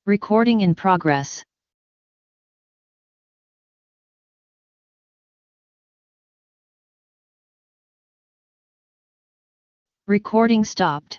Recording in progress. Recording stopped.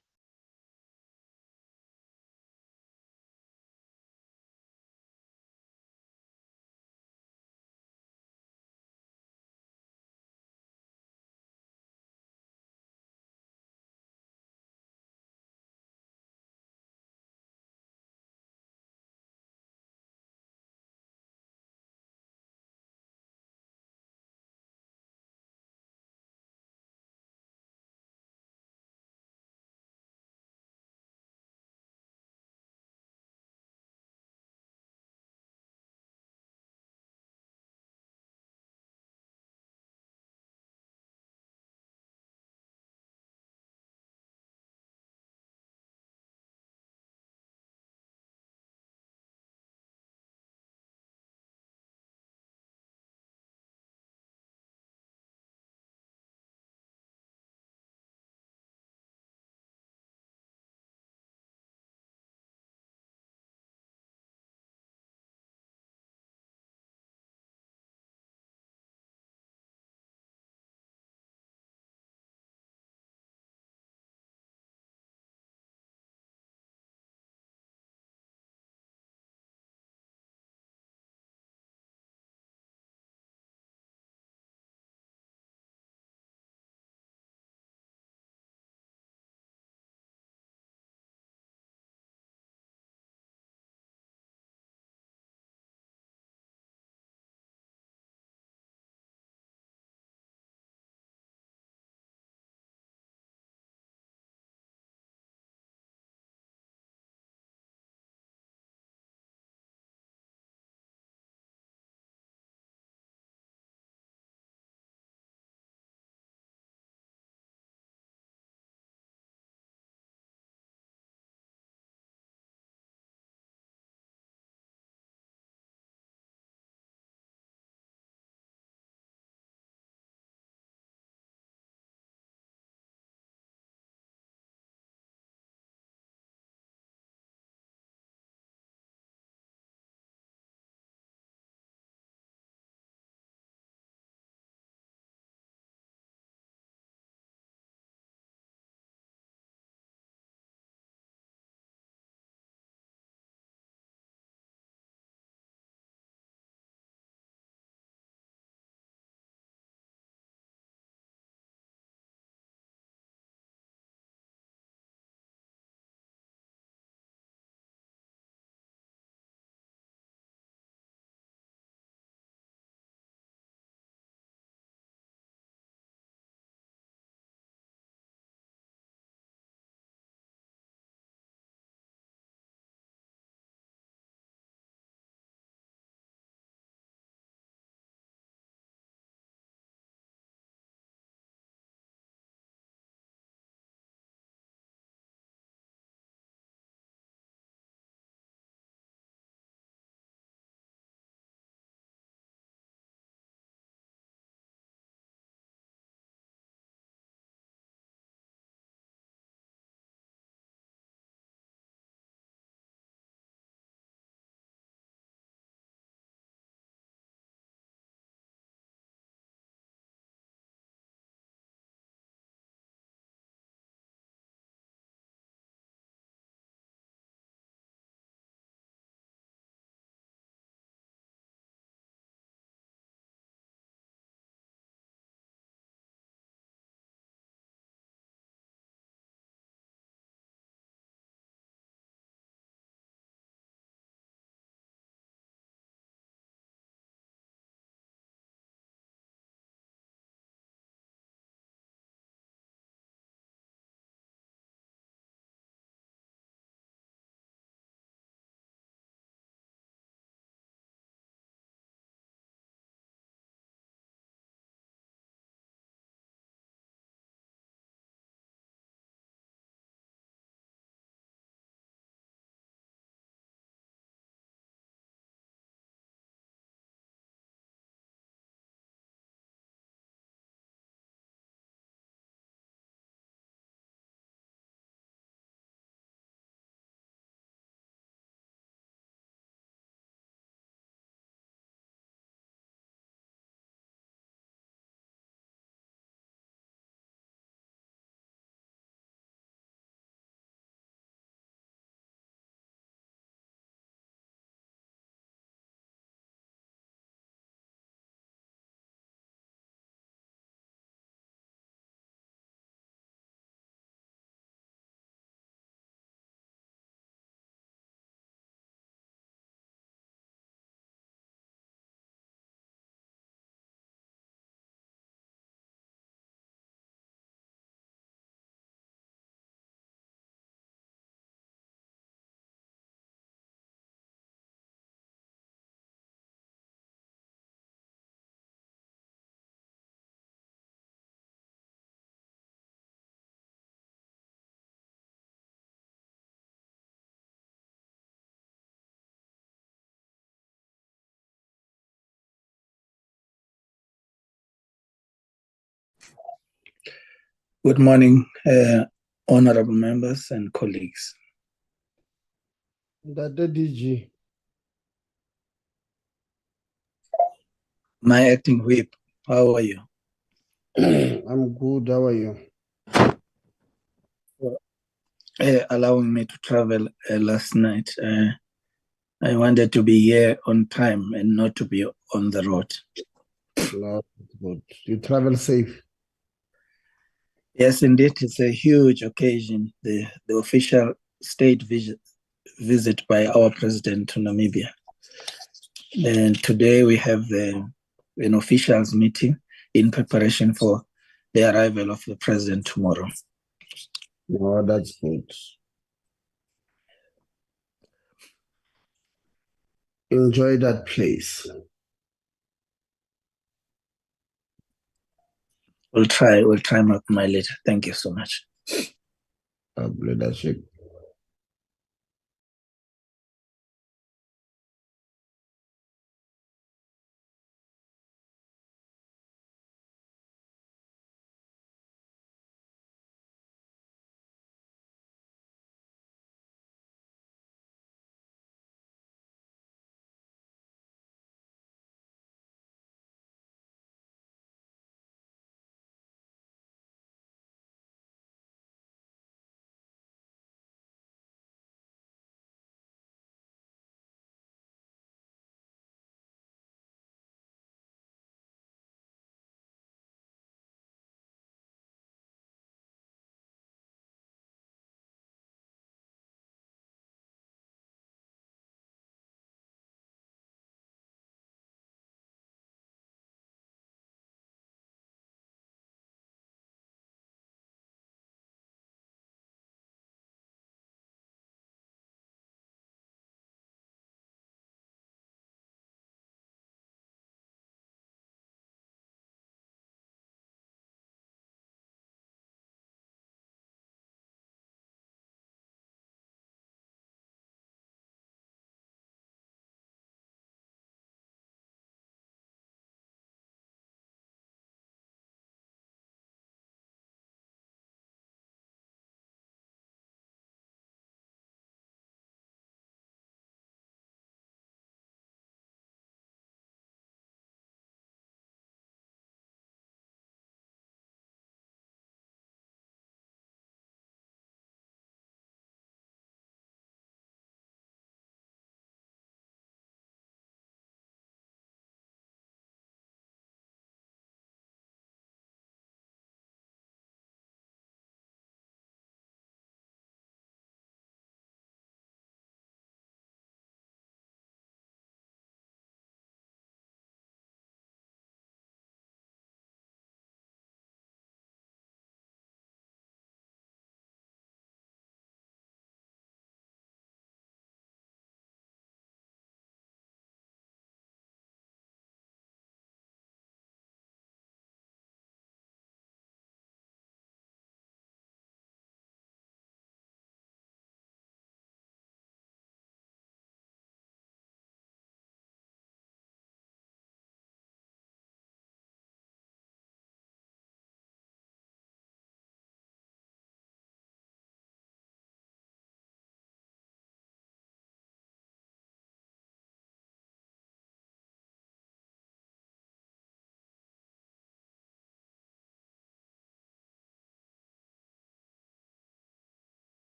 Good morning, honorable members and colleagues. The DG. My acting whip, how are you? I'm good. How are you? Allowing me to travel last night. I wanted to be here on time and not to be on the road. No, good. You travel safe. Yes, indeed, it's a huge occasion, the official state visit by our president to Namibia. And today we have an officials meeting in preparation for the arrival of the president tomorrow. No, that's good. Enjoy that place. We'll try my later. Thank you so much. Leadership.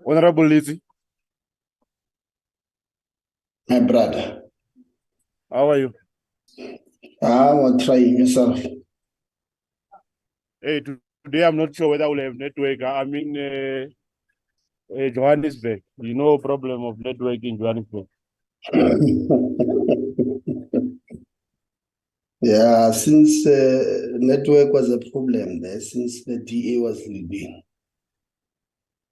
Honorable Lizzie, My brother, how are you? I'm trying yourself. Hey, today I'm not sure whether we'll have network. I'm in Johannesburg. Problem of network in Johannesburg. Yeah, since network was a problem there, since the DA was leading.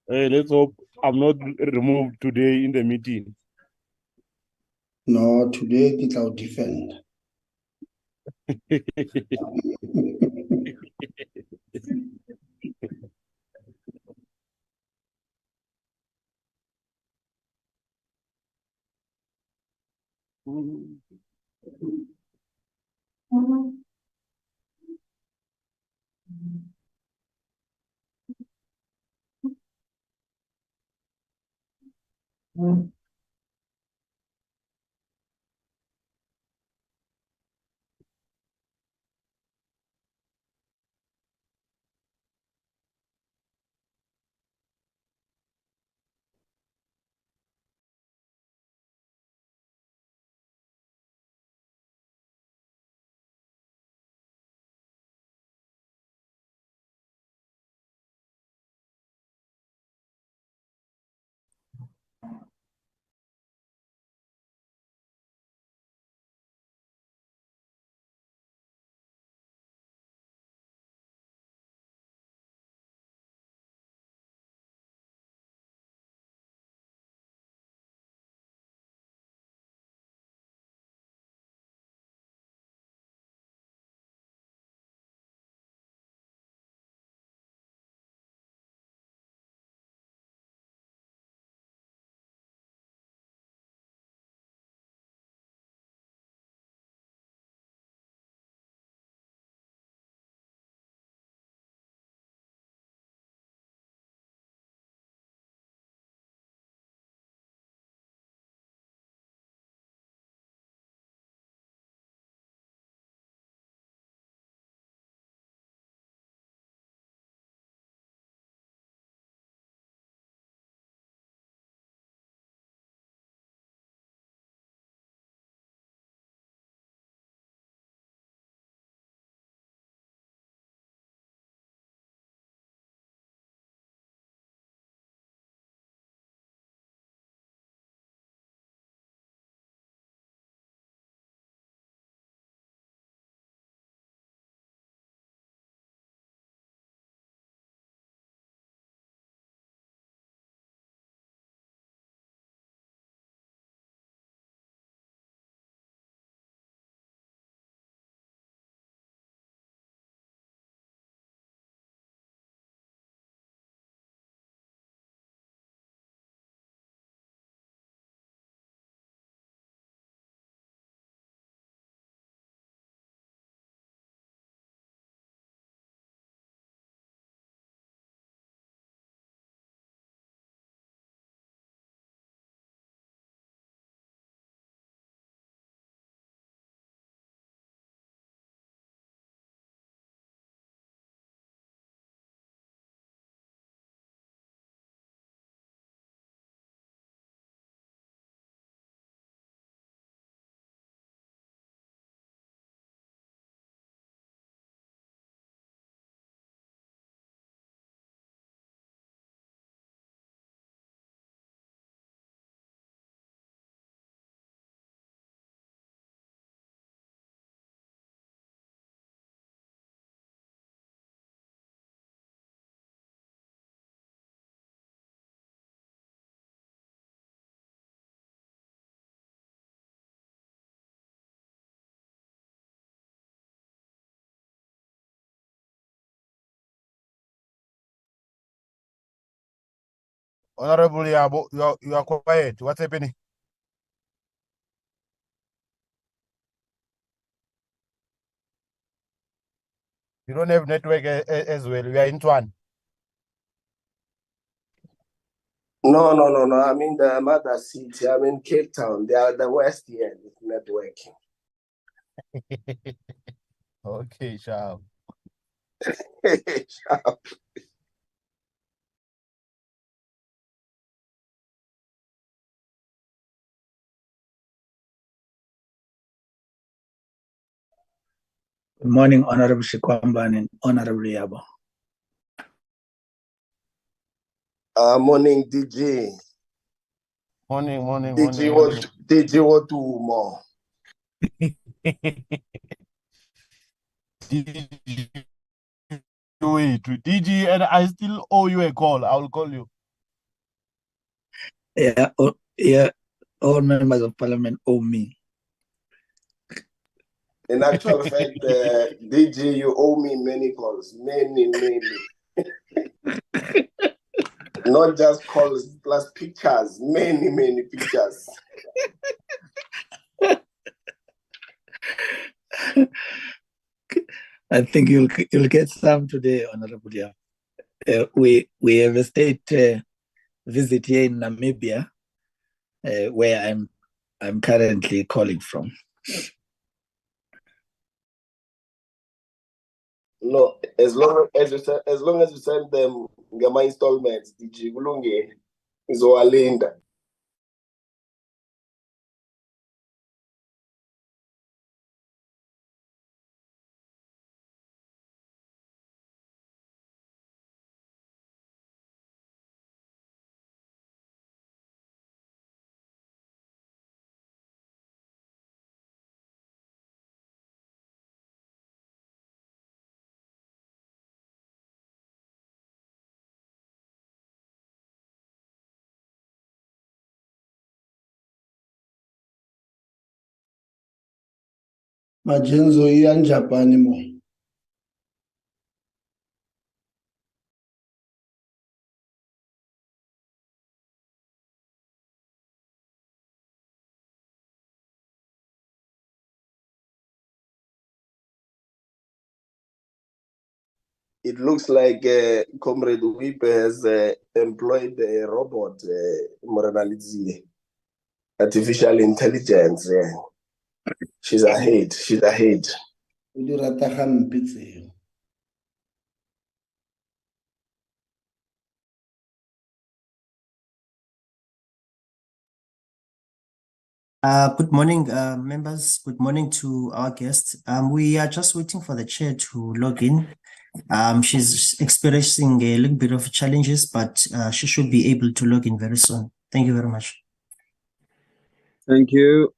Hey, let's hope I'm not removed today in the meeting. No, today it will defend. Honorable Yabo, you are quiet. What's happening? You don't have network as well. We are in one. No. I'm in the mother city. I'm in Cape Town. They are the West End networking. Okay, sharp. Sharp. Good morning, Honorable Shikwamba and Honorable Yabo. Morning, DG. Morning. DG, what do more? Wait, DG, and I still owe you a call. I will call you. Yeah, all members of parliament owe me. In actual fact, DG, you owe me many calls. Many. Not just calls, plus pictures. Many pictures. I think you'll get some today, Honorable Yabo. We have a state visit here in Namibia, where I'm currently calling from. No, as long as you send them my installments, DG Gulunge is Oalinda. Majenzo in Japan mo. It looks like Comrade Whip has employed a robot, Moranalizi, artificial intelligence. Yeah. She's ahead. O di rata gampe tseo. Good morning, members. Good morning to our guests. We are just waiting for the chair to log in. She's experiencing a little bit of challenges, but she should be able to log in very soon. Thank you very much. Thank you.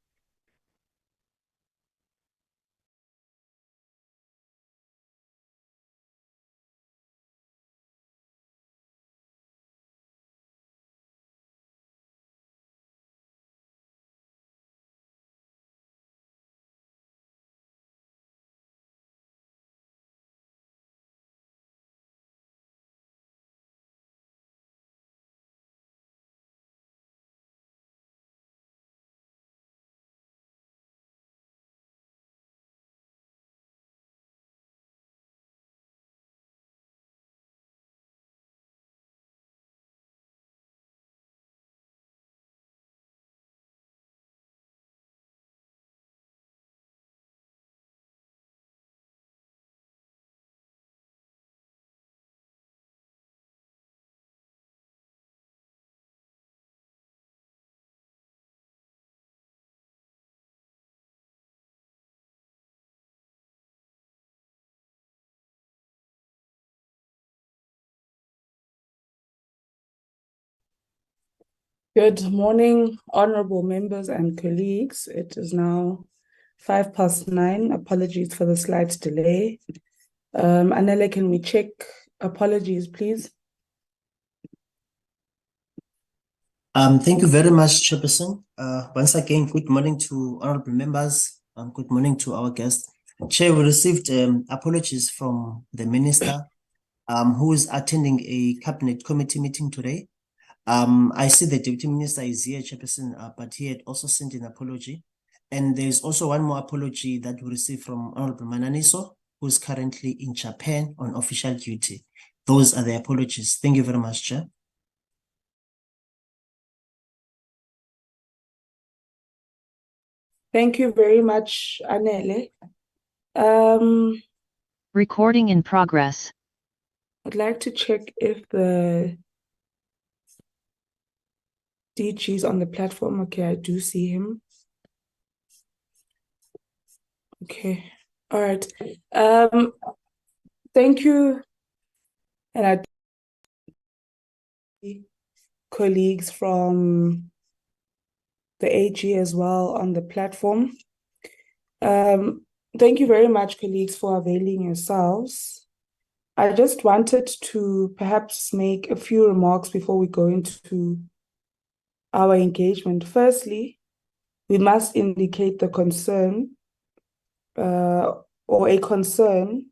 Good morning, honorable members and colleagues. It is now 9:05. Apologies for the slight delay. Anele, can we check apologies, please? Thank you very much, Chairperson. Once again, good morning to honorable members. Good morning to our guests. Chair, we received apologies from the minister who is attending a cabinet committee meeting today. I see the Deputy Minister is here, Chairperson, but he had also sent an apology. And there's also one more apology that we received from Honorable Mananiso, who is currently in Japan on official duty. Those are the apologies. Thank you very much, Chair. Thank you very much, Anele. Recording in progress. I'd like to check if the DG is on the platform. Okay, I do see him. Okay. All right. Thank you, and I colleagues from the AG as well on the platform. Thank you very much, colleagues, for availing yourselves. I just wanted to perhaps make a few remarks before we go into our engagement. Firstly, we must indicate the concern or a concern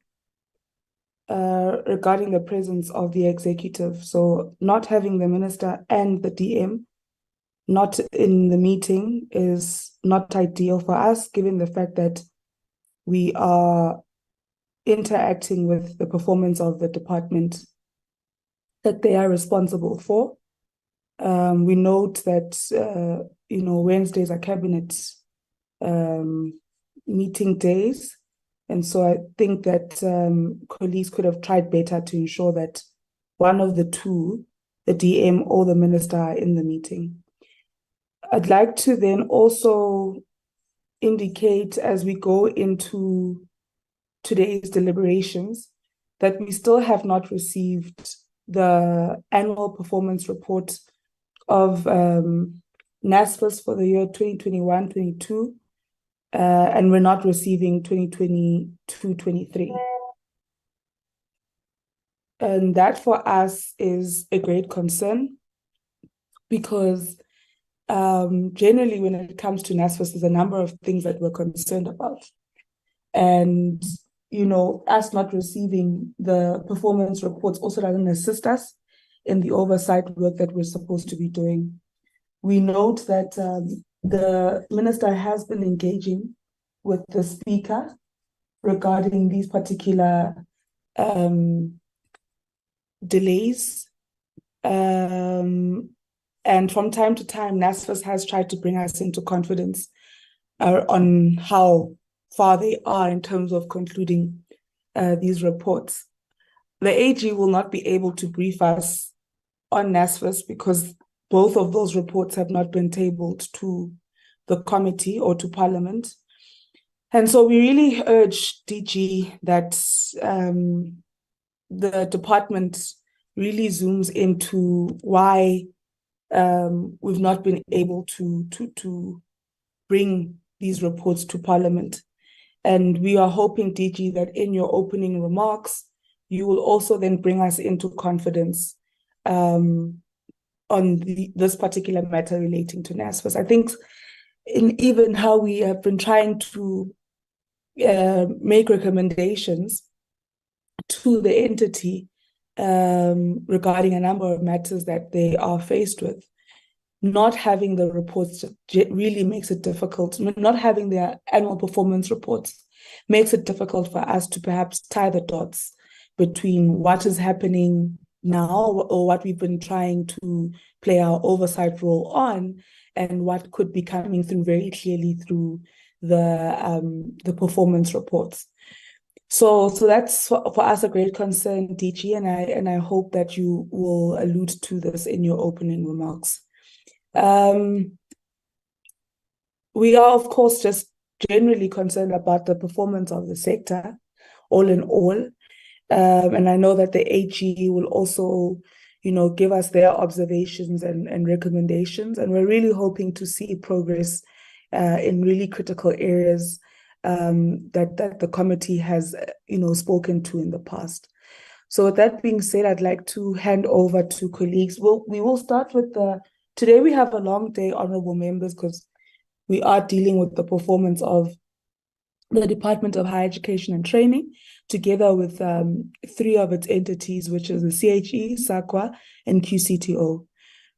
regarding the presence of the executive. So not having the minister and the DM not in the meeting is not ideal for us, given the fact that we are interacting with the performance of the department that they are responsible for. We note that, Wednesdays are cabinet meeting days. And so I think that colleagues could have tried better to ensure that one of the two, the DM or the minister, are in the meeting. I'd like to then also indicate as we go into today's deliberations that we still have not received the annual performance report of NSFAS for the year 2021-22, and we're not receiving 2022-23. And that for us is a great concern because generally when it comes to NSFAS, there's a number of things that we're concerned about. And, us not receiving the performance reports also doesn't assist us in the oversight work that we're supposed to be doing. We note that the minister has been engaging with the speaker regarding these particular delays. And from time to time, NSFAS has tried to bring us into confidence on how far they are in terms of concluding these reports. The AG will not be able to brief us on NSFAS because both of those reports have not been tabled to the committee or to Parliament. And so we really urge DG that the department really zooms into why we've not been able to bring these reports to Parliament. And we are hoping, DG, that in your opening remarks, you will also then bring us into confidence on this particular matter relating to NSFAS. I think in even how we have been trying to make recommendations to the entity regarding a number of matters that they are faced with, not having the reports really makes it difficult. Not having their annual performance reports makes it difficult for us to perhaps tie the dots between what is happening now or what we've been trying to play our oversight role on and what could be coming through very clearly through the performance reports. So that's for us a great concern, DG, and I hope that you will allude to this in your opening remarks. We are, of course, just generally concerned about the performance of the sector, all in all. And I know that the AG will also, give us their observations and recommendations. And we're really hoping to see progress in really critical areas that the committee has, spoken to in the past. So with that being said, I'd like to hand over to colleagues. We will start with today we have a long day, honorable members, because we are dealing with the performance of the Department of Higher Education and Training, together with 3 of its entities, which is the CHE, SAQA, and QCTO.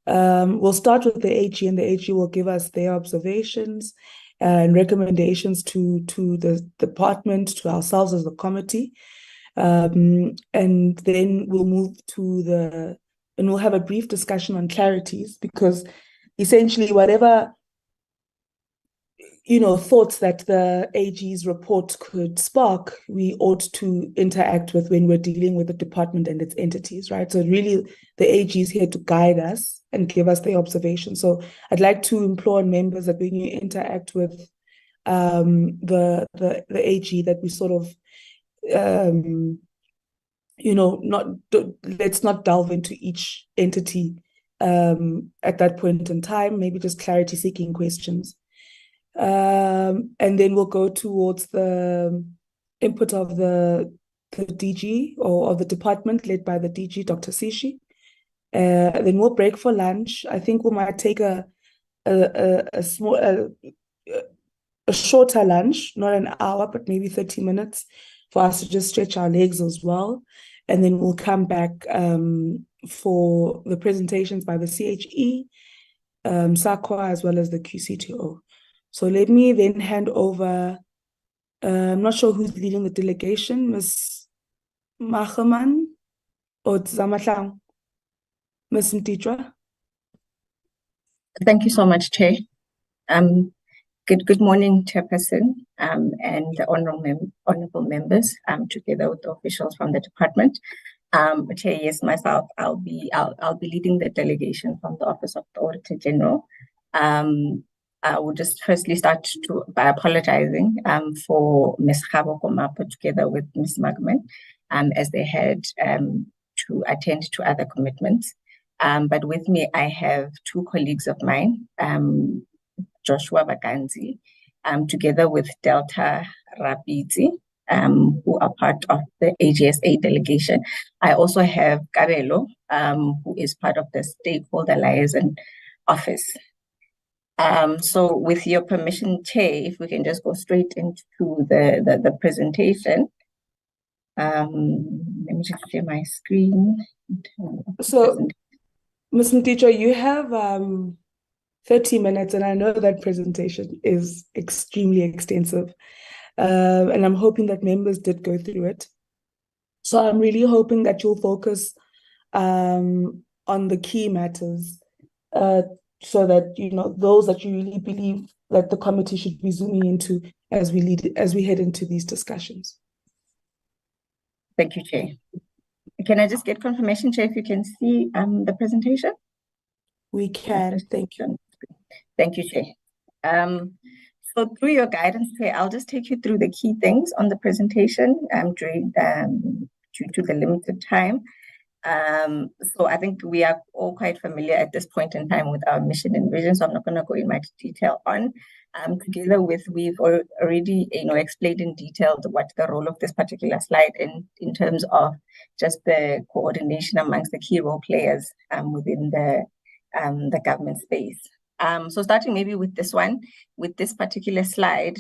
We'll start with the AG, and the AG will give us their observations and recommendations to the department, to ourselves as the committee. And then we'll move to and we'll have a brief discussion on clarities, because essentially whatever thoughts that the AG's report could spark, we ought to interact with when we're dealing with the department and its entities, right? So really, the AG is here to guide us and give us their observations. So I'd like to implore members that when you interact with the AG, that we sort of let's not delve into each entity at that point in time, maybe just clarity seeking questions. And then we'll go towards the input of the DG or of the department led by the DG, Dr. Sishi. Then we'll break for lunch. I think we might take a shorter lunch, not an hour, but maybe 30 minutes for us to just stretch our legs as well. And then we'll come back for the presentations by the CHE, SAQA, as well as the QCTO. So let me then hand over, I'm not sure who's leading the delegation, Ms. Machaman or Zamatlang? Ms. Mtitra? Thank you so much, Chair. Good morning, Chairperson, and the honorable members, together with the officials from the department. Chair, yes, myself, I'll be leading the delegation from the Office of the Auditor-General. I will just firstly start by apologizing for Ms. Khabo Komapo together with Ms. Magman, as they had to attend to other commitments. But with me, I have two colleagues of mine, Joshua Baganzi, together with Delta Rapiti, who are part of the AGSA delegation. I also have Kabelo, who is part of the Stakeholder Liaison Office. So with your permission, Chair, if we can just go straight into the presentation. Let me just share my screen. So, Ms. Mtitra, you have 30 minutes, and I know that presentation is extremely extensive. And I'm hoping that members did go through it. So I'm really hoping that you'll focus on the key matters, so that those that you really believe that the committee should be zooming into as we head into these discussions. Thank you, Chair. Can I just get confirmation, Chair, if you can see the presentation? We can. Thank you. Thank you, Chair. So through your guidance, Chair, I'll just take you through the key things on the presentation due to the limited time. So I think we are all quite familiar at this point in time with our mission and vision, so I'm not going to go in much detail on. Together with, we've already explained in detail what the role of this particular slide in terms of just the coordination amongst the key role players within the government space. So starting maybe with this one, with this particular slide,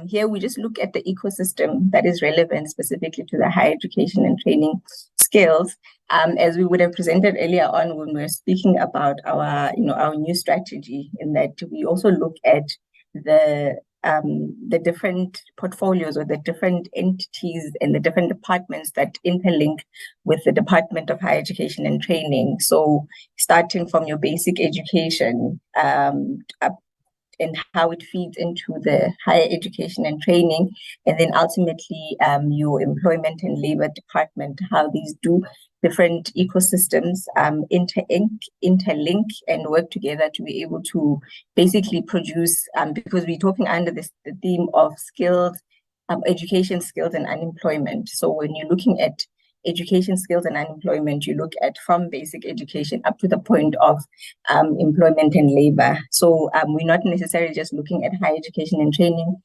here we just look at the ecosystem that is relevant specifically to the higher education and training skills. As we would have presented earlier on when we were speaking about our new strategy, in that we also look at the different portfolios or the different entities and the different departments that interlink with the Department of Higher Education and Training. So starting from your basic education up and how it feeds into the higher education and training, and then ultimately your employment and labor department, how these do different ecosystems interlink and work together to be able to basically produce, because we're talking under the theme of skills, education, skills, and unemployment. So when you're looking at education, skills, and unemployment, you look at from basic education up to the point of employment and labor. So we're not necessarily just looking at higher education and training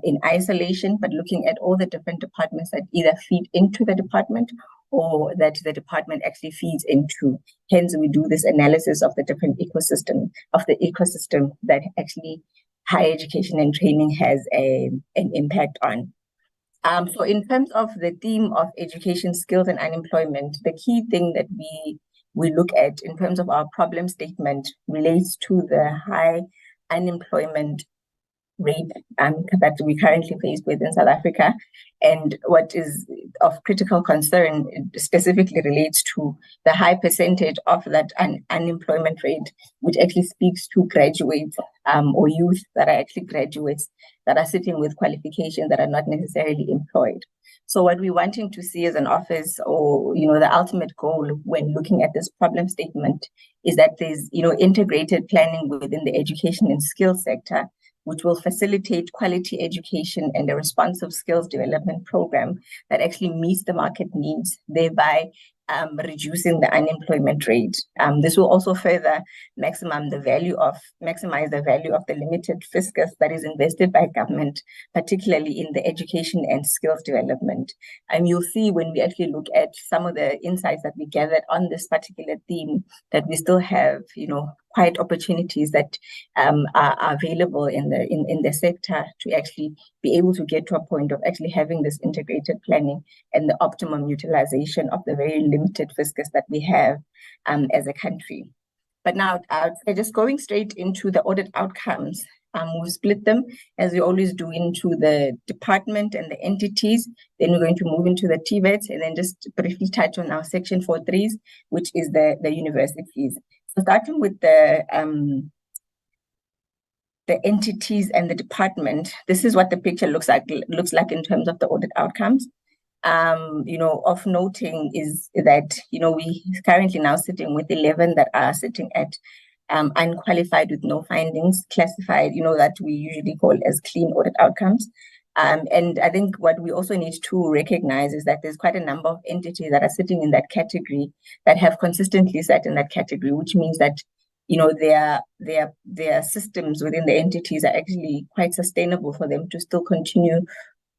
in isolation, but looking at all the different departments that either feed into the department or that the department actually feeds into. Hence, we do this analysis of the different ecosystem that actually higher education and training has an impact on. So in terms of the theme of education, skills, and unemployment, the key thing that we look at in terms of our problem statement relates to the high unemployment rate that we currently face with in South Africa. And what is of critical concern specifically relates to the high percentage of that unemployment rate, which actually speaks to graduates or youth that are actually graduates that are sitting with qualifications that are not necessarily employed. So what we're wanting to see as an office, or the ultimate goal when looking at this problem statement, is that there's integrated planning within the education and skills sector, which will facilitate quality education and a responsive skills development program that actually meets the market needs, thereby reducing the unemployment rate. This will also further maximize the value of the limited fiscus that is invested by government, particularly in the education and skills development. And you'll see when we actually look at some of the insights that we gathered on this particular theme, that we still have, quite opportunities that are available in the sector to actually be able to get to a point of actually having this integrated planning and the optimum utilization of the very limited fiscus that we have as a country. But now, just going straight into the audit outcomes, we've split them, as we always do, into the department and the entities. Then we're going to move into the TVETs, and then just briefly touch on our section 4.3s, which is the universities. So starting with the entities and the department, this is what the picture looks like in terms of the audit outcomes. Of noting is that, we currently now sitting with 11 that are sitting at unqualified with no findings, classified, that we usually call as clean audit outcomes. And I think what we also need to recognize is that there's quite a number of entities that are sitting in that category that have consistently sat in that category, which means that, their systems within the entities are actually quite sustainable for them to still continue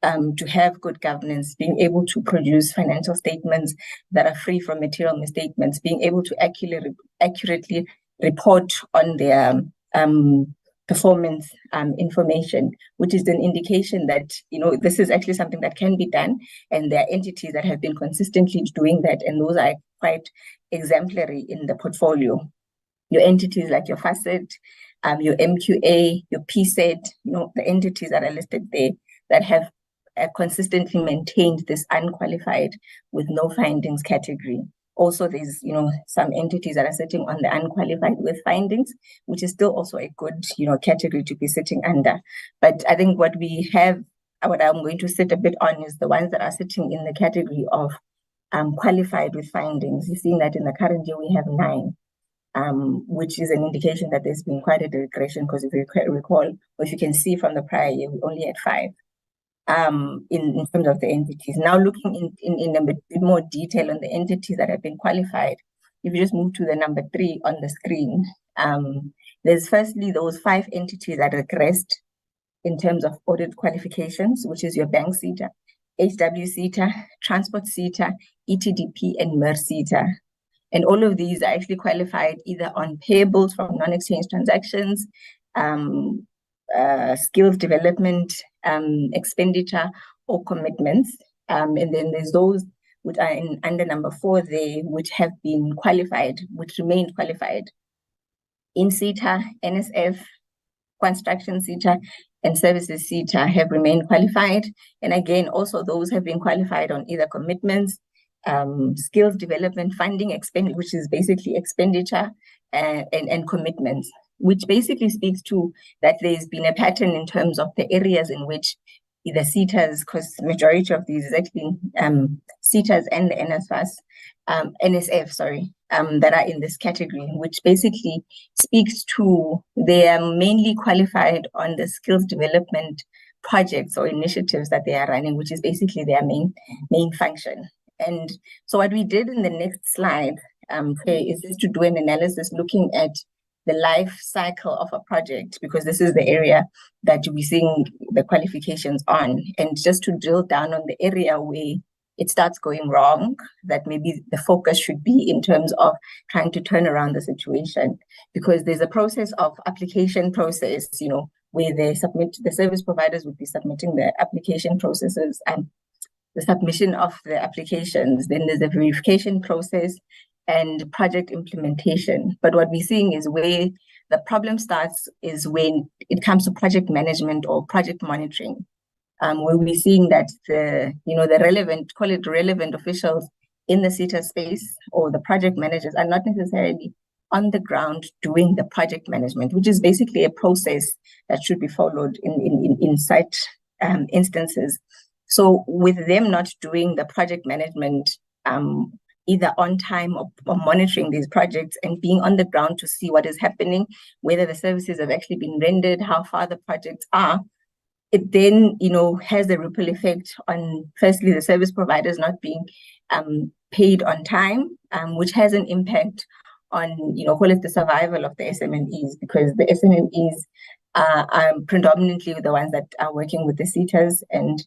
to have good governance, being able to produce financial statements that are free from material misstatements, being able to accurately report on their performance information, which is an indication that, this is actually something that can be done, and there are entities that have been consistently doing that, and those are quite exemplary in the portfolio. Your entities like your FACET, your MQA, your PSET, the entities that are listed there that have consistently maintained this unqualified with no findings category. Also, there's, some entities that are sitting on the unqualified with findings, which is still also a good, category to be sitting under. But I think what I'm going to sit a bit on is the ones that are sitting in the category of qualified with findings. You're seeing that in the current year, we have 9. Which is an indication that there's been quite a regression, because if you recall, or if you can see from the prior year, we only had 5 in terms of the entities. Now looking in a bit more detail on the entities that have been qualified, if you just move to the number 3 on the screen, there's firstly those 5 entities that regressed in terms of audit qualifications, which is your bank SETA, HW SETA, transport SETA, ETDP, and MER SETA. And all of these are actually qualified either on payables from non-exchange transactions, skills development, expenditure, or commitments. And then there's those which are under number 4 there, which have been qualified, which remained qualified in SETA, NSF, construction SETA, and services SETA have remained qualified. And again, also those have been qualified on either commitments, skills development, funding, which is basically expenditure, and commitments, which basically speaks to that there's been a pattern in terms of the areas in which either SETAs, because majority of these is actually SETAs and the NSF, that are in this category, which basically speaks to they are mainly qualified on the skills development projects or initiatives that they are running, which is basically their main function. And so what we did in the next slide is just to do an analysis looking at the life cycle of a project, because this is the area that we're seeing the qualifications on, and just to drill down on the area where it starts going wrong, that maybe the focus should be in terms of trying to turn around the situation, because there's a process of application process, where the service providers would be submitting the application processes and the submission of the applications. Then there's a verification process and project implementation. But what we're seeing is where the problem starts is when it comes to project management or project monitoring, where we're seeing that the relevant officials in the SETA space or the project managers are not necessarily on the ground doing the project management, which is basically a process that should be followed in such instances. So with them not doing the project management either on time or monitoring these projects and being on the ground to see what is happening, whether the services have actually been rendered, how far the projects are, it then, has a ripple effect on, firstly, the service providers not being paid on time, which has an impact on, call it the survival of the SMMEs, because the SMMEs are predominantly the ones that are working with the SETAs, and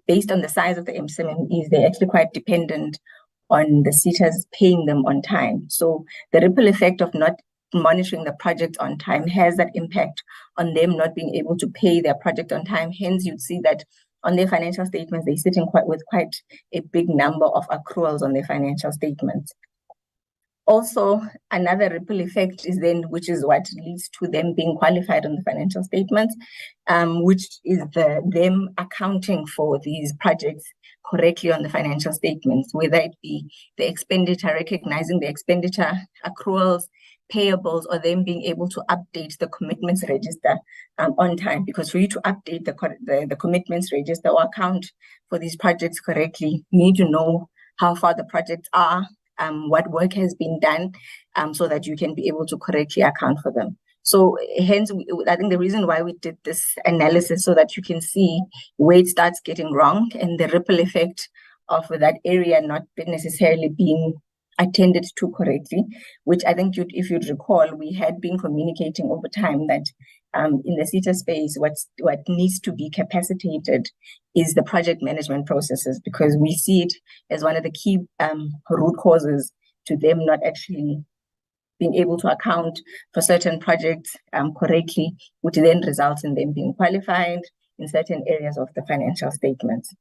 based on the size of the SMMEs, they're actually quite dependent on the SETAs paying them on time. So the ripple effect of not monitoring the project on time has that impact on them not being able to pay their project on time. Hence, you'd see that on their financial statements, they're sitting with quite a big number of accruals on their financial statements. Also, another ripple effect is then, which is what leads to them being qualified on the financial statements, which is them accounting for these projects correctly on the financial statements, whether it be the expenditure, recognizing the expenditure, accruals, payables, or them being able to update the commitments register on time. Because for you to update the commitments register or account for these projects correctly, you need to know how far the projects are, what work has been done, so that you can be able to correctly account for them. So hence, I think the reason why we did this analysis, so that you can see where it starts getting wrong and the ripple effect of that area not necessarily being attended to correctly, which I think if you'd recall, we had been communicating over time that in the SETA space, what needs to be capacitated is the project management processes, because we see it as one of the key root causes to them not actually being able to account for certain projects correctly, which then results in them being qualified in certain areas of the financial statements.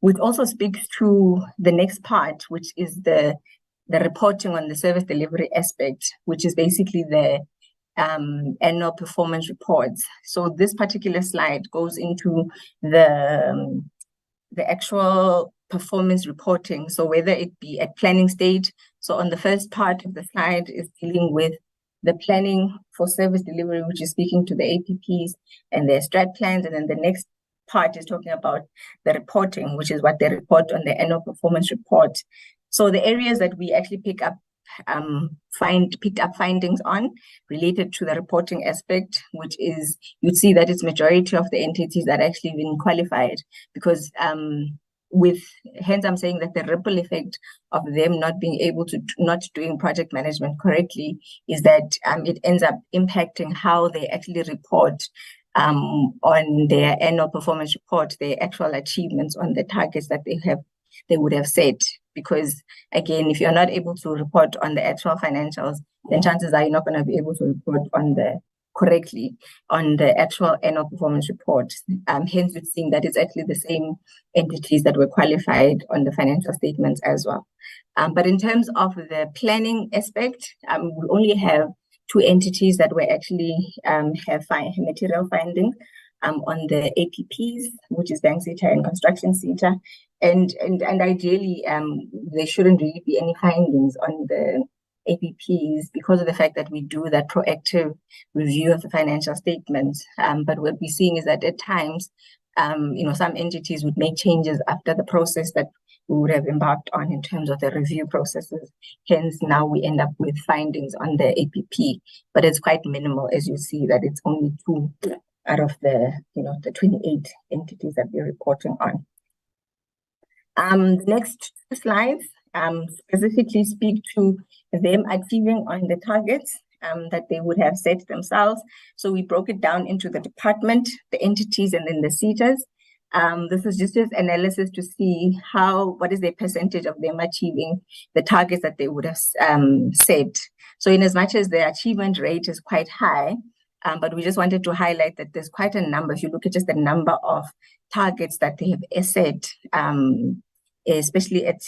Which also speaks to the next part, which is the reporting on the service delivery aspect, which is basically the annual performance reports. So this particular slide goes into the actual performance reporting. So whether it be at planning stage, so on the first part of the slide is dealing with the planning for service delivery, which is speaking to the APPs and their strat plans, and then the next part is talking about the reporting, which is what they report on the annual performance report. So the areas that we actually picked up findings on related to the reporting aspect, which is, you'd see that it's majority of the entities that actually been qualified, because hence I'm saying that the ripple effect of them not being able to, not doing project management correctly, is that it ends up impacting how they actually report on their annual performance report, their actual achievements on the targets that they would have set. Because again, if you're not able to report on the actual financials, then chances are you're not going to be able to report correctly on the actual annual performance report. Hence, we're seeing that it's actually the same entities that were qualified on the financial statements as well. But in terms of the planning aspect, we only have 2 entities that were actually have material findings on the APPs, which is Bank SETA and Construction SETA. And ideally, there shouldn't really be any findings on the APPs because of the fact that we do that proactive review of the financial statements. But what we're seeing is that at times, some entities would make changes after the process that we would have embarked on in terms of the review processes. Hence, now we end up with findings on the APP, but it's quite minimal, as you see that it's only 2 out of the 28 entities that we're reporting on. The next 2 slides specifically speak to them achieving on the targets that they would have set themselves. So we broke it down into the department, the entities, and then the SETAs. This is just an analysis to see what is the percentage of them achieving the targets that they would have set. So in as much as the achievement rate is quite high, but we just wanted to highlight that there's quite a number. If you look at just the number of targets that they have set, especially at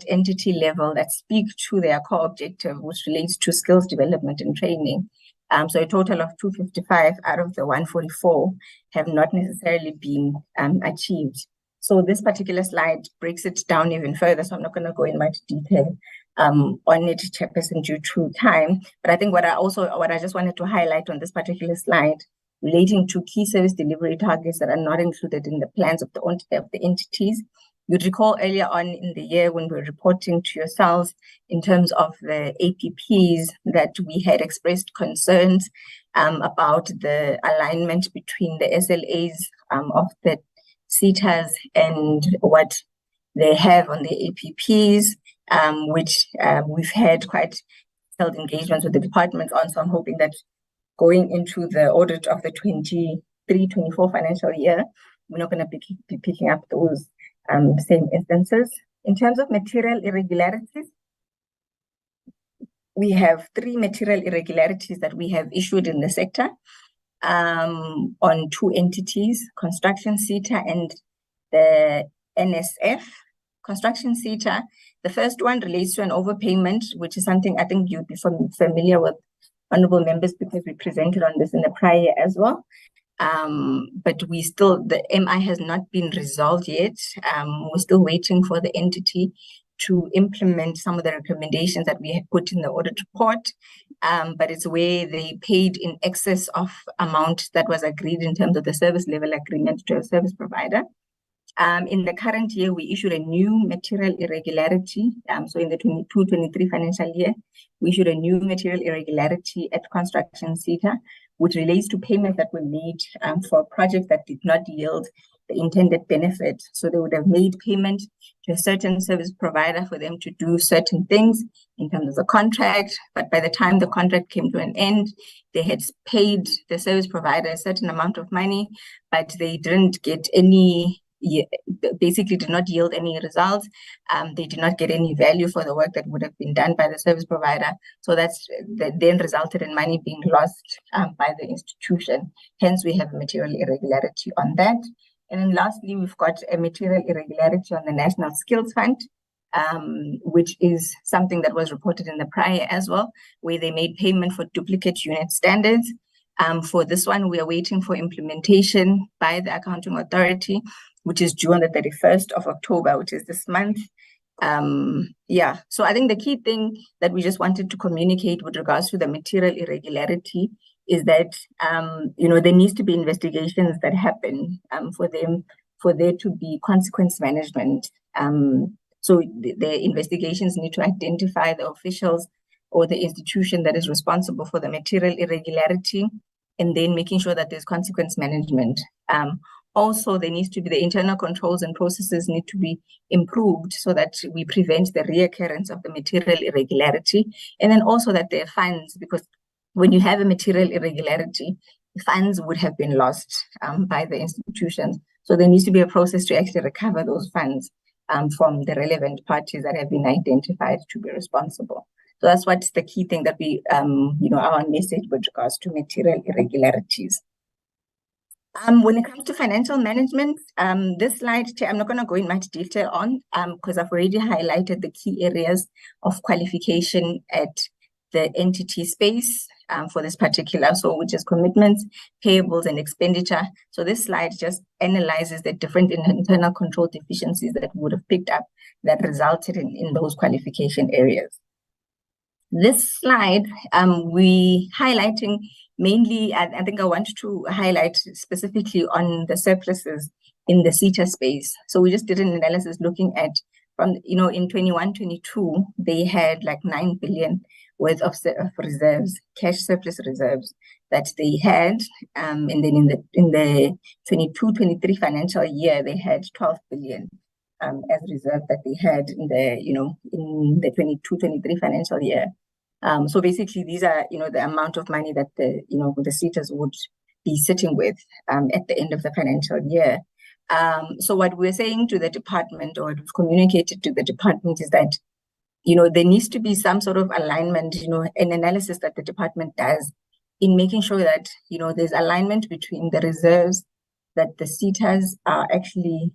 entity level, that speak to their core objective, which relates to skills development and training. So a total of 255 out of the 144 have not necessarily been achieved. So this particular slide breaks it down even further, so I'm not going to go in much detail on it, Chairperson, due to time. But I think what I just wanted to highlight on this particular slide relating to key service delivery targets that are not included in the plans of the entities You'd recall earlier on in the year when we were reporting to yourselves in terms of the APPs that we had expressed concerns about the alignment between the SLAs of the SETAs and what they have on the APPs, which we've had quite detailed engagements with the department on. So I'm hoping that going into the audit of the 23-24 financial year, we're not going to be picking up those same instances. In terms of material irregularities, we have 3 material irregularities that we have issued in the sector on 2 entities, Construction SETA and the NSF. Construction SETA, the first one relates to an overpayment, which is something I think you'd be familiar with, honorable members, because we presented on this in the prior year as well. But the MI has not been resolved yet. We're still waiting for the entity to implement some of the recommendations that we had put in the audit report. But it's where they paid in excess of amount that was agreed in terms of the service level agreement to a service provider. In the current year, we issued a new material irregularity. So in the 22-23 financial year, we issued a new material irregularity at Construction SETA, which relates to payments that were made for projects that did not yield the intended benefit. So they would have made payment to a certain service provider for them to do certain things in terms of the contract. But by the time the contract came to an end, they had paid the service provider a certain amount of money, but they didn't get any, basically did not yield any results. They did not get any value for the work that would have been done by the service provider. So that then resulted in money being lost by the institution. Hence, we have a material irregularity on that. And then lastly, we've got a material irregularity on the National Skills Fund, which is something that was reported in the prior as well, where they made payment for duplicate unit standards. For this one, we are waiting for implementation by the accounting authority, which is due on the 31st of October, which is this month. So I think the key thing that we just wanted to communicate with regards to the material irregularity is that, there needs to be investigations that happen for there to be consequence management. So the investigations need to identify the officials or the institution that is responsible for the material irregularity, and then making sure that there's consequence management. Also, there needs to be the internal controls and processes need to be improved so that we prevent the reoccurrence of the material irregularity. And then also that there are funds, because when you have a material irregularity, funds would have been lost by the institutions. So there needs to be a process to actually recover those funds from the relevant parties that have been identified to be responsible. So that's what's the key thing that we, our message with regards to material irregularities. When it comes to financial management, this slide, I'm not going to go in much detail on because I've already highlighted the key areas of qualification at the entity space for this particular, so which is commitments, payables, and expenditure. So this slide just analyzes the different internal control deficiencies that would have picked up that resulted in those qualification areas. This slide, we highlighting mainly, I think I want to highlight specifically on the surpluses in the SETA space. So we just did an analysis looking at from, in 21-22, they had like 9 billion worth of reserves, cash surplus reserves that they had. And then in the 22-23 financial year, they had 12 billion as reserve that they had in the 22-23 financial year. So basically, these are, the amount of money that the SETAs would be sitting with at the end of the financial year. So what we're saying to the department, or we've communicated to the department, is that, there needs to be some sort of alignment, an analysis that the department does in making sure that, there's alignment between the reserves that the SETAs are actually,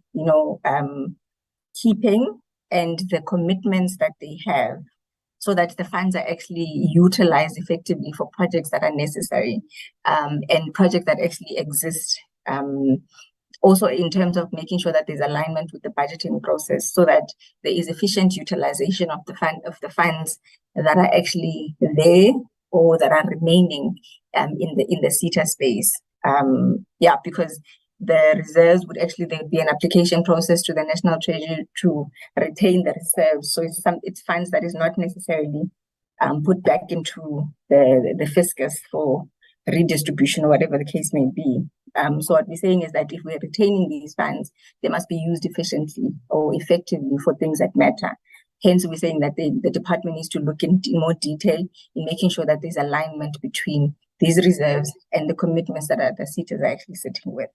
keeping and the commitments that they have, so that the funds are actually utilized effectively for projects that are necessary and projects that actually exist. Also in terms of making sure that there's alignment with the budgeting process, so that there is efficient utilization of the funds that are actually there or that are remaining in the SETA space. Because the reserves would actually, there would be an application process to the National Treasury to retain the reserves. So it's funds that is not necessarily put back into the fiscus for redistribution or whatever the case may be. So what we're saying is that if we're retaining these funds, they must be used efficiently or effectively for things that matter. Hence, we're saying that the department needs to look in more detail in making sure that there's alignment between these reserves and the commitments that the SETAs are actually sitting with.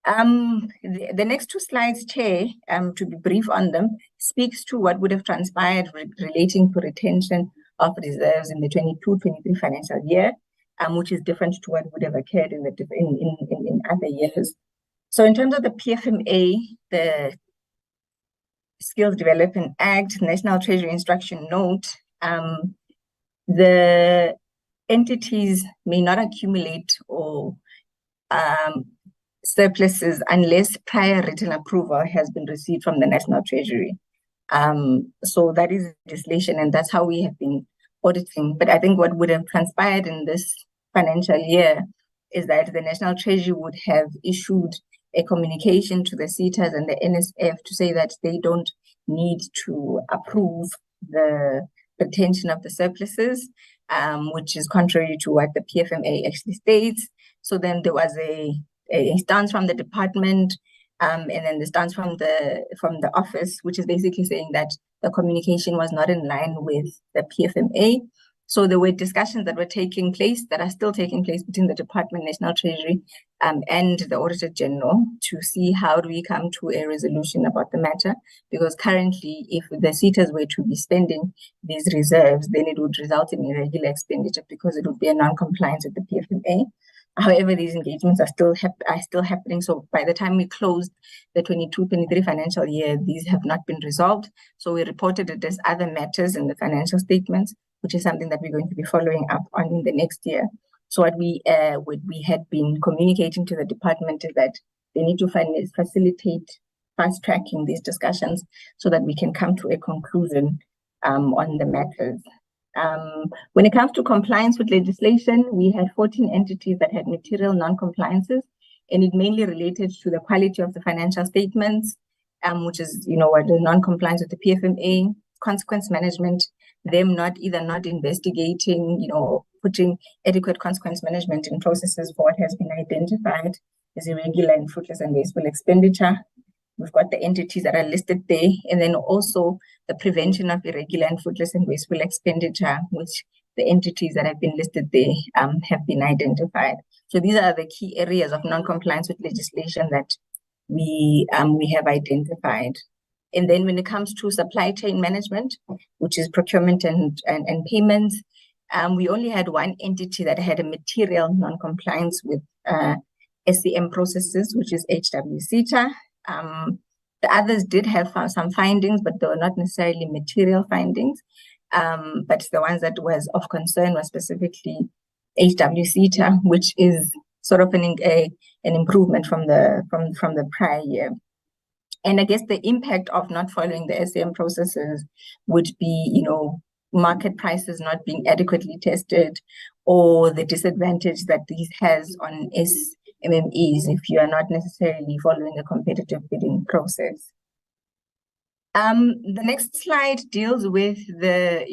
The next two slides, Chair, to be brief on them, speaks to what would have transpired relating to retention of reserves in the 22-23 financial year, which is different to what would have occurred in other years. So in terms of the PFMA, the Skills Development Act, National Treasury Instruction Note, the entities may not accumulate or surpluses unless prior written approval has been received from the National Treasury. So that is legislation, and that's how we have been auditing. But I think what would have transpired in this financial year is that the National Treasury would have issued a communication to the SETAs and the NSF to say that they don't need to approve the retention of the surpluses, which is contrary to what the PFMA actually states. So then there was a stance from the department, and then the stance from the office, which is basically saying that the communication was not in line with the PFMA. So there were discussions that were taking place, that are still taking place between the Department, National Treasury, and the Auditor-General to see how do we come to a resolution about the matter. Because currently, if the SETAs were to be spending these reserves, then it would result in irregular expenditure because it would be a non-compliance with the PFMA. However, these engagements are still happening. So by the time we closed the 22-23 financial year, these have not been resolved. So we reported it as other matters in the financial statements, which is something that we're going to be following up on in the next year. So what we had been communicating to the department is that they need to facilitate fast-tracking these discussions so that we can come to a conclusion on the matters. When it comes to compliance with legislation, we had 14 entities that had material non-compliances, and it mainly related to the quality of the financial statements, which is, what the non-compliance with the PFMA, consequence management, them not investigating, putting adequate consequence management in processes for what has been identified as irregular and fruitless and wasteful expenditure. We've got the entities that are listed there, and then also the prevention of irregular and fruitless and wasteful expenditure, which the entities that have been listed there have been identified. So these are the key areas of non-compliance with legislation that we have identified. And then when it comes to supply chain management, which is procurement and payments, we only had one entity that had a material non-compliance with SCM processes, which is HWCTA. The others did have some findings, but they were not necessarily material findings. But the ones that was of concern was specifically HWCTA, which is sort of an improvement from the prior year. And I guess the impact of not following the SCM processes would be, market prices not being adequately tested, or the disadvantage that this has on SMMEs if you are not necessarily following a competitive bidding process. The next slide deals with there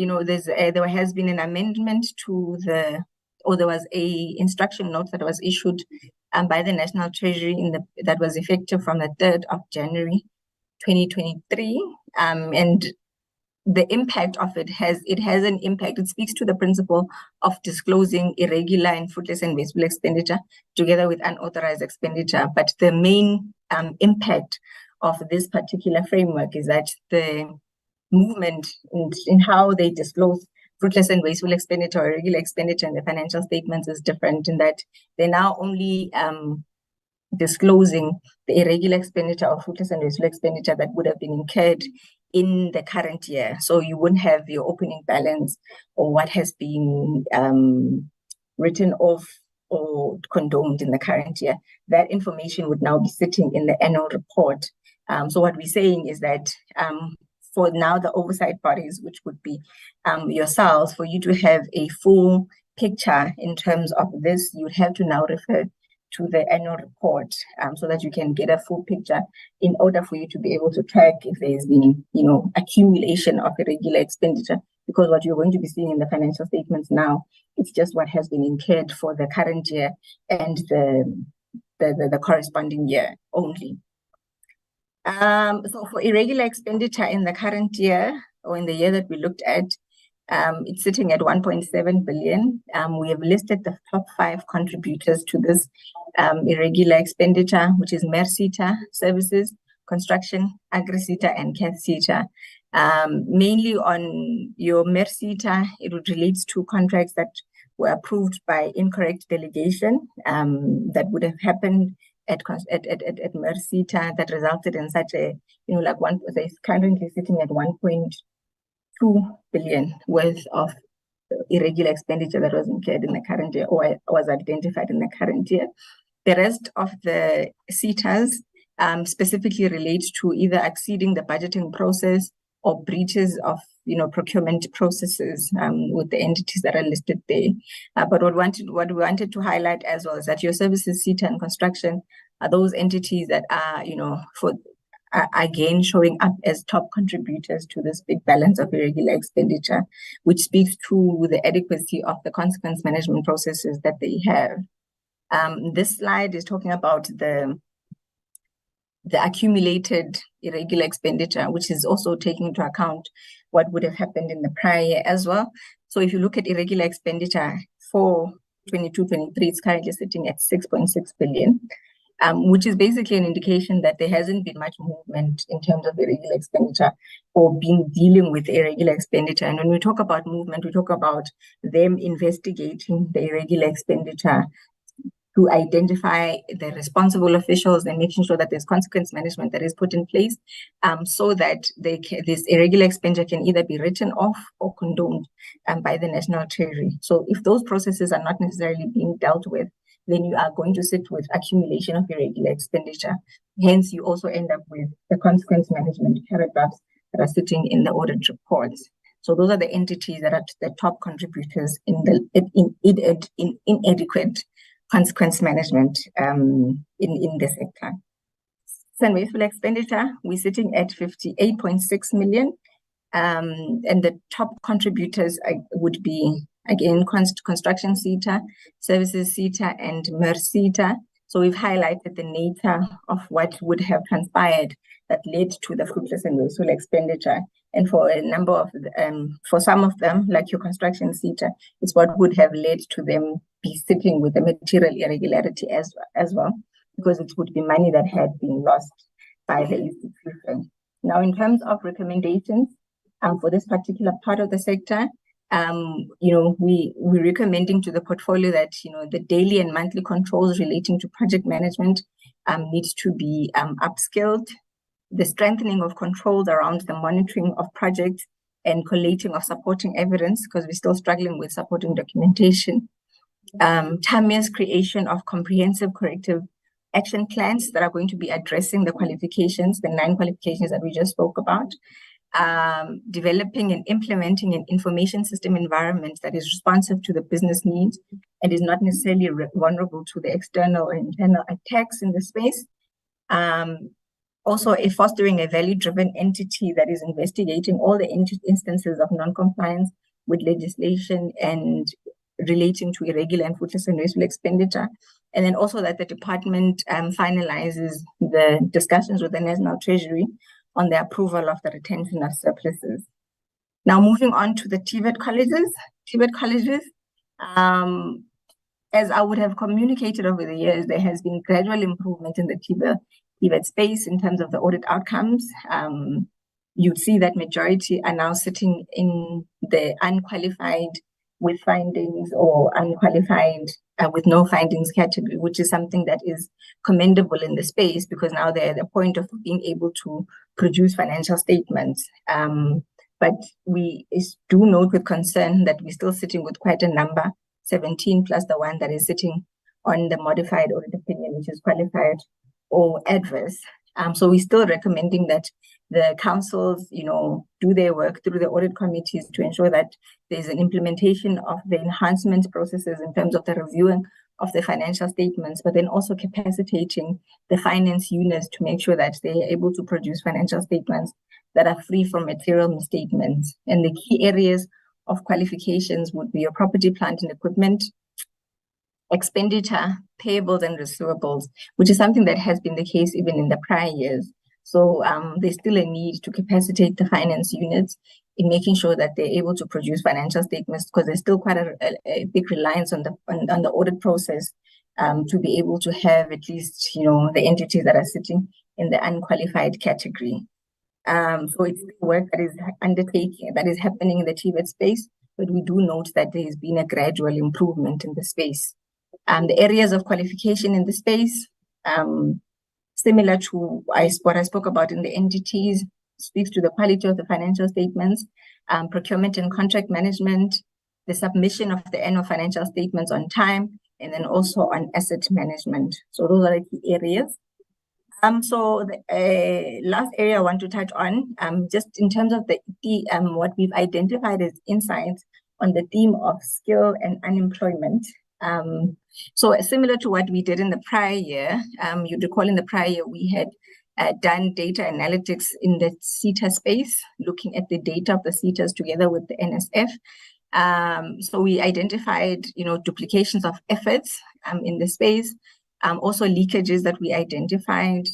has been an amendment to there was a instruction note that was issued by the National Treasury that was effective from the 3rd of January 2023, and the impact of it has an impact. It speaks to the principle of disclosing irregular and fruitless and wasteful expenditure together with unauthorized expenditure. But the main impact of this particular framework is that the movement in how they disclose fruitless and wasteful expenditure or irregular expenditure in the financial statements is different, in that they're now only disclosing the irregular expenditure or fruitless and wasteful expenditure that would have been incurred in the current year. So you wouldn't have your opening balance or what has been written off or condoned in the current year. That information would now be sitting in the annual report. So what we're saying is that for now, the oversight bodies, which would be yourselves, for you to have a full picture in terms of this, you would have to now refer to the annual report, so that you can get a full picture in order for you to be able to track if there's been, accumulation of irregular expenditure, because what you're going to be seeing in the financial statements now, it's just what has been incurred for the current year and the corresponding year only. So for irregular expenditure in the current year, or in the year that we looked at, it's sitting at 1.7 billion. We have listed the top 5 contributors to this irregular expenditure, which is MERSITA services, construction, AGSA, and QCTO. Mainly on your MERSITA, it would relate to contracts that were approved by incorrect delegation that would have happened at MERSITA that resulted in such a, they're currently sitting at 1.2 billion worth of irregular expenditure that was incurred in the current year, or was identified in the current year. The rest of the CETAs specifically relate to either exceeding the budgeting process or breaches of procurement processes with the entities that are listed there. But what we wanted to highlight as well is that your services, CETA, and construction are those entities that are, again showing up as top contributors to this big balance of irregular expenditure, which speaks to the adequacy of the consequence management processes that they have. This slide is talking about the accumulated irregular expenditure, which is also taking into account what would have happened in the prior year as well. So if you look at irregular expenditure for 22-23, it's currently sitting at 6.6 billion, which is basically an indication that there hasn't been much movement in terms of irregular expenditure or dealing with irregular expenditure. And when we talk about movement, we talk about them investigating the irregular expenditure to identify the responsible officials and making sure that there's consequence management that is put in place, so that this irregular expenditure can either be written off or condoned by the National Treasury. So if those processes are not necessarily being dealt with, then you are going to sit with accumulation of irregular expenditure. Hence, you also end up with the consequence management paragraphs that are sitting in the audit reports. So those are the entities that are the top contributors in inadequate consequence management in the sector. And wasteful expenditure, we're sitting at 58.6 million. And the top contributors would be, again, construction CETA, services CETA, and MERSITA. So we've highlighted the nature of what would have transpired that led to the fruitless and wasteful expenditure. And for a number of, for some of them, like your construction CETA, it's what would have led to them be sitting with the material irregularity as well, because it would be money that had been lost by the institution. Now, in terms of recommendations for this particular part of the sector, we're recommending to the portfolio that, the daily and monthly controls relating to project management needs to be upskilled. The strengthening of controls around the monitoring of projects and collating of supporting evidence, because we're still struggling with supporting documentation. Tamia's creation of comprehensive corrective action plans that are going to be addressing the qualifications, the 9 qualifications that we just spoke about. Developing and implementing an information system environment that is responsive to the business needs and is not necessarily vulnerable to the external or internal attacks in the space. Also, fostering a value-driven entity that is investigating all the instances of non-compliance with legislation and relating to irregular and fruitless and wasteful expenditure. And then also that the department finalizes the discussions with the National Treasury on the approval of the retention of surpluses. Now, moving on to the TVET colleges. TVET colleges, as I would have communicated over the years, there has been gradual improvement in the TVET space in terms of the audit outcomes. You'd see that majority are now sitting in the unqualified with findings or unqualified with no findings category, which is something that is commendable in the space, because now they're at the point of being able to produce financial statements. But we do note with concern that we're still sitting with quite a number, 17 plus the one that is sitting on the modified audit opinion, which is qualified or adverse. So we're still recommending that the councils, do their work through the audit committees to ensure that there's an implementation of the enhancement processes in terms of the reviewing of the financial statements, but then also capacitating the finance units to make sure that they are able to produce financial statements that are free from material misstatements. And the key areas of qualifications would be your property, plant, and equipment, expenditure, payables, and receivables, which is something that has been the case even in the prior years. So there's still a need to capacitate the finance units in making sure that they're able to produce financial statements, because there's still quite a big reliance on the audit process to be able to have at least, the entities that are sitting in the unqualified category. So it's work that is undertaking, that is happening in the TVET space, but we do note that there has been a gradual improvement in the space. The areas of qualification in the space, similar to what I spoke about in the entities, speaks to the quality of the financial statements, procurement and contract management, the submission of the annual financial statements on time, and then also on asset management. So those are the key areas. So the last area I want to touch on, just in terms of what we've identified as insights on the theme of skill and unemployment. So similar to what we did in the prior year, you'd recall in the prior year we had done data analytics in the SETA space, looking at the data of the SETAs together with the NSF. So we identified, duplications of efforts in the space, also leakages that we identified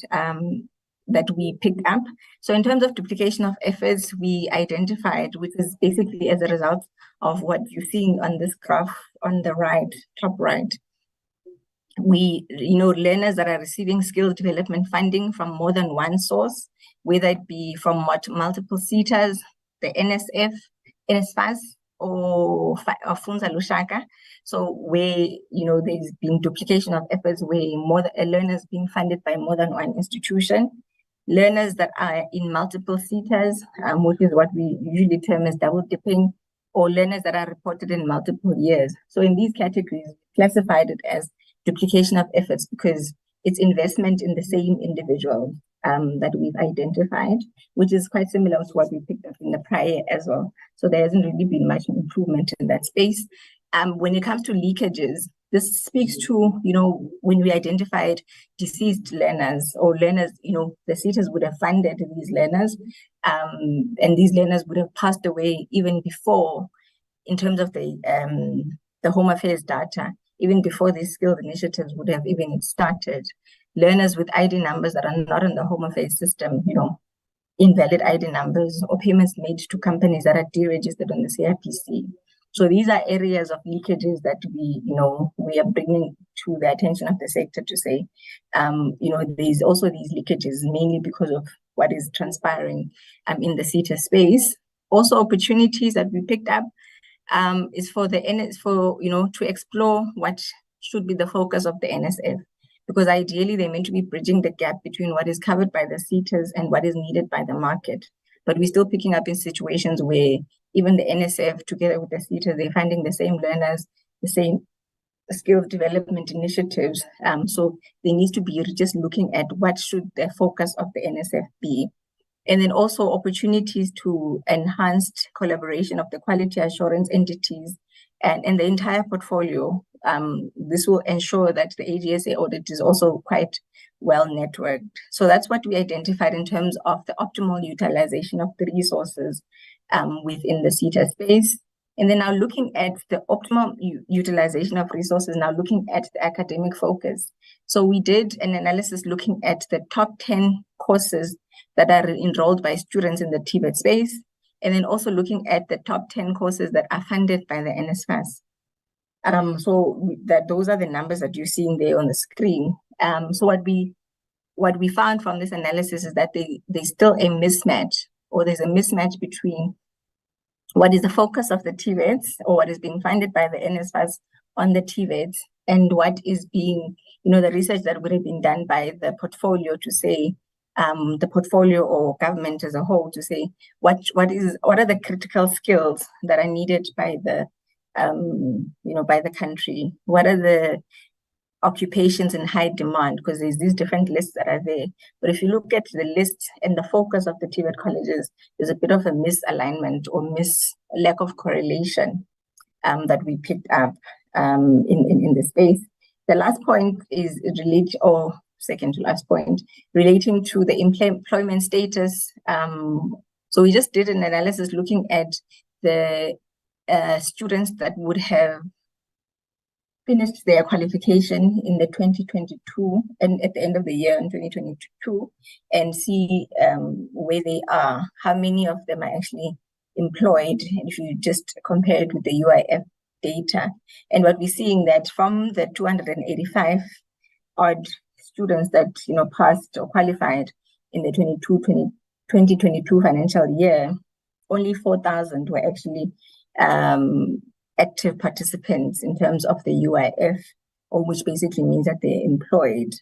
that we picked up. So in terms of duplication of efforts, we identified, which is basically as a result of what you're seeing on this graph on the right, top right. We, learners that are receiving skill development funding from more than one source, whether it be from multiple SETAs, the NSF, NSFAS, or Funza Lushaka. So where, there's been duplication of efforts where learners being funded by more than one institution. Learners that are in multiple SETAs, which is what we usually term as double dipping, or learners that are reported in multiple years. So in these categories, classified it as duplication of efforts because it's investment in the same individual that we've identified, which is quite similar to what we picked up in the prior as well. So there hasn't really been much improvement in that space. When it comes to leakages, this speaks to, when we identified deceased learners or learners, the SETAs would have funded these learners, and these learners would have passed away even before, in terms of the Home Affairs data, even before these skilled initiatives would have even started. Learners with ID numbers that are not in the Home Affairs system, invalid ID numbers, or payments made to companies that are deregistered on the CIPC. So these are areas of leakages that we are bringing to the attention of the sector to say, there's also these leakages mainly because of what is transpiring in the SETA space. Also, opportunities that we picked up is to explore what should be the focus of the NSF, because ideally they're meant to be bridging the gap between what is covered by the SETAs and what is needed by the market. But we're still picking up in situations where even the NSF, together with the SETAs, they're finding the same learners, the same skills development initiatives. So there needs to be just looking at what should the focus of the NSF be. And then also opportunities to enhanced collaboration of the quality assurance entities and the entire portfolio. This will ensure that the AGSA audit is also quite well networked. So that's what we identified in terms of the optimal utilization of the resources within the SETA space. And then now looking at the optimal utilization of resources, now looking at the academic focus. So we did an analysis looking at the top 10 courses that are enrolled by students in the TVET space, and then also looking at the top 10 courses that are funded by the NSFAS. So those are the numbers that you're seeing there on the screen. So what we found from this analysis is that there's still a mismatch, or there's a mismatch between what is the focus of the TVETs, or what is being funded by the NSFAS on the TVETs, and what is being, the research that would have been done by the portfolio to say, the portfolio or government as a whole to say what are the critical skills that are needed by the by the country. What are the occupations in high demand? Because there's these different lists that are there. But if you look at the list and the focus of the TVET colleges, there's a bit of a misalignment or lack of correlation that we picked up in the space. The last point is second to last point, relating to the employment status. So we just did an analysis looking at the students that would have finished their qualification in the 2022 and at the end of the year in 2022, and see where they are, how many of them are actually employed, and if you just compare it with the UIF data. And what we're seeing that from the 285 odd students that passed or qualified in the 2022 financial year, only 4,000 were actually active participants in terms of the UIF, or which basically means that they're employed,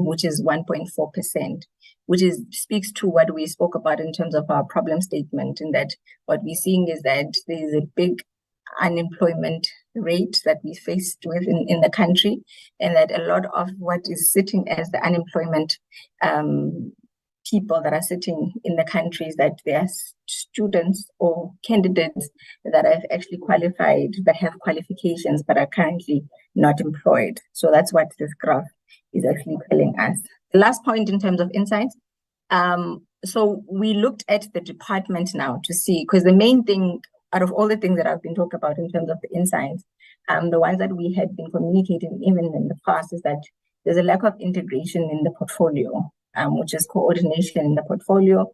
which is 1.4%, which speaks to what we spoke about in terms of our problem statement, in that what we're seeing is that there is a big unemployment rate that we faced with in the country, and that a lot of what is sitting as the unemployment people that are sitting in the country is that there are students or candidates that have actually qualified, that have qualifications, but are currently not employed. So that's what this graph is actually telling us. The last point in terms of insights. So we looked at the department now to see, because the main thing out of all the things that I've been talking about in terms of the insights, the ones that we had been communicating even in the past is that there's a lack of integration in the portfolio, which is coordination in the portfolio,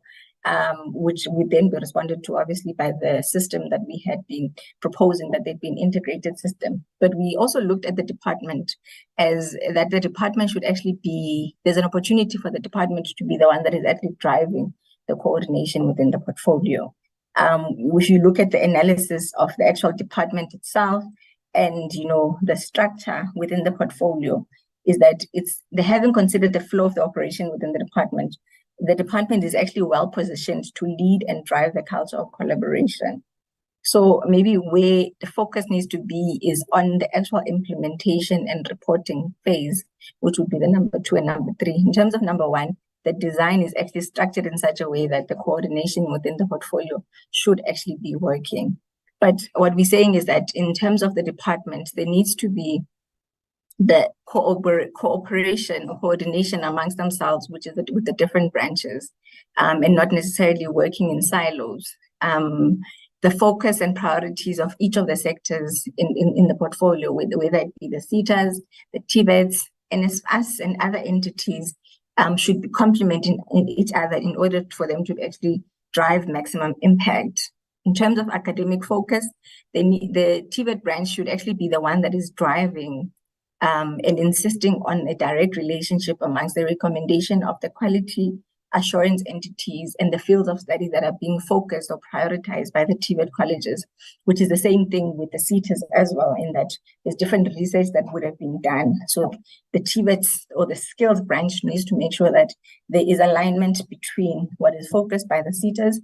which would then be responded to obviously by the system that we had been proposing, that they'd be an integrated system. But we also looked at the department as that the department should actually be, there's an opportunity for the department to be the one that is actually driving the coordination within the portfolio. If you look at the analysis of the actual department itself and the structure within the portfolio, is that they haven't considered the flow of the operation within the department. The department is actually well positioned to lead and drive the culture of collaboration. So maybe where the focus needs to be is on the actual implementation and reporting phase, which would be the number 2 and number 3. In terms of number 1, the design is actually structured in such a way that the coordination within the portfolio should actually be working. But what we're saying is that in terms of the department, there needs to be the cooperation or coordination amongst themselves, which is with the different branches, and not necessarily working in silos. The focus and priorities of each of the sectors in the portfolio, whether it be the SETAs, the TVETs, NSFAS, and other entities, should be complementing each other in order for them to actually drive maximum impact. In terms of academic focus, the TVET branch should actually be the one that is driving and insisting on a direct relationship amongst the recommendation of the quality assurance entities and the fields of study that are being focused or prioritized by the TVET colleges, which is the same thing with the SETAs as well, in that there's different research that would have been done. So the TVETs or the skills branch needs to make sure that there is alignment between what is focused by the SETAs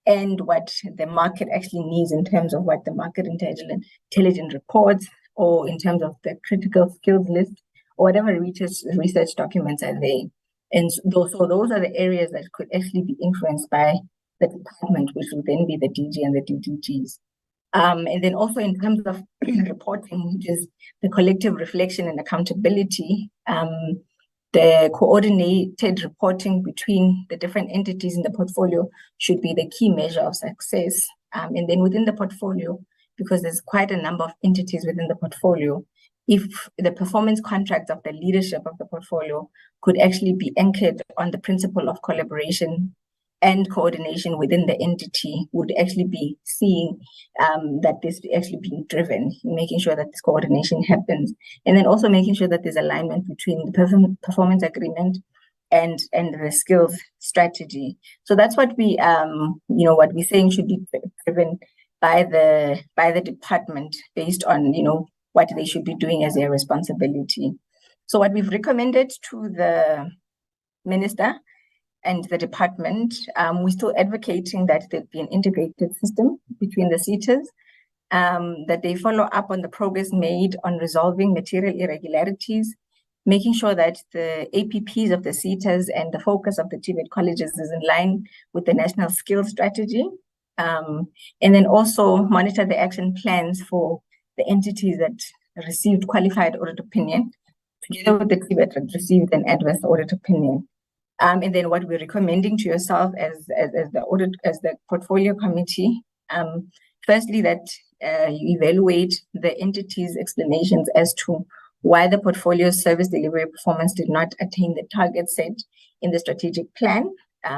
and what the market actually needs in terms of what the market intelligence reports, or in terms of the critical skills list, or whatever research documents are there. And so those are the areas that could actually be influenced by the department, which would then be the DG and the DDGs. And then also in terms of reporting, which is the collective reflection and accountability, the coordinated reporting between the different entities in the portfolio should be the key measure of success. And then within the portfolio, because there's quite a number of entities within the portfolio, if the performance contracts of the leadership of the portfolio could actually be anchored on the principle of collaboration and coordination within the entity, would actually be seeing that this actually being driven, making sure that this coordination happens, and then also making sure that there's alignment between the performance agreement and the skills strategy. So that's what we what we're saying should be driven by the department based on what they should be doing as their responsibility. So what we've recommended to the minister and the department, we're still advocating that there be an integrated system between the SETAs, that they follow up on the progress made on resolving material irregularities, making sure that the APPs of the SETAs and the focus of the TVET colleges is in line with the national skills strategy, and then also monitor the action plans for the entities that received qualified audit opinion together with the TVET, received an adverse audit opinion. And then what we're recommending to yourself as the portfolio committee, firstly, that you evaluate the entity's explanations as to why the portfolio's service delivery performance did not attain the target set in the strategic plan.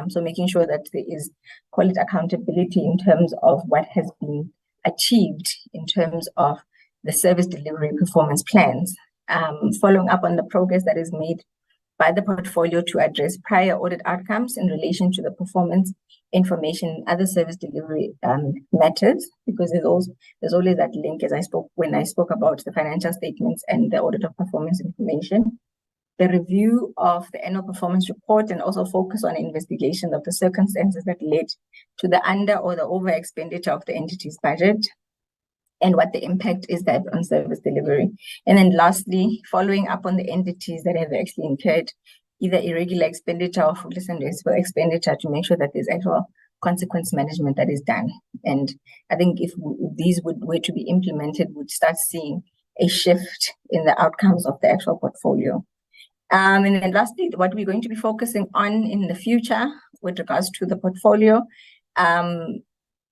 So making sure that there is, call it accountability in terms of what has been achieved in terms of the service delivery performance plans. Following up on the progress that is made by the portfolio to address prior audit outcomes in relation to the performance information and other service delivery matters, because there's always that link when I spoke about the financial statements and the audit of performance information. The review of the annual performance report and also focus on investigation of the circumstances that led to the under or the over expenditure of the entity's budget, and what the impact is that on service delivery. And then lastly, following up on the entities that have actually incurred either irregular expenditure or fruitless and wasteful expenditure to make sure that there's actual consequence management that is done. And I think if these were to be implemented, we'd start seeing a shift in the outcomes of the actual portfolio. And then lastly, what we're going to be focusing on in the future with regards to the portfolio,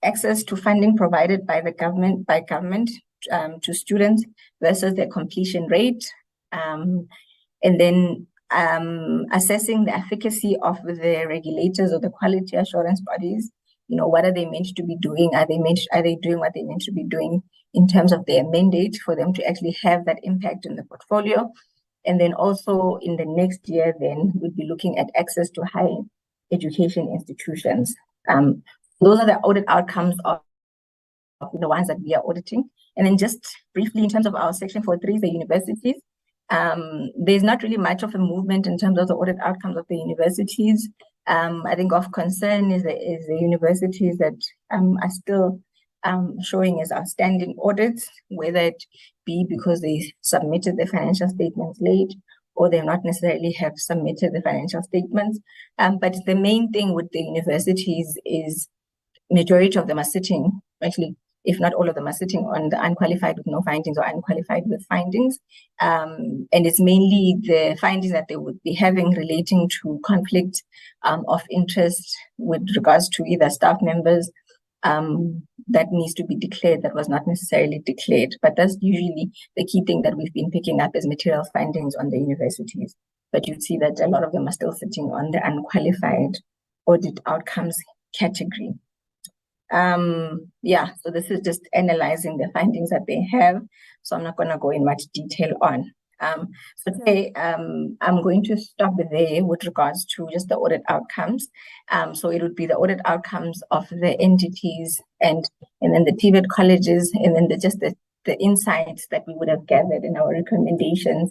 access to funding provided by the government, to students versus their completion rate, and then assessing the efficacy of the regulators or the quality assurance bodies. What are they meant to be doing? Are they doing what they meant to be doing in terms of their mandate for them to actually have that impact in the portfolio? And then also in the next year, then we'd be looking at access to higher education institutions. Those are the audit outcomes of the ones that we are auditing. And then just briefly, in terms of our section 4.3, the universities, there's not really much of a movement in terms of the audit outcomes of the universities. I think of concern is the universities that are still showing as outstanding audits, whether it be because they submitted the financial statements late or they not necessarily have submitted the financial statements. But the main thing with the universities is majority of them are sitting, actually, if not all of them are sitting on the unqualified with no findings or unqualified with findings. And it's mainly the findings that they would be having relating to conflict of interest with regards to either staff members that needs to be declared that was not necessarily declared. But that's usually the key thing that we've been picking up as material findings on the universities. But you'd see that a lot of them are still sitting on the unqualified audit outcomes category. So this is just analyzing the findings that they have. So I'm not going to go in much detail on. So today, I'm going to stop there with regards to just the audit outcomes. So it would be the audit outcomes of the entities and then the TVET colleges, and then the insights that we would have gathered in our recommendations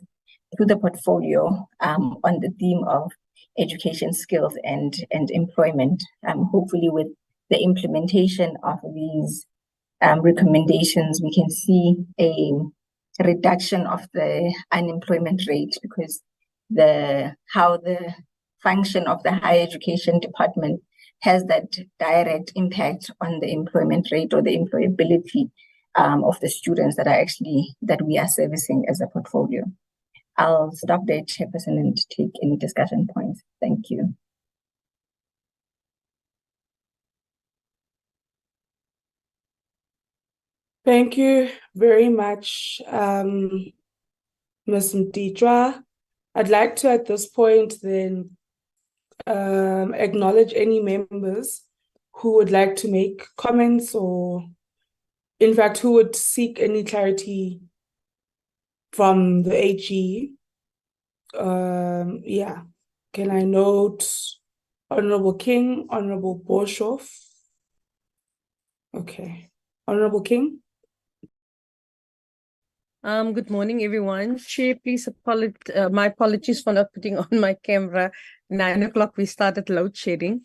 to the portfolio on the theme of education skills and employment. Hopefully with the implementation of these recommendations, we can see a reduction of the unemployment rate, because how the function of the higher education department has that direct impact on the employment rate or the employability of the students that we are servicing as a portfolio. I'll stop there, Chairperson, and take any discussion points. Thank you. Thank you very much, Ms. Mtitwa. I'd like to, at this point, then acknowledge any members who would like to make comments, or in fact, who would seek any clarity from the AG. Can I note Honorable King, Honorable Boshoff? Okay. Honorable King? Good morning, everyone. Chair, please my apologies for not putting on my camera. 9 o'clock, we started load shedding.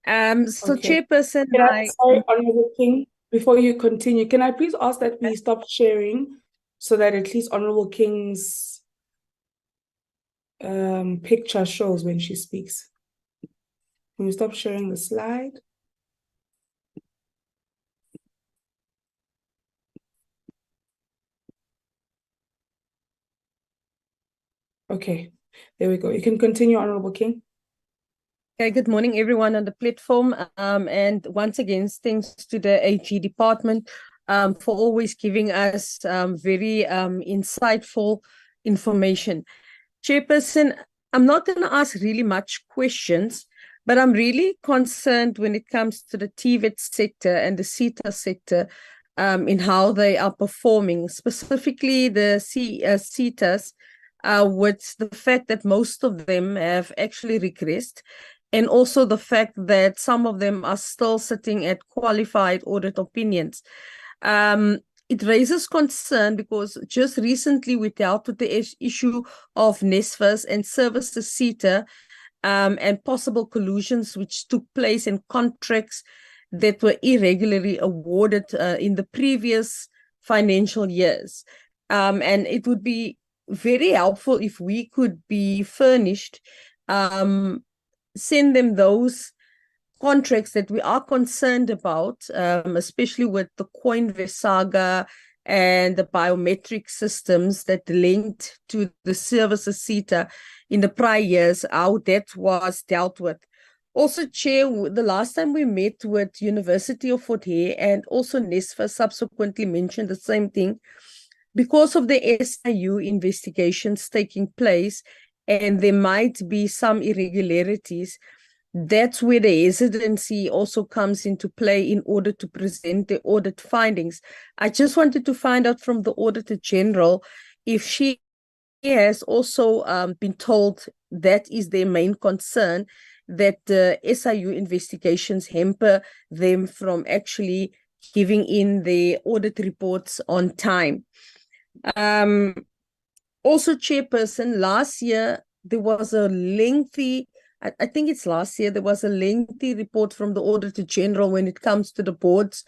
So Okay. Chairperson, Sorry, Honorable King, before you continue, can I please ask that we stop sharing so that at least Honorable King's picture shows when she speaks? Can we stop sharing the slide? Okay, there we go. You can continue, Honorable King. Okay, good morning, everyone on the platform. And once again, thanks to the AG department for always giving us very insightful information. Chairperson, I'm not going to ask really much questions, but I'm really concerned when it comes to the DHET sector and the SETA sector in how they are performing, specifically the SETAs, with the fact that most of them have actually regressed, and also the fact that some of them are still sitting at qualified audit opinions. It raises concern because just recently we dealt with the issue of NSFAS and services SETA and possible collusions which took place in contracts that were irregularly awarded in the previous financial years. And it would be very helpful if we could be furnished, send them those contracts that we are concerned about, especially with the Coinvest saga and the biometric systems that linked to the services SETA in the prior years, how that was dealt with. Also, Chair, the last time we met with University of Fort Hare and also NSFA subsequently mentioned the same thing. Because of the SIU investigations taking place and there might be some irregularities, that's where the hesitancy also comes into play in order to present the audit findings. I just wanted to find out from the Auditor-General if she has also been told that is their main concern, that the SIU investigations hamper them from actually giving in the audit reports on time. Also, Chairperson, last year there was a lengthy, I think it's last year, there was a lengthy report from the Auditor-General when it comes to the boards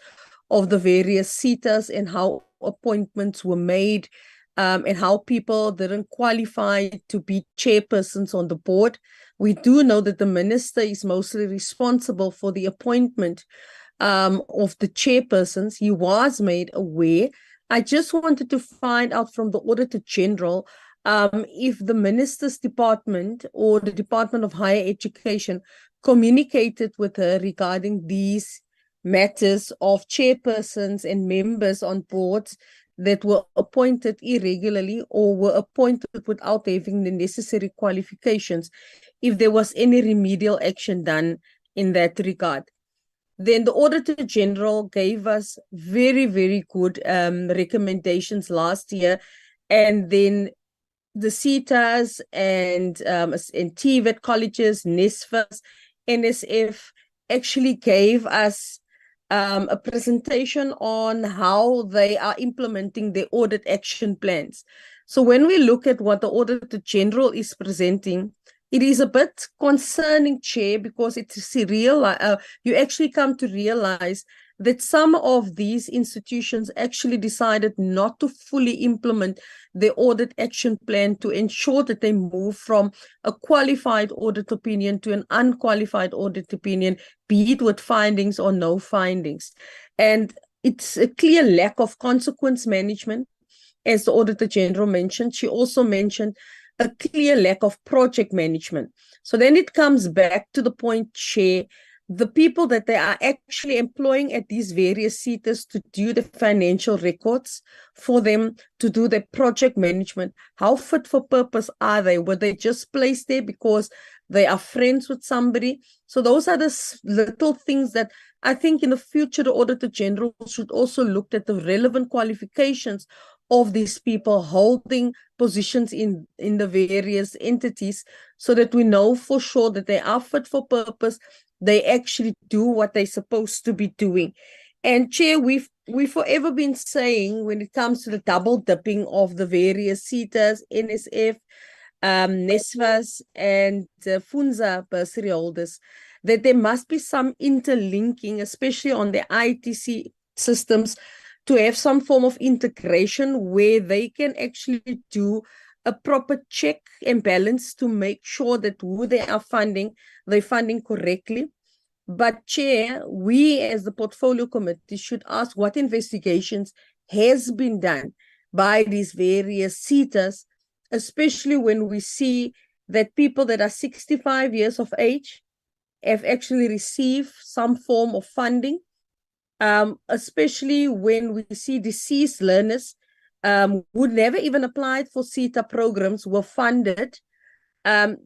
of the various SETAs and how appointments were made and how people didn't qualify to be chairpersons on the board. We do know that the minister is mostly responsible for the appointment of the chairpersons. He was made aware. I just wanted to find out from the Auditor-General if the minister's department or the Department of Higher Education communicated with her regarding these matters of chairpersons and members on boards that were appointed irregularly or were appointed without having the necessary qualifications, if there was any remedial action done in that regard. Then the Auditor-General gave us very, very good recommendations last year, and then the SETAs and TVET colleges, NSFAS, NSF actually gave us a presentation on how they are implementing their audit action plans. So when we look at what the Auditor-General is presenting, it is a bit concerning, Chair, because it's you actually come to realize that some of these institutions actually decided not to fully implement the audit action plan to ensure that they move from a qualified audit opinion to an unqualified audit opinion, be it with findings or no findings. And it's a clear lack of consequence management, as the Auditor-General mentioned. She also mentioned a clear lack of project management. So then it comes back to the point, Chair, the people that they are actually employing at these various SETAs to do the financial records for them, to do the project management, how fit for purpose are they? Were they just placed there because they are friends with somebody? So those are the little things that I think in the future the Auditor-General should also look at the relevant qualifications of these people holding positions in the various entities, so that we know for sure that they are fit for purpose, they actually do what they're supposed to be doing. And Chair, we've forever been saying when it comes to the double dipping of the various SETAs, NSF, NSFAS and FUNZA bursary holders, that there must be some interlinking, especially on the ITC systems, to have some form of integration where they can actually do a proper check and balance to make sure that who they are funding, they're funding correctly. But Chair, we as the Portfolio Committee should ask what investigations has been done by these various SETAs especially when we see that people that are 65 years of age have actually received some form of funding, especially when we see deceased learners who never even applied for SETA programs were funded.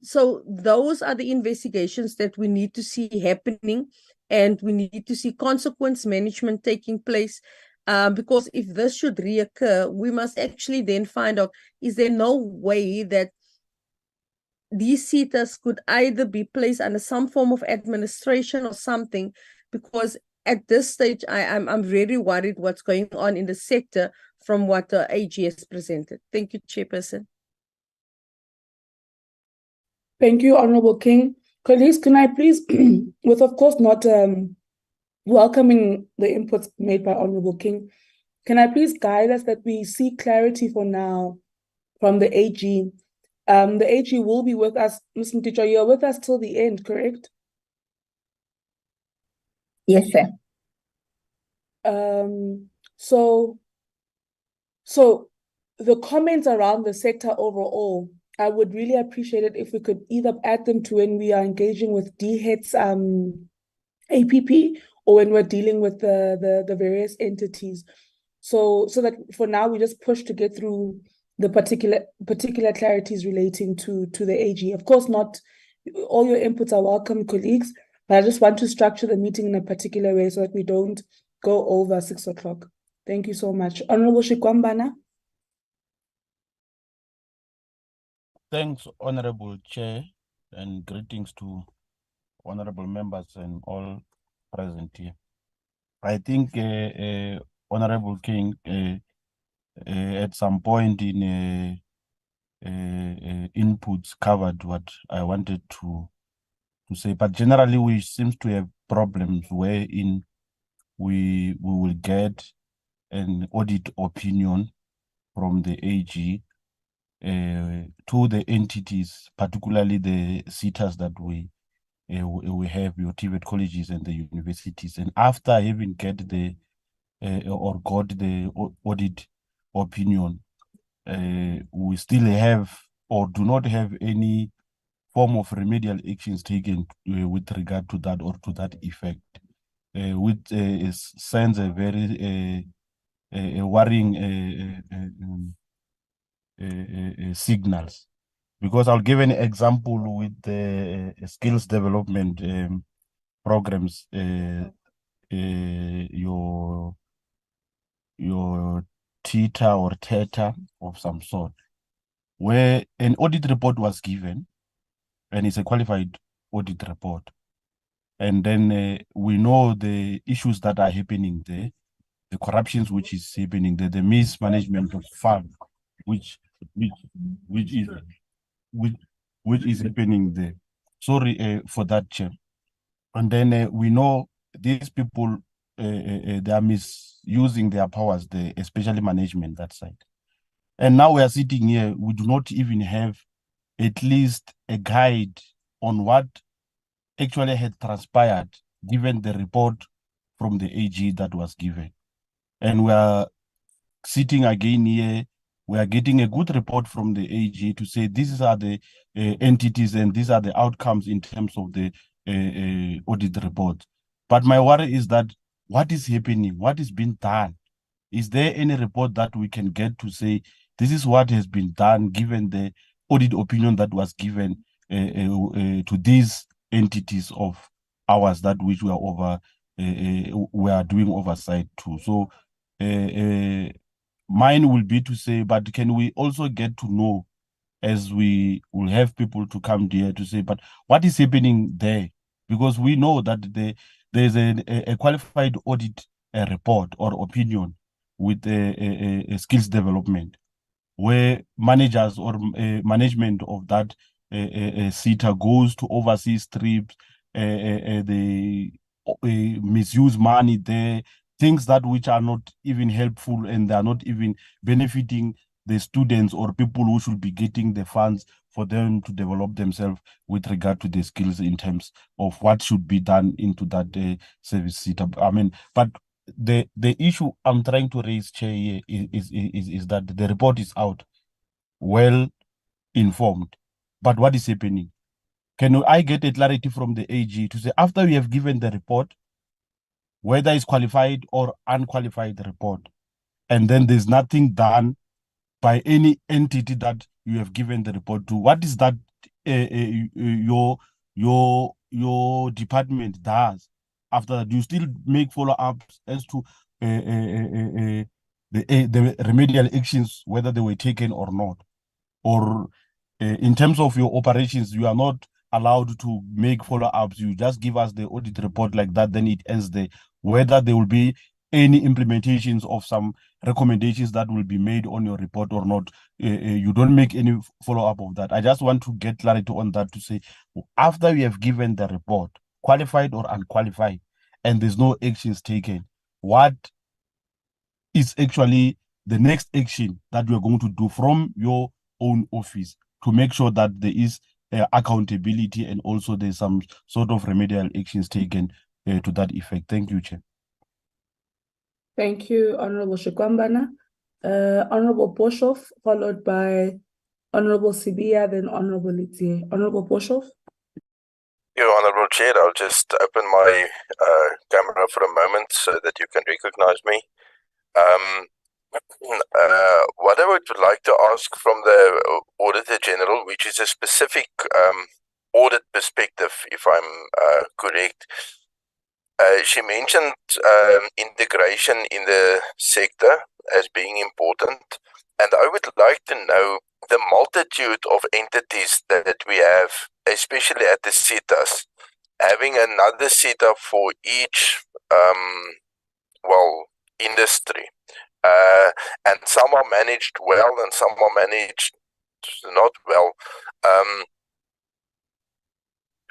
So those are the investigations that we need to see happening, and we need to see consequence management taking place. Because if this should reoccur, we must actually then find out, is there no way that these SETAs could either be placed under some form of administration or something? Because at this stage, I'm very worried what's going on in the sector from what the AG has presented. Thank you, Chairperson. Thank you, Honorable King. Colleagues, can I please, with of course not welcoming the inputs made by Honorable King, can I please guide us that we seek clarity for now from the AG? The AG will be with us. Ms. Mticho, you're with us till the end, correct? Yes, sir. So the comments around the sector overall, I would really appreciate it if we could either add them to when we are engaging with DHET's APP, or when we're dealing with the various entities. So that for now we just push to get through the particular clarities relating to the AG. Of course, not all your inputs are welcome, colleagues, but I just want to structure the meeting in a particular way so that we don't go over 6 o'clock. Thank you so much. Honorable Shikwambana. Thanks, Honorable Chair, and greetings to honorable members and all present here. I think Honorable King at some point in inputs covered what I wanted to say, but generally we seem to have problems wherein we will get an audit opinion from the AG to the entities, particularly the SETAs that we have, your TVET colleges and the universities. And after having got the audit opinion, we still have or do not have any form of remedial actions taken with regard to that or to that effect, which sends a very worrying signals. Because I'll give an example with the skills development programs, your TETA or TETA of some sort, where an audit report was given, and it's a qualified audit report. And then we know the issues that are happening there, the corruptions which is happening there, the mismanagement of funds, which is happening there. Sorry for that, Chair. And then we know these people, they are misusing their powers, especially management, that side. And now we are sitting here, we do not even have at least a guide on what actually had transpired, given the report from the AG that was given. And we are sitting again here, we are getting a good report from the AG to say these are the entities and these are the outcomes in terms of the audit report. But my worry is that what is happening, what is being done? Is there any report that we can get to say this is what has been done given the audit opinion that was given to these entities of ours that which we are doing oversight to? So mine will be to say, but can we also get to know, as we will have people to come here to say, but what is happening there? Because we know that there's a qualified audit report or opinion with a skills development, where managers or management of that SETA goes to overseas trips, they misuse money there, things that which are not even helpful, and they are not even benefiting the students or people who should be getting the funds for them to develop themselves with regard to the skills in terms of what should be done into that service SETA. I mean, but the issue I'm trying to raise, Chair, here is that the report is out, well informed. But what is happening? Can I get a clarity from the AG to say, after we have given the report, whether it's qualified or unqualified report, and then there's nothing done by any entity that you have given the report to, what is that your department does after that? Do you still make follow-ups as to the remedial actions, whether they were taken or not? Or in terms of your operations, you are not allowed to make follow-ups, you just give us the audit report like that, then it ends there. Whether there will be any implementations of some recommendations that will be made on your report or not, you don't make any follow-up of that. I just want to get clarity on that, to say, after we have given the report, qualified or unqualified, and there's no actions taken, what is actually the next action that we are going to do from your own office to make sure that there is accountability, and also there's some sort of remedial actions taken to that effect? Thank you, Chair. Thank you, Honorable Shikwambana. Honorable Boshoff, followed by Honorable Sibia, then Honorable Litie. Honorable Boshoff. Your Honorable Chair, I'll just open my camera for a moment so that you can recognize me. What I would like to ask from the Auditor-General, which is a specific audit perspective, if I'm correct, she mentioned integration in the sector as being important, and I would like to know the multitude of entities that we have, especially at the SETAs, having another SETA for each industry. And some are managed well and some are managed not well.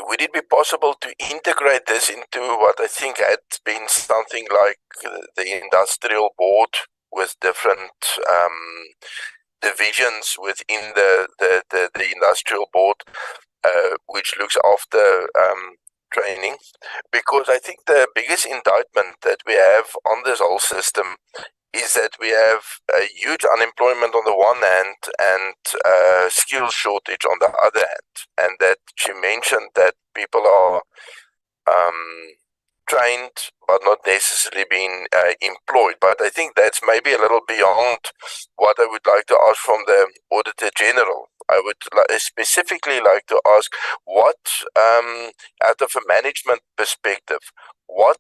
Would it be possible to integrate this into what I think had been something like the industrial board, with different divisions within the industrial board, which looks after training? Because I think the biggest indictment that we have on this whole system is that we have a huge unemployment on the one hand and skill shortage on the other hand. And that she mentioned that people are trained but not necessarily being employed. But I think that's maybe a little beyond what I would like to ask from the Auditor-General. I would specifically like to ask what, out of a management perspective, what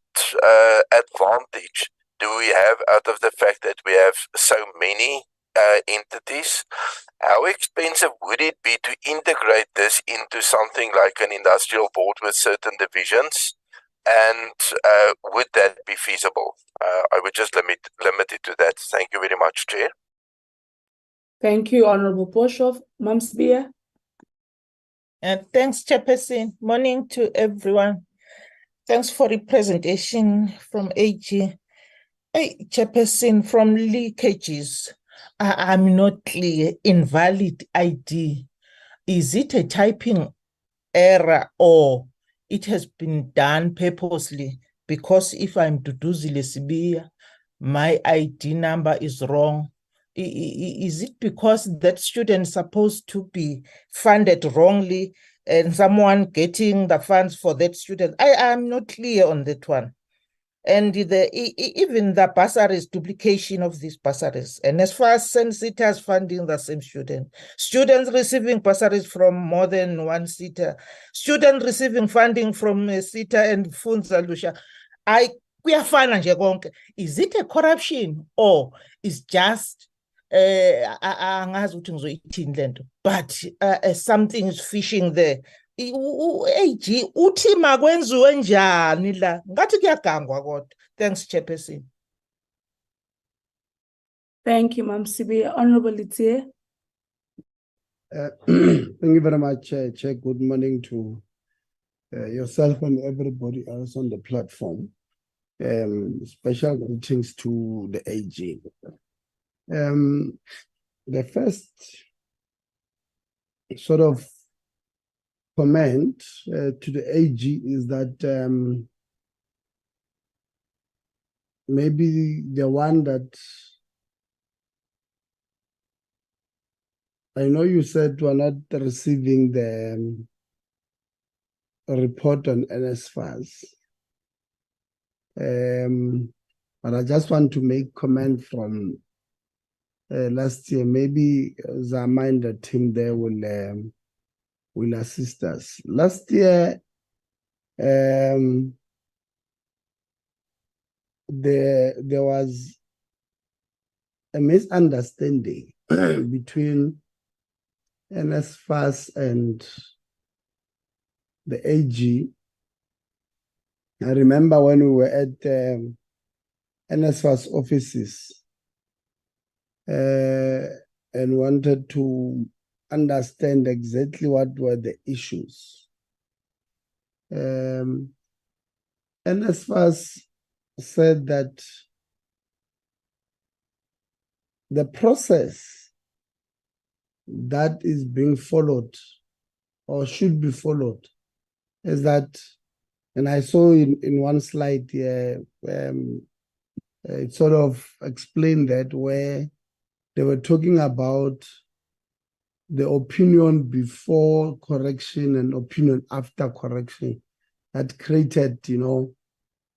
advantage do we have out of the fact that we have so many entities? How expensive would it be to integrate this into something like an industrial board with certain divisions? And would that be feasible? I would just limit it to that. Thank you very much, Chair. Thank you, Honorable Boshoff. Mams Bia. Thanks, Chairperson. Morning to everyone. Thanks for the presentation from AG. Hey, Chairperson, from leakages, I'm not clear. Invalid ID. Is it a typing error or it has been done purposely? Because if I'm Duduzile Sibia, my ID number is wrong. Is it because that student is supposed to be funded wrongly and someone getting the funds for that student? I am not clear on that one. And even the bursaries, duplication of these bursaries. And as far as SETA funding the same students receiving bursaries from more than one SETA, students receiving funding from a SETA and Funza Lucia. Is it a corruption or is just but something is fishing there? AG uthi makwenziwe njani la ngathi kuyagangwa kodwa. Thanks, Chairperson. Thank you, Ma'am Sibi. Honorable Litie. Thank you very much, Chair. Good morning to yourself and everybody else on the platform. Special greetings to the AG. The first sort of comment to the AG is that maybe the one that I know you said we're not receiving the report on NSFAS. But I just want to make comment from last year. Maybe Zama and the team there will assist us. Last year, there was a misunderstanding between NSFAS and the AG. I remember when we were at NSFAS offices and wanted to understand exactly what were the issues. NSFAS said that the process that is being followed or should be followed is that, and I saw in one slide here, it sort of explained that where they were talking about the opinion before correction and opinion after correction that created,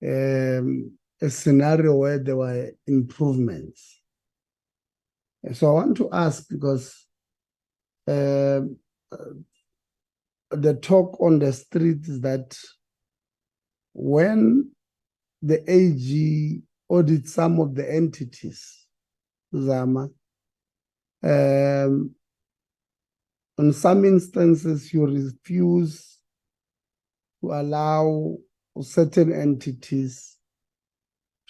a scenario where there were improvements. And so I want to ask, because the talk on the street is that when the AG audits some of the entities, Zama, in some instances you refuse to allow certain entities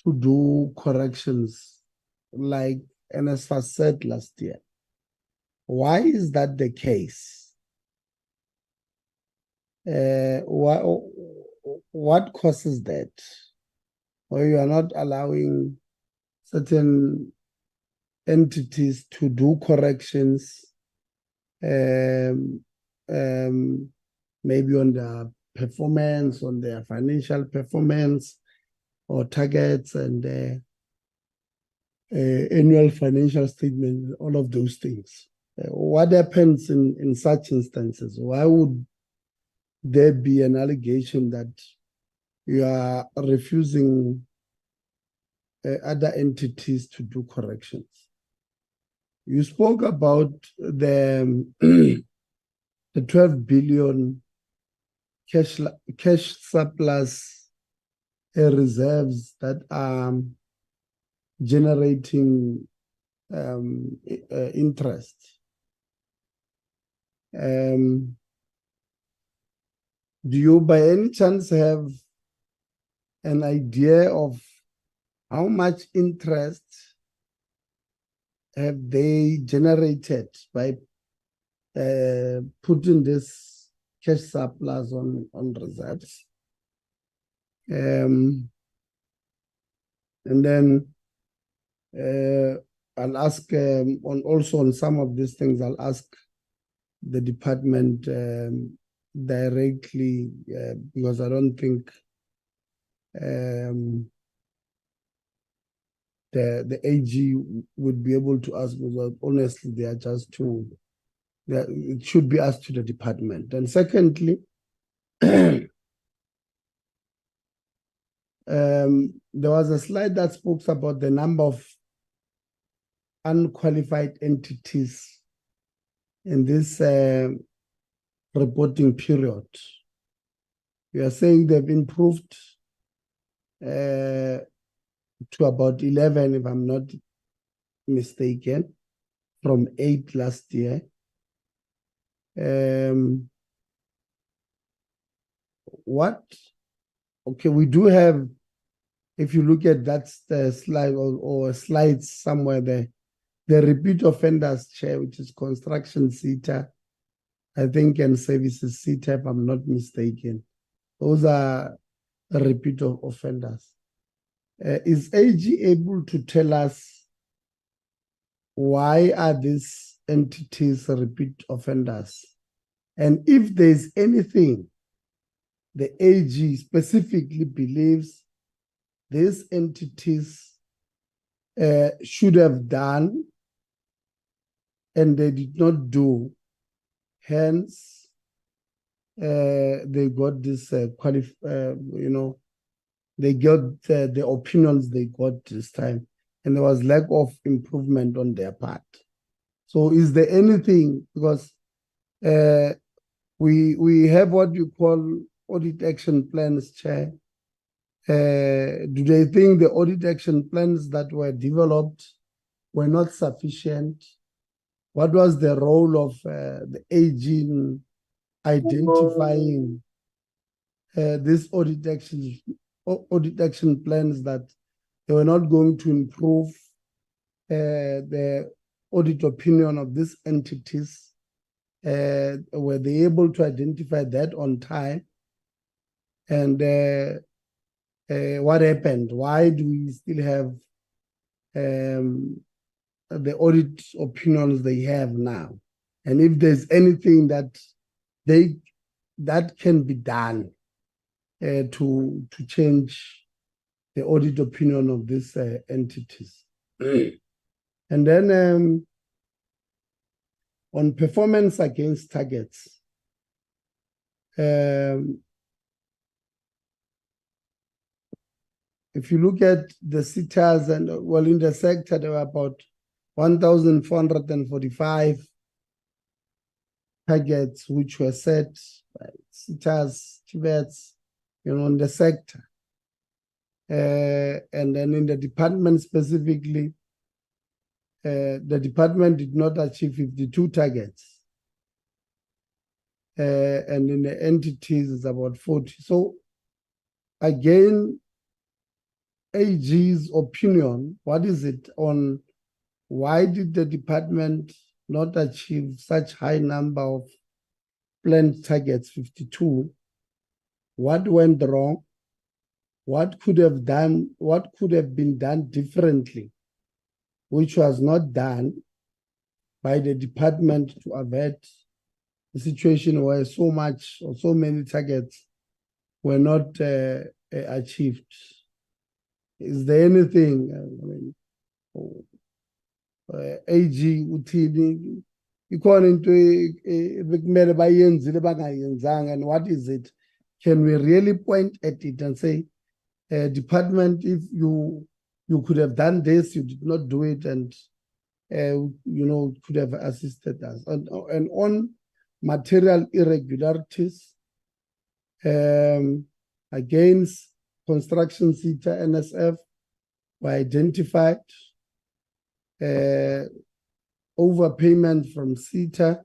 to do corrections, like NSFAS said last year. Why is that the case? What causes that? Or you are not allowing certain entities to do corrections, maybe on their performance, on their financial performance or targets and annual financial statement, all of those things. What happens in such instances? Why would there be an allegation that you are refusing other entities to do corrections? You spoke about the 12 billion cash surplus reserves that are generating interest. Do you by any chance have an idea of how much interest have they generated by putting this cash surplus on reserves? And then I'll ask also on some of these things, I'll ask the department directly, because I don't think the AG would be able to ask, because honestly, they are just too, it should be asked to the department. And secondly, there was a slide that speaks about the number of unqualified entities in this reporting period. You are saying they've improved to about 11, if I'm not mistaken, from 8 last year. Okay, we do have, if you look at that slide or slides somewhere there, the repeat offenders share, which is construction SETA, I think, and services SETA, if I'm not mistaken. Those are the repeat offenders. Is AG able to tell us why are these entities repeat offenders? And if there's anything the AG specifically believes these entities should have done and they did not do. Hence, they got this they got the opinions they got this time, and there was lack of improvement on their part. So is there anything, because we have what you call audit action plans, Chair. Do they think the audit action plans that were developed were not sufficient? What was the role of the AG in identifying these audit action plans that they were not going to improve the audit opinion of these entities? Were they able to identify that on time? And what happened? Why do we still have the audit opinions they have now? And if there's anything that can be done to change the audit opinion of these entities. And then on performance against targets, if you look at the SETAs, and well, in the sector, there were about 1,445 targets which were set by SETAs, TVETs, in the sector. And then in the department specifically, the department did not achieve 52 targets. And in the entities, it's about 40. So again, AG's opinion, what is it on why did the department not achieve such high number of planned targets, 52? What went wrong? What could have been done differently, which was not done by the department to avert the situation where so many targets were not achieved? Is there anything, AG uthini ikhona into bekumele bayenzile bangayenzanga, and what is it? Can we really point at it and say, department, if you could have done this, you did not do it, and could have assisted us? And on material irregularities, against construction SETA, NSF were identified, overpayment from SETA,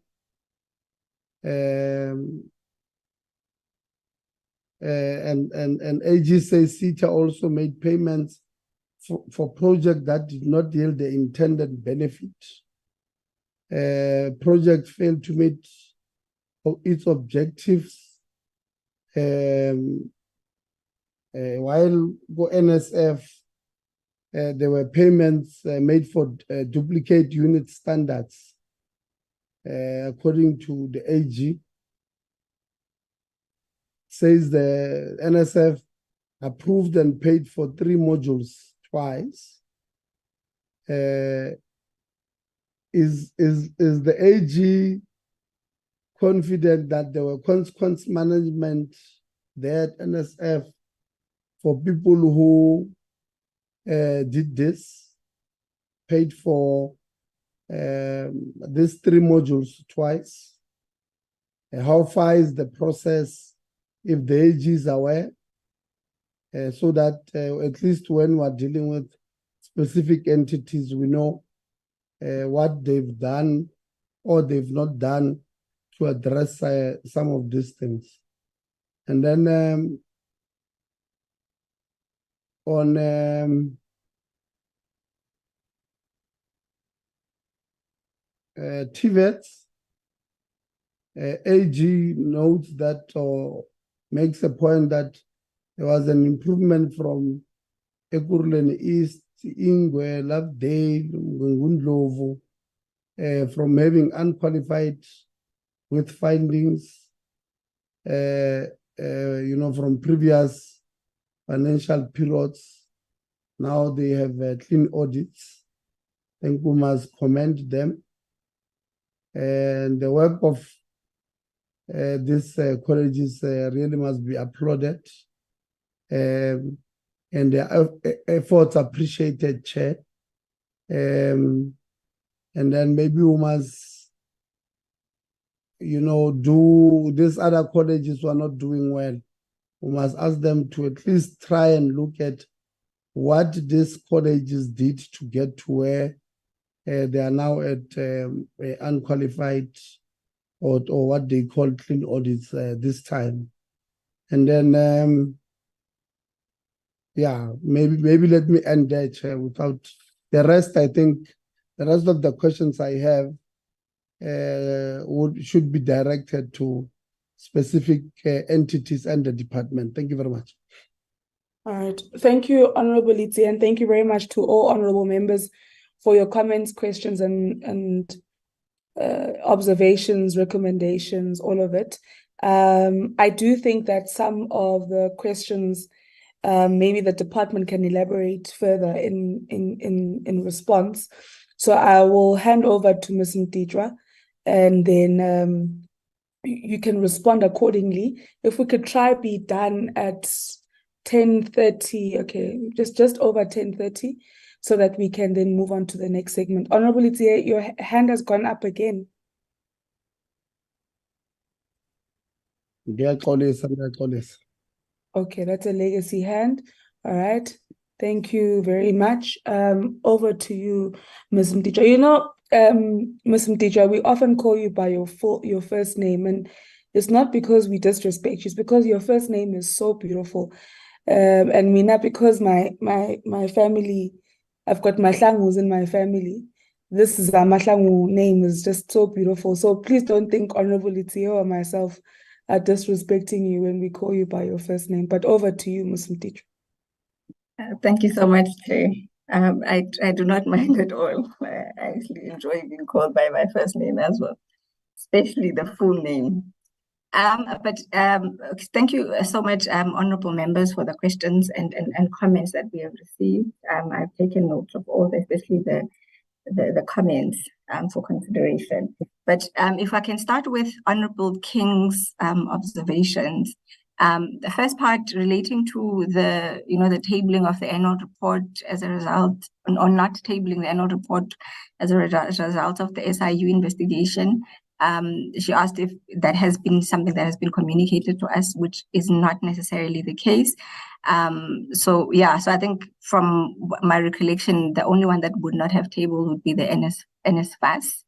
and AG says SETA also made payments for projects that did not yield the intended benefit. Project failed to meet its objectives. While for NSF, there were payments made for duplicate unit standards, according to the AG. Says the NSF approved and paid for 3 modules twice. Is the AG confident that there were consequence management there at NSF for people who did this, paid for these 3 modules twice? How far is the process, if the AG is aware, so that at least when we're dealing with specific entities, we know what they've done or they've not done to address some of these things? And then on TVETs, AG notes that, or makes a point that there was an improvement from Ekurhuleni East, Ingwe, Lovedale, Ngundlovu, from having unqualified with findings, from previous financial periods. Now they have clean audits, and we must commend them. And the work of these colleges really must be applauded. And their efforts appreciated, Chair. And then maybe we must, do these other colleges who are not doing well. We must ask them to at least try and look at what these colleges did to get to where they are now at unqualified or what they call clean audits this time. And then, maybe let me end there, Chair, without the rest. I think the rest of the questions I have should be directed to specific entities and the department. Thank you very much. All right. Thank you, Honorable Litsi, and thank you very much to all honorable members for your comments, questions, and observations, recommendations, all of it. I do think that some of the questions, maybe the department can elaborate further in response. So I will hand over to Ms. Mtitjwa, and then you can respond accordingly. If we could try be done at 10:30, okay, just over 10:30, so that we can then move on to the next segment. Honorable Litsi, your hand has gone up again. Okay, that's a legacy hand. All right. Thank you very much. Over to you, Ms. Mtitjwa. Ms. Mtitjwa, we often call you by your first name, and it's not because we disrespect you, it's because your first name is so beautiful. And Mina, because my family, I've got Mahlangus in my family. This is a Mahlangu name is just so beautiful. So please don't think Honorable Litsi or myself are disrespecting you when we call you by your first name. But over to you, Ms. Mtitjwa. Thank you so much, Chair. I do not mind at all. I actually enjoy being called by my first name as well, especially the full name. Thank you so much, honorable members, for the questions and comments that we have received. I've taken note of all, especially the comments for consideration. But if I can start with Honorable King's observations. The first part relating to the tabling of the annual report as a result, or not tabling the annual report as a result of the SIU investigation. She asked if that has been something that has been communicated to us, which is not necessarily the case. So I think from my recollection, the only one that would not have tabled would be the NSFAS.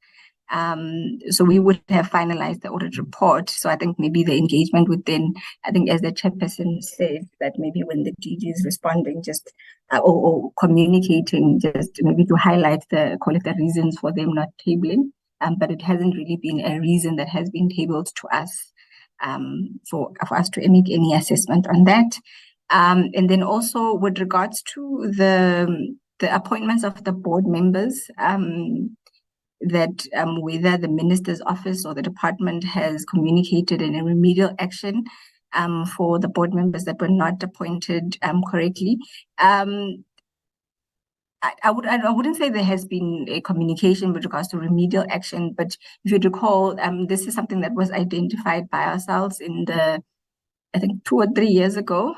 So we would have finalized the audit report. So I think maybe the engagement would then, I think as the chairperson said, that maybe when the DG is responding, just or communicating, just maybe to highlight the reasons for them not tabling. But it hasn't really been a reason that has been tabled to us for us to make any assessment on that. And then also with regards to the appointments of the board members, that whether the minister's office or the department has communicated in a remedial action for the board members that were not appointed correctly. I wouldn't say there has been a communication with regards to remedial action, but if you recall, this is something that was identified by ourselves in I think 2 or 3 years ago,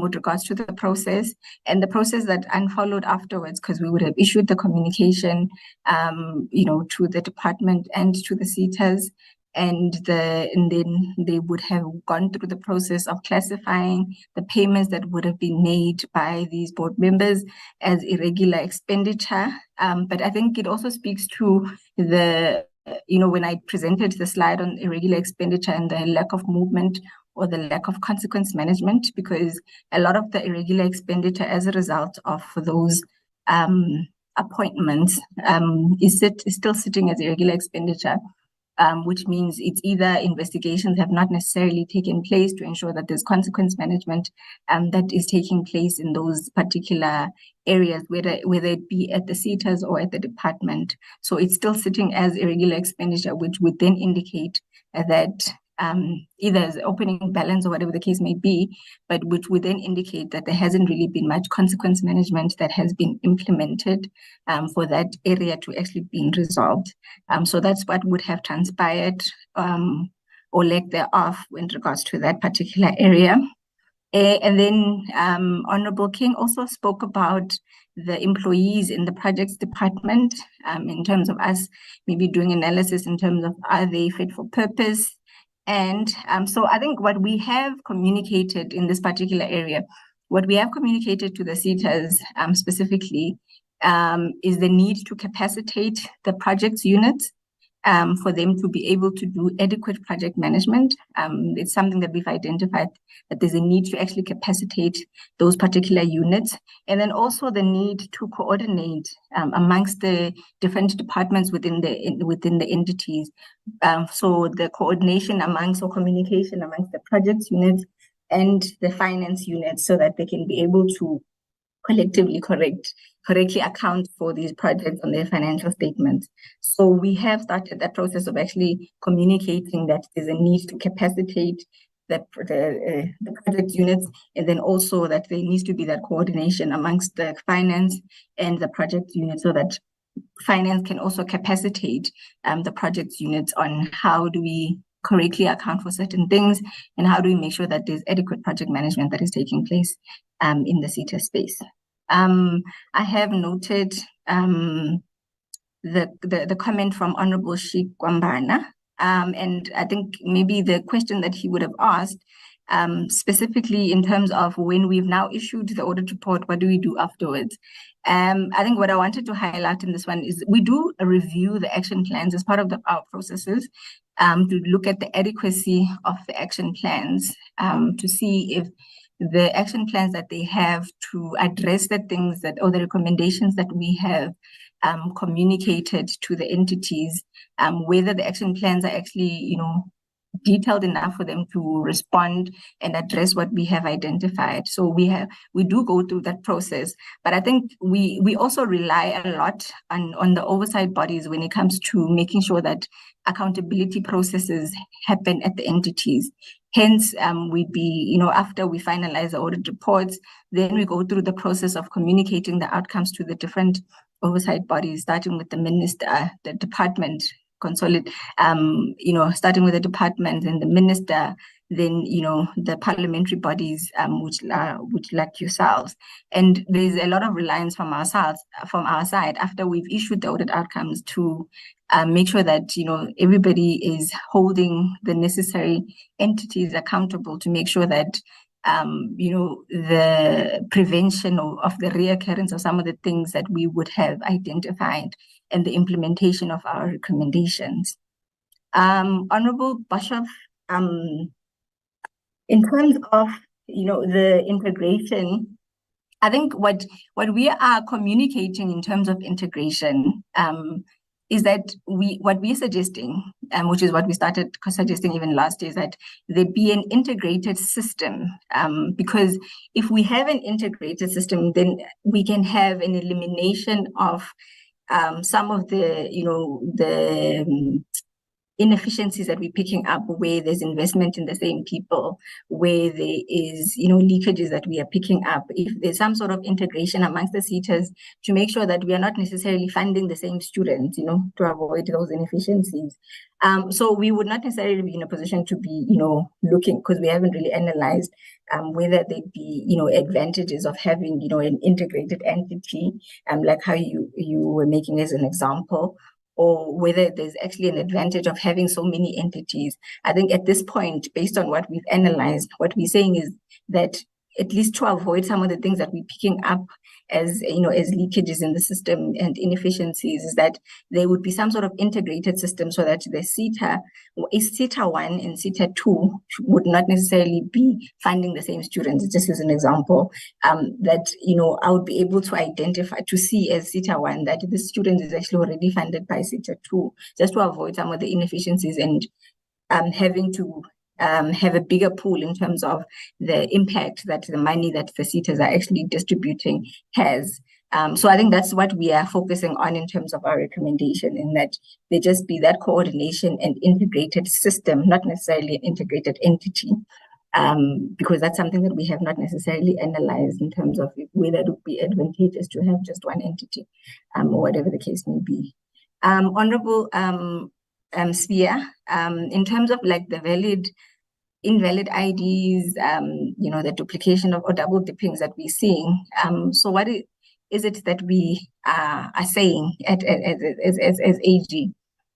with regards to the process and the process that unfollowed afterwards, because we would have issued the communication, to the department and to the SETAs, and then they would have gone through the process of classifying the payments that would have been made by these board members as irregular expenditure. But I think it also speaks to when I presented the slide on irregular expenditure and the lack of movement or the lack of consequence management, because a lot of the irregular expenditure as a result of those appointments is still sitting as irregular expenditure, which means it's either investigations have not necessarily taken place to ensure that there's consequence management that is taking place in those particular areas, whether it be at the SETAs or at the department. So it's still sitting as irregular expenditure, which would then indicate that either as opening balance or whatever the case may be, but which would then indicate that there hasn't really been much consequence management that has been implemented for that area to actually be resolved. So that's what would have transpired or lack thereof in regards to that particular area. And then Honorable King also spoke about the employees in the projects department in terms of us maybe doing analysis in terms of are they fit for purpose. And so I think what we have communicated in this particular area, what we have communicated to the SETAs specifically is the need to capacitate the projects units for them to be able to do adequate project management. It's something that we've identified that there's a need to actually capacitate those particular units. And then also the need to coordinate amongst the different departments within the entities. So the coordination amongst or communication amongst the projects units and the finance units so that they can be able to collectively correctly account for these projects on their financial statements. So we have started that process of actually communicating that there's a need to capacitate the project units, and then also that there needs to be that coordination amongst the finance and the project units so that finance can also capacitate the project units on how do we correctly account for certain things and how do we make sure that there's adequate project management that is taking place in the SETA space. I have noted the comment from Honorable Sheikh Kwambana, and I think maybe the question that he would have asked specifically in terms of when we've now issued the audit report, what do we do afterwards? I think what I wanted to highlight in this one is we do review the action plans as part of our processes to look at the adequacy of the action plans to see if the action plans that they have to address the things that or the recommendations that we have communicated to the entities, whether the action plans are actually, detailed enough for them to respond and address what we have identified. So we do go through that process, but I think we also rely a lot on the oversight bodies when it comes to making sure that accountability processes happen at the entities. Hence, we'd be, after we finalize the audit reports, then we go through the process of communicating the outcomes to the different oversight bodies, starting with the minister, the department, starting with the department and the minister, then the parliamentary bodies, which like yourselves. And there's a lot of reliance from our side after we've issued the audit outcomes to make sure that everybody is holding the necessary entities accountable to make sure that the prevention of the reoccurrence of some of the things that we would have identified and the implementation of our recommendations. Honorable Bashov, in terms of the integration, I think what we are communicating in terms of integration is that what we're suggesting, which is what we started suggesting even last year, is that there be an integrated system. Because if we have an integrated system, then we can have an elimination of some of the inefficiencies that we're picking up where there's investment in the same people, where there is, leakages that we are picking up. If there's some sort of integration amongst the SETAs to make sure that we are not necessarily funding the same students, to avoid those inefficiencies. So we would not necessarily be in a position to be, looking, because we haven't really analyzed whether there'd be, advantages of having, an integrated entity, like how you were making as an example, or whether there's actually an advantage of having so many entities. I think at this point, based on what we've analyzed, what we're saying is that at least to avoid some of the things that we're picking up as leakages in the system and inefficiencies, is that there would be some sort of integrated system so that the SETA 1 and SETA 2 would not necessarily be funding the same students, just as an example, that, I would be able to identify, to see as SETA 1 that this student is actually already funded by SETA 2, just to avoid some of the inefficiencies and having to have a bigger pool in terms of the impact that the money that the SETAs are actually distributing has. So I think that's what we are focusing on in terms of our recommendation, in that there just be that coordination and integrated system, not necessarily an integrated entity, because that's something that we have not necessarily analyzed in terms of whether it would be advantageous to have just one entity, or whatever the case may be. Honorable Spear, in terms of like the invalid IDs, the duplication of or double dippings that we're seeing. So what is it that we are saying as AG?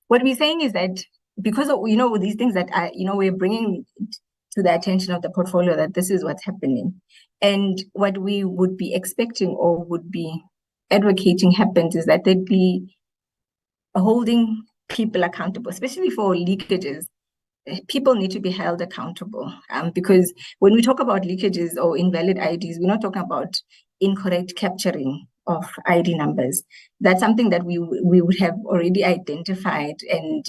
What we're saying is that because of, these things that are, we're bringing to the attention of the portfolio that this is what's happening. And what we would be expecting or would be advocating happens is that they'd be holding people accountable, especially for leakages. People need to be held accountable, because when we talk about leakages or invalid IDs, we're not talking about incorrect capturing of ID numbers. That's something that we would have already identified and,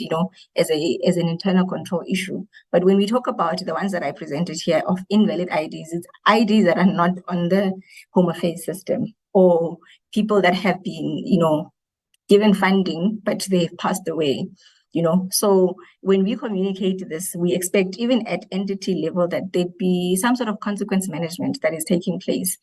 as an internal control issue. But when we talk about the ones that I presented here of invalid IDs, it's IDs that are not on the Home Affairs system, or people that have been, given funding, but they've passed away. So when we communicate this, we expect even at entity level that there'd be some sort of consequence management that is taking place,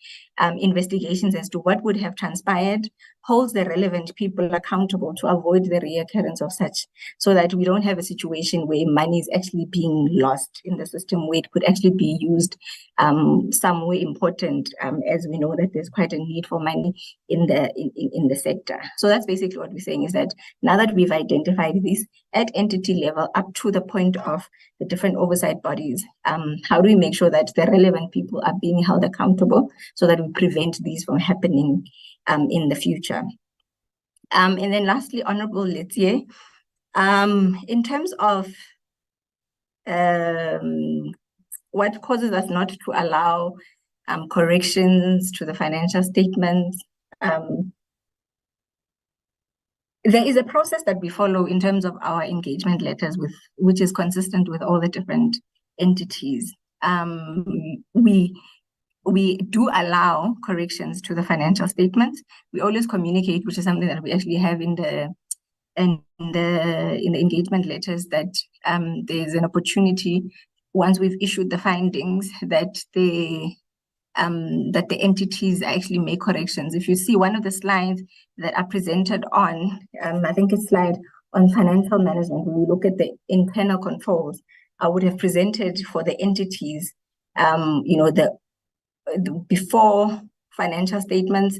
investigations as to what would have transpired, holds the relevant people accountable to avoid the reoccurrence of such, so that we don't have a situation where money is actually being lost in the system, where it could actually be used somewhere important, as we know that there's quite a need for money in the sector. So that's basically what we're saying, is that now that we've identified this at entity level up to the point of the different oversight bodies, how do we make sure that the relevant people are being held accountable so that we prevent these from happening in the future? And then lastly, Honorable Letier, in terms of what causes us not to allow corrections to the financial statements, there is a process that we follow in terms of our engagement letters, which is consistent with all the different entities. We do allow corrections to the financial statements. We always communicate, which is something that we actually have in the engagement letters, that there's an opportunity once we've issued the findings that the entities actually make corrections. If you see one of the slides that are presented on, I think it's slide on financial management, when we look at the internal controls, I would have presented for the entities, the before financial statements,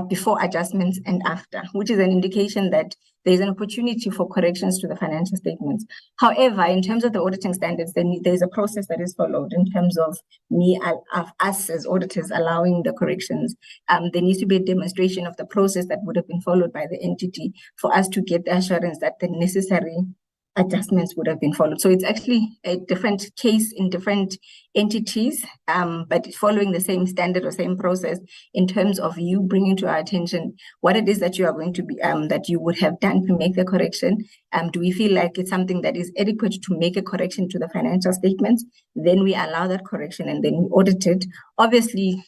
before adjustments and after, which is an indication that there's an opportunity for corrections to the financial statements. However, in terms of the auditing standards, then there's a process that is followed in terms of us as auditors allowing the corrections. There needs to be a demonstration of the process that would have been followed by the entity for us to get the assurance that the necessary adjustments would have been followed. So it's actually a different case in different entities, but following the same standard or same process in terms of you bringing to our attention what it is that you are going to be, that you would have done to make the correction. Do we feel like it's something that is adequate to make a correction to the financial statements? Then we allow that correction and then we audit it. Obviously,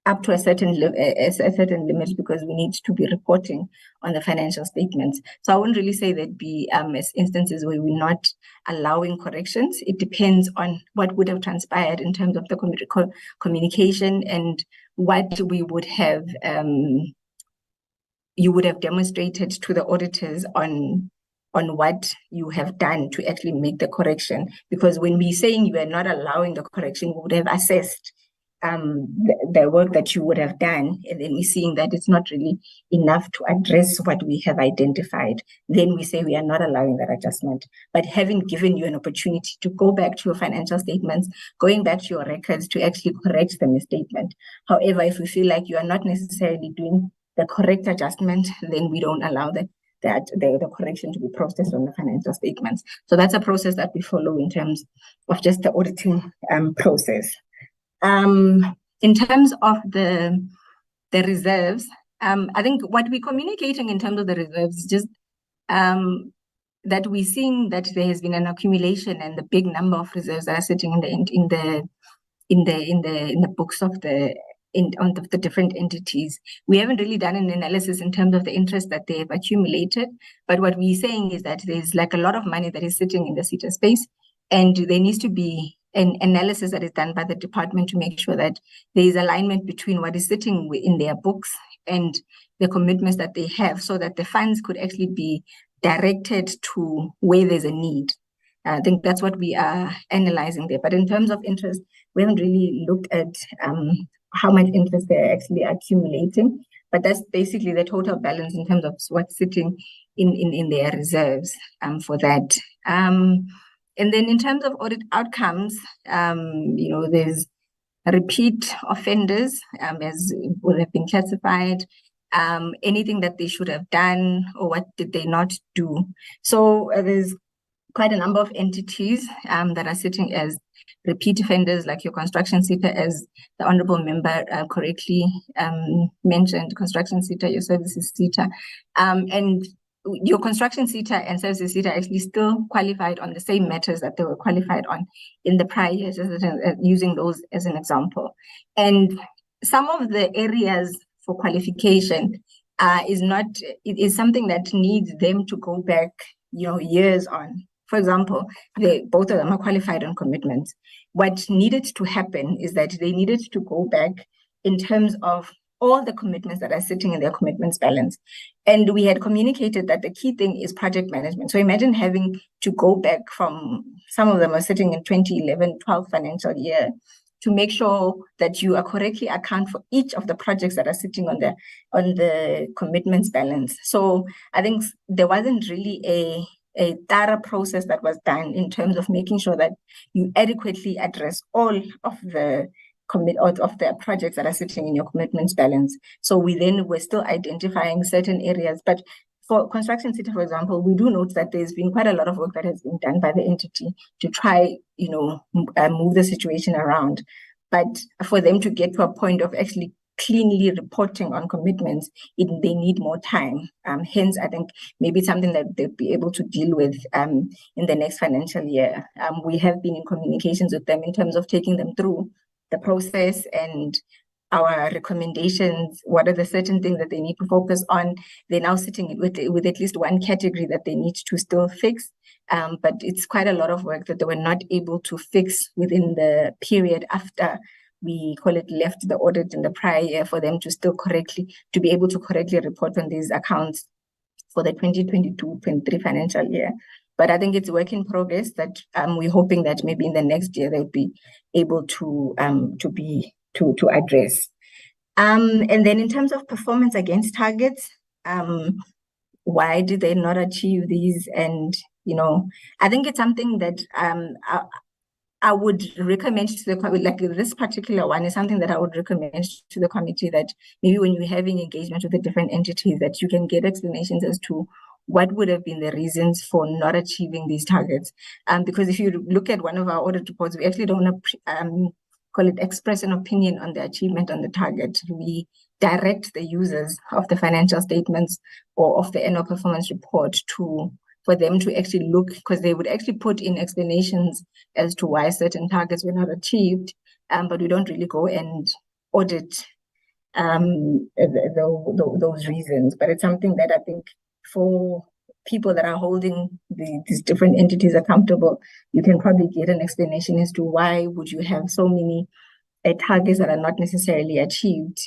up to a certain limit, because we need to be reporting on the financial statements. So I wouldn't really say there'd be instances where we're not allowing corrections. It depends on what would have transpired in terms of the communication and what we would have, you would have demonstrated to the auditors on what you have done to actually make the correction. Because when we're saying you are not allowing the correction, we would have assessed the work that you would have done, and then we're seeing that it's not really enough to address what we have identified, then we say we are not allowing that adjustment. But having given you an opportunity to go back to your financial statements, going back to your records to actually correct the misstatement. However, if we feel like you are not necessarily doing the correct adjustment, then we don't allow the correction to be processed on the financial statements. So that's a process that we follow in terms of just the auditing process. In terms of the reserves, I think what we're communicating in terms of the reserves is just that we're seeing that there has been an accumulation and the big number of reserves that are sitting in the books of the on the different entities. We haven't really done an analysis in terms of the interest that they've accumulated, but what we're saying is that there's like a lot of money that is sitting in the SETA space, and there needs to be an analysis that is done by the department to make sure that there is alignment between what is sitting in their books and the commitments that they have, so that the funds could actually be directed to where there's a need. I think that's what we are analyzing there. But in terms of interest, we haven't really looked at how much interest they're actually accumulating. But that's basically the total balance in terms of what's sitting in their reserves for that. And then in terms of audit outcomes, there's repeat offenders as would have been classified, anything that they should have done or what did they not do. So there's quite a number of entities that are sitting as repeat offenders, like your construction SETA, as the honorable member correctly mentioned, construction SETA, your services SETA, and your construction SETA and services SETA actually still qualified on the same matters that they were qualified on in the prior years, using those as an example. And some of the areas for qualification is something that needs them to go back, years on. For example, both of them are qualified on commitments. What needed to happen is that they needed to go back in terms of all the commitments that are sitting in their commitments balance. And we had communicated that the key thing is project management. So imagine having to go back from, some of them are sitting in 2011-12 financial year, to make sure that you are correctly account for each of the projects that are sitting on the commitments balance. So I think there wasn't really a thorough process that was done in terms of making sure that you adequately address all of the projects that are sitting in your commitments balance. So we then were still identifying certain areas. But for construction SETA, for example, we do note that there's been quite a lot of work that has been done by the entity to try, move the situation around. But for them to get to a point of actually cleanly reporting on commitments, they need more time. Hence, I think maybe it's something that they'll be able to deal with in the next financial year. We have been in communications with them in terms of taking them through the process and our recommendations. What are the certain things that they need to focus on? They're now sitting with at least one category that they need to still fix. But it's quite a lot of work that they were not able to fix within the period after we left the audit in the prior year, for them to still be able to correctly report on these accounts for the 2022-23 financial year. But I think it's work in progress that we're hoping that maybe in the next year they'll be able to address. And then in terms of performance against targets, why did they not achieve these? And I think it's something that I would recommend to the committee, like this particular one is something that I would recommend to the committee, that maybe when you're having engagement with the different entities, that you can get explanations as to what would have been the reasons for not achieving these targets. Because if you look at one of our audit reports, we actually don't express an opinion on the achievement on the target. We direct the users of the financial statements or of the annual performance report for them to actually look, because they would actually put in explanations as to why certain targets were not achieved, but we don't really go and audit those reasons. But it's something that I think for people that are holding these different entities accountable, you can probably get an explanation as to why would you have so many targets that are not necessarily achieved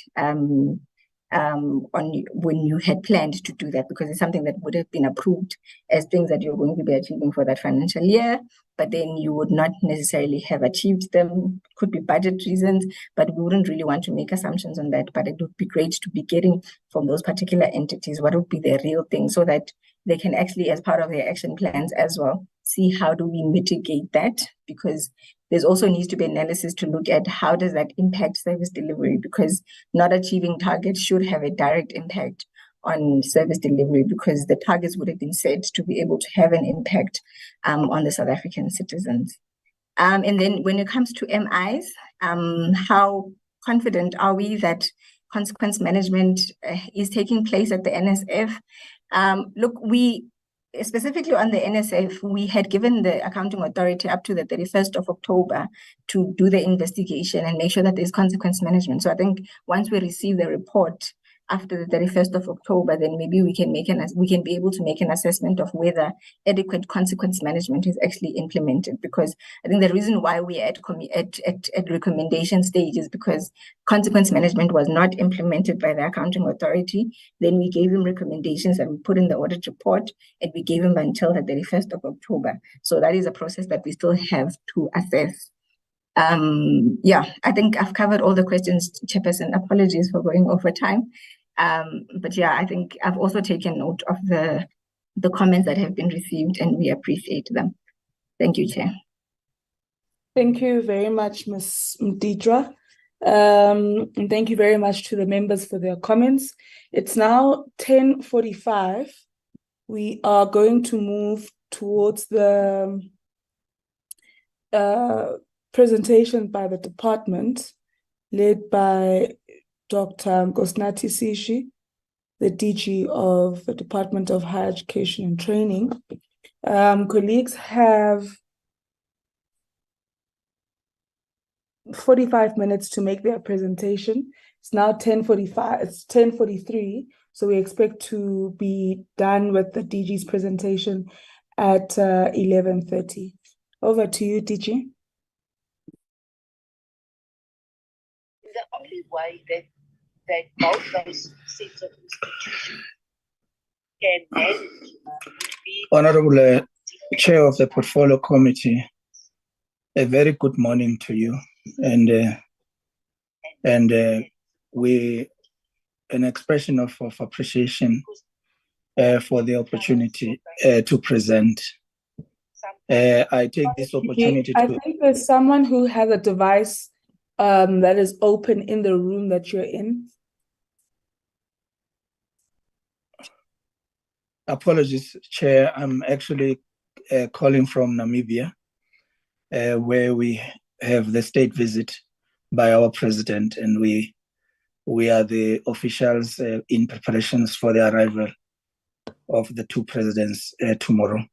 when you had planned to do that, because it's something that would have been approved as things that you're going to be achieving for that financial year, but then you would not necessarily have achieved them. Could be budget reasons, but we wouldn't really want to make assumptions on that. But it would be great to be getting from those particular entities what would be the real thing, so that they can actually, as part of their action plans as well, see how do we mitigate that, because there's also needs to be analysis to look at how does that impact service delivery, because not achieving targets should have a direct impact on service delivery, because the targets would have been set to be able to have an impact on the South African citizens. And then when it comes to MIs, how confident are we that consequence management is taking place at the NSF? Look, specifically on the NSF, we had given the accounting authority up to the 31st of October to do the investigation and make sure that there's consequence management. So I think once we receive the report after the 31st of October, then maybe we can be able to make an assessment of whether adequate consequence management is actually implemented. Because I think the reason why we're at recommendation stage is because consequence management was not implemented by the accounting authority. Then we gave him recommendations that we put in the audit report, and we gave him until the 31st of October. So that is a process that we still have to assess. Yeah, I think I've covered all the questions, Chairperson. Apologies for going over time. But yeah, I think I've also taken note of the comments that have been received, and we appreciate them. Thank you, Chair. Thank you very much, Ms. Mdidra. And thank you very much to the members for their comments. It's now 10:45. We are going to move towards the presentation by the department, led by Dr. Nkosinathi Sishi, the DG of the Department of Higher Education and Training. Colleagues have 45 minutes to make their presentation. It's now 10:45, it's 10:43, so we expect to be done with the DG's presentation at 11:30. Over to you, DG. The only way that both those sets of institutions can manage would be... Honorable Chair of the Portfolio Committee, a very good morning to you, and an expression of appreciation for the opportunity to present. I take this opportunity I think there's someone who has a device that is open in the room that you're in. Apologies, Chair. I'm actually calling from Namibia, where we have the state visit by our president, and we are the officials in preparations for the arrival of the two presidents tomorrow.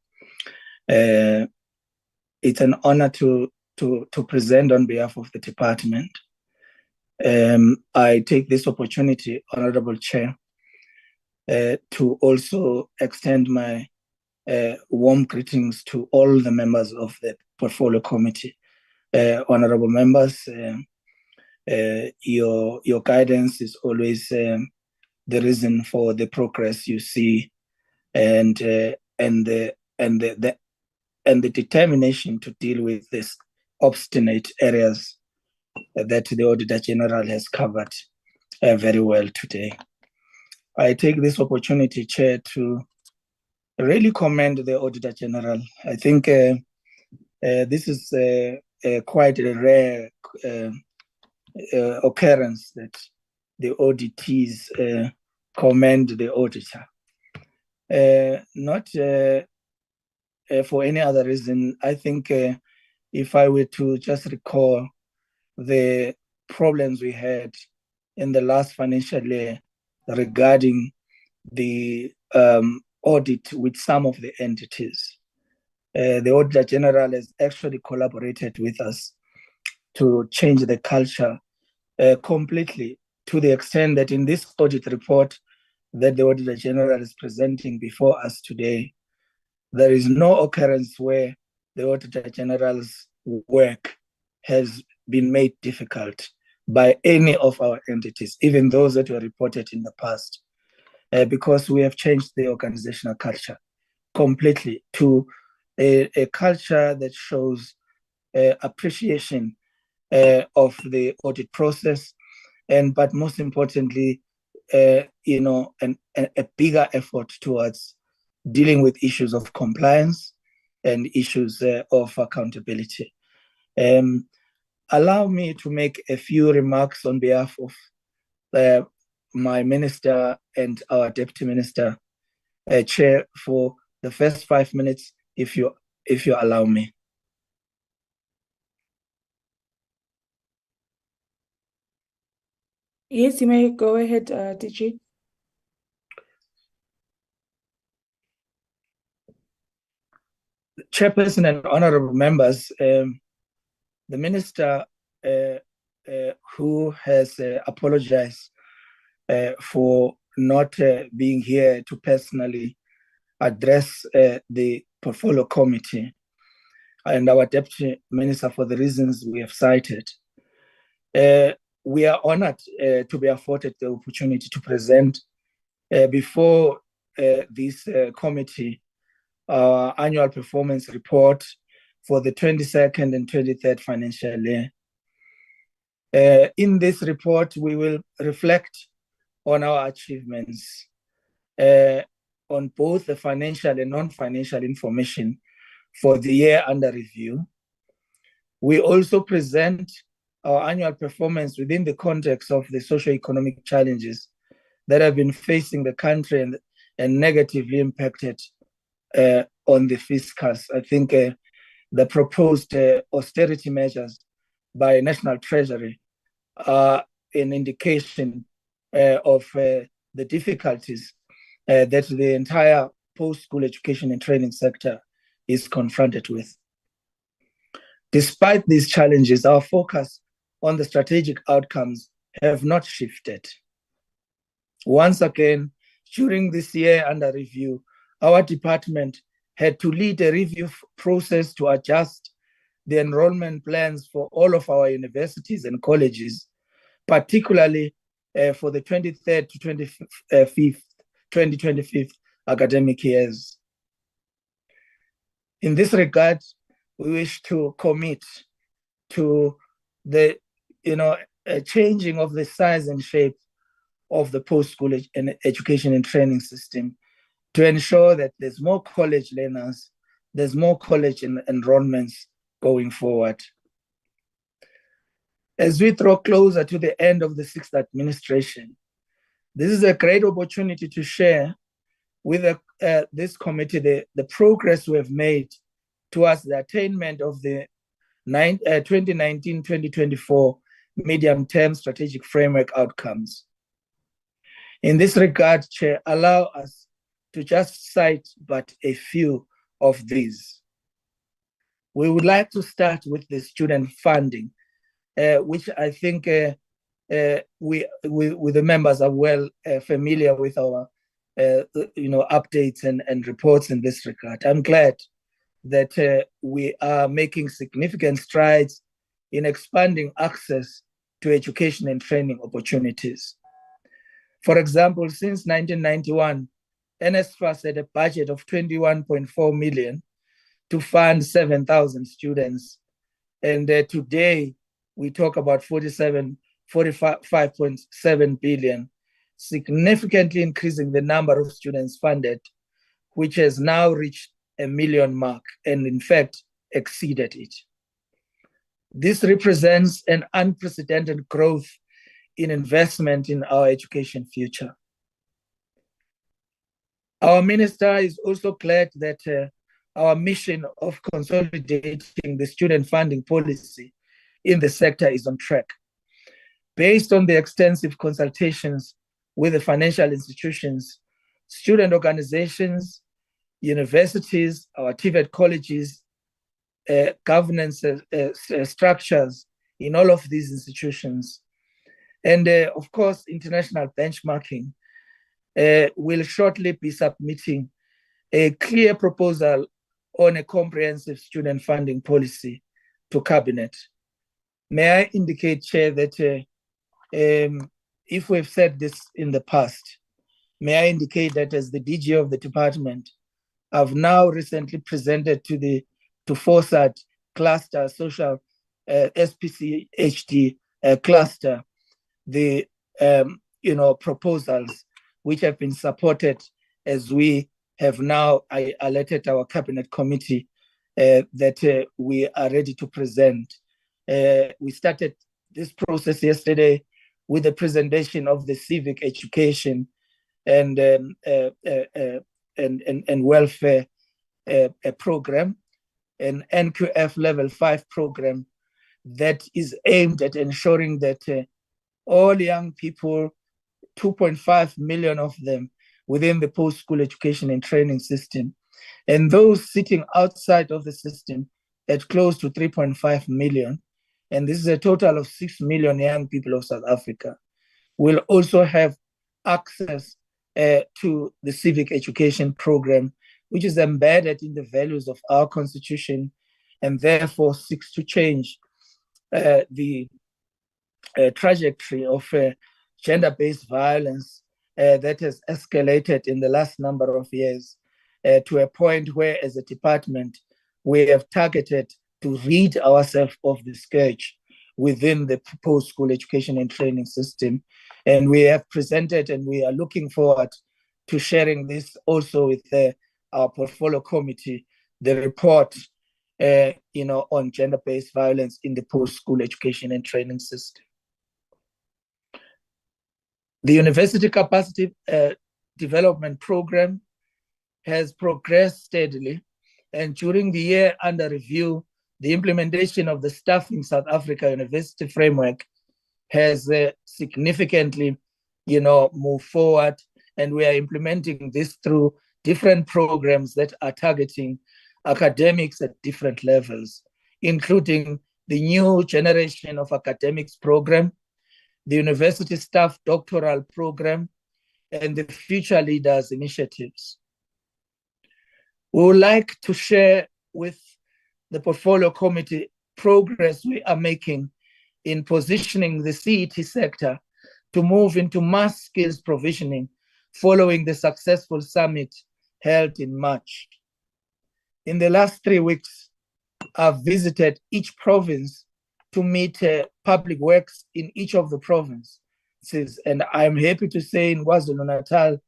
It's an honor to present on behalf of the department. I take this opportunity, Honorable Chair, to also extend my warm greetings to all the members of the Portfolio Committee. Honorable members, your guidance is always the reason for the progress you see, and the determination to deal with these obstinate areas that the Auditor-General has covered very well today. I take this opportunity, Chair, to really commend the Auditor-General. I think this is quite a rare occurrence that the auditees commend the auditor. Not for any other reason. I think if I were to just recall the problems we had in the last financial year regarding the audit with some of the entities, the Auditor-General has actually collaborated with us to change the culture completely, to the extent that in this audit report that the Auditor-General is presenting before us today, there is no occurrence where the Auditor-General's work has been made difficult by any of our entities, even those that were reported in the past, because we have changed the organizational culture completely to a culture that shows appreciation of the audit process, but most importantly, a bigger effort towards dealing with issues of compliance and issues of accountability. Allow me to make a few remarks on behalf of my minister and our deputy minister, Chair, for the first 5 minutes, if you allow me. Yes, you may go ahead, DG. Chairperson and honorable members, the Minister who has apologized for not being here to personally address the portfolio committee, and our Deputy Minister for the reasons we have cited. We are honored to be afforded the opportunity to present before this committee our annual performance report for the 22nd and 23rd financial year. In this report, we will reflect on our achievements on both the financial and non-financial information for the year under review. We also present our annual performance within the context of the socio-economic challenges that have been facing the country and negatively impacted on the fiscus. I think the proposed austerity measures by National Treasury are an indication of the difficulties that the entire post-school education and training sector is confronted with. Despite these challenges, our focus on the strategic outcomes have not shifted. Once again, during this year under review, our department had to lead a review process to adjust the enrollment plans for all of our universities and colleges, particularly for the 23rd to 2025 academic years. In this regard, we wish to commit to the changing of the size and shape of the post-school education and training system to ensure that there's more college learners, there's more college enrollments going forward. As we draw closer to the end of the sixth administration, this is a great opportunity to share with this committee the progress we have made towards the attainment of the 2019-2024 medium-term strategic framework outcomes. In this regard, Chair, allow us to just cite but a few of these. We would like to start with the student funding, which I think we the members are well familiar with our updates and reports in this regard. I'm glad that we are making significant strides in expanding access to education and training opportunities. For example, since 1991, NSFAS had a budget of 21.4 million to fund 7,000 students. And today we talk about 45.7 billion, significantly increasing the number of students funded, which has now reached a million mark and in fact exceeded it. This represents an unprecedented growth in investment in our education future. Our minister is also glad that our mission of consolidating the student funding policy in the sector is on track. Based on the extensive consultations with the financial institutions, student organizations, universities, our TVET colleges, governance structures in all of these institutions, and of course, international benchmarking, will shortly be submitting a clear proposal on a comprehensive student funding policy to Cabinet. May I indicate, Chair, that if we've said this in the past, may I indicate that as the DG of the department, I've now recently presented to FOSAT cluster, social SPCHD cluster, the proposals which have been supported, as we have now alerted our Cabinet Committee that we are ready to present. We started this process yesterday with the presentation of the civic education and welfare program, an NQF level 5 program that is aimed at ensuring that all young people, 2.5 million of them within the post-school education and training system, And those sitting outside of the system at close to 3.5 million, and this is a total of 6 million young people of South Africa, will also have access to the civic education program, which is embedded in the values of our constitution and therefore seeks to change the trajectory of gender-based violence that has escalated in the last number of years to a point where, as a department, we have targeted to rid ourselves of the scourge within the post-school education and training system. And we have presented, and we are looking forward to sharing this also with our portfolio committee, the report on gender-based violence in the post-school education and training system. The University Capacity Development Program has progressed steadily, and during the year under review, the implementation of the Staffing South Africa University Framework has significantly, moved forward, and we are implementing this through different programs that are targeting academics at different levels, including the new generation of academics program, the university staff doctoral program, and the Future Leaders initiatives. We would like to share with the portfolio committee progress we are making in positioning the CET sector to move into mass skills provisioning following the successful summit held in March. In the last 3 weeks, I've visited each province to meet public works in each of the provinces, and I'm happy to say in KwaZulu-Natal,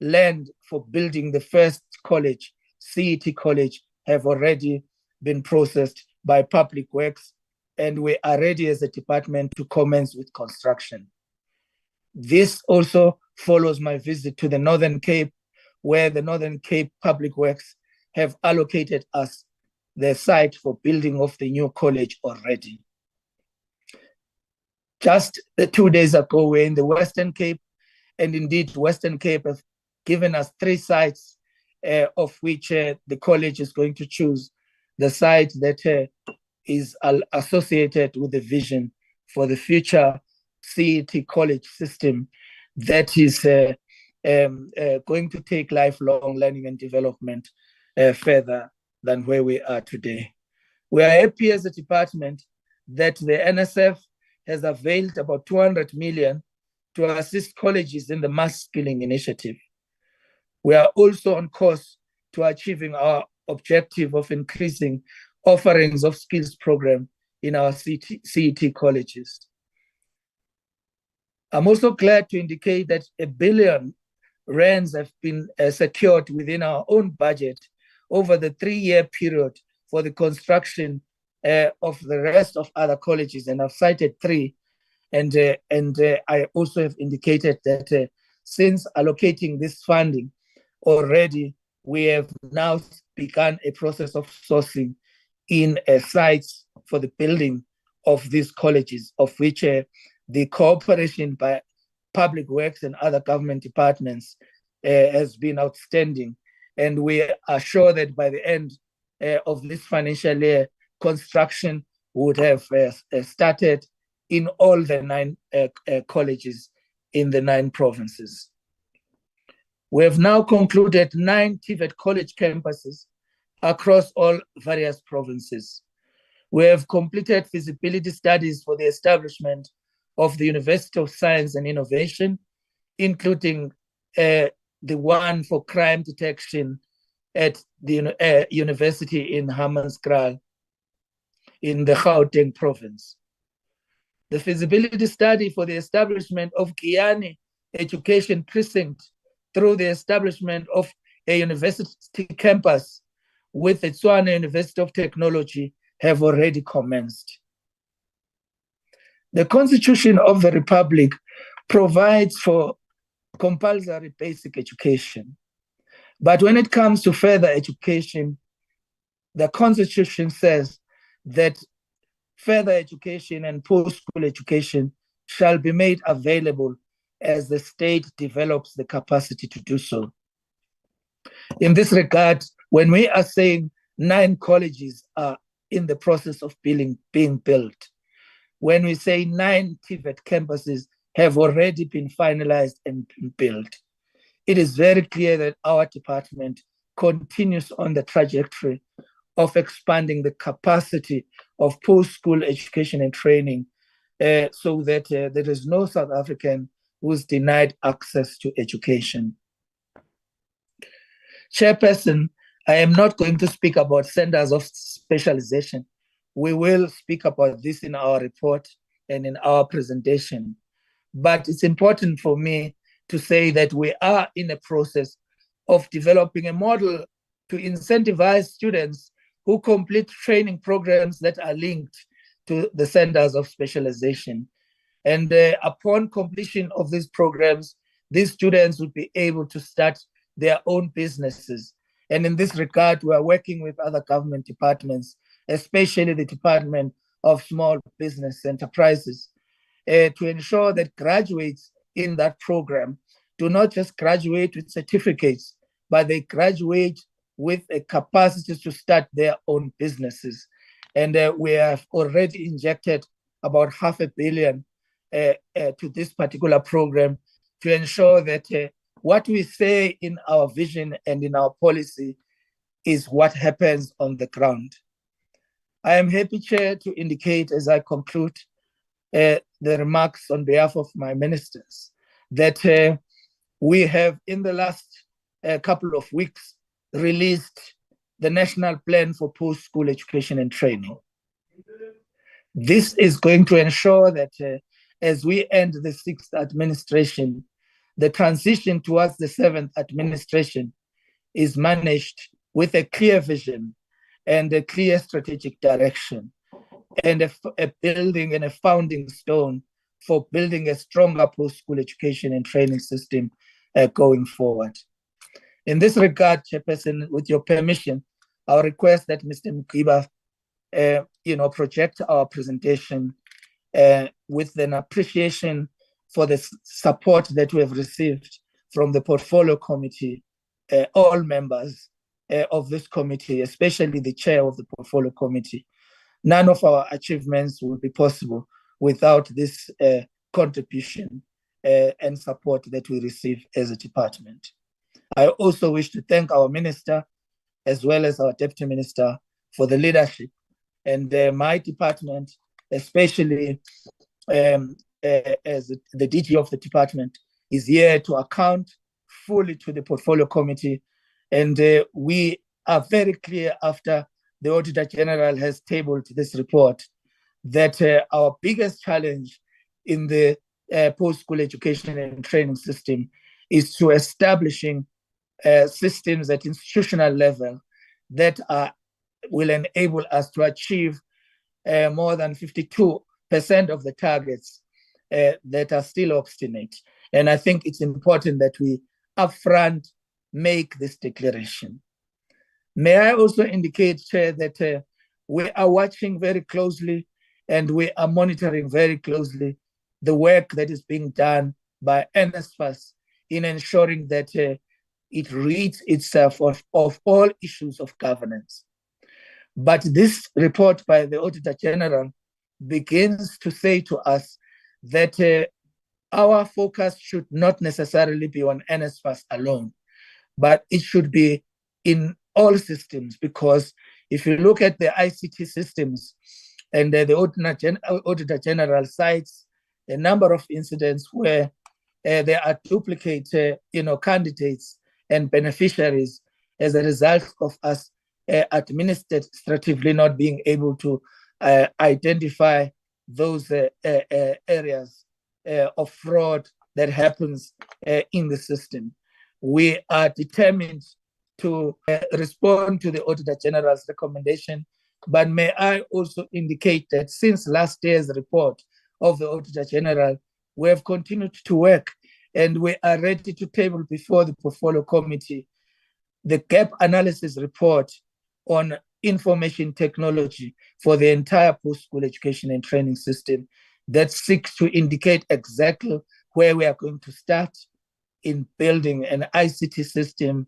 land for building the first college, CET College, have already been processed by public works, and we are ready as a department to commence with construction. This also follows my visit to the Northern Cape, where the Northern Cape Public Works have allocated us the site for building of the new college already. Just 2 days ago, we're in the Western Cape, and indeed Western Cape have given us 3 sites, of which the college is going to choose the site that is associated with the vision for the future CET college system that is going to take lifelong learning and development further than where we are today. We are happy as a department that the NSF has availed about 200 million to assist colleges in the mass skilling initiative. We are also on course to achieving our objective of increasing offerings of skills program in our CET colleges. I'm also glad to indicate that R1 billion have been secured within our own budget over the 3-year period for the construction of the rest of other colleges, and I've cited 3. And I also have indicated that since allocating this funding already, we have now begun a process of sourcing in sites for the building of these colleges, of which the cooperation by public works and other government departments has been outstanding. And we are sure that by the end of this financial year, construction would have started in all the 9 colleges in the 9 provinces. We have now concluded 9 TVET college campuses across all various provinces. We have completed feasibility studies for the establishment of the University of Science and Innovation, including the one for crime detection at the university in Hammanskraal in the Gauteng province. The feasibility study for the establishment of Giyani Education Precinct through the establishment of a university campus with the Tshwane University of Technology have already commenced. The Constitution of the Republic provides for compulsory basic education. But when it comes to further education, the Constitution says that further education and post-school education shall be made available as the state develops the capacity to do so. In this regard, When we are saying 9 colleges are in the process of being built, when we say 9 TVET campuses have already been finalized and been built, it is very clear that our department continues on the trajectory of expanding the capacity of post-school education and training so that there is no South African who is denied access to education. Chairperson, I am not going to speak about centers of specialization. We will speak about this in our report and in our presentation. But it's important for me to say that we are in a process of developing a model to incentivize students who complete training programs that are linked to the centers of specialization. And upon completion of these programs, these students will be able to start their own businesses. And in this regard, we are working with other government departments, especially the Department of Small Business Enterprises, to ensure that graduates in that program do not just graduate with certificates, but they graduate with a capacity to start their own businesses. And we have already injected about $500 million to this particular program to ensure that what we say in our vision and in our policy is what happens on the ground. I am happy, Chair, to indicate as I conclude the remarks on behalf of my ministers that we have in the last couple of weeks released the National Plan for Post-School Education and Training. This is going to ensure that as we end the 6th administration, the transition towards the 7th administration is managed with a clear vision and a clear strategic direction, and a building and a founding stone for building a stronger post-school education and training system going forward. In this regard, Chairperson, with your permission, I'll request that Mr. Mkiba project our presentation with an appreciation for the support that we have received from the Portfolio Committee, all members of this committee, especially the chair of the Portfolio Committee. None of our achievements will be possible without this contribution and support that we receive as a department. I also wish to thank our minister as well as our deputy minister for the leadership, and my department, especially as the DG of the department, is here to account fully to the Portfolio Committee. And we are very clear after the Auditor-General has tabled this report that our biggest challenge in the post-school education and training system is to establishing systems at institutional level that will enable us to achieve more than 52% of the targets that are still obstinate. And I think it's important that we upfront make this declaration. May I also indicate, Chair, that we are watching very closely and we are monitoring very closely the work that is being done by NSFAS in ensuring that it rids itself of all issues of governance. But this report by the Auditor-General begins to say to us that our focus should not necessarily be on NSFAS alone, but it should be in all systems, because if you look at the ICT systems and the Auditor-General cites a number of incidents where there are duplicate candidates and beneficiaries as a result of us administratively not being able to identify those areas of fraud that happens in the system. We are determined to respond to the Auditor-General's recommendation, but may I also indicate that since last year's report of the Auditor-General, we have continued to work and we are ready to table before the Portfolio Committee the gap analysis report on information technology for the entire post-school education and training system that seeks to indicate exactly where we are going to start in building an ICT system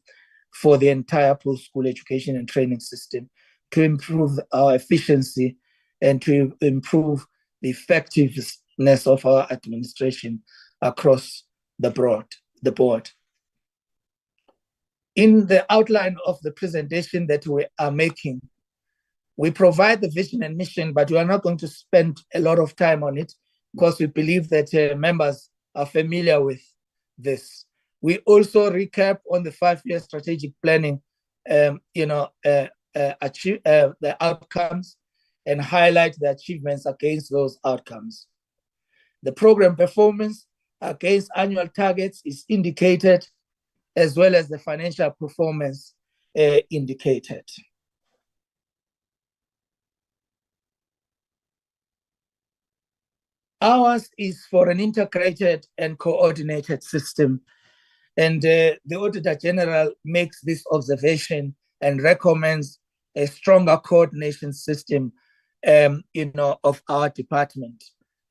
for the entire post-school education and training system to improve our efficiency and to improve the effectiveness of our administration across the board. In the outline of the presentation that we are making, we provide the vision and mission, but we are not going to spend a lot of time on it because we believe that members are familiar with this. We also recap on the 5-year strategic planning, the outcomes and highlight the achievements against those outcomes. The program performance against annual targets is indicated, as well as the financial performance indicated. Ours is for an integrated and coordinated system. And the Auditor-General makes this observation and recommends a stronger coordination system, of our department.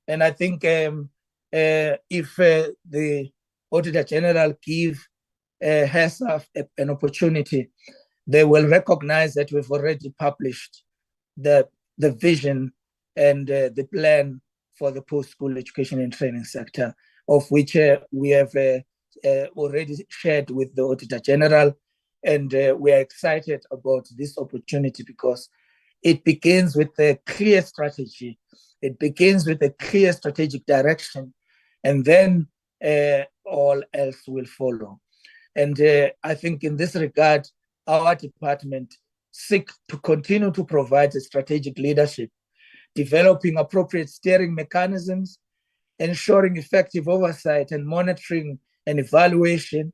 And I think if the Auditor-General has an opportunity, they will recognize that we've already published the vision and the plan for the post-school education and training sector, of which we have already shared with the Auditor-General. And we are excited about this opportunity because it begins with a clear strategy. It begins with a clear strategic direction, and then all else will follow. And I think in this regard, our department seeks to continue to provide a strategic leadership, developing appropriate steering mechanisms, ensuring effective oversight and monitoring and evaluation,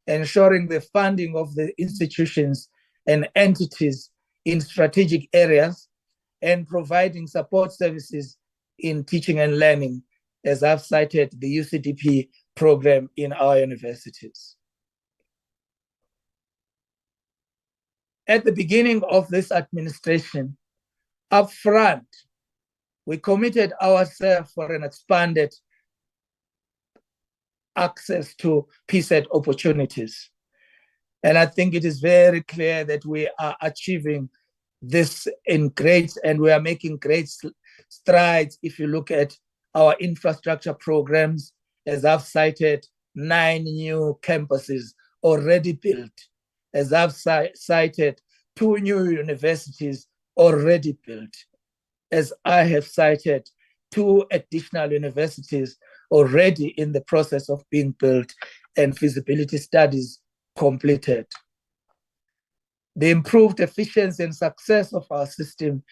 ensuring the funding of the institutions and entities in strategic areas, and providing support services in teaching and learning, as I've cited the UCDP program in our universities. At the beginning of this administration, up front, we committed ourselves for an expanded access to PSET opportunities. And I think it is very clear that we are achieving this and we are making great strides. If you look at our infrastructure programs, as I've cited, 9 new campuses already built. As I've cited, 2 new universities already built. As I have cited, 2 additional universities already in the process of being built and feasibility studies completed. The improved efficiency and success of our system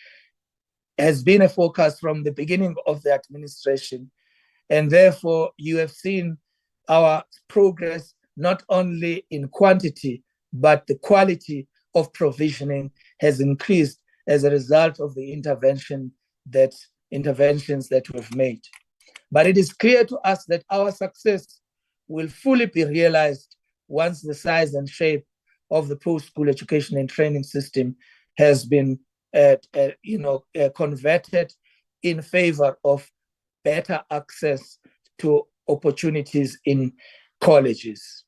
has been a focus from the beginning of the administration. And therefore, you have seen our progress not only in quantity, but the quality of provisioning has increased as a result of the interventions that we've made. But it is clear to us that our success will fully be realized once the size and shape of the post-school education and training system has been converted in favor of better access to opportunities in colleges.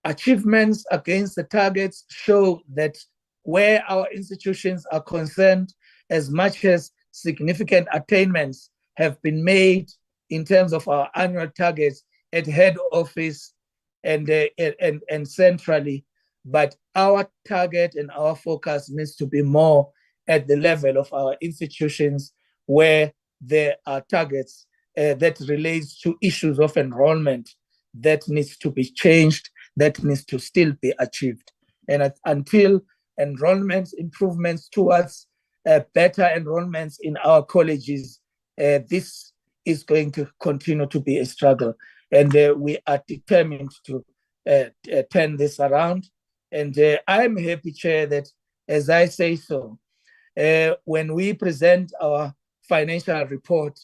Achievements against the targets show that where our institutions are concerned, as much as significant attainments have been made in terms of our annual targets at head office and centrally, but our target and our focus needs to be more at the level of our institutions where there are targets that relates to issues of enrollment that needs to be changed, that needs to still be achieved. And until enrollment improvements towards better enrollments in our colleges, this is going to continue to be a struggle. And we are determined to turn this around. And I'm happy, Chair, that as I say so, when we present our financial report,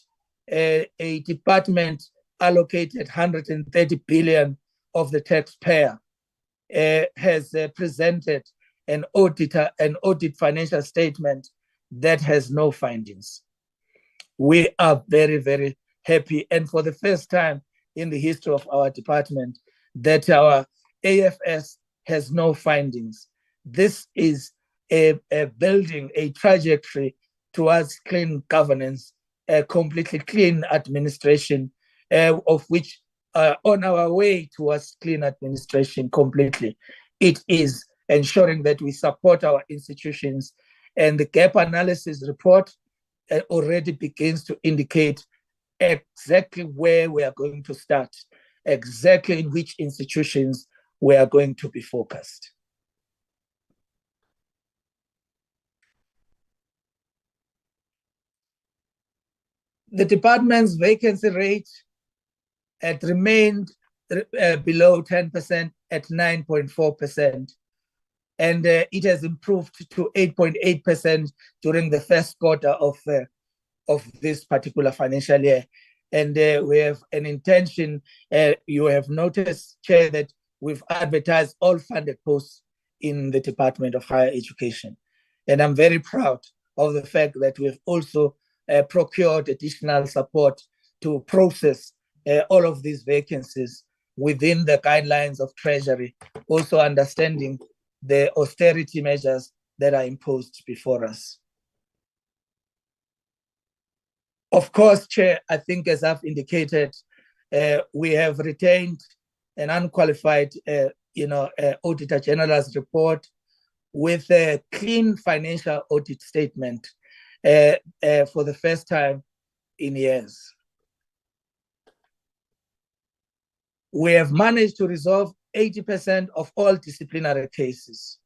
a department allocated 130 billion of the taxpayer has presented an audit financial statement that has no findings. We are very, very happy. And for the first time in the history of our department, that our AFS has no findings. This is a building a trajectory towards clean governance, a completely clean administration, of which on our way towards clean administration completely. It is ensuring that we support our institutions, and the gap analysis report already begins to indicate exactly where we are going to start, exactly in which institutions we are going to be focused. The department's vacancy rate had remained below 10% at 9.4%. And it has improved to 8.8% during the first quarter of this particular financial year. And we have an intention, you have noticed, Chair, that we've advertised all funded posts in the Department of Higher Education. And I'm very proud of the fact that we've also procured additional support to process all of these vacancies within the guidelines of Treasury, also understanding the austerity measures that are imposed before us. Of course, Chair, I think as I've indicated, we have retained an unqualified, Auditor-General's report with a clean financial audit statement for the first time in years. We have managed to resolve 80% of all disciplinary cases.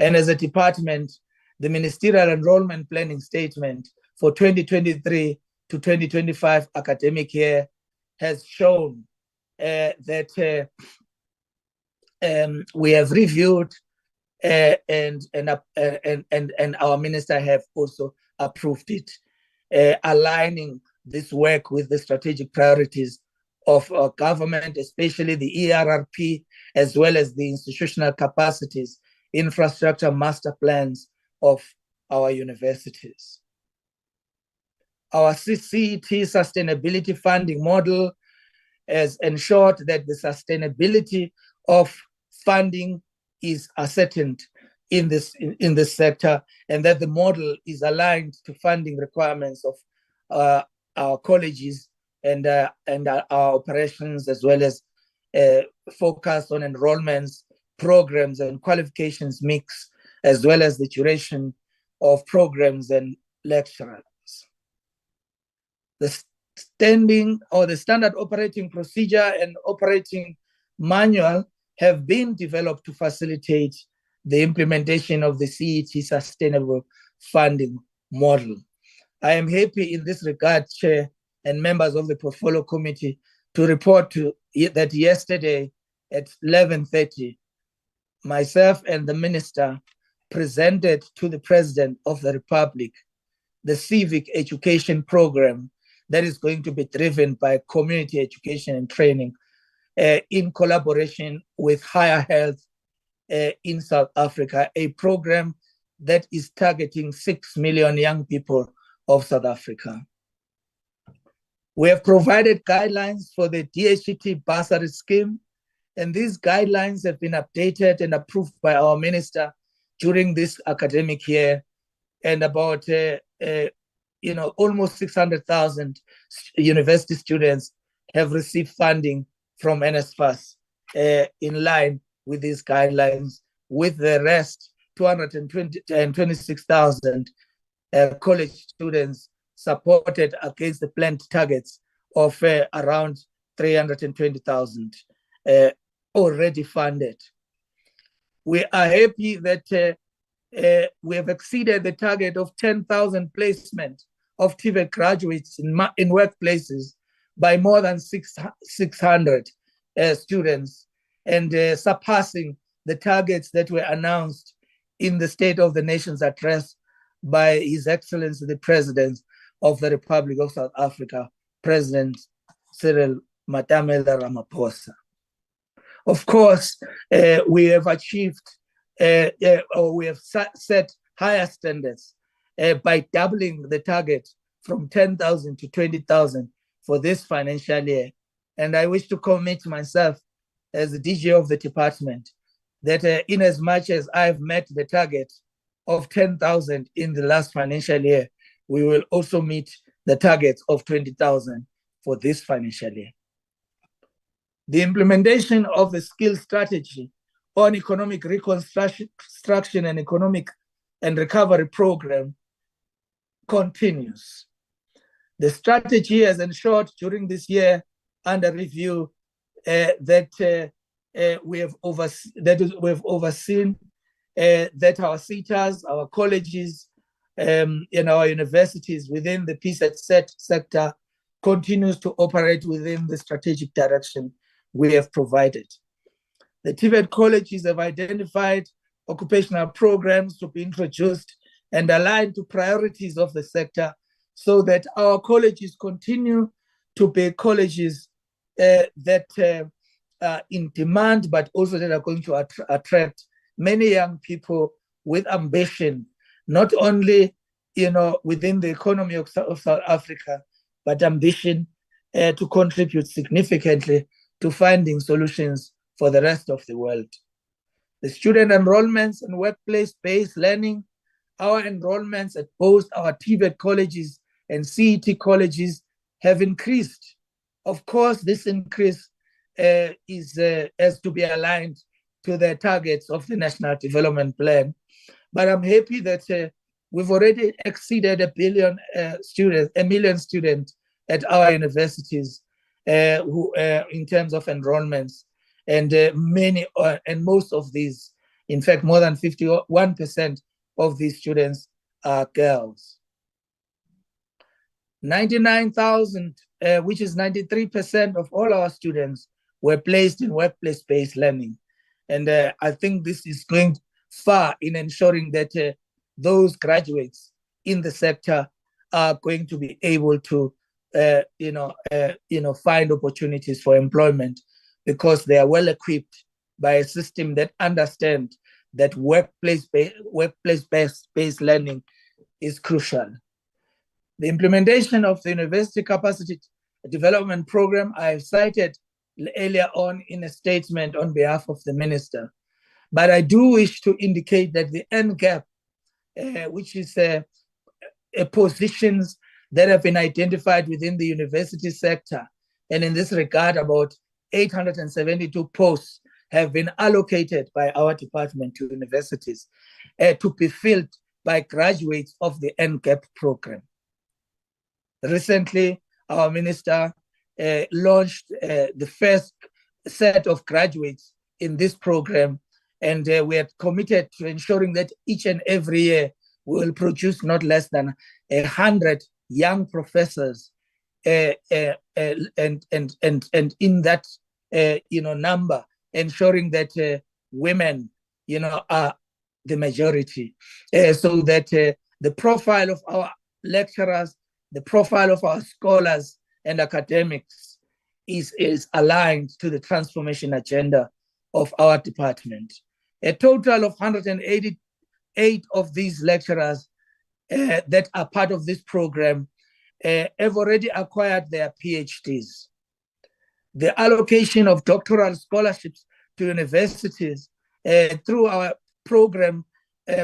And as a department, the Ministerial Enrollment Planning Statement for 2023 to 2025 academic year has shown that we have reviewed and our minister have also approved it, aligning this work with the strategic priorities of our government, especially the ERRP, as well as the institutional capacities, infrastructure master plans of our universities. Our CCT sustainability funding model has ensured that the sustainability of funding is ascertained in this sector, and that the model is aligned to funding requirements of our colleges and our operations, as well as focus on enrollments, programs, and qualifications mix, as well as the duration of programs and lecturers. The standard operating procedure and operating manual have been developed to facilitate the implementation of the CET sustainable funding model. I am happy in this regard, Chair, and members of the Portfolio Committee, to report that yesterday at 11:30, myself and the Minister presented to the President of the Republic the civic education program that is going to be driven by community education and training in collaboration with Higher Health in South Africa, a program that is targeting 6 million young people of South Africa. We have provided guidelines for the DHET bursary scheme, and these guidelines have been updated and approved by our minister during this academic year, and about almost 600,000 university students have received funding from NSFAS in line with these guidelines, with the rest 226,000 college students supported against the planned targets of around 320,000 already funded. We are happy that we have exceeded the target of 10,000 placement of TVET graduates in workplaces by more than 600 students, and surpassing the targets that were announced in the State of the Nation's address by His Excellency the President of the Republic of South Africa, President Cyril Ramaphosa. Of course, we have achieved, or we have set higher standards by doubling the target from 10,000 to 20,000 for this financial year. And I wish to commit myself as the DG of the department, that in as much as I've met the target of 10,000 in the last financial year, we will also meet the targets of 20,000 for this financial year. The implementation of the skill strategy on economic reconstruction and economic and recovery program continues. The strategy has ensured during this year under review that we have overseen that our SETAs, our colleges, and our universities within the PSET sector continues to operate within the strategic direction we have provided. The TVET colleges have identified occupational programs to be introduced and aligned to priorities of the sector so that our colleges continue to be colleges that are in demand, but also that are going to attract many young people with ambition, not only within the economy of South Africa, but ambition to contribute significantly to finding solutions for the rest of the world. The student enrollments and workplace-based learning, our enrollments at both our TVET colleges and CET colleges have increased. Of course, this increase has to be aligned to the targets of the National Development Plan. But I'm happy that we've already exceeded 1 million students at our universities who, in terms of enrollments, and many and most of these, in fact, more than 51% of these students are girls. 99,000, which is 93% of all our students, were placed in workplace-based learning. And I think this is going far in ensuring that those graduates in the sector are going to be able to find opportunities for employment because they are well equipped by a system that understands that workplace-based learning is crucial. The implementation of the University Capacity Development Program I have cited earlier on in a statement on behalf of the Minister. But I do wish to indicate that the end gap, which is positions that have been identified within the university sector, and in this regard, about 872 posts have been allocated by our department to universities to be filled by graduates of the NGAP program. Recently, our minister launched the first set of graduates in this program, and we are committed to ensuring that each and every year we will produce not less than 100 young professors, and in that number, ensuring that women are the majority, so that the profile of our lecturers, the profile of our scholars and academics is aligned to the transformation agenda of our department. A total of 188 of these lecturers that are part of this program have already acquired their PhDs. The allocation of doctoral scholarships to universities through our program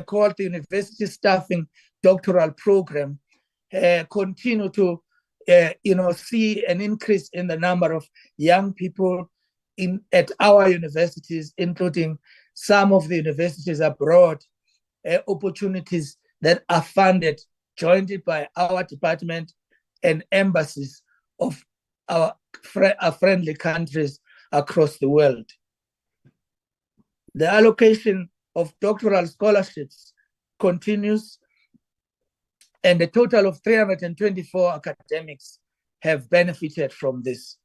called the University Staffing Doctoral Program continue to see an increase in the number of young people at our universities, including some of the universities abroad, opportunities that are funded jointly by our department and embassies of our friendly countries across the world. The allocation of doctoral scholarships continues, and a total of 324 academics have benefited from this.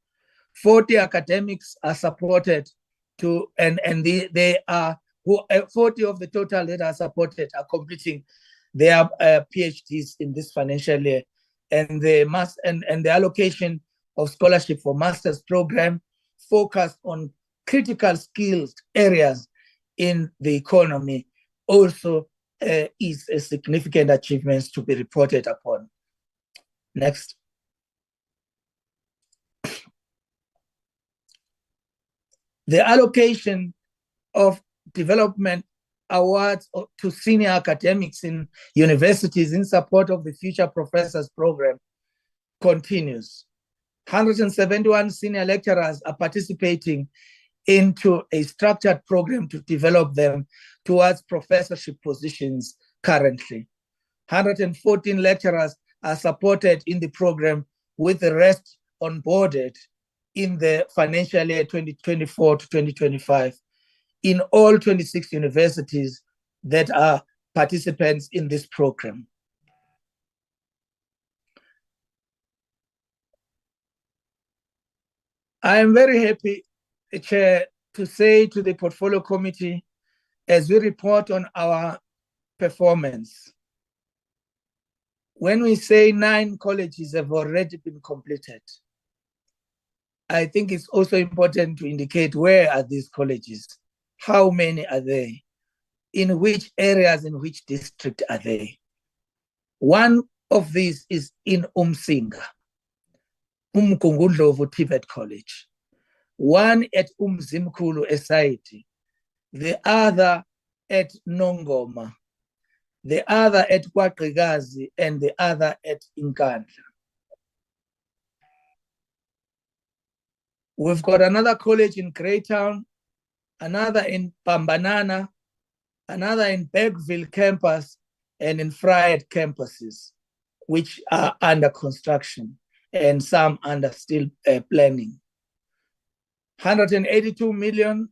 40 academics are supported 40 of the total that are supported are completing their PhDs in this financial year, and the allocation of scholarship for master's program focused on critical skills areas in the economy also is a significant achievement to be reported upon. Next. The allocation of development awards to senior academics in universities in support of the Future Professors Program continues. 171 senior lecturers are participating into a structured program to develop them towards professorship positions currently. 114 lecturers are supported in the program, with the rest onboarded in the financial year 2024 to 2025 in all 26 universities that are participants in this program. I am very happy, Chair, to say to the Portfolio Committee, as we report on our performance, when we say 9 colleges have already been completed, I think it's also important to indicate where are these colleges, how many are they, in which areas, in which district are they. One of these is in Umsinga, Umgungundlovu TVET College. One at Umzimkulu Esaiti, the other at Nongoma, the other at Kwaqigazi, and the other at Inkandla. We've got another college in Greytown, another in Pambanana, another in Bergville campus, and in Fried campuses, which are under construction, and some under still planning. 182 million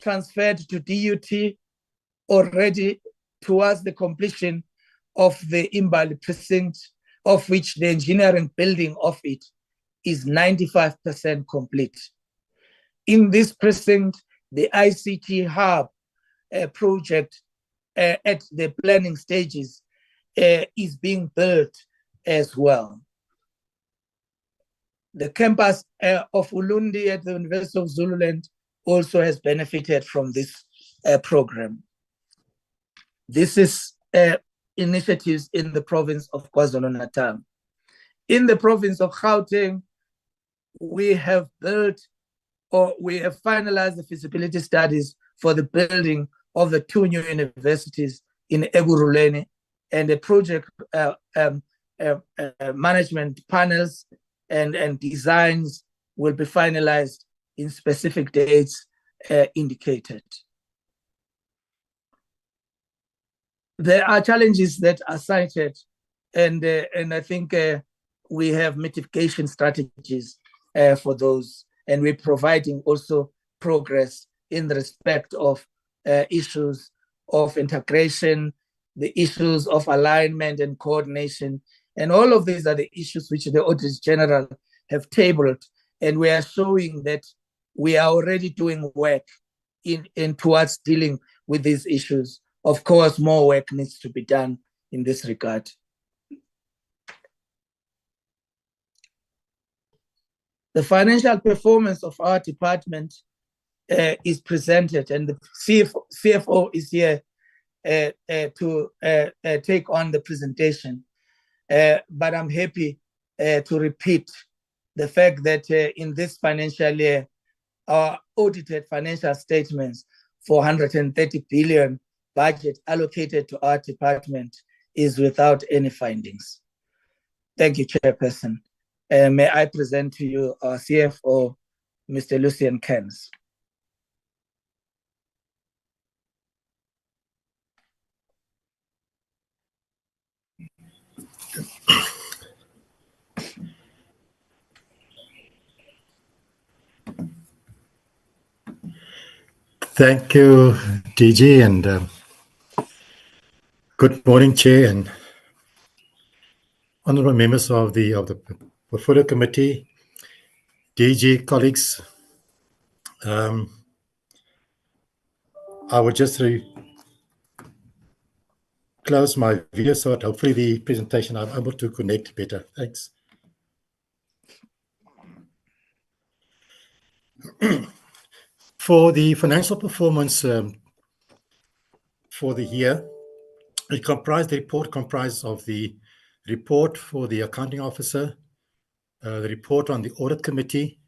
transferred to DUT already towards the completion of the Imbali precinct, of which the engineering building of it is 95% complete. In this precinct, the ICT hub project at the planning stages is being built as well. The campus of Ulundi at the University of Zululand also has benefited from this program. This is initiatives in the province of KwaZulu-Natal. In the province of Gauteng, we have built, or we have finalized the feasibility studies for the building of the 2 new universities in Eguruleni, and the project management panels and designs will be finalized in specific dates indicated. There are challenges that are cited, and I think we have mitigation strategies for those, and we're providing also progress in the respect of issues of integration, the issues of alignment and coordination, and all of these are the issues which the Auditor-General have tabled, and we are showing that we are already doing work in towards dealing with these issues. Of course, more work needs to be done in this regard. The financial performance of our department is presented, and the CFO is here to take on the presentation. But I'm happy to repeat the fact that in this financial year, our audited financial statements, 430 billion budget allocated to our department is without any findings. Thank you, Chairperson. May I present to you our CFO, Mr. Lucian Kens. Thank you, DG, and good morning, Chair, and honourable members of the Portfolio Committee, DG colleagues. I will just close my video so that hopefully the presentation I'm able to connect better. Thanks. For the financial performance for the year, the report comprised of the report for the accounting officer, the report on the audit committee,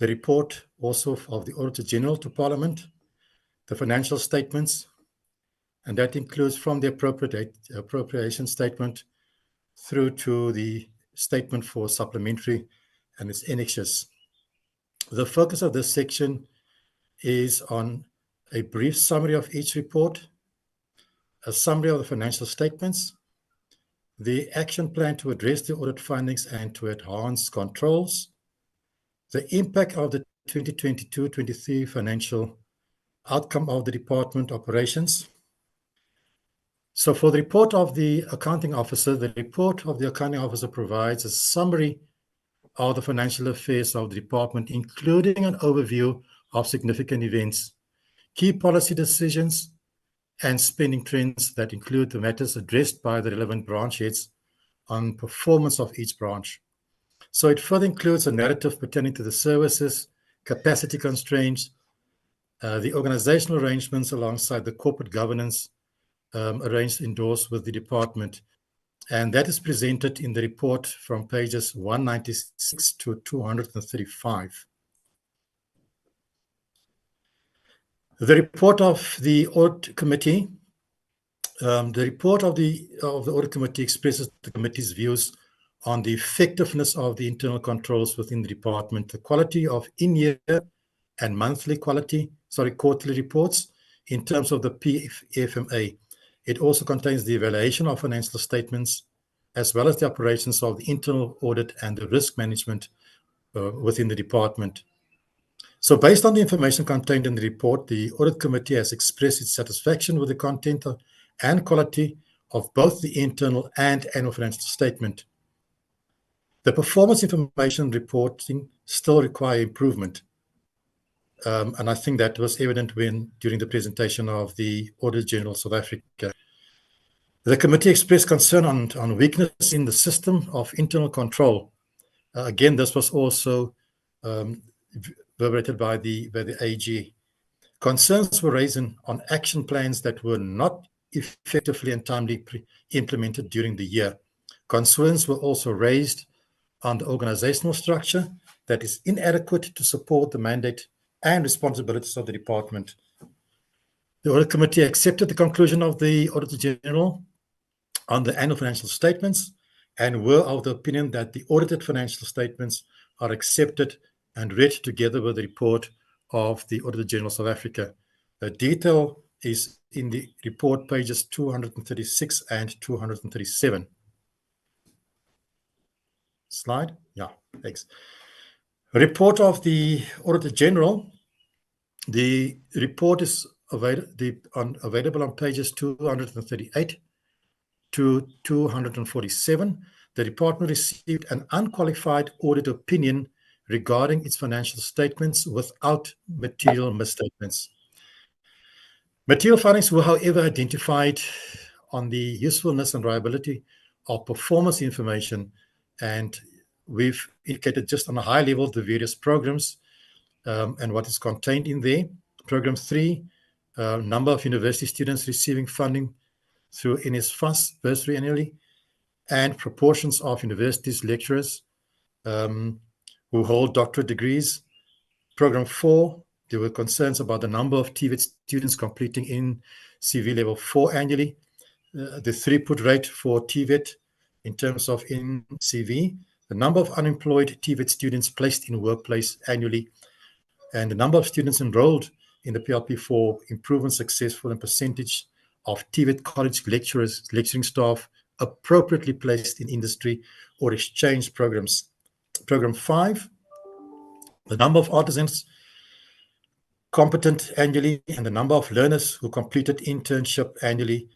the report also of the Auditor-General to Parliament, the financial statements, and that includes from the appropriation statement through to the statement for supplementary and its annexes. The focus of this section is on a brief summary of each report, a summary of the financial statements, the action plan to address the audit findings and to enhance controls, the impact of the 2022-23 financial outcome of the department operations. So for the report of the accounting officer, the report of the accounting officer provides a summary of the financial affairs of the department, including an overview of significant events, key policy decisions, and spending trends that include the matters addressed by the relevant branch heads on performance of each branch. So it further includes a narrative pertaining to the services, capacity constraints, the organizational arrangements alongside the corporate governance endorsed with the department. And that is presented in the report from pages 196 to 235. The report of the Audit Committee. The report of the Audit Committee expresses the committee's views on the effectiveness of the internal controls within the department, the quality of in-year and monthly quarterly reports in terms of the PFMA. It also contains the evaluation of financial statements, as well as the operations of the internal audit and the risk management within the department. So based on the information contained in the report, the Audit Committee has expressed its satisfaction with the content and quality of both the internal and annual financial statement. The performance information reporting still require improvement. And I think that was evident during the presentation of the Auditor-General South Africa. The committee expressed concern on weakness in the system of internal control. Again, this was also reverberated by the AG. Concerns were raised on action plans that were not effectively and timely implemented during the year. Concerns were also raised on the organizational structure that is inadequate to support the mandate and responsibilities of the department. The Audit Committee accepted the conclusion of the Auditor-General on the annual financial statements and were of the opinion that the audited financial statements are accepted and read together with the report of the Auditor-General South Africa. The detail is in the report pages 236 and 237. Slide. Yeah, thanks. Report of the Auditor-General. The report is available on pages 238 to 247. The department received an unqualified audit opinion regarding its financial statements without material misstatements. Material findings were, however, identified on the usefulness and reliability of performance information, and we've indicated just on a high level the various programs and what is contained in there. Program 3, number of university students receiving funding through NSFAS bursary annually, and proportions of universities lecturers who hold doctorate degrees. Program 4, there were concerns about the number of TVET students completing in CV level 4 annually, the throughput rate for TVET in terms of in CV, the number of unemployed TVET students placed in workplace annually, and the number of students enrolled in the PLP for improvement successful and percentage of TVET college lecturers, lecturing staff appropriately placed in industry or exchange programs. Program 5, the number of artisans competent annually and the number of learners who completed internship annually,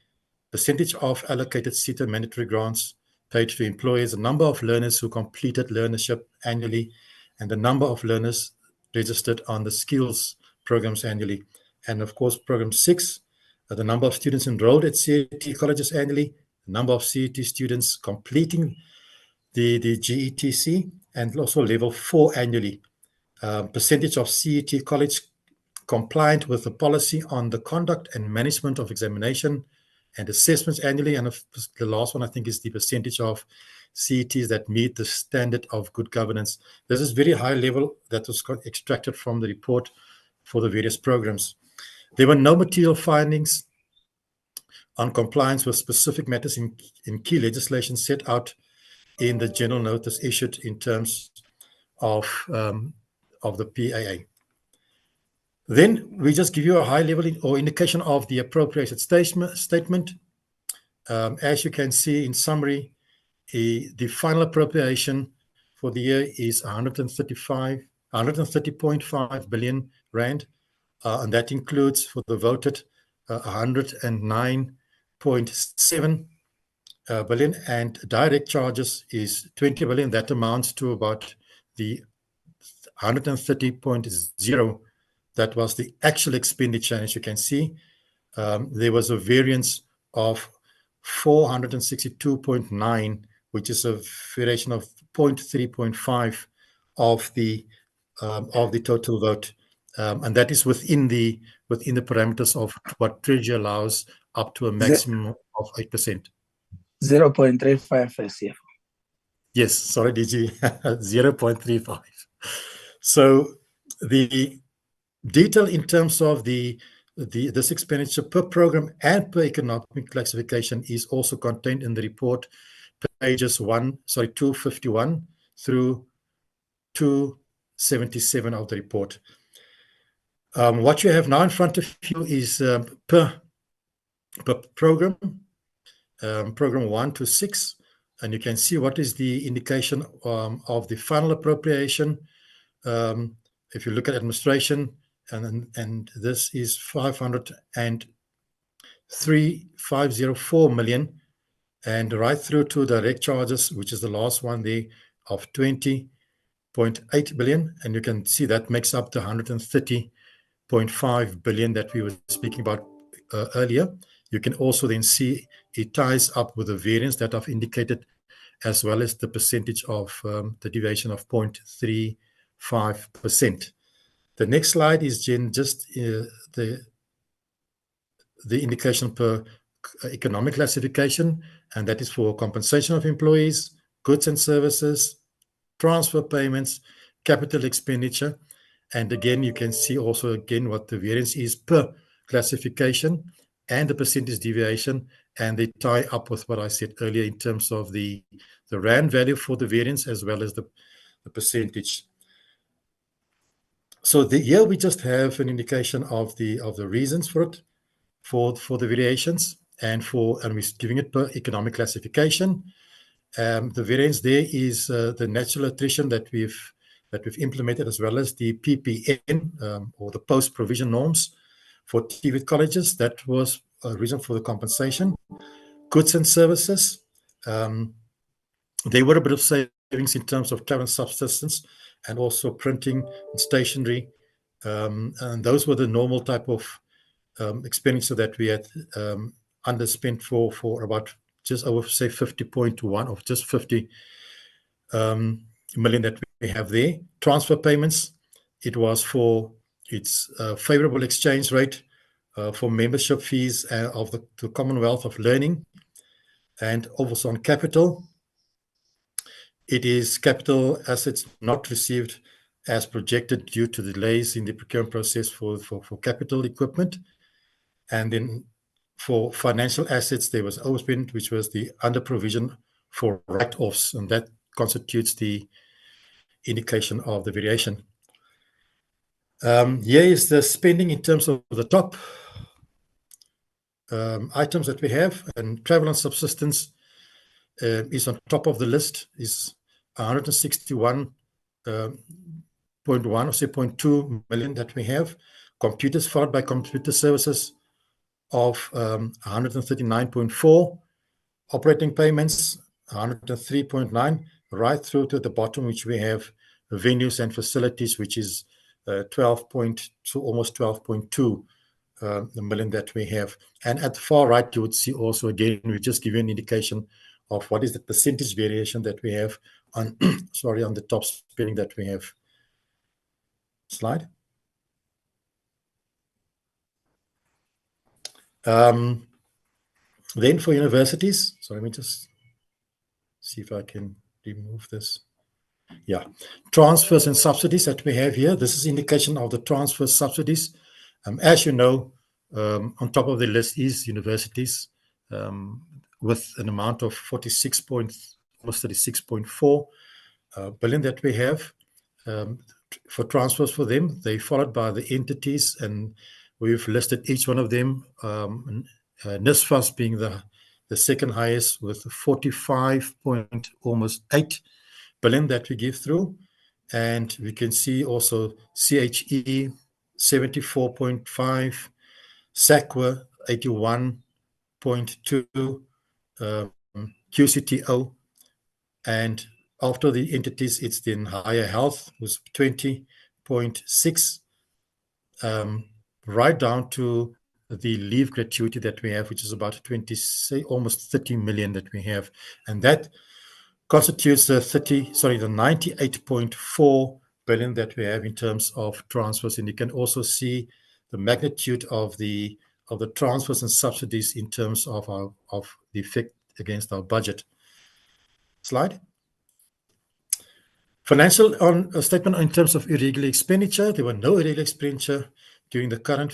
percentage of allocated SETA mandatory grants paid to employers, the number of learners who completed learnership annually, and the number of learners registered on the skills programs annually. And of course, program 6, the number of students enrolled at CET colleges annually, the number of CET students completing the GETC, and also level 4 annually. Percentage of CET college compliant with the policy on the conduct and management of examination and assessments annually. And the last one, I think, is the percentage of CETs that meet the standard of good governance. This is very high level that was extracted from the report for the various programs. There were no material findings on compliance with specific matters in key legislation set out in the general notice issued in terms of the PAA. Then we just give you a high level or indication of the appropriated statement. As you can see in summary, the final appropriation for the year is 130.5 billion rand, and that includes for the voted 109.7 billion, and direct charges is 20 billion. That amounts to about the 130.0. That was the actual expenditure. As you can see, there was a variance of 462.9, which is a variation of 0.3.5 of the total vote, and that is within the parameters of what Treasury allows, up to a maximum of 8%. 0.35 SCF. Yes, sorry, DG, 0.35. So the detail in terms of this expenditure per program and per economic classification is also contained in the report, pages 251 through 277 of the report. What you have now in front of you is per program, program 1 to 6, and you can see what is the indication of the final appropriation. If you look at administration, and this is 503,504 million, and right through to direct charges, which is the last one there, of 20.8 billion, and you can see that makes up the 130.5 billion that we were speaking about earlier. You can also then see it ties up with the variance that I've indicated, as well as the percentage of the deviation of 0.35%. The next slide is just the indication per economic classification, and that is for compensation of employees, goods and services, transfer payments, capital expenditure. And again, you can see also again what the variance is per classification and the percentage deviation, and they tie up with what I said earlier in terms of the rand value for the variance as well as the percentage. So here we just have an indication of the reasons for it, for the variations, and we're giving it per economic classification. The variance there is the natural attrition that we've implemented, as well as the PPN or the post-provision norms for TVET colleges. That was a reason for the compensation. Goods and services, there were a bit of savings in terms of current subsistence and also printing and stationery, and those were the normal type of expenditure that we had underspent for about just over, say, 50.1 of just 50 million that we have there. Transfer payments, it was for its favorable exchange rate for membership fees of the Commonwealth of Learning, and also on capital. It is capital assets not received as projected due to delays in the procurement process for capital equipment. And then for financial assets, there was overspend, which was the under provision for write-offs, and that constitutes the indication of the variation. Here is the spending in terms of the top items that we have, and travel and subsistence is on top of the list, is 161.1 or say 0.2 million that we have. Computers followed by computer services of 139.4, operating payments 103.9, right through to the bottom, which we have venues and facilities, which is 12.2, almost 12.2 million that we have. And at the far right, you would see also, again, we just give you an indication of what is the percentage variation that we have on, sorry, on the top spending that we have. Slide. Then for universities, so let me just see if I can remove this. Yeah, transfers and subsidies that we have here. This is indication of the transfer subsidies. As you know, on top of the list is universities with an amount of almost 36.4 billion that we have for transfers for them. They followed by the entities, and we've listed each one of them. NSFAS being the second highest with 45.8 billion that we give through. And we can see also CHE 74.5, SAQA 81.2, QCTO, and after the entities, it's then higher health was 20.6, right down to the leave gratuity that we have, which is about almost 30 million that we have, and that constitutes the 98.4 billion that we have in terms of transfers. And you can also see the magnitude of the transfers and subsidies in terms of the effect against our budget. Slide. Financial statement in terms of irregular expenditure. There were no irregular expenditure during the current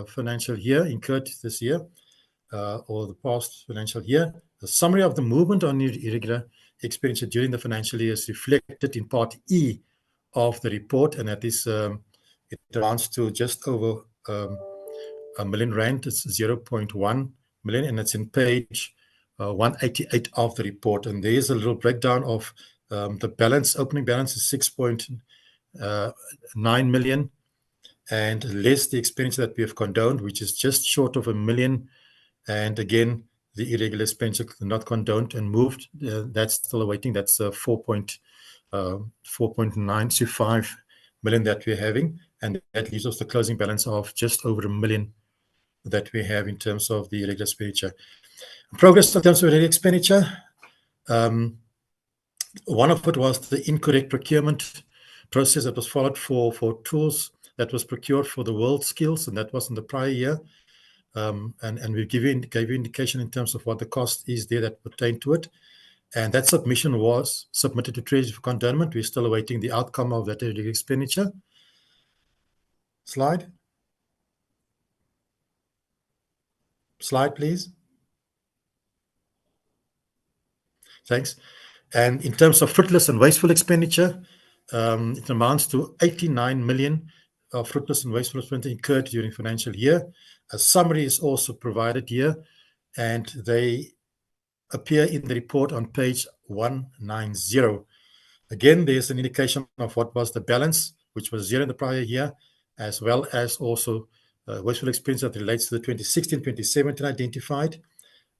financial year incurred this year or the past financial year. The summary of the movement on irregular expenditure during the financial year is reflected in Part E of the report, and that is it amounts to just over R1 million. It's 0.1 million, and it's in page 188 of the report. And there is a little breakdown of the balance. Opening balance is 6.9 million, and less the expenditure that we have condoned, which is just short of $1 million. And again, the irregular expenditure not condoned and moved, that's still awaiting. That's 4.925 million that we're having, and that leaves us the closing balance of just over $1 million that we have in terms of the irregular expenditure. Progress in terms of irregular expenditure. One of it was the incorrect procurement process that was followed for tools that was procured for the world skills, and that was in the prior year. And we gave you indication in terms of what the cost is there that pertain to it. And that submission was submitted to Treasury for condonment. We're still awaiting the outcome of that irregular expenditure. Slide. Slide, please. Thanks. And in terms of fruitless and wasteful expenditure, it amounts to 89 million of fruitless and wasteful expenditure incurred during financial year. A summary is also provided here, and they appear in the report on page 190. Again, there's an indication of what was the balance, which was 0 in the prior year, as well as also wasteful expense that relates to the 2016-2017 identified.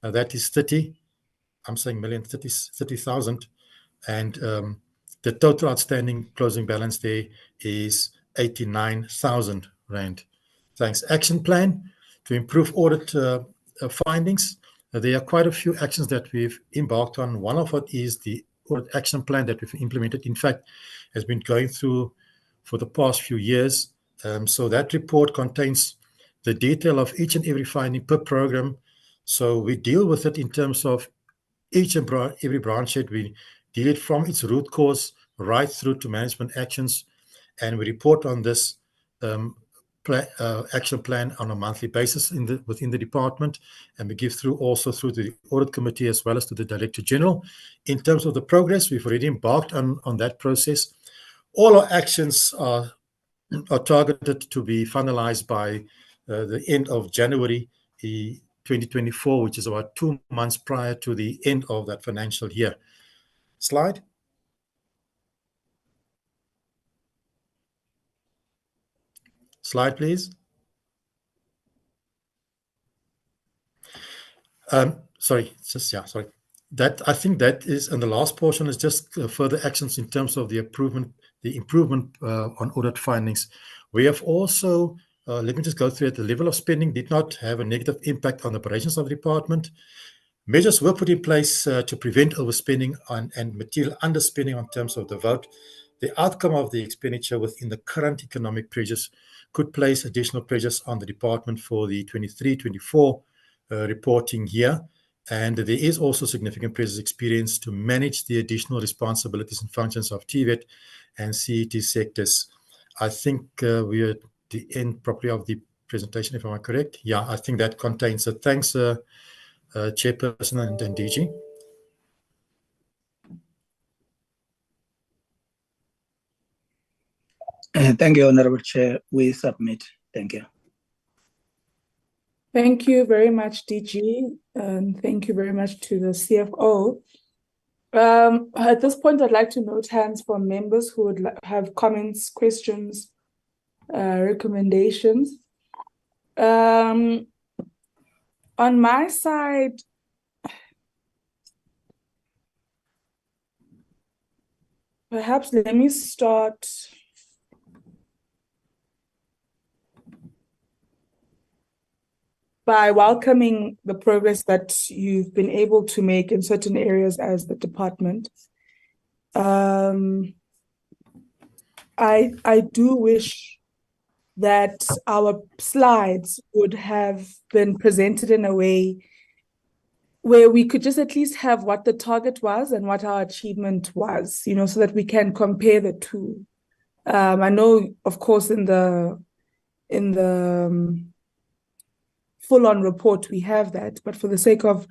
That is 30,000. And the total outstanding closing balance there is 89,000 Rand. Thanks. Action plan to improve audit findings. There are quite a few actions that we've embarked on. One of it is the audit action plan that we've implemented. In fact, has been going through for the past few years. So that report contains the detail of each and every finding per program. So we deal with it in terms of each and every branch head. We deal it from its root cause right through to management actions, and we report on this action plan on a monthly basis within the department, and we give through also through the audit committee as well as to the Director-General. In terms of the progress, we've already embarked on that process. All our actions are targeted to be finalized by the end of January 2024, which is about 2 months prior to the end of that financial year. Slide. Slide, please. Sorry. That, I think that is, and the last portion is just further actions in terms of the improvement on audit findings. We have also, let me just go through it. The level of spending did not have a negative impact on the operations of the department. Measures were put in place to prevent overspending and material underspending on terms of the vote. The outcome of the expenditure within the current economic pressures could place additional pressures on the department for the 23-24 reporting year. And there is also significant presence experience to manage the additional responsibilities and functions of TVET and CET sectors. I think we are at the end probably of the presentation, if I'm correct. Yeah, I think that contains it. Thanks, Chairperson and DG. Thank you, Honorable Chair. We submit. Thank you. Thank you very much, DG, and thank you very much to the CFO. At this point, I'd like to note hands from members who would have comments, questions, recommendations. On my side, perhaps let me start by welcoming the progress that you've been able to make in certain areas as the department. I do wish that our slides would have been presented in a way where we could just at least have what the target was and what our achievement was, you know, so that we can compare the two. I know, of course, in the full-on report, we have that, but for the sake of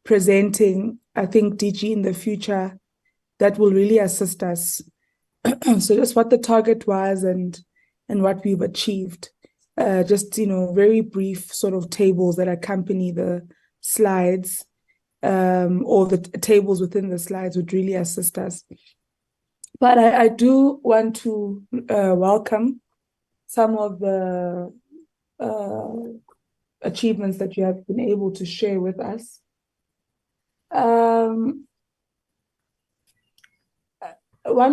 presenting, I think DG in the future, that will really assist us. So just what the target was and what we've achieved. Just, you know, very brief sort of tables that accompany the slides, or the tables within the slides would really assist us. But I do want to welcome some of the achievements that you have been able to share with us. One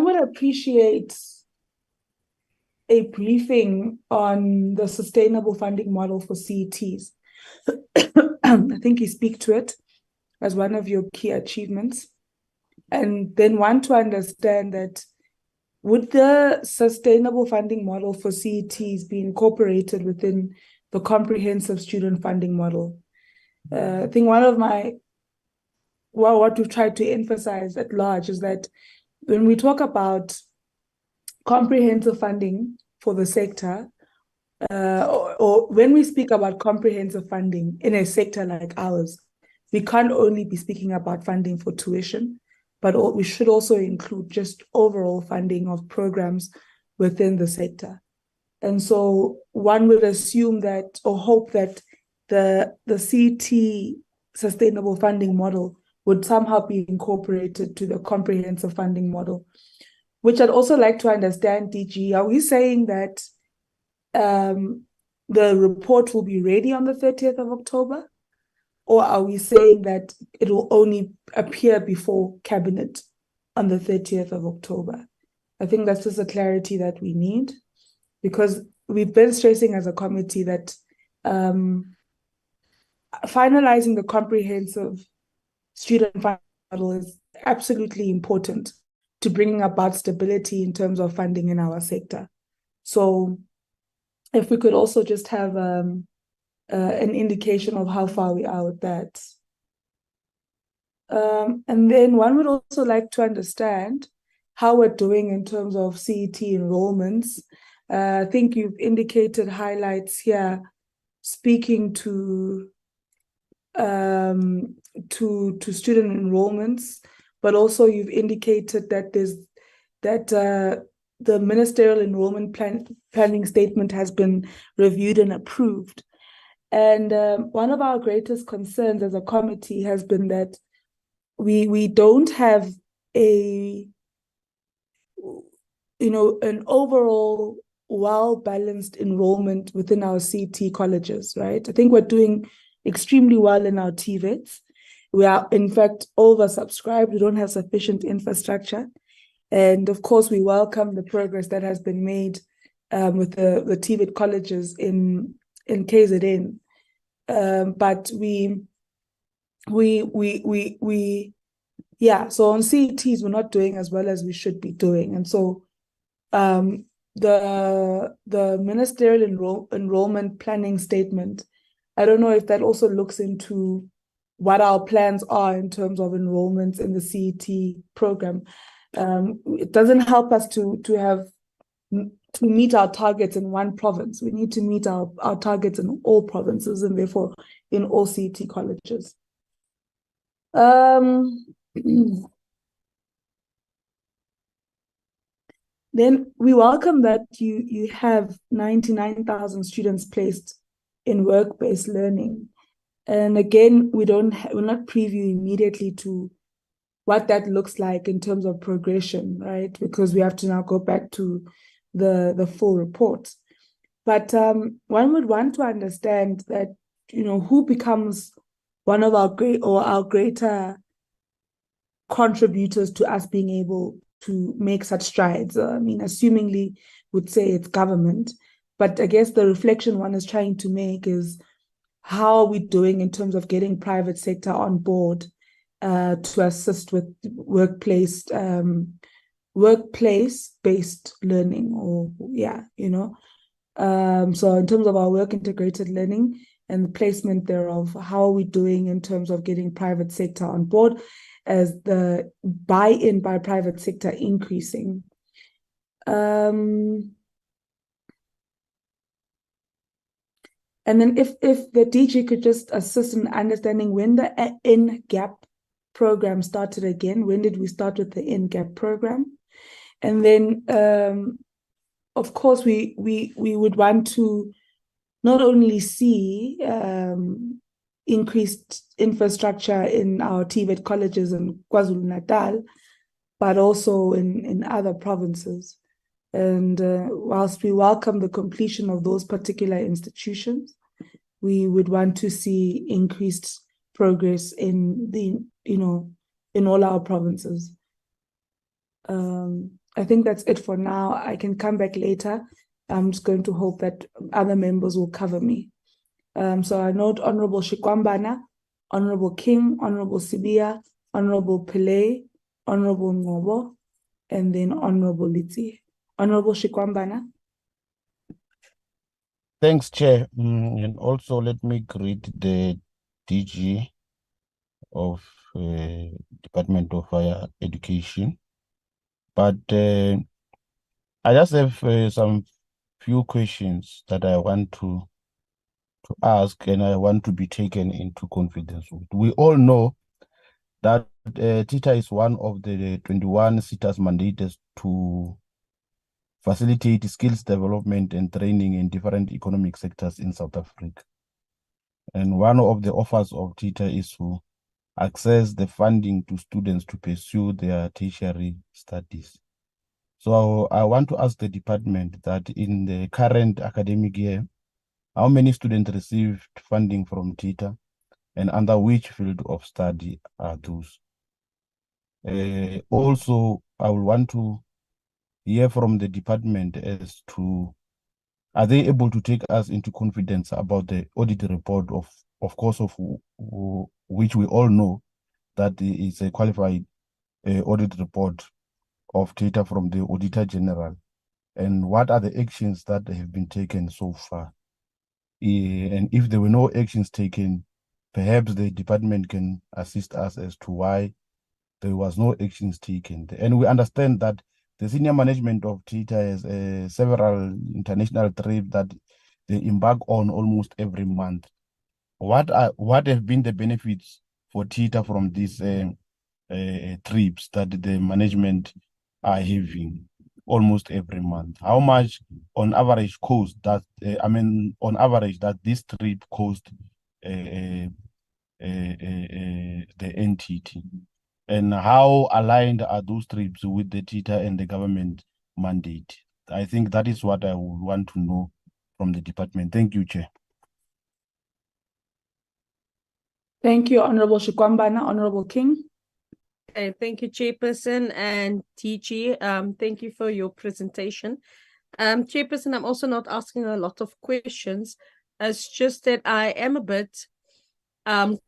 would appreciate a briefing on the sustainable funding model for CETs. I think you speak to it as one of your key achievements. And then want to understand that would the sustainable funding model for CETs be incorporated within the comprehensive student funding model? I think one of what we've tried to emphasize at large is that when we talk about comprehensive funding for the sector, or when we speak about comprehensive funding in a sector like ours, we can't only be speaking about funding for tuition, but we should also include just overall funding of programs within the sector. And so one would assume that, or hope that the CET sustainable funding model would somehow be incorporated to the comprehensive funding model, which I'd also like to understand, DG, are we saying that the report will be ready on the 30th of October? Or are we saying that it will only appear before Cabinet on the 30th of October? I think that's just a clarity that we need, because we've been stressing as a committee that finalizing the comprehensive student funding model is absolutely important to bringing about stability in terms of funding in our sector. So if we could also just have an indication of how far we are with that. And then one would also like to understand how we're doing in terms of CET enrollments. I think you've indicated highlights here speaking to student enrollments, but also you've indicated that the ministerial enrollment planning statement has been reviewed and approved. And one of our greatest concerns as a committee has been that we don't have an overall well-balanced enrollment within our CET colleges, right? I think we're doing extremely well in our TVETs. We are, in fact, oversubscribed. We don't have sufficient infrastructure. And of course, we welcome the progress that has been made with the TVET colleges in KZN. But so on CETs, we're not doing as well as we should be doing. And so the ministerial enrollment planning statement, I don't know if that also looks into what our plans are in terms of enrollments in the CET program. It doesn't help us to meet our targets in one province. We need to meet our targets in all provinces and therefore in all CET colleges. Then we welcome that you have 99,000 students placed in work-based learning. And again, we'll not preview immediately to what that looks like in terms of progression, right? Because we have to now go back to the full report. But one would want to understand that, who becomes one of our greater contributors to us being able to make such strides. I mean, assumingly would say it's government, but I guess the reflection one is trying to make is how are we doing in terms of getting private sector on board to assist with workplace-based learning, or so in terms of our work integrated learning and the placement thereof, how are we doing in terms of getting private sector on board as the buy-in by private sector increasing? And then if the DG could just assist in understanding when the in-gap program started again, when did we start with the in-gap program? And then, of course, we would want to not only see increased infrastructure in our TVET colleges in KwaZulu-Natal, but also in other provinces. And whilst we welcome the completion of those particular institutions, we would want to see increased progress in all our provinces. I think that's it for now. I can come back later. I'm just going to hope that other members will cover me. So I note Honorable Shikwambana, Honorable King, Honorable Sibia, Honorable Pillay, Honorable Ngobo, and then Honorable Litsi. Honorable Shikwambana. Thanks, Chair. And also let me greet the DG of Department of Higher Education. But I just have some few questions that I want to ask, and I want to be taken into confidence with. We all know that TITA is one of the 21 SITAs mandated to facilitate skills development and training in different economic sectors in South Africa. And one of the offers of TITA is to access the funding to students to pursue their tertiary studies. So I want to ask the department that in the current academic year, how many students received funding from TITA and under which field of study are those? Also, I will want to hear from the department as to, are they able to take us into confidence about the audit report of course, of which we all know that is a qualified audit report of data from the Auditor-General, and what are the actions that have been taken so far? And if there were no actions taken, perhaps the department can assist us as to why there was no actions taken. And we understand that the senior management of TITA has several international trips that they embark on almost every month. What have been the benefits for TITA from these trips that the management are having almost every month? How much on average cost that on average that this trip cost the entity, and how aligned are those trips with the TITA and the government mandate? I think that is what I would want to know from the department. Thank you, Chair. Thank you, Honorable Shikwambana. Honorable King. Thank you, Chairperson and TG. Thank you for your presentation. Chairperson, I'm also not asking a lot of questions. It's just that I am a bit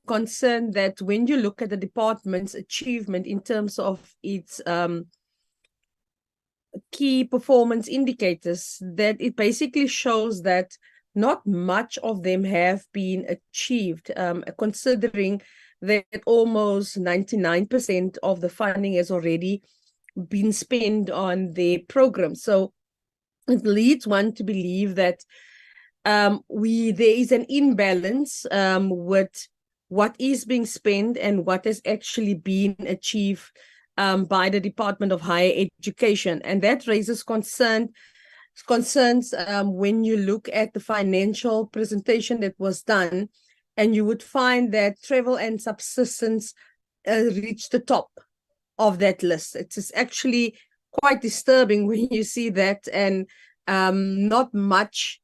concerned that when you look at the department's achievement in terms of its key performance indicators, that it basically shows that not much of them have been achieved, considering that almost 99% of the funding has already been spent on their program. So it leads one to believe that there is an imbalance with what is being spent and what has actually been achieved by the Department of Higher Education. And that raises concerns when you look at the financial presentation that was done, and you would find that travel and subsistence reached the top of that list. It's actually quite disturbing when you see that, and not much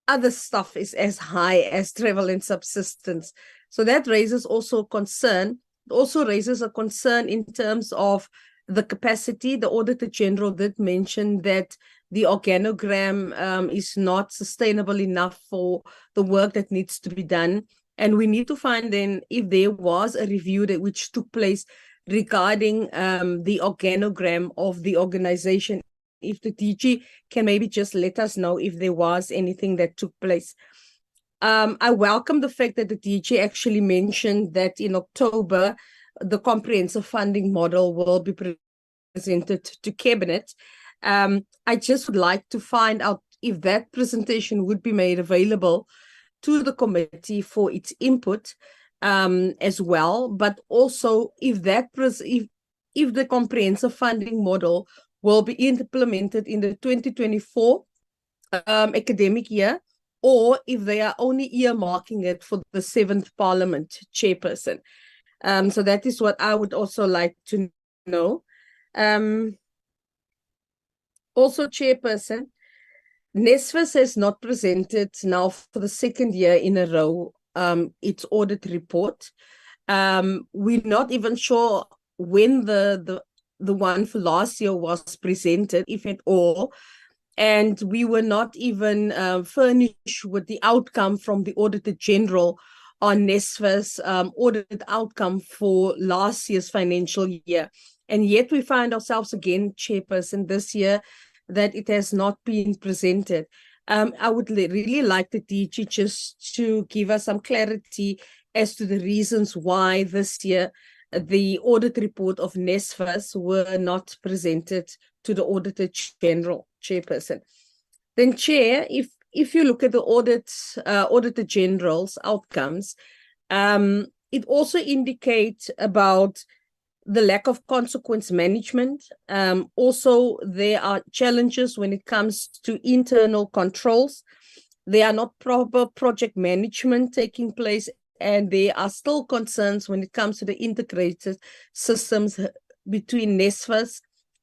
other stuff is as high as travel and subsistence. So that raises also concern. It also raises a concern in terms of the capacity. The Auditor-General did mention that the organogram is not sustainable enough for the work that needs to be done. And we need to find then if there was a review which took place regarding the organogram of the organization. If the DG can maybe just let us know if there was anything that took place. I welcome the fact that the DG actually mentioned that in October, the comprehensive funding model will be presented to Cabinet. I just would like to find out if that presentation would be made available to the committee for its input as well, but also if the comprehensive funding model will be implemented in the 2024 academic year, or if they are only earmarking it for the 7th Parliament, Chairperson. So that is what I would also like to know. Also, Chairperson, NSFAS has not presented now for the 2nd year in a row its audit report. We're not even sure when the one for last year was presented, if at all. And we were not even furnished with the outcome from the Auditor-General on NSFAS audit outcome for last year's financial year. And yet we find ourselves again, Chairperson, this year that it has not been presented. I would really like the DG just to give us some clarity as to the reasons why this year the audit report of NSFAS were not presented to the Auditor-General, Chairperson. Then, Chair, if you look at the Auditor-General's outcomes, it also indicates about the lack of consequence management. Also, there are challenges when it comes to internal controls. There are not proper project management taking place, and there are still concerns when it comes to the integrated systems between NSFAS,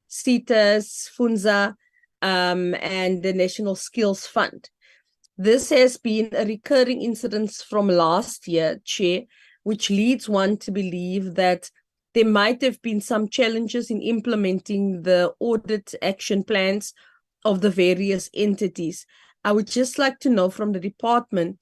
CETAS, FUNZA, and the National Skills Fund. This has been a recurring incident from last year, Chair, which leads one to believe that there might have been some challenges in implementing the audit action plans of the various entities. I would just like to know from the department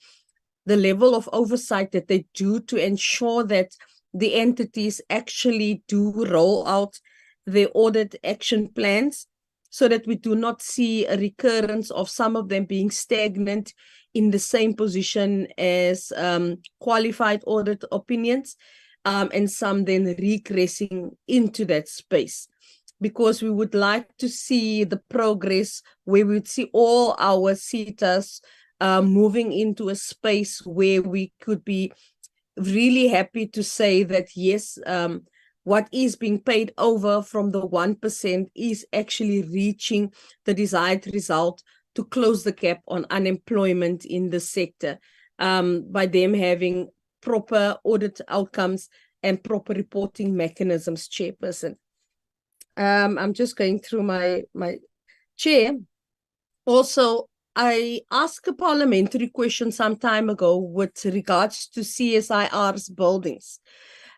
the level of oversight that they do to ensure that the entities actually do roll out their audit action plans, so that we do not see a recurrence of some of them being stagnant in the same position as qualified audit opinions, and some then regressing into that space. Because we would like to see the progress where we would see all our CETAs moving into a space where we could be really happy to say that, yes, what is being paid over from the 1% is actually reaching the desired result to close the gap on unemployment in the sector, by them having proper audit outcomes and proper reporting mechanisms, Chairperson. I'm just going through my Chair. Also, I asked a parliamentary question some time ago with regards to CSIR's buildings.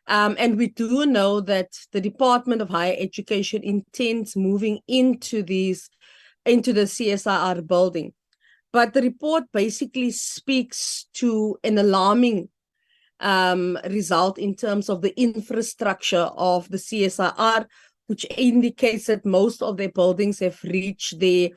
And we do know that the Department of Higher Education intends moving into the CSIR building. But the report basically speaks to an alarming result in terms of the infrastructure of the CSIR, which indicates that most of their buildings have reached their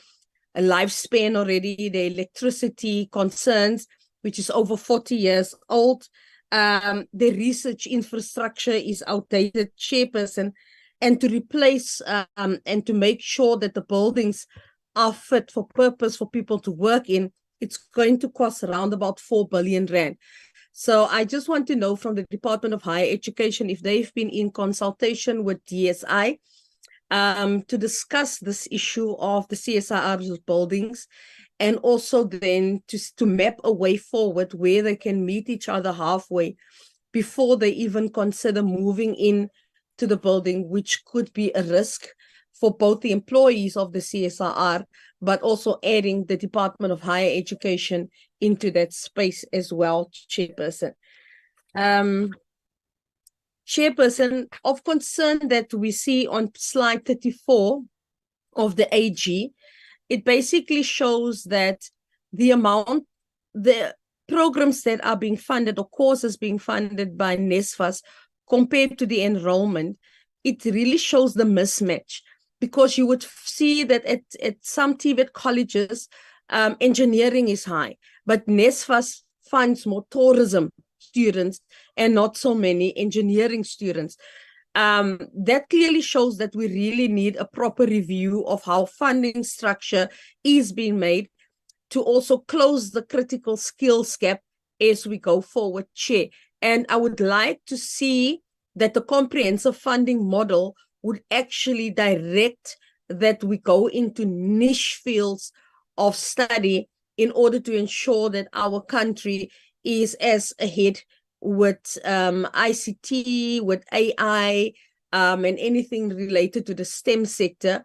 lifespan already, the electricity concerns, which is over 40 years old. the research infrastructure is outdated, Chairperson, and to replace and to make sure that the buildings are fit for purpose for people to work in, it's going to cost around about 4 billion rand. So I just want to know from the Department of Higher Education if they've been in consultation with DSI to discuss this issue of the CSIR buildings, and also then to map a way forward where they can meet each other halfway before they even consider moving in to the building, which could be a risk for both the employees of the CSIR, but also adding the Department of Higher Education into that space as well, Chairperson. Chairperson, of concern that we see on slide 34 of the AG, it basically shows that the programs that are being funded or courses being funded by NSFAS compared to the enrollment, it really shows the mismatch, because you would see that at some TVET colleges, engineering is high, but NSFAS funds more tourism students and not so many engineering students. That clearly shows that we really need a proper review of how funding structure is being made to also close the critical skills gap as we go forward, Chair. And I would like to see that the comprehensive funding model would actually direct that we go into niche fields of study in order to ensure that our country is as ahead with ICT, with AI, and anything related to the STEM sector,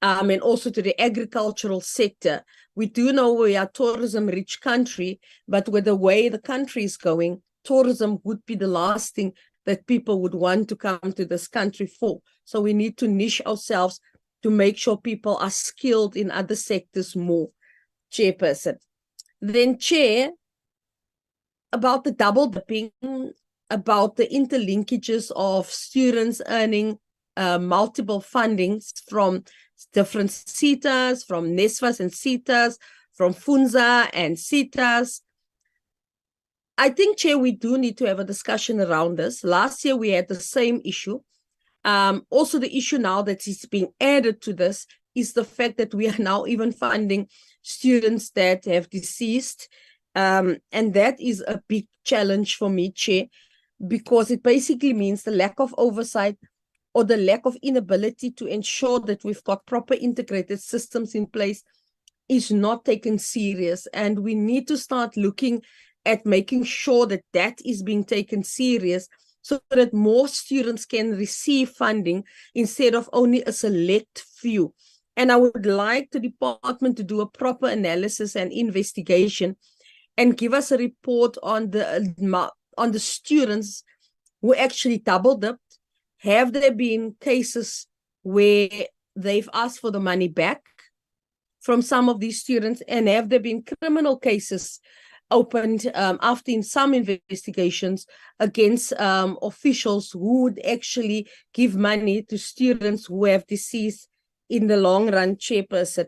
and also to the agricultural sector. We do know we are a tourism-rich country, but with the way the country is going, tourism would be the last thing that people would want to come to this country for. So we need to niche ourselves to make sure people are skilled in other sectors more, Chairperson. Then, Chair, about the double dipping, about the interlinkages of students earning multiple fundings from different SETAs, from NSFAS and SETAs, from FUNZA and SETAs. I think, Chair, we do need to have a discussion around this. Last year, we had the same issue. Also, the issue now that is being added to this is the fact that we are now even funding students that have deceased. And that is a big challenge for me, Chair, because it basically means the lack of oversight or the lack of inability to ensure that we've got proper integrated systems in place is not taken serious. And we need to start looking at making sure that that is being taken serious so that more students can receive funding instead of only a select few. And I would like the department to do a proper analysis and investigation and give us a report on the students who actually double dipped. Have there been cases where they've asked for the money back from some of these students? And have there been criminal cases opened after in some investigations against officials who would actually give money to students who have deceased in the long run, Chairperson?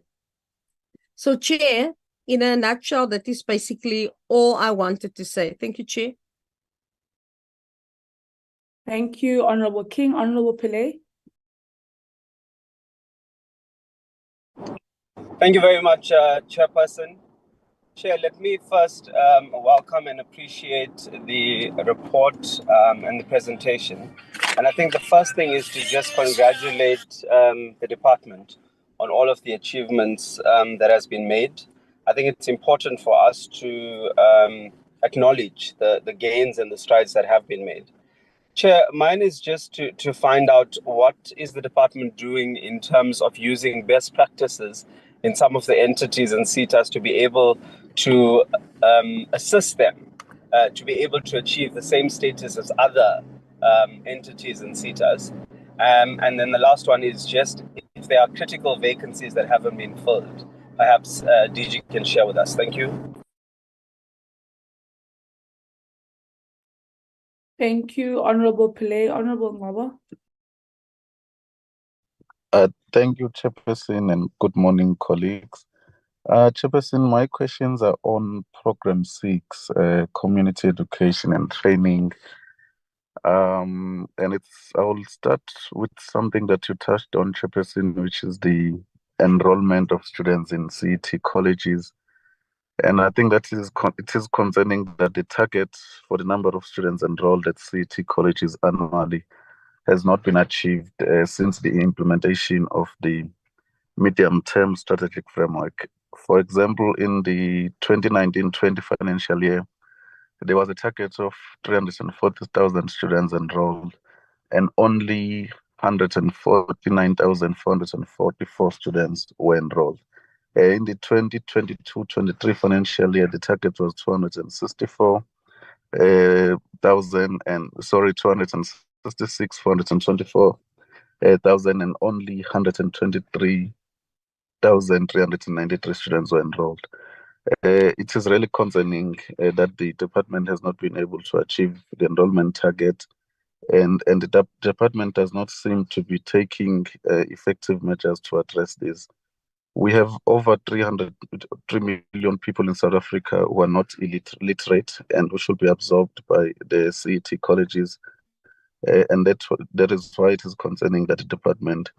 So, Chair, in a nutshell, that is basically all I wanted to say. Thank you, Chair. Thank you, Honorable King. Honorable Pillay. Thank you very much, Chairperson. Chair, let me first welcome and appreciate the report and the presentation. And I think the first thing is to just congratulate the department on all of the achievements that has been made. I think it's important for us to acknowledge the gains and the strides that have been made. Chair, mine is just to find out what is the department doing in terms of using best practices in some of the entities and SETAs to be able to assist them to be able to achieve the same status as other entities and SETAs. And then the last one is just if there are critical vacancies that haven't been filled, perhaps DG can share with us. Thank you. Thank you, Honorable Pillay. Honorable Ngaba. Thank you, Chairperson, and good morning, colleagues. Chairperson, my questions are on Program 6, Community Education and Training. And I will start with something that you touched on, Chairperson, which is the enrollment of students in CET colleges. And I think it is concerning that the target for the number of students enrolled at CET colleges annually has not been achieved since the implementation of the medium-term strategic framework. For example, in the 2019-20 financial year, there was a target of 340,000 students enrolled, and only 149,444 students were enrolled. In the 2022-23 financial year, the target was 266,424,000, and only 123,393 students were enrolled. It is really concerning that the department has not been able to achieve the enrollment target, and the department does not seem to be taking effective measures to address this. We have over 3 million people in South Africa who are not illiterate and who should be absorbed by the CET colleges. And that is why it is concerning that the department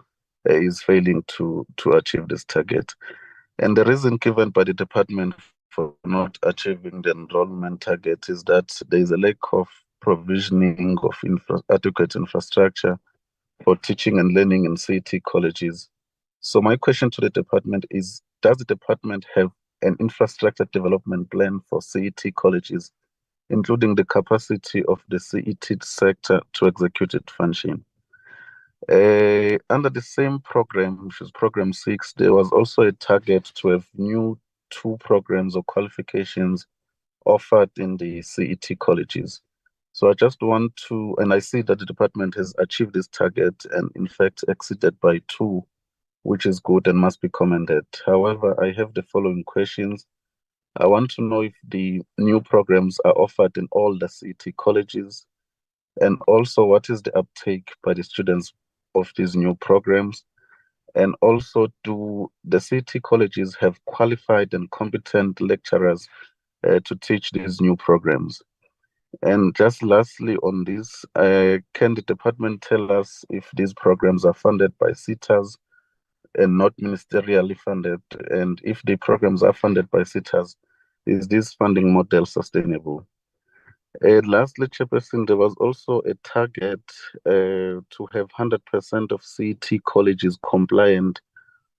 is failing to achieve this target. And the reason given by the department for not achieving the enrollment target is that there is a lack of provisioning of adequate infrastructure for teaching and learning in CET colleges. So my question to the department is, does the department have an infrastructure development plan for CET colleges, including the capacity of the CET sector to execute its function? Under the same program, which is Program 6, there was also a target to have new 2 programs or qualifications offered in the CET colleges. So I just want to, and I see that the department has achieved this target and in fact exceeded by 2, which is good and must be commended. However, I have the following questions. I want to know if the new programs are offered in all the CET colleges, and also what is the uptake by the students of these new programs, and also do the CET colleges have qualified and competent lecturers to teach these new programs? And just lastly on this, can the department tell us if these programs are funded by SETAs and not ministerially funded? And if the programs are funded by SETAs, is this funding model sustainable? Lastly, Chairperson, there was also a target to have 100% of CET colleges compliant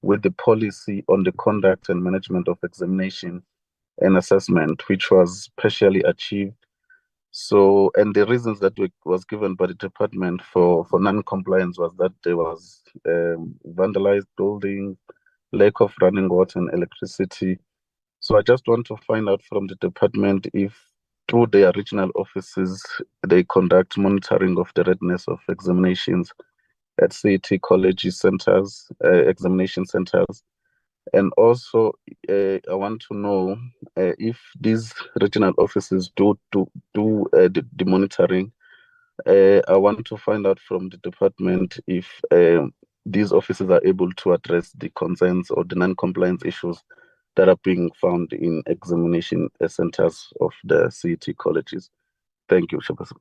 with the policy on the conduct and management of examination and assessment, which was partially achieved. So, and the reasons that was given by the department for non-compliance was that there was vandalized buildings, lack of running water and electricity. So I just want to find out from the department if through their regional offices, they conduct monitoring of the readiness of examinations at CET college centers, examination centers. And also, I want to know if these regional offices do the monitoring. I want to find out from the department if these offices are able to address the concerns or the non-compliance issues that are being found in examination centers of the CET colleges. Thank you, Chairperson.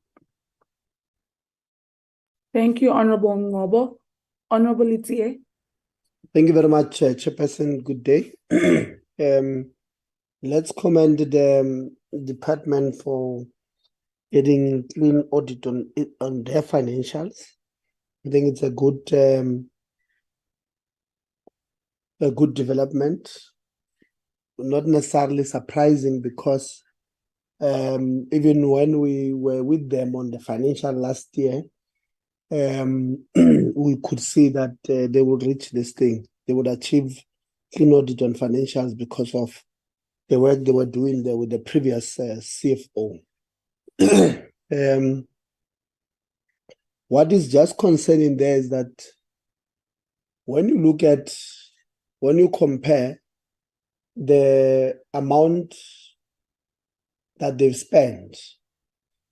Thank you, Honorable Ngobo. Honorable Itie. Thank you very much, Chairperson. Good day. Let's commend the department for getting clean audit on their financials. I think it's a good development. Not necessarily surprising because even when we were with them on the financial last year, we could see that they would reach this thing. They would achieve clean audit on financials because of the work they were doing there with the previous CFO. What is just concerning there is that when you compare the amount that they've spent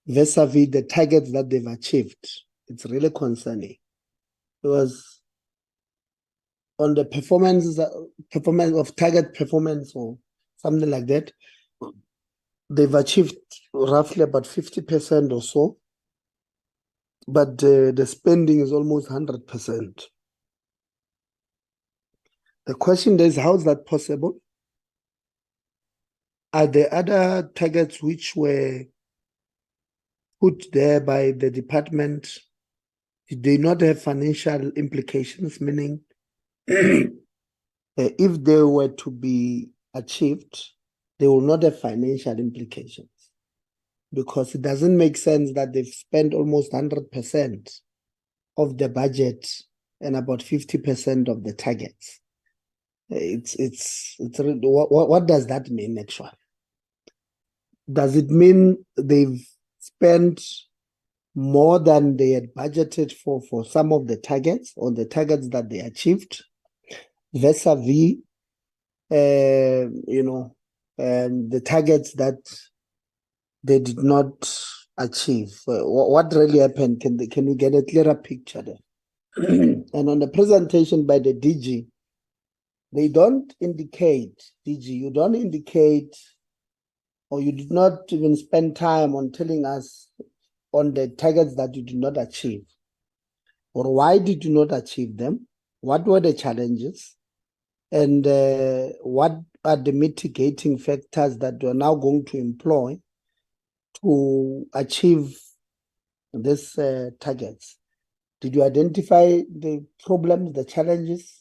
vis-a-vis the targets that they've achieved, it's really concerning. Because on the performance of target performance or something like that, they've achieved roughly about 50% or so, but the spending is almost 100%. The question is, how is that possible? Are there other targets which were put there by the department? Did they not have financial implications, meaning if they were to be achieved, they will not have financial implications? Because it doesn't make sense that they've spent almost 100% of the budget and about 50% of the targets. What does that mean actually? Does it mean they've spent more than they had budgeted for some of the targets or the targets that they achieved, vis-a-vis, the targets that they did not achieve? What really happened? Can we get a clearer picture there? And on the presentation by the DG, they don't indicate, DG, you don't indicate, or you did not even spend time on telling us on the targets that you did not achieve, or why did you not achieve them? What were the challenges? And what are the mitigating factors that you are now going to employ to achieve these targets? Did you identify the problems, the challenges?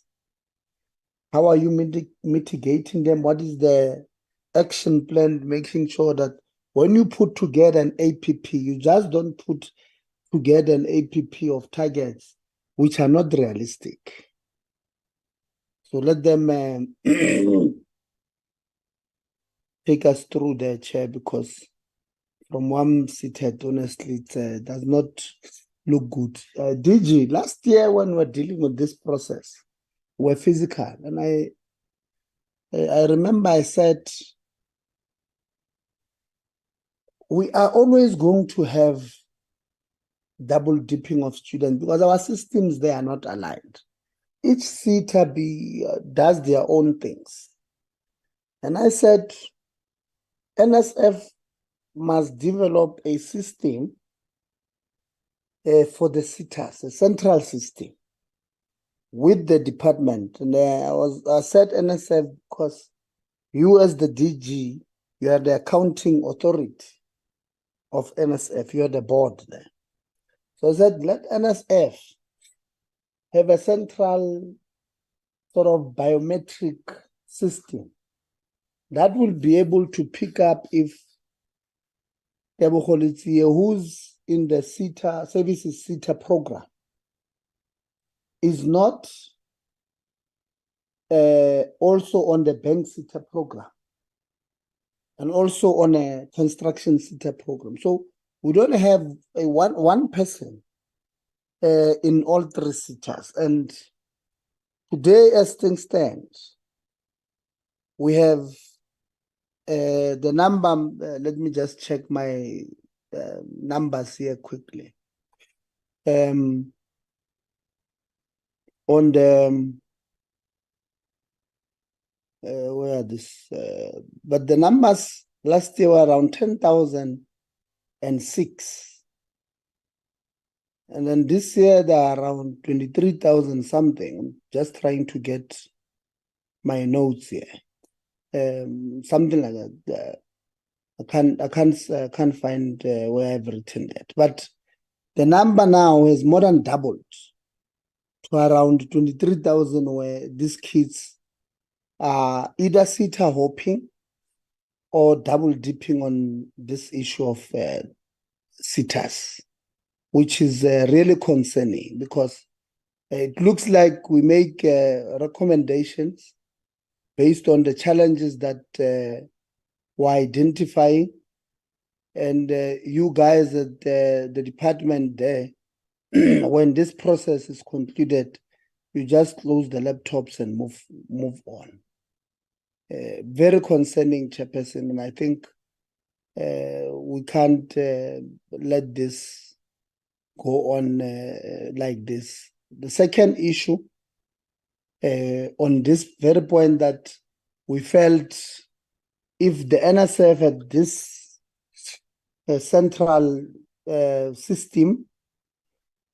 How are you mitigating them? What is the action plan, making sure that when you put together an APP, you just don't put together an APP of targets which are not realistic? So let them take us through their chair, because from one seated, honestly, it does not look good. DG, last year when we were dealing with this process, were physical, and I remember I said, we are always going to have double dipping of students because our systems, they are not aligned. Each SETA does their own things. And I said, NSF must develop a system for the SETAs, a central system with the department. And I said NSF because you as the DG, you are the accounting authority of NSF, you are the board there. So I said, let NSF have a central sort of biometric system that will be able to pick up if who's in the SETA, services SETA program is not also on the bank SETA program and also on a construction SETA program. So we don't have one person in all three SETAs. And today, as things stand, we have the number, let me just check my numbers here quickly. On the, where are this? But the numbers last year were around 10,006. And then this year they are around 23,000 something. I'm just trying to get my notes here. Something like that. I can't find where I've written that. But the number now has more than doubled to around 23,000, where these kids are either SETA hopping or double dipping on this issue of SETAs, which is really concerning, because it looks like we make recommendations based on the challenges that we're identifying. And you guys at the department there, when this process is concluded, you just close the laptops and move on. Very concerning, Chairperson, and I think we can't let this go on like this. The second issue on this very point that we felt if the NSF had this central system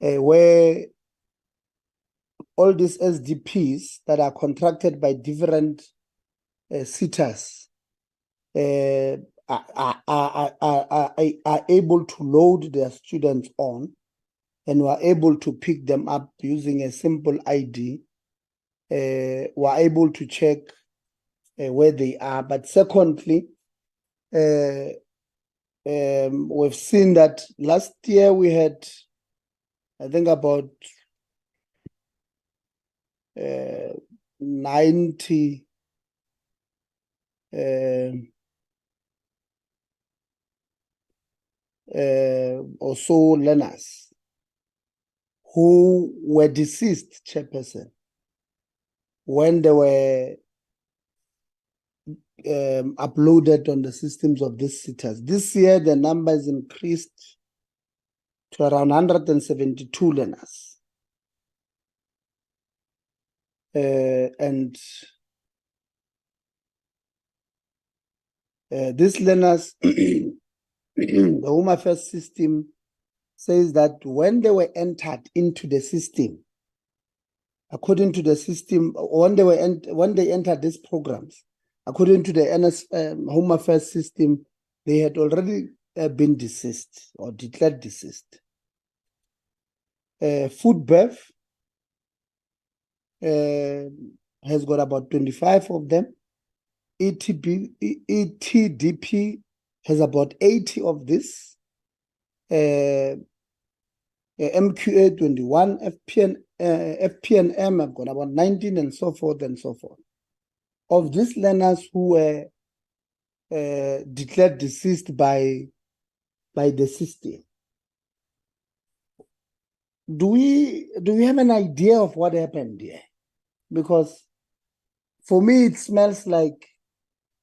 where all these SDPs that are contracted by different sitters are able to load their students on, and were able to pick them up using a simple ID, were able to check where they are. But secondly, we've seen that last year we had, I think, about 90 or so learners who were deceased, Chairperson, when they were uploaded on the systems of these sitters. This year, the number is increased to around 172 learners. And these learners, the Home Affairs system says that when they were entered into the system, according to the system, when they entered these programs, according to the Home Affairs system, they had already been deceased or declared deceased. FoodBev has got about 25 of them. ETDP has about 80 of this. MQA 21, FPNM have got about 19, and so forth and so forth. Of these learners who were declared deceased by the system, do we have an idea of what happened here? Because for me, it smells like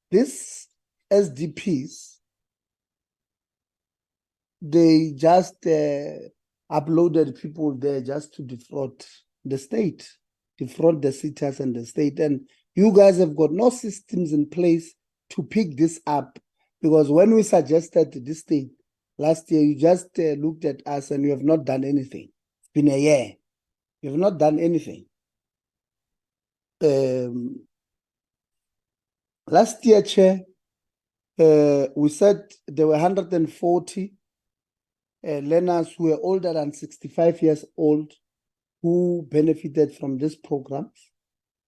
these SDPs, they just uploaded people there just to defraud the state, defraud the sitters and the state. And you guys have got no systems in place to pick this up, because when we suggested this thing last year, you just looked at us and you have not done anything. It's been a year. You have not done anything. Last year, Chair, we said there were 140 learners who were older than 65 years old who benefited from this program.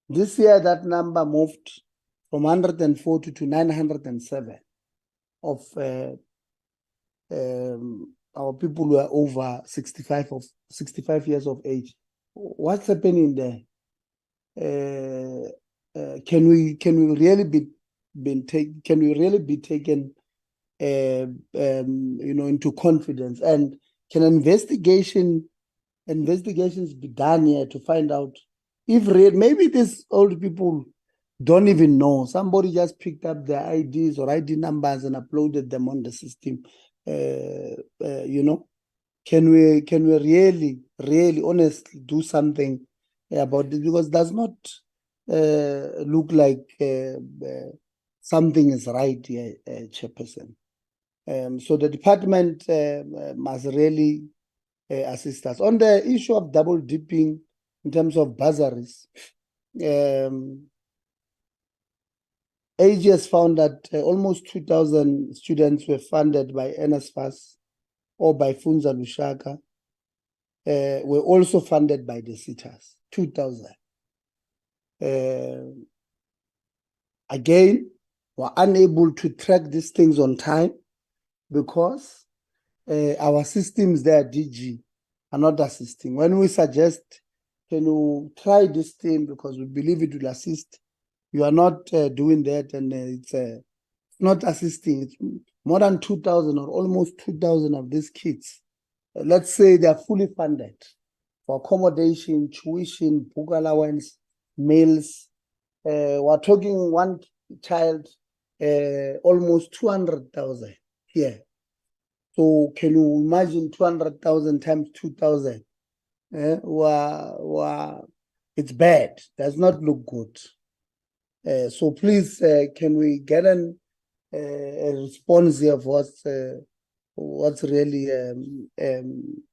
This year, that number moved from 140 to 907 of our people who are over 65 years of age. What's happening there? Can we really be taken into confidence? And can investigations be done here to find out if maybe these old people don't even know, somebody just picked up their IDs or ID numbers and uploaded them on the system? Can we really honestly do something about this? Because it does not look like something is right here, Chairperson. So the department must really assist us. On the issue of double dipping in terms of bursaries, AG has found that almost 2,000 students were funded by NSFAS or by Funza Lushaka, were also funded by the sitters, 2,000. Again, we're unable to track these things on time because our systems there, DG, are not assisting. When we suggest, can you try this thing because we believe it will assist, you are not doing that, and it's not assisting. It's more than 2,000 or almost 2,000 of these kids. Let's say they are fully funded for accommodation, tuition, book allowance, meals. We're talking one child, almost 200,000 here. So can you imagine 200,000 times 2,000? it's bad, does not look good. So please, can we get a response here of what's really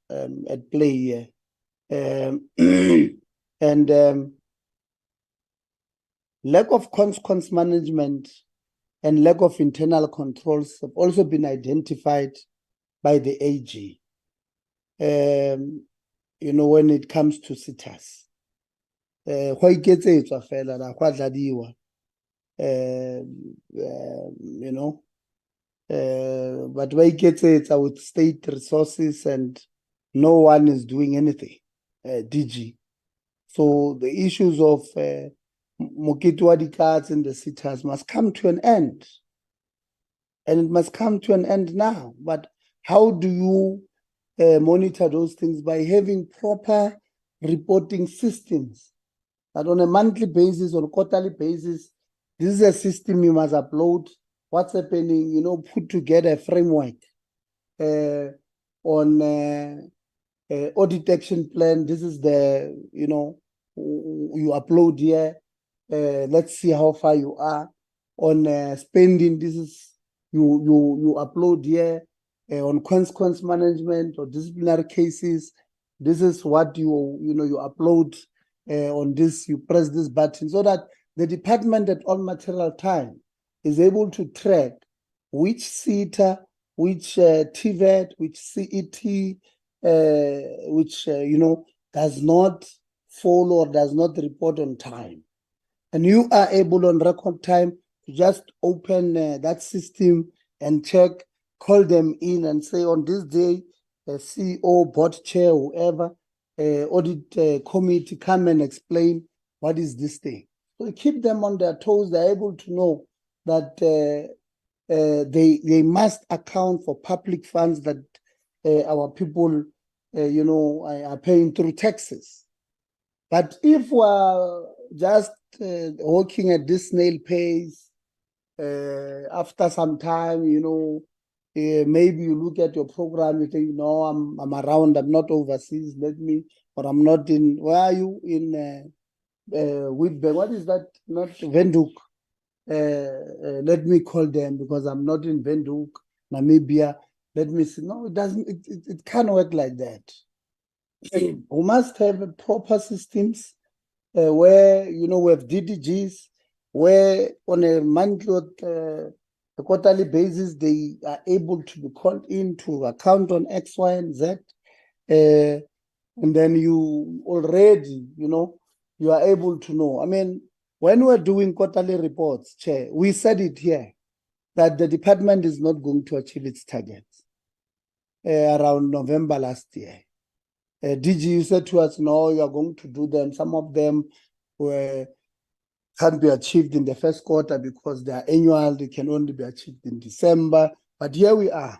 at play here? And lack of consequence management and lack of internal controls have also been identified by the AG. You know, when it comes to SITAs. You know, but why get it with state resources and no one is doing anything, DG. So the issues of Mokitwadi cards and the SITAs must come to an end. And it must come to an end now. But how do you monitor those things? By having proper reporting systems. That on a monthly basis, on a quarterly basis, this is a system you must upload. What's happening, you know, put together a framework on audit action plan. This is the, you know, you upload here. Let's see how far you are on spending. This is you upload here on consequence management or disciplinary cases. This is what you upload on this. You press this button so that the department at all material time is able to track which SITA, which TVET, which CET, which does not follow or does not report on time. And you are able on record time to just open that system and check, call them in and say on this day, CEO, board chair, whoever, audit committee, come and explain what is this thing. So keep them on their toes. They're able to know that they must account for public funds that our people, are paying through taxes. But if we're just working at this snail pace, after some time, maybe you look at your program, you think, no, I'm around, I'm not overseas, or I'm not in, where are you? In Whitby, what is that? Not Windhoek. Let me call them because I'm not in Windhoek, Namibia. Let me see. No, it doesn't, it can't work like that. We must have proper systems where, we have DDGs, where on a monthly or a quarterly basis, they are able to be called in to account on X, Y, and Z. And then you already, you are able to know. I mean, when we're doing quarterly reports, Chair, we said it here that the department is not going to achieve its targets around November last year. DG, you said to us, no, you are going to do them. Some of them can't be achieved in the first quarter because they are annual, they can only be achieved in December. But here we are.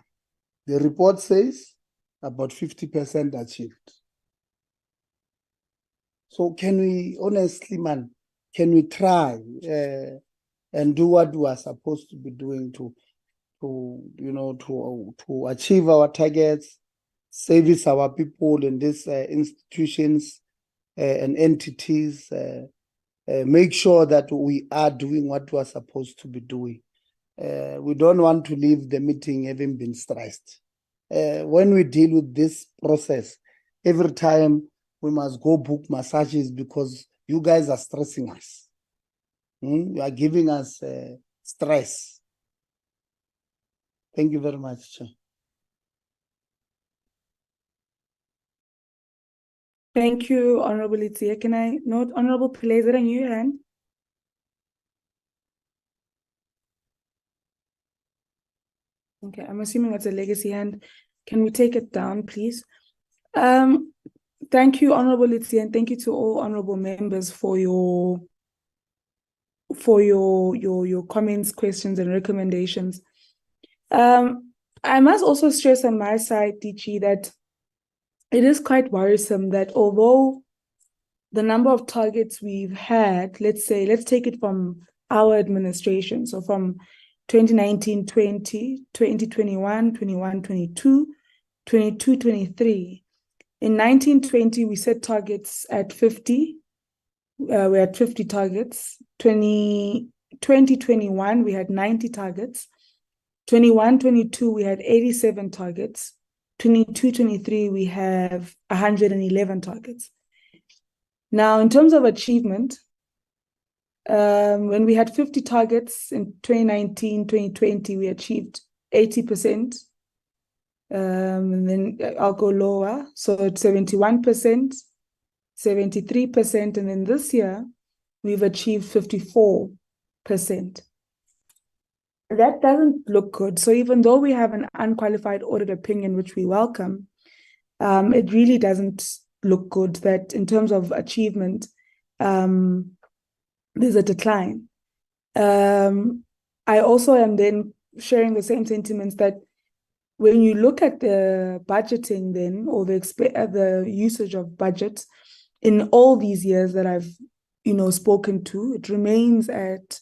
The report says about 50% achieved. So can we, honestly, man, can we try and do what we are supposed to be doing to achieve our targets, service our people in these institutions and entities, make sure that we are doing what we are supposed to be doing. We don't want to leave the meeting having been stressed. When we deal with this process, every time we must go book massages because you guys are stressing us. You are giving us stress. Thank you very much, Chair. Thank you, Honorable Itia. Can I note, Honorable Pillay, is there a new hand? Okay, I'm assuming that's a legacy hand. Can we take it down, please? Thank you, Honorable Itia, and thank you to all honorable members for your comments, questions, and recommendations. I must also stress on my side, DG, that it is quite worrisome that although the number of targets we've had, let's take it from our administration, so from 2019-20, 2021, 21-22, 22-23. In 19-20, we set targets at 50. we had 50 targets. 2021, we had 90 targets. 21-22, we had 87 targets. 22-23, we have 111 targets. Now, in terms of achievement, when we had 50 targets in 2019-2020, we achieved 80%. And then I'll go lower. So it's 71%, 73%. And then this year, we've achieved 54%. That doesn't look good. So even though we have an unqualified audit opinion, which we welcome, it really doesn't look good that in terms of achievement, there's a decline. I also am then sharing the same sentiments that when you look at the budgeting then, or the usage of budget in all these years that I've spoken to, it remains at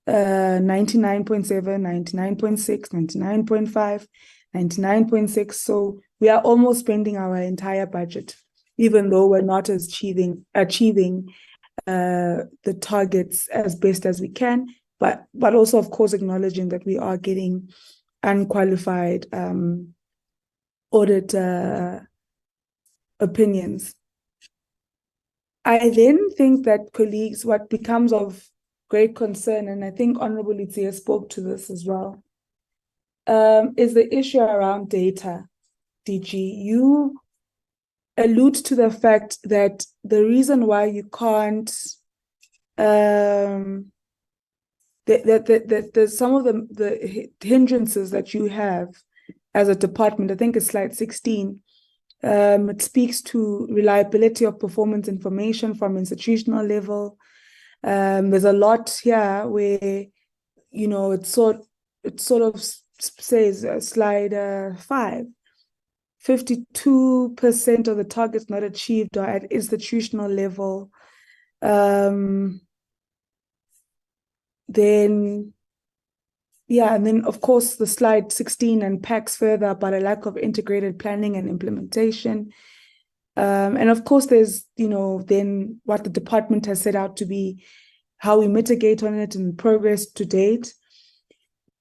99.7, 99.6, 99.5, 99.6. So we are almost spending our entire budget, even though we're not achieving the targets as best as we can, but also, of course, acknowledging that we are getting unqualified audit opinions. I then think that, colleagues, what becomes of great concern, and I think Honorable Itzia spoke to this as well, is the issue around data. DG, you allude to the fact that the reason why you can't, there's some of the hindrances that you have as a department. I think it's slide 16. It speaks to reliability of performance information from institutional level. There's a lot here where, it sort of says, slide 5, 52% of the targets not achieved are at institutional level. And then of course the slide 16 unpacks further about a lack of integrated planning and implementation. And of course there's, then what the department has set out to be, how we mitigate on it and progress to date.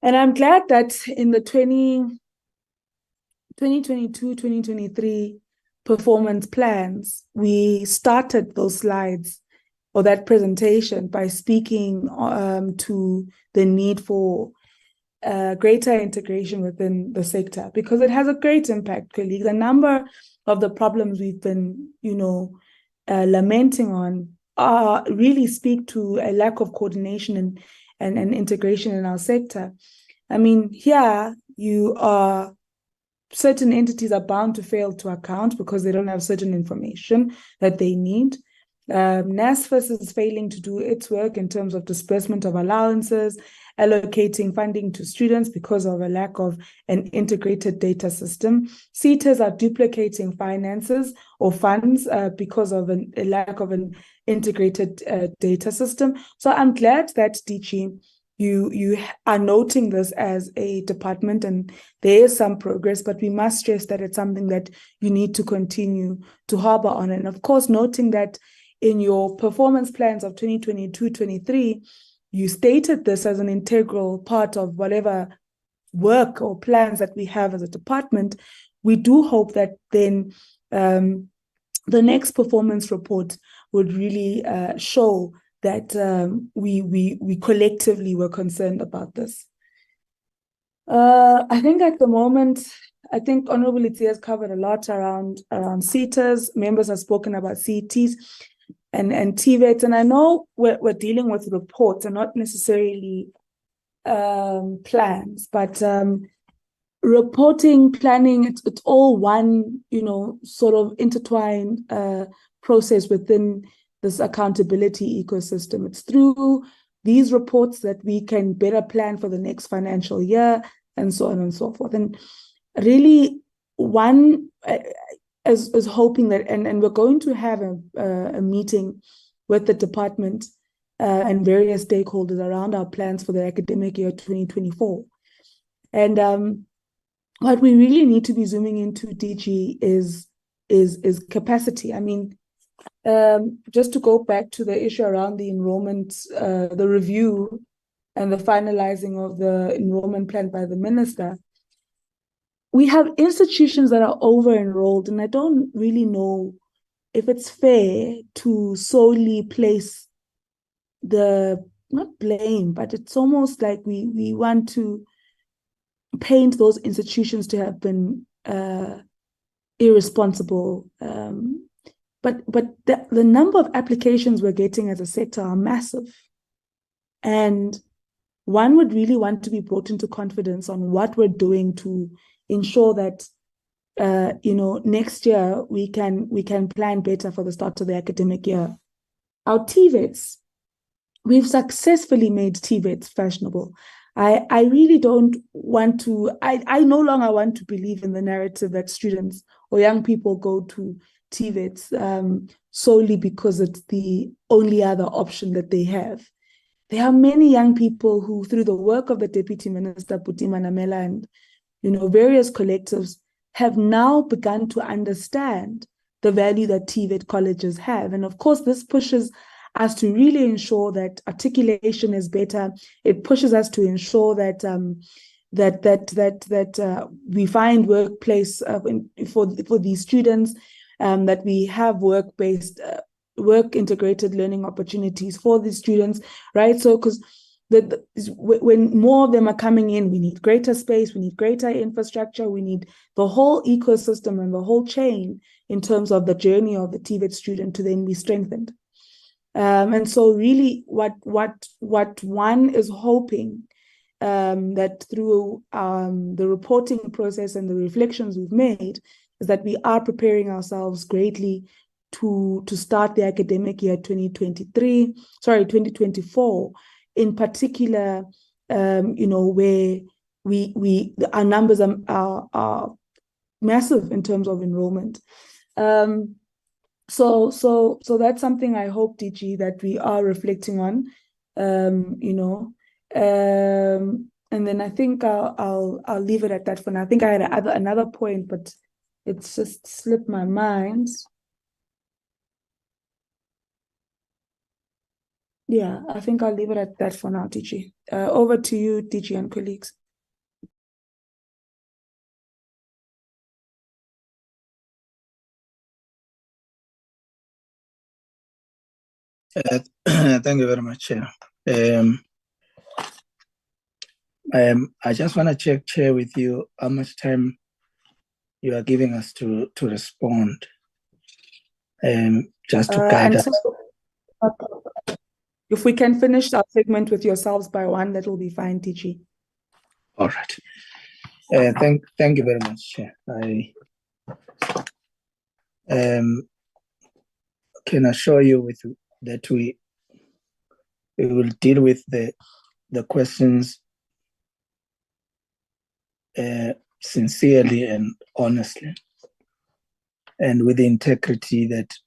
And I'm glad that in the 2022-2023 performance plans, we started those slides or that presentation by speaking to the need for greater integration within the sector, because it has a great impact, colleagues. A number of the problems we've been, lamenting on really speak to a lack of coordination and integration in our sector. I mean, here certain entities are bound to fail to account because they don't have certain information that they need. NSFAS is failing to do its work in terms of disbursement of allowances, allocating funding to students because of a lack of an integrated data system. CETAs are duplicating finances or funds because of a lack of an integrated data system. So I'm glad that, DG, you are noting this as a department, and there is some progress, but we must stress that it's something that you need to continue to harbor on. And of course, noting that in your performance plans of 2022-23, you stated this as an integral part of whatever work or plans that we have as a department. We do hope that then the next performance report would really show that we collectively were concerned about this. I think at the moment, Honorable Itzia has covered a lot around CETAs. Members have spoken about CETs and TVETs, and I know we're dealing with reports and not necessarily plans, but reporting, planning, it's all one, sort of intertwined process within this accountability ecosystem. It's through these reports that we can better plan for the next financial year, and so on and so forth. And really, one is hoping that, and we're going to have a meeting with the department and various stakeholders around our plans for the academic year 2024. And what we really need to be zooming into, DG, is capacity. I mean, just to go back to the issue around the enrollment, the review and the finalizing of the enrollment plan by the minister, we have institutions that are over-enrolled, and I don't really know if it's fair to solely place the, not blame, but it's almost like we want to paint those institutions to have been irresponsible. But the number of applications we're getting as a sector are massive. And one would really want to be brought into confidence on what we're doing to ensure that next year we can plan better for the start of the academic year. Our TVETs, we've successfully made TVETs fashionable. I really don't want to, I no longer want to believe in the narrative that students or young people go to TVETs solely because it's the only other option that they have. There are many young people who, through the work of the Deputy Minister, Puti Manamela, and various collectives, have now begun to understand the value that TVET colleges have. And of course, this pushes us to really ensure that articulation is better. It pushes us to ensure that we find workplace for these students, that we have work-based, work-integrated learning opportunities for these students, right? So, because when more of them are coming in, we need greater space, we need greater infrastructure, we need the whole ecosystem and the whole chain in terms of the journey of the TVET student to then be strengthened. And so really what one is hoping that through the reporting process and the reflections we've made is that we are preparing ourselves greatly to start the academic year 2024, in particular, where our numbers are massive in terms of enrollment. So that's something I hope, DG, that we are reflecting on, and then I think I'll leave it at that for now. I think I had another point, but it's just slipped my mind. Yeah, I think I'll leave it at that for now, DG. Over to you, DG and colleagues. Thank you very much, Chair. I just want to check, Chair, with you how much time you are giving us to respond, just to guide us. If we can finish our segment with yourselves by 1, that will be fine, DG. All right. Thank you very much, Chair. I can assure you that we will deal with the questions sincerely and honestly, and with the integrity that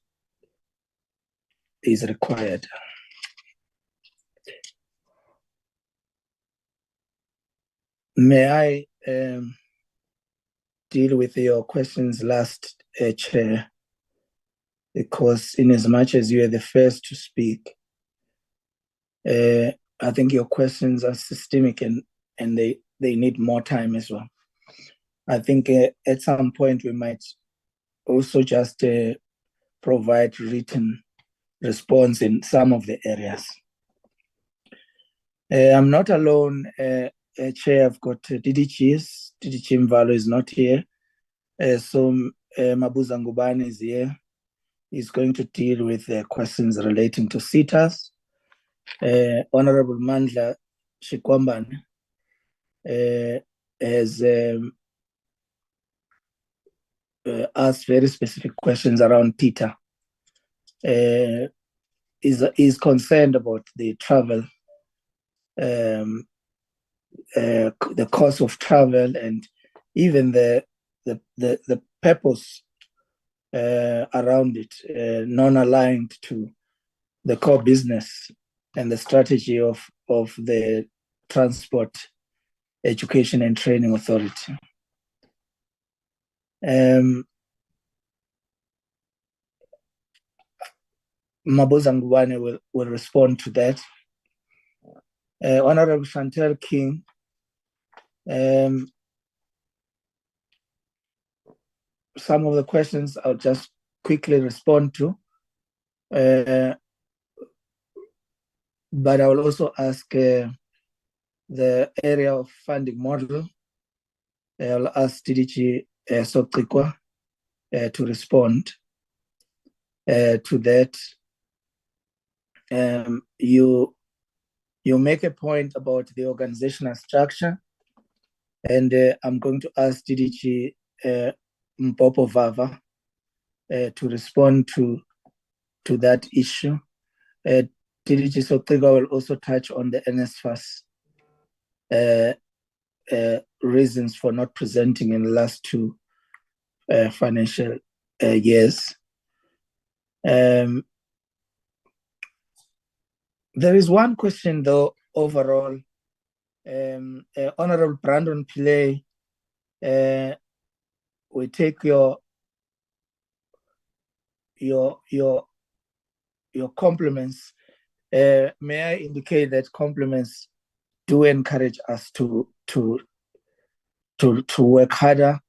is required. May I deal with your questions last, Chair, because in as much as you are the first to speak, I think your questions are systemic and they need more time as well. I think at some point we might also just provide written response in some of the areas. I'm not alone, Chair. I've got DDG Mvalo is not here. So Mabuza Ngubane is here. He's going to deal with questions relating to CETAs. Honorable Mandla Shikwambane has asked very specific questions around TITA. Is concerned about the travel, the cost of travel, and even the purpose around it, non-aligned to the core business and the strategy of the Transport, Education and Training Authority. Mabuza Ngubane will respond to that. Honorable Chantel King, some of the questions I'll just quickly respond to. But I will also ask the area of funding model. I'll ask DDG Sokikwa to respond to that. You make a point about the organizational structure, and I'm going to ask DDG Mpopo Vava to respond to that issue. DDG Sokikwa will also touch on the NSFAS reasons for not presenting in the last 2 financial years. There is one question though, overall. Honorable Brandon Pillay, we take your compliments. May I indicate that compliments do encourage us to work harder,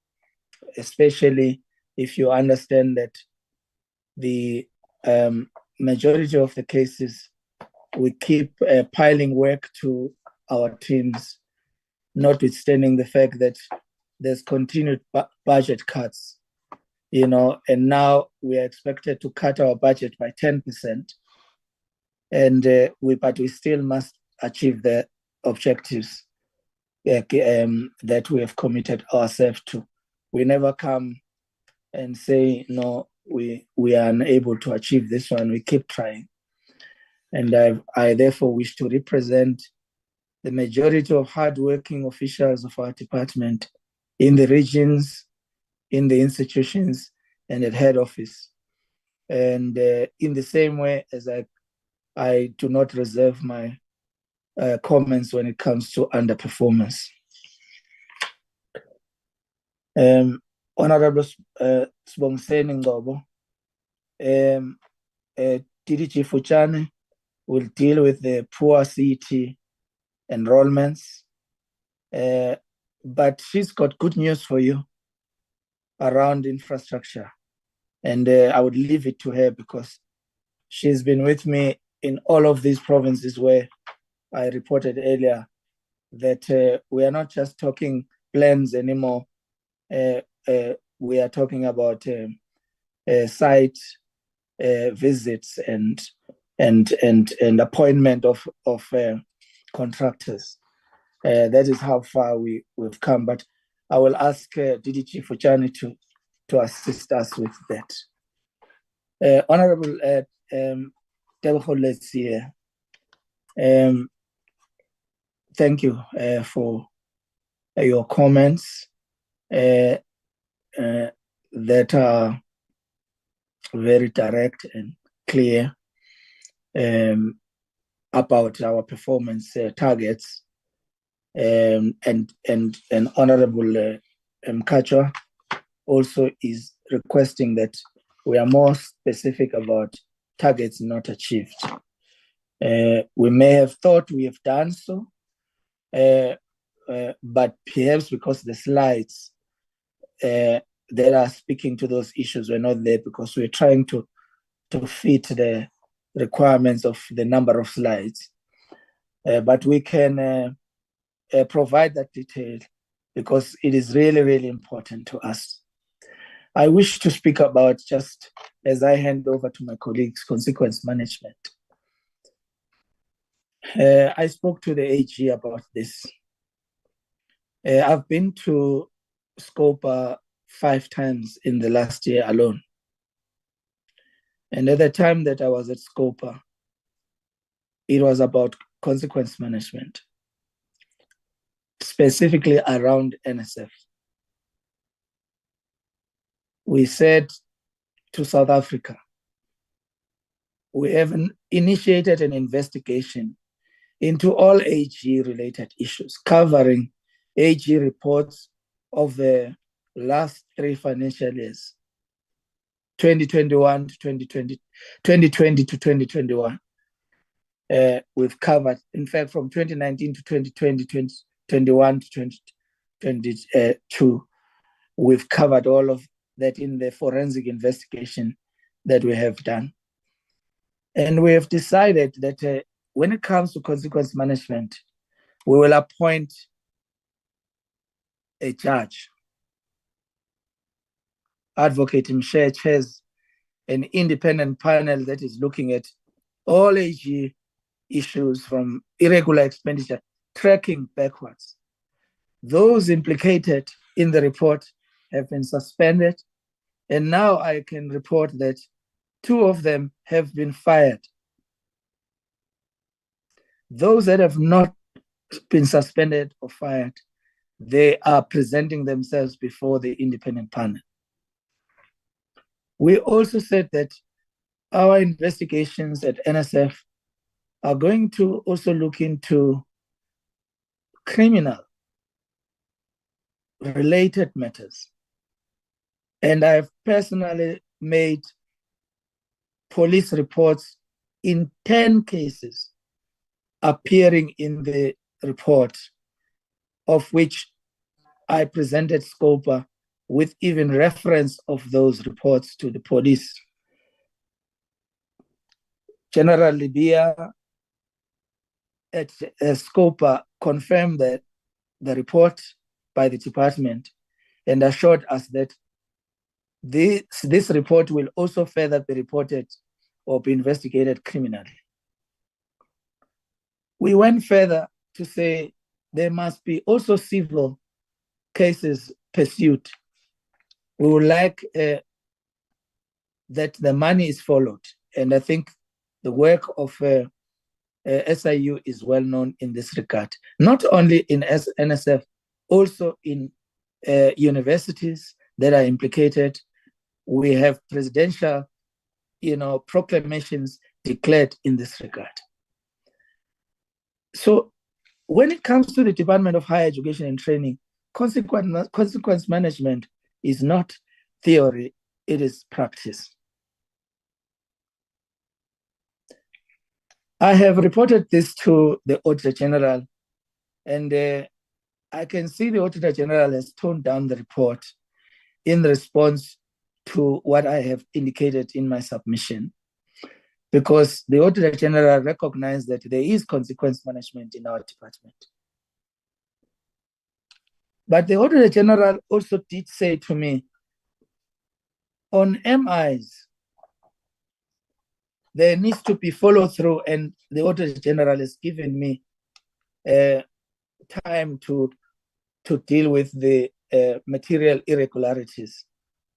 especially if you understand that the majority of the cases we keep piling work to our teams, notwithstanding the fact that there's continued budget cuts, and now we are expected to cut our budget by 10%, and but we still must achieve the objectives that we have committed ourselves to. We never come and say, no, we are unable to achieve this one. We keep trying. And I therefore wish to represent the majority of hardworking officials of our department in the regions, in the institutions, and at head office. And in the same way as I do not reserve my comments when it comes to underperformance. Honorable Sibongiseni Ngcobo, DDG Fuchane will deal with the poor CET enrollments, but she's got good news for you around infrastructure, and I would leave it to her because she's been with me in all of these provinces where I reported earlier that we are not just talking plans anymore. We are talking about site visits and appointment of contractors. That is how far we've come. But I will ask DDG Fuchane to assist us with that. Honorable Tebogo Letsier, thank you for your comments that are very direct and clear about our performance targets. And Honorable Mkachwa also is requesting that we are more specific about targets not achieved. We may have thought we have done so, but perhaps because the slides that are speaking to those issues were not there, because we're trying to fit the requirements of the number of slides. But we can provide that detail because it is really, really important to us. I wish to speak about, just as I hand over to my colleagues, consequence management. I spoke to the AG about this. I've been to SAQA 5 times in the last year alone. And at the time that I was at SAQA, it was about consequence management, specifically around NSF. We said to South Africa, we have initiated an investigation into all AG-related issues, covering AG reports of the last 3 financial years. 2021 to 2020, 2020 to 2021. We've covered, in fact, from 2019 to 2020, 2021 to 2022, we've covered all of that in the forensic investigation that we have done. And we have decided that when it comes to consequence management, we will appoint a judge. Advocate Mshe chairs an independent panel that is looking at all AG issues from irregular expenditure, tracking backwards. Those implicated in the report have been suspended, and now I can report that 2 of them have been fired. Those that have not been suspended or fired, they are presenting themselves before the independent panel. We also said that our investigations at NSF are going to also look into criminal related matters. And I've personally made police reports in 10 cases appearing in the report, of which I presented SAQA with even reference of those reports to the police. General Libya at SAQA confirmed that the report by the department and assured us that this report will also further be reported or be investigated criminally. We went further to say there must be also civil cases pursued. We would like that the money is followed. And I think the work of SIU is well known in this regard, not only in NSF, also in universities that are implicated. We have presidential, proclamations declared in this regard. So when it comes to the Department of Higher Education and Training, consequence management is not theory, it is practice. I have reported this to the Auditor-General, and I can see the Auditor-General has toned down the report in response to what I have indicated in my submission, because the Auditor-General recognized that there is consequence management in our department. But the Auditor-General also did say to me, on MIs, there needs to be follow through, and the Auditor-General has given me time to deal with the material irregularities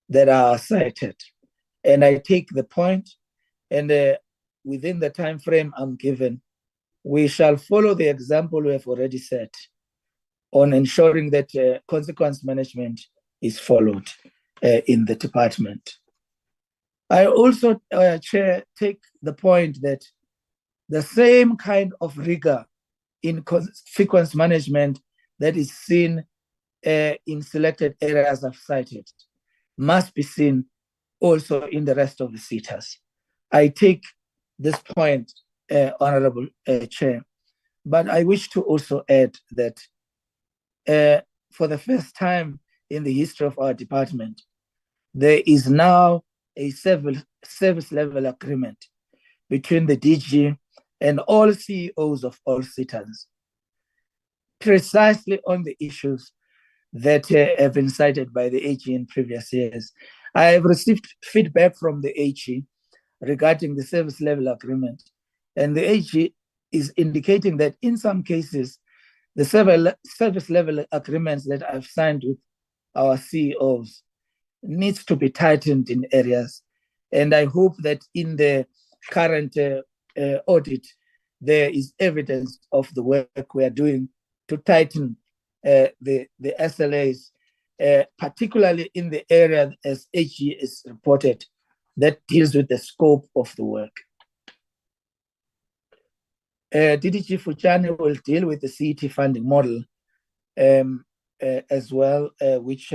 that are cited. And I take the point, and within the time frame I'm given, we shall follow the example we have already set on ensuring that consequence management is followed in the department. I also, Chair, take the point that the same kind of rigor in consequence management that is seen in selected areas I've cited must be seen also in the rest of the SETAs. I take this point, Honorable Chair, but I wish to also add that for the first time in the history of our department, there is now a service level agreement between the DG and all CEOs of all SETAs, precisely on the issues that have been cited by the AG in previous years. I have received feedback from the AG regarding the service level agreement, and the AG is indicating that in some cases, the service level agreements that I've signed with our CEOs needs to be tightened in areas. And I hope that in the current audit, there is evidence of the work we are doing to tighten the SLAs, particularly in the area as AG is reported, that deals with the scope of the work. DDG Fuchane will deal with the CET funding model as well, which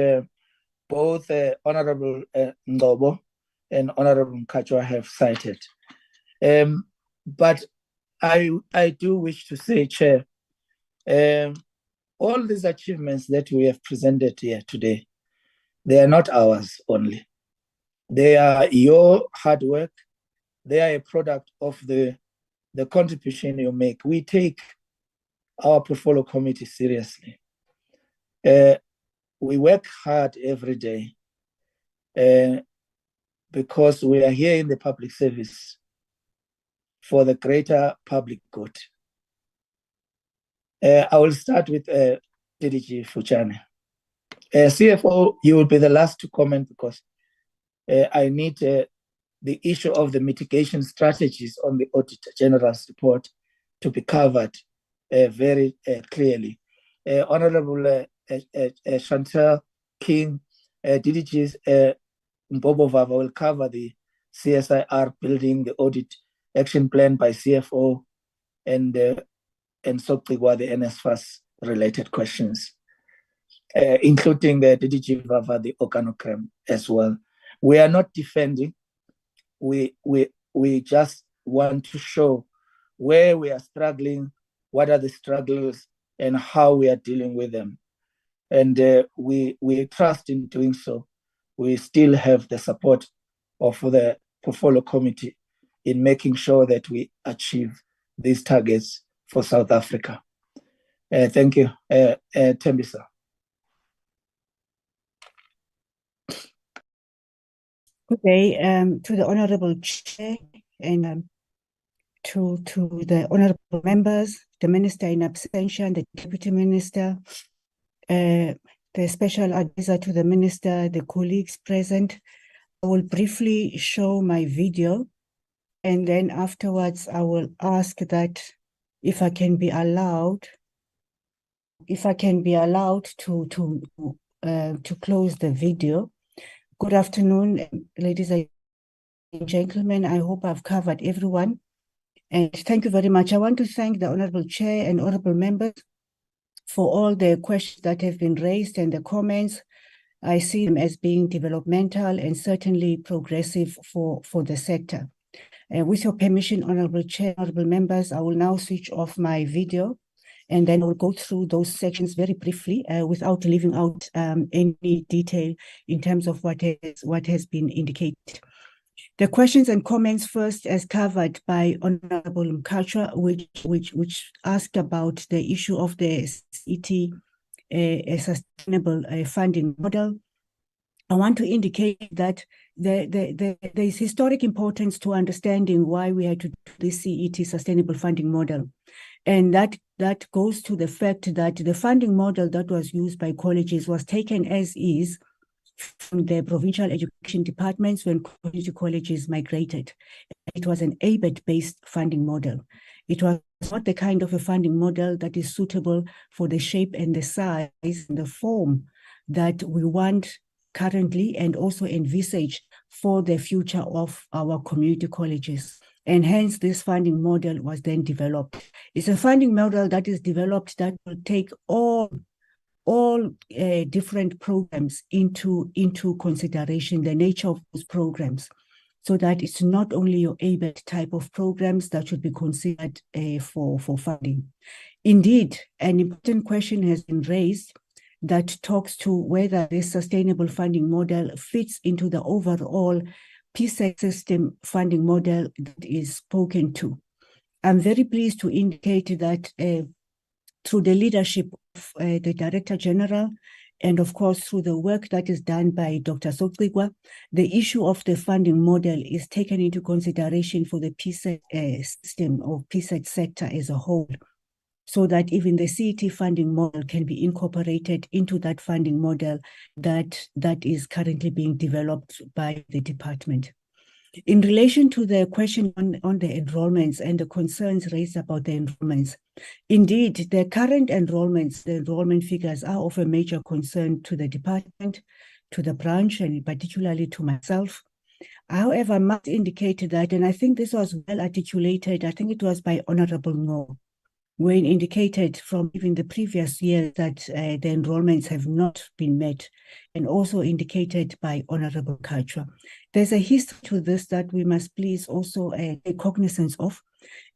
both Honorable Ngobo and Honorable Mkachwa have cited. But I do wish to say, Chair, all these achievements that we have presented here today, they are not ours only. They are your hard work. They are a product of the contribution you make. We take our portfolio committee seriously. We work hard every day because we are here in the public service for the greater public good. I will start with DDG Fuchane. CFO, you will be the last to comment because I need the issue of the mitigation strategies on the Auditor-General's report to be covered very clearly. Honorable Chantal King, DDG's Mbobo Vava will cover the CSIR building, the audit action plan by CFO, and Soqikwa, the NSFAS related questions, including the DDG Vava, the organogram as well. We are not defending. We just want to show where we are struggling, what are the struggles, and how we are dealing with them. And we trust in doing so. We still have the support of the portfolio committee in making sure that we achieve these targets for South Africa. Thank you. Tembisa. Good day to the Honorable Chair and to the Honorable members, the Minister in absentia, the Deputy Minister, the Special Advisor to the Minister, the colleagues present. I will briefly show my video, and then afterwards I will ask that if I can be allowed to close the video. Good afternoon, ladies and gentlemen. I hope I've covered everyone. And thank you very much. I want to thank the Honorable Chair and Honorable members for all the questions that have been raised and the comments. I see them as being developmental and certainly progressive for the sector. With your permission, Honorable Chair, Honorable members, I will now switch off my video, and then we'll go through those sections very briefly without leaving out any detail in terms of what has been indicated. The questions and comments first as covered by Honorable Mkachwa, which asked about the issue of the CET a sustainable funding model. I want to indicate that there is historic importance to understanding why we had to do this CET sustainable funding model. And that goes to the fact that the funding model that was used by colleges was taken as is from the provincial education departments when community colleges migrated. It was an ABET-based funding model. It was not the kind of a funding model that is suitable for the shape and the size and the form that we want currently and also envisage for the future of our community colleges. And hence this funding model was then developed. It's a funding model that is developed that will take all different programs into consideration, the nature of those programs, so that it's not only your ABET type of programs that should be considered for funding. Indeed, an important question has been raised that talks to whether this sustainable funding model fits into the overall PSEC system funding model that is spoken to. I'm very pleased to indicate that through the leadership of the Director-General, and of course through the work that is done by Dr. Soqikwa, the issue of the funding model is taken into consideration for the PSEC system or PSEC sector as a whole, so that even the CET funding model can be incorporated into that funding model that is currently being developed by the department. In relation to the question on the enrollments and the concerns raised about the enrollments, indeed, the current enrollments, the enrollment figures are of a major concern to the department, to the branch, and particularly to myself. However, I must indicate that, and I think this was well articulated, I think it was by Honorable Ngo, when indicated from even the previous year that the enrollments have not been met, and also indicated by Honorable Kachwa. There's a history to this that we must please also take cognizance of,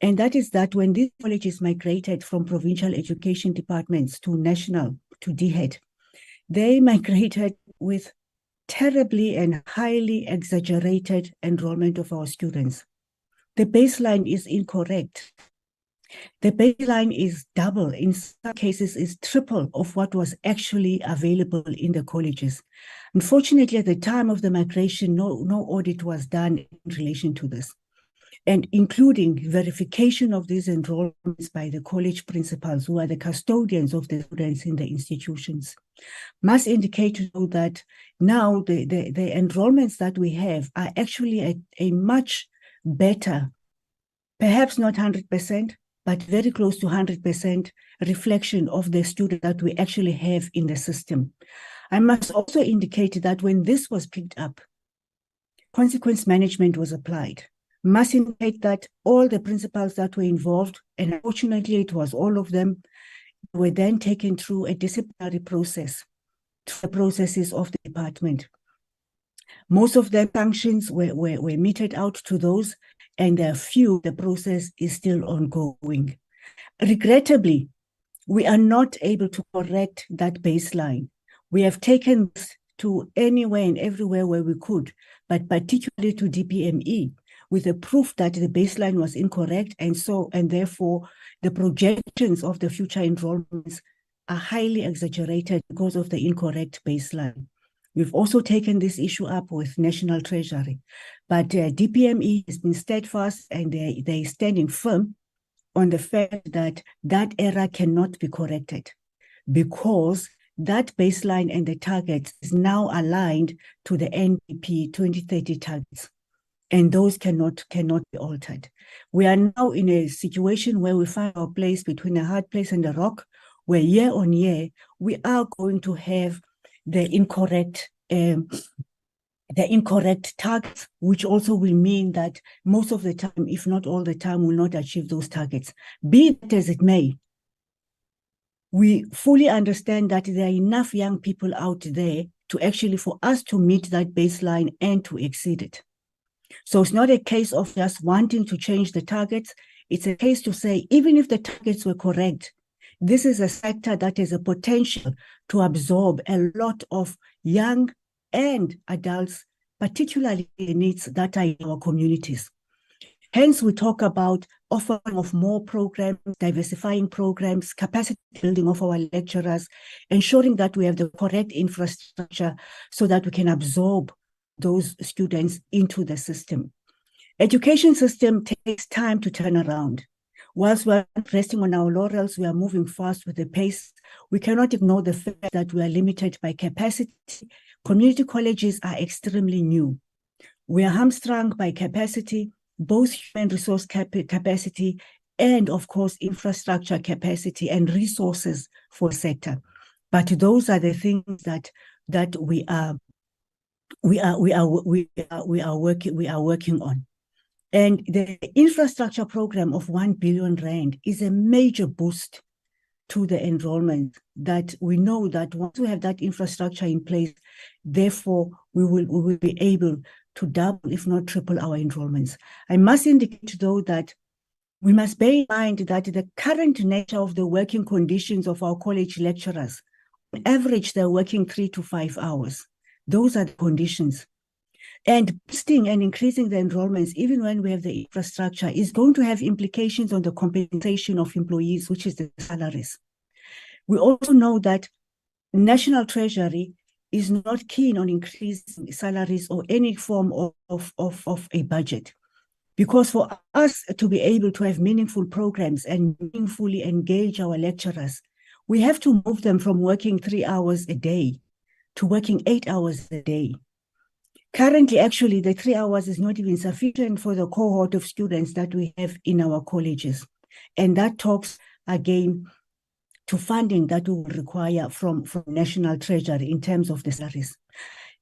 and that is that when these colleges migrated from provincial education departments to national, to DHET, they migrated with terribly and highly exaggerated enrollment of our students. The baseline is incorrect. The baseline is double, in some cases is triple of what was actually available in the colleges. Unfortunately, at the time of the migration, no audit was done in relation to this, and including verification of these enrollments by the college principals, who are the custodians of the students in the institutions. Must indicate to you that now the enrollments that we have are actually a much better, perhaps not 100%, but very close to 100% reflection of the student that we actually have in the system. I must also indicate that when this was picked up, consequence management was applied. Must indicate that all the principals that were involved, and unfortunately it was all of them, were then taken through a disciplinary process, through the processes of the department. Most of their functions were meted out to those, and there are few, the process is still ongoing. Regrettably, we are not able to correct that baseline. We have taken this to anywhere and everywhere where we could, but particularly to DPME, with the proof that the baseline was incorrect, and therefore the projections of the future enrollments are highly exaggerated because of the incorrect baseline. We've also taken this issue up with National Treasury, but DPME has been steadfast, and they're standing firm on the fact that that error cannot be corrected, because that baseline and the targets is now aligned to the NDP 2030 targets, and those cannot be altered. We are now in a situation where we find our place between a hard place and a rock, where year on year we are going to have the incorrect targets, which also will mean that most of the time, if not all the time, will not achieve those targets. Be it as it may, we fully understand that there are enough young people out there to actually, for us to meet that baseline and to exceed it. So it's not a case of just wanting to change the targets. It's a case to say, even if the targets were correct, this is a sector that has a potential to absorb a lot of young and adults, particularly the needs that are in our communities. Hence, we talk about offering of more programs, diversifying programs, capacity building of our lecturers, ensuring that we have the correct infrastructure so that we can absorb those students into the system. Education system takes time to turn around. Whilst we're resting on our laurels, we are moving fast with the pace. We cannot ignore the fact that we are limited by capacity. Community colleges are extremely new. We are hamstrung by capacity, both human resource capacity and, of course, infrastructure capacity and resources for sector. But those are the things that we are working on. And the infrastructure program of 1 billion rand is a major boost to the enrollment, that we know that once we have that infrastructure in place, therefore we will be able to double, if not triple, our enrollments. I must indicate, though, that we must bear in mind that the current nature of the working conditions of our college lecturers, on average, they're working 3 to 5 hours. Those are the conditions. And boosting and increasing the enrollments, even when we have the infrastructure, is going to have implications on the compensation of employees, which is the salaries. We also know that National Treasury is not keen on increasing salaries or any form of a budget. Because for us to be able to have meaningful programs and meaningfully engage our lecturers, we have to move them from working 3 hours a day to working 8 hours a day. Currently, actually, the 3 hours is not even sufficient for the cohort of students that we have in our colleges. And that talks again to funding that we will require from National Treasury in terms of the salaries.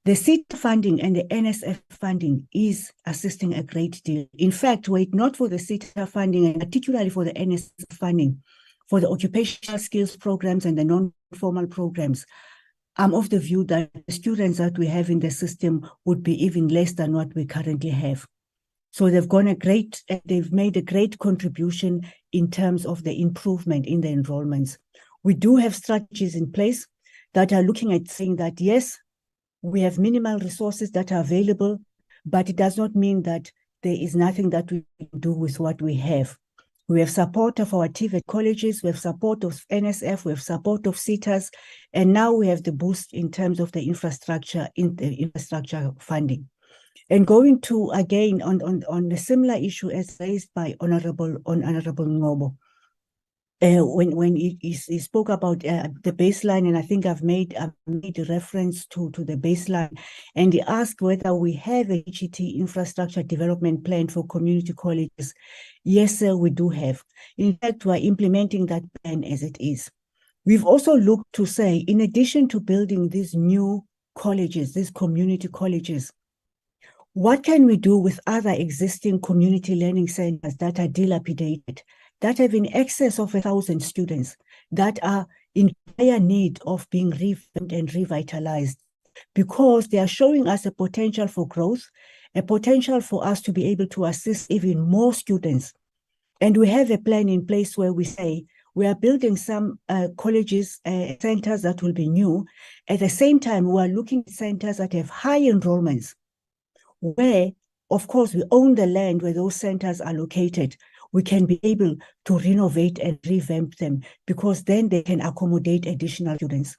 The SAQA funding and the NSF funding is assisting a great deal. In fact, were it not for the SAQA funding, and particularly for the NSF funding, for the occupational skills programs and the non-formal programs, I'm of the view that the students that we have in the system would be even less than what we currently have. So they've made a great contribution in terms of the improvement in the enrollments. We do have strategies in place that are looking at saying that, yes, we have minimal resources that are available, but it does not mean that there is nothing that we can do with what we have. We have support of our TVET colleges, we have support of NSF, we have support of CETAs, and now we have the boost in terms of the infrastructure funding. And going to, again, on a similar issue as raised by Honorable Ngobo, when he spoke about the baseline, and I think I've made a reference to the baseline, and he asked whether we have a DHET infrastructure development plan for community colleges. Yes, sir, we do have. In fact, we're implementing that plan as it is. We've also looked to say, in addition to building these new colleges, these community colleges, what can we do with other existing community learning centers that are dilapidated, that have in excess of 1,000 students, that are in dire need of being revamped and revitalized, because they are showing us a potential for growth, a potential for us to be able to assist even more students. And we have a plan in place where we say we are building some colleges, centers that will be new. At the same time, we are looking at centers that have high enrollments, where, of course, we own the land where those centers are located. We can be able to renovate and revamp them, because then they can accommodate additional students.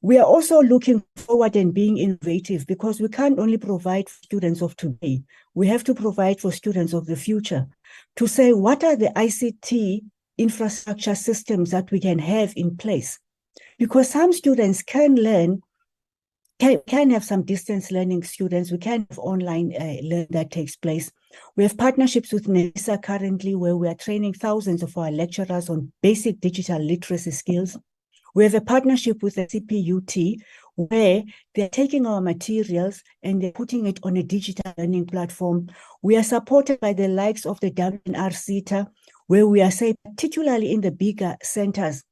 We are also looking forward and being innovative, because we can't only provide for students of today. We have to provide for students of the future, to say what are the ICT infrastructure systems that we can have in place. Because some students can learn, can have some distance learning students. We can have online learning that takes place. We have partnerships with NESA currently, where we are training thousands of our lecturers on basic digital literacy skills. We have a partnership with the CPUT, where they're taking our materials and they're putting it on a digital learning platform. We are supported by the likes of the WNR CETA, where we are saying, particularly in the bigger centers,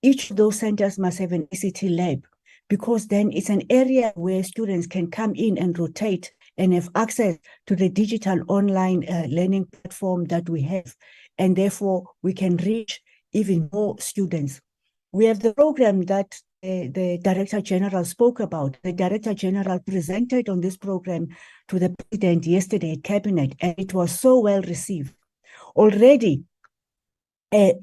each of those centers must have an ICT lab, because then it's an area where students can come in and rotate and have access to the digital online learning platform that we have. And therefore, we can reach even more students. We have the program that the Director General spoke about. The Director General presented on this program to the President yesterday at Cabinet, and it was so well received. Already,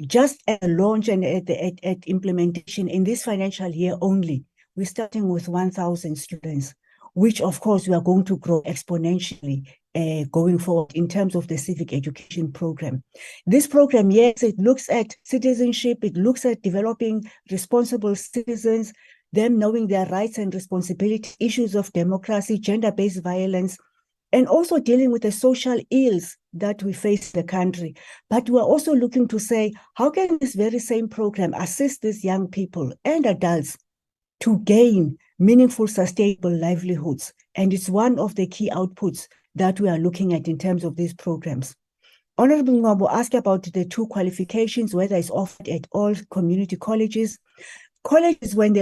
just at launch and at implementation in this financial year only, we're starting with 1,000 students, which of course we are going to grow exponentially going forward in terms of the civic education program. This program, yes, it looks at citizenship, it looks at developing responsible citizens, them knowing their rights and responsibilities, issues of democracy, gender-based violence, and also dealing with the social ills that we face in the country. But we're also looking to say, how can this very same program assist these young people and adults to gain meaningful, sustainable livelihoods? And it's one of the key outputs that we are looking at in terms of these programs. Honorable Ngobo asked about the 2 qualifications, whether it's offered at all community colleges. Colleges, when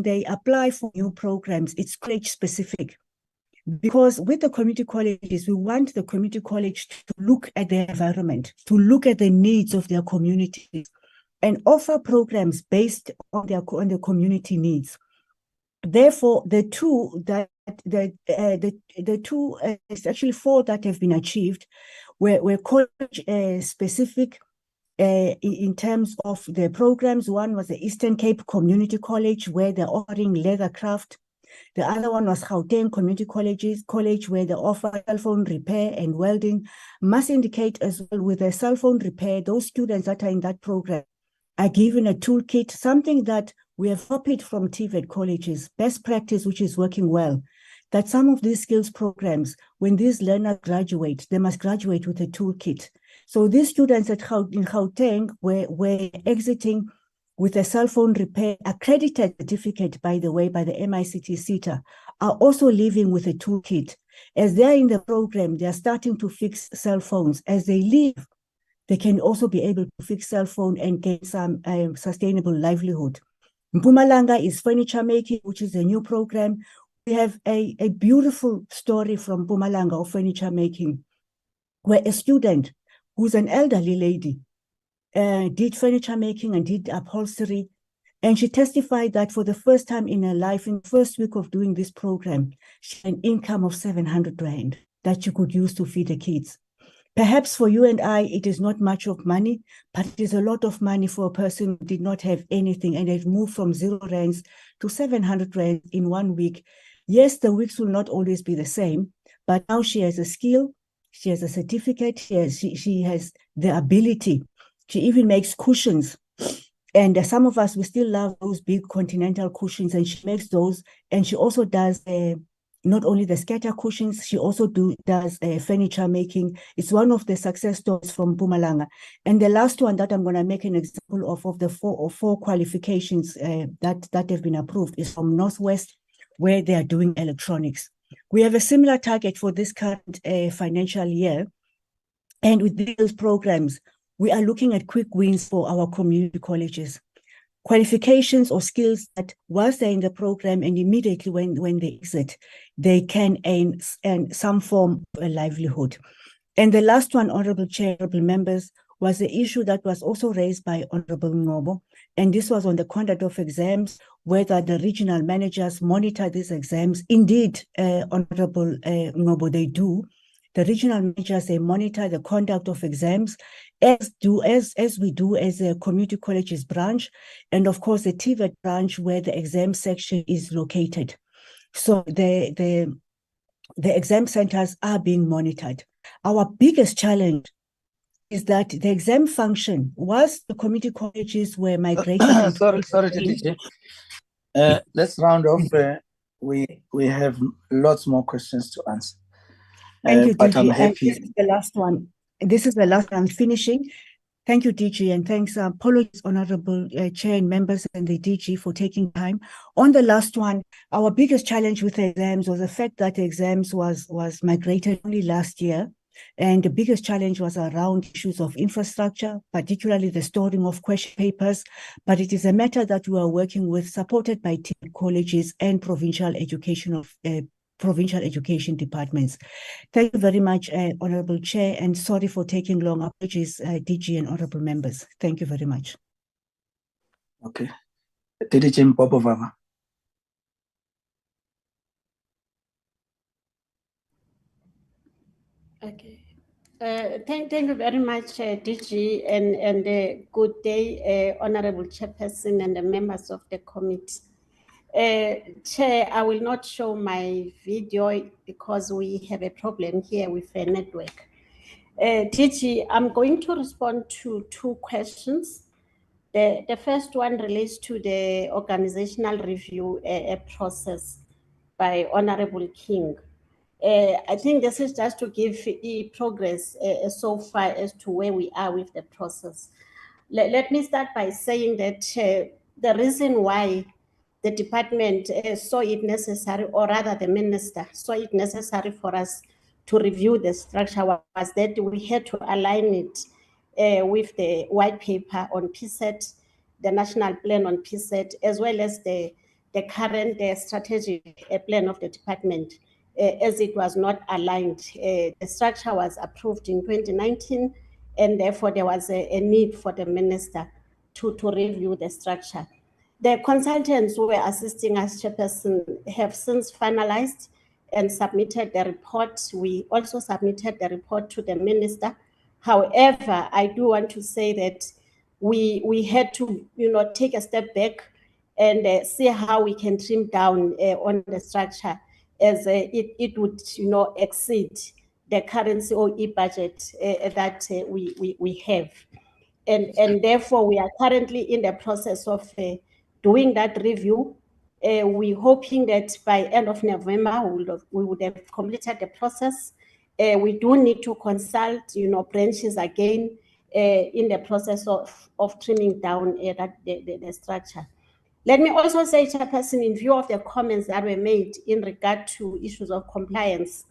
they apply for new programs, it's college specific. Because with the community colleges, we want the community college to look at their environment, to look at the needs of their communities, and offer programs based on their community needs. Therefore, it's actually 4 that have been achieved, were college specific in terms of the programs. One was the Eastern Cape Community College, where they're offering leather craft. The other one was Gauteng Community College, where they offer cell phone repair and welding. Must indicate as well, with the cell phone repair, those students that are in that program are given a toolkit, something that we have copied from TVET colleges, best practice, which is working well, that some of these skills programs, when these learners graduate, they must graduate with a toolkit. So these students in Gauteng were exiting with a cell phone repair accredited certificate, by the way, by the MICT CETA, are also leaving with a toolkit. As they're in the program, they're starting to fix cell phones. As they leave, they can also be able to fix cell phone and get some sustainable livelihood. Mpumalanga is furniture making, which is a new program. We have a beautiful story from Mpumalanga of furniture making, where a student who's an elderly lady did furniture making and did upholstery. And she testified that for the first time in her life, in the first week of doing this program, she had an income of 700 Rand that she could use to feed the kids. Perhaps for you and I, it is not much of money, but it is a lot of money for a person who did not have anything and had moved from 0 rands to 700 Rand in 1 week. Yes, the weeks will not always be the same, but now she has a skill, she has a certificate, she has the ability. She even makes cushions. And some of us, we still love those big continental cushions, and she makes those. And she also does not only the scatter cushions, she also does furniture making. It's one of the success stories from Mpumalanga. And the last one that I'm going to make an example of the four qualifications that have been approved is from Northwest, where they are doing electronics. We have a similar target for this current financial year. And with these programs, we are looking at quick wins for our community colleges. Qualifications or skills that whilst they're in the program and immediately when they exit, they can earn some form of a livelihood. And the last one, Honorable Chair, honorable members, was the issue that was also raised by Honorable Ngobo. And this was on the conduct of exams, whether the regional managers monitor these exams. Indeed, Honorable Ngobo, they do. The regional managers, they monitor the conduct of exams, as we do as a community colleges branch, and of course the TVET branch where the exam section is located. So the exam centers are being monitored. Our biggest challenge is that the exam function, whilst the community colleges were migrated. Sorry, TJ. Let's round off. We have lots more questions to answer. Thank you, but DG. I'm happy. This is the last one. This is the last one I'm finishing. Thank you, DG, and thanks, apologies, Honorable Chair and members and the DG for taking time. On the last one, our biggest challenge with the exams was the fact that the exams was migrated only last year. And the biggest challenge was around issues of infrastructure, particularly the storing of question papers. But it is a matter that we are working with, supported by colleges and provincial education departments. Thank you very much, Honorable Chair, and sorry for taking long. Apologies, DG and honorable members. Thank you very much. Okay. DG Mpopova. Okay. Thank you very much, DG, and good day, Honorable Chairperson and the members of the committee. Chair, I will not show my video because we have a problem here with the network. DG, I'm going to respond to 2 questions. The first one relates to the organizational review process by Honorable King. I think this is just to give progress so far as to where we are with the process. Let me start by saying that the reason why the department saw it necessary, or rather the minister saw it necessary for us to review the structure was that we had to align it with the white paper on PSET, the national plan on PSET, as well as the current strategic plan of the department, as it was not aligned. The structure was approved in 2019, and therefore there was a need for the minister to review the structure. The consultants who were assisting us, Chairperson, have since finalized and submitted the report. We also submitted the report to the minister. However, I do want to say that we had to, take a step back and see how we can trim down on the structure, as it would, exceed the current COE budget that we have. And therefore, we are currently in the process of doing that review. We're hoping that by end of November, we would have completed the process. We do need to consult, branches again in the process of trimming down the structure. Let me also say, Chairperson, in view of the comments that were made in regard to issues of compliance,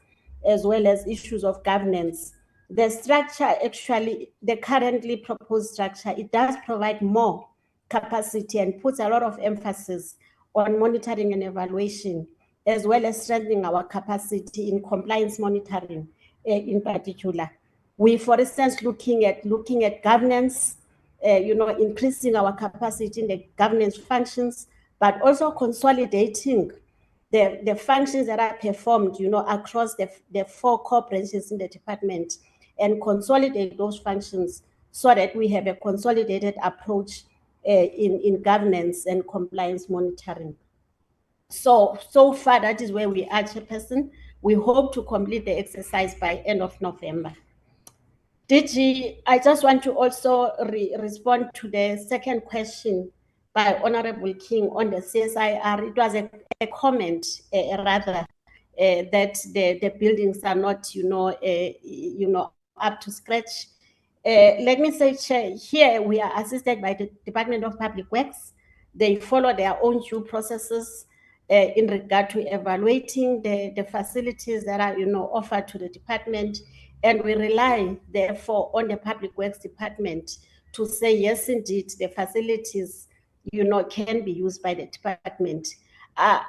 as well as issues of governance, the structure, actually, the currently proposed structure, it does provide more capacity and puts a lot of emphasis on monitoring and evaluation, as well as strengthening our capacity in compliance monitoring in particular. We, for instance, looking at governance, increasing our capacity in the governance functions, but also consolidating the functions that are performed, across the 4 core branches in the department, and consolidate those functions so that we have a consolidated approach in governance and compliance monitoring. So far, that is where we are, Chairperson. We hope to complete the exercise by end of November. DG, I just want to also respond to the second question by Honorable King on the CSIR. It was a comment, rather, that the buildings are not, up to scratch. Let me say, Chair, here we are assisted by the Department of Public Works. They follow their own due processes in regard to evaluating the facilities that are, offered to the department. And we rely, therefore, on the Public Works Department to say, yes, indeed, the facilities, can be used by the department.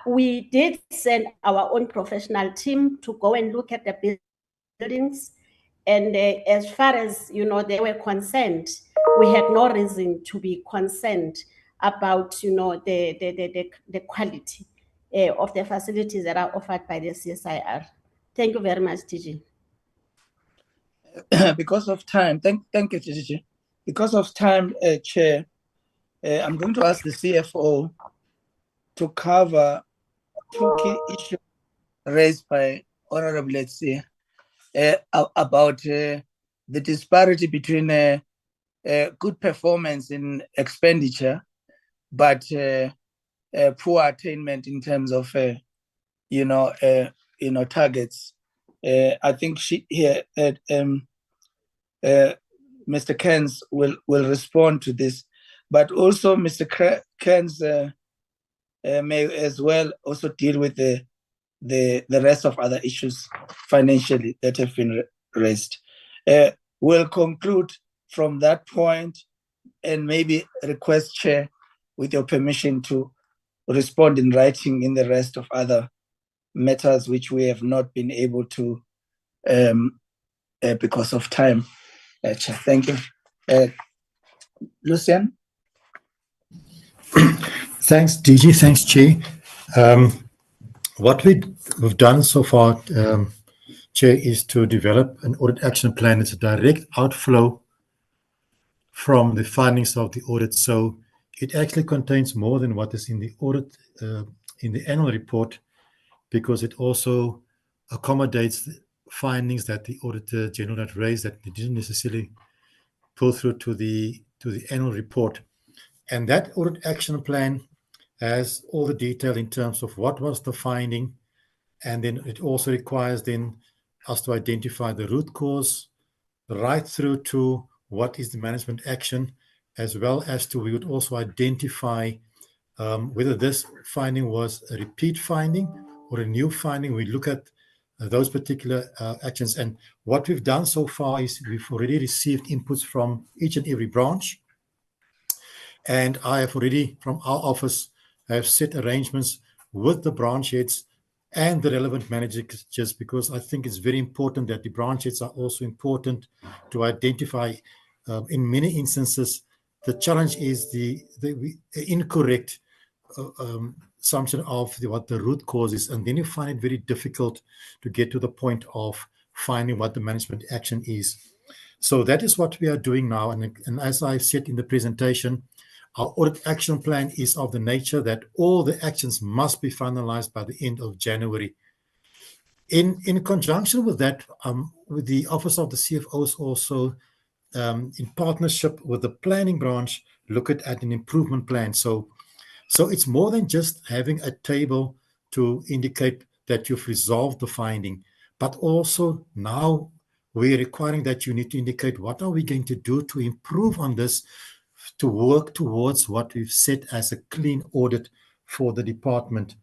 We did send our own professional team to go and look at the buildings. And as far as, they were concerned, we had no reason to be concerned about, the quality of the facilities that are offered by the CSIR. Thank you very much, TG. Because of time, thank you, TG. Because of time, Chair, I'm going to ask the CFO to cover 2 key issues raised by Honorable Letsie about the disparity between good performance in expenditure, but poor attainment in terms of targets. I think Mr. Cairns will respond to this, but also Mr. Cairns may as well also deal with the rest of other issues financially that have been raised. We'll conclude from that point and maybe request, Chair, with your permission, to respond in writing in the rest of other matters which we have not been able to because of time. Chair, thank you. Lucian? Thanks, DG. Thanks, Chair. What we've done so far, Chair, is to develop an audit action plan. It's a direct outflow from the findings of the audit. So it actually contains more than what is in the audit, in the annual report, because it also accommodates the findings that the Auditor-General had raised that they didn't necessarily pull through to the annual report. And that audit action plan has all the detail in terms of what was the finding, and then it also requires then us to identify the root cause right through to what is the management action, as well as to, we would also identify whether this finding was a repeat finding or a new finding. We look at those particular actions. And what we've done so far is we've already received inputs from each and every branch. And I have already, from our office, have set arrangements with the branch heads and the relevant managers, just because I think it's very important that the branch heads are also important to identify. In many instances, the challenge is the incorrect assumption of what the root cause is, and then you find it very difficult to get to the point of finding what the management action is. So that is what we are doing now, and as I said in the presentation, our audit action plan is of the nature that all the actions must be finalized by the end of January. In conjunction with that, with the Office of the CFOs also, in partnership with the planning branch, look at an improvement plan. So it's more than just having a table to indicate that you've resolved the finding, but also now we're requiring that you need to indicate what are we going to do to improve on this, to work towards what we've set as a clean audit for the department.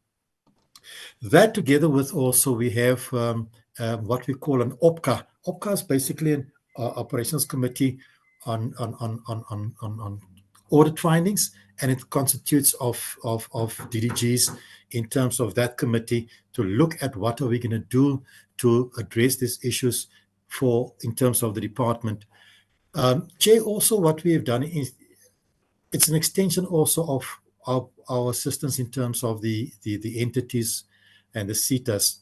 That together with also we have what we call an OPCA. OPCA is basically an operations committee on audit findings, and it constitutes of DDGs in terms of that committee to look at what are we going to do to address these issues in terms of the department. Chair, also what we have done is it's an extension also of our assistance in terms of the entities and the CETAs.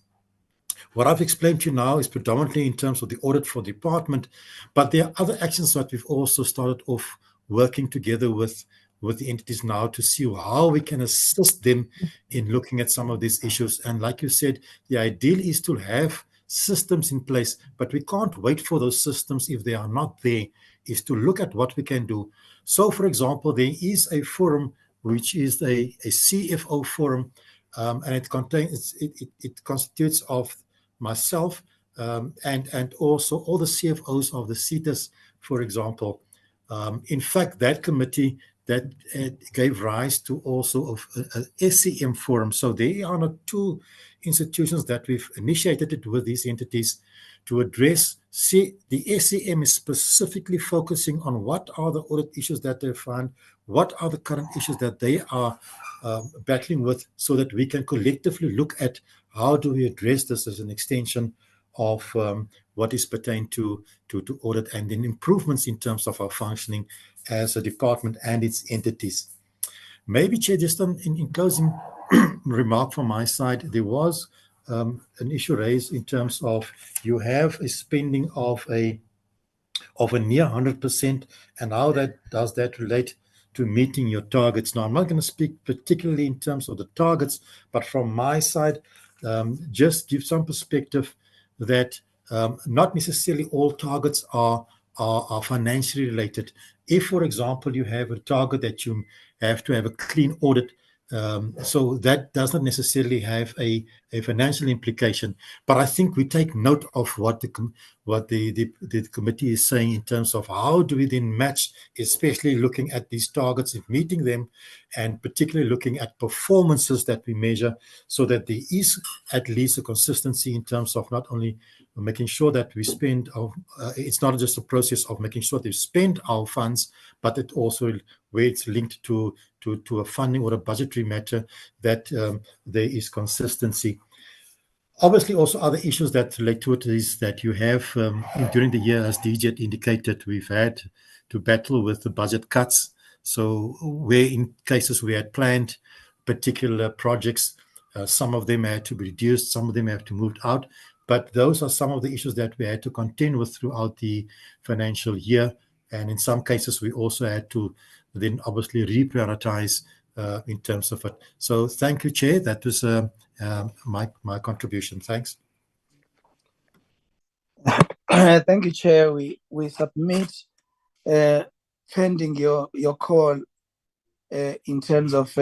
What I've explained to you now is predominantly in terms of the audit for the department, but there are other actions that we've also started off working together with the entities now to see how we can assist them in looking at some of these issues. And like you said, the ideal is to have systems in place, but we can't wait for those systems if they are not there, is to look at what we can do. So, for example, there is a forum which is a CFO forum, and it constitutes of myself and also all the CFOs of the CETAs, for example. In fact, that committee that gave rise to also a SCM forum. So there are not two institutions that we've initiated it with these entities to address. The SCM is specifically focusing on what are the audit issues that they find, what are the current issues that they are battling with, so that we can collectively look at how do we address this as an extension of what is pertained to audit, and then improvements in terms of our functioning as a department and its entities. Maybe, Chair, just in closing remark from my side, there was an issue raised in terms of you have a spending of a near 100%, and how does that relate to meeting your targets? Now, I'm not going to speak particularly in terms of the targets, but from my side, just give some perspective that not necessarily all targets are financially related. If, for example, you have a target that you have to have a clean audit, so that does not necessarily have a financial implication. But I think we take note of what the committee is saying in terms of how do we then match, especially looking at these targets and meeting them, and particularly looking at performances that we measure, so that there is at least a consistency in terms of not only making sure that we spend it's not just a process of making sure that we spend our funds, but it also, where it's linked to a funding or a budgetary matter, that there is consistency. Obviously, also other issues that relate to it is that you have during the year, as DHET indicated, we've had to battle with the budget cuts. So where in cases we had planned particular projects, some of them had to be reduced, some of them have to move out. But those are some of the issues that we had to contend with throughout the financial year. And in some cases, we also had to then obviously reprioritize in terms of it. So thank you, Chair. That was my contribution. Thanks. Thank you, Chair. We submit pending your call in terms of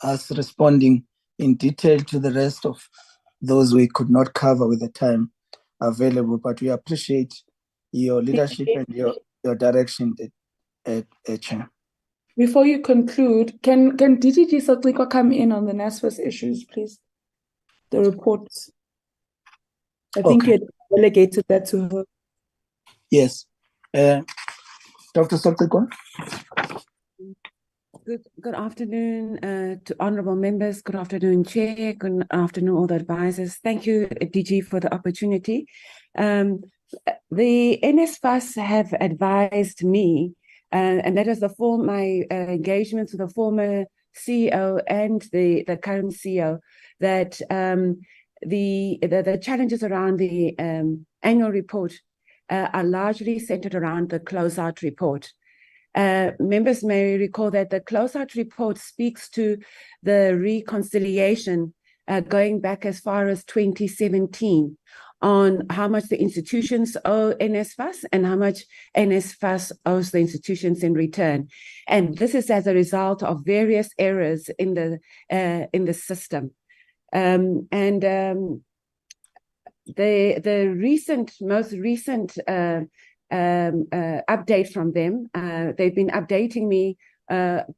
us responding in detail to the rest of those we could not cover with the time available, but we appreciate your leadership and your direction, Chair. Before you conclude, can DDG SAQA come in on the NSFAS issues, please? The reports. I think you had delegated that to her. Yes. Dr. SAQA? Good afternoon to honorable members. Good afternoon, Chair. Good afternoon, all the advisors. Thank you, DG, for the opportunity. The NSFAS have advised me, and that is my engagements with the former CEO and the current CEO, that the challenges around the annual report are largely centered around the closeout report. Members may recall that the closeout report speaks to the reconciliation going back as far as 2017 on how much the institutions owe NSFAS and how much NSFAS owes the institutions in return. And this is as a result of various errors in the system. The most recent update from them, they've been updating me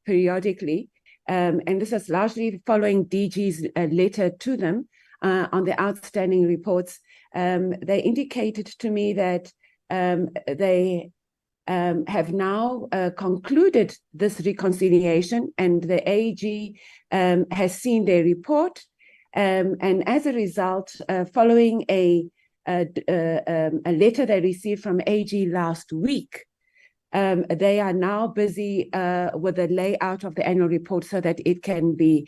periodically, and this is largely following DG's letter to them on the outstanding reports. they indicated to me that they have now concluded this reconciliation, and the AG has seen their report. And as a result, following a letter they received from AG last week, they are now busy with the layout of the annual report so that it can be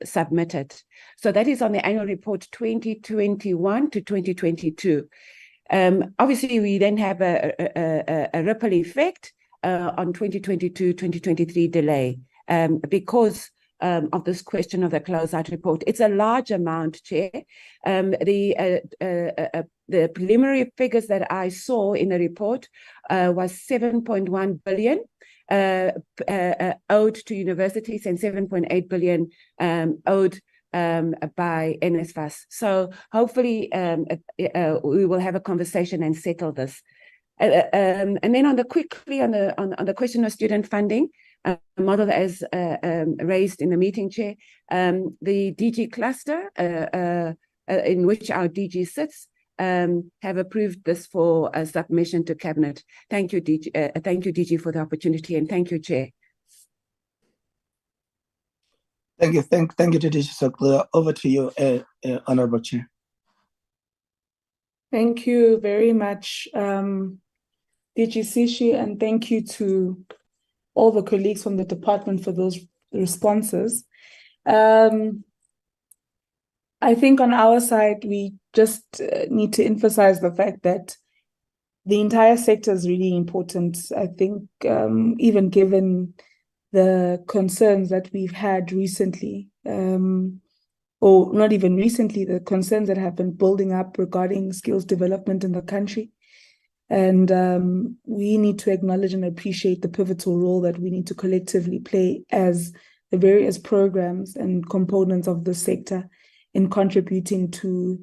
submitted. So that is on the annual report 2021 to 2022. Obviously, we then have a ripple effect on 2022-2023 delay because of this question of the closeout report. It's a large amount, Chair. The preliminary figures that I saw in the report was 7.1 billion owed to universities and 7.8 billion owed by NSFAS. So hopefully we will have a conversation and settle this. And then on the question of student funding, model as raised in the meeting, Chair, the DG cluster in which our DG sits have approved this for submission to Cabinet. Thank you, DG. Thank you, DG, for the opportunity, and thank you, Chair. Thank you, DG SAQA. Over to you, Honorable Chair. Thank you very much, DG Sishi, and thank you to all the colleagues from the department for those responses. I think on our side, we just need to emphasize the fact that the entire sector is really important. I think even given the concerns that we've had recently, or not even recently, the concerns that have been building up regarding skills development in the country. And we need to acknowledge and appreciate the pivotal role that we need to collectively play as the various programs and components of the sector in contributing to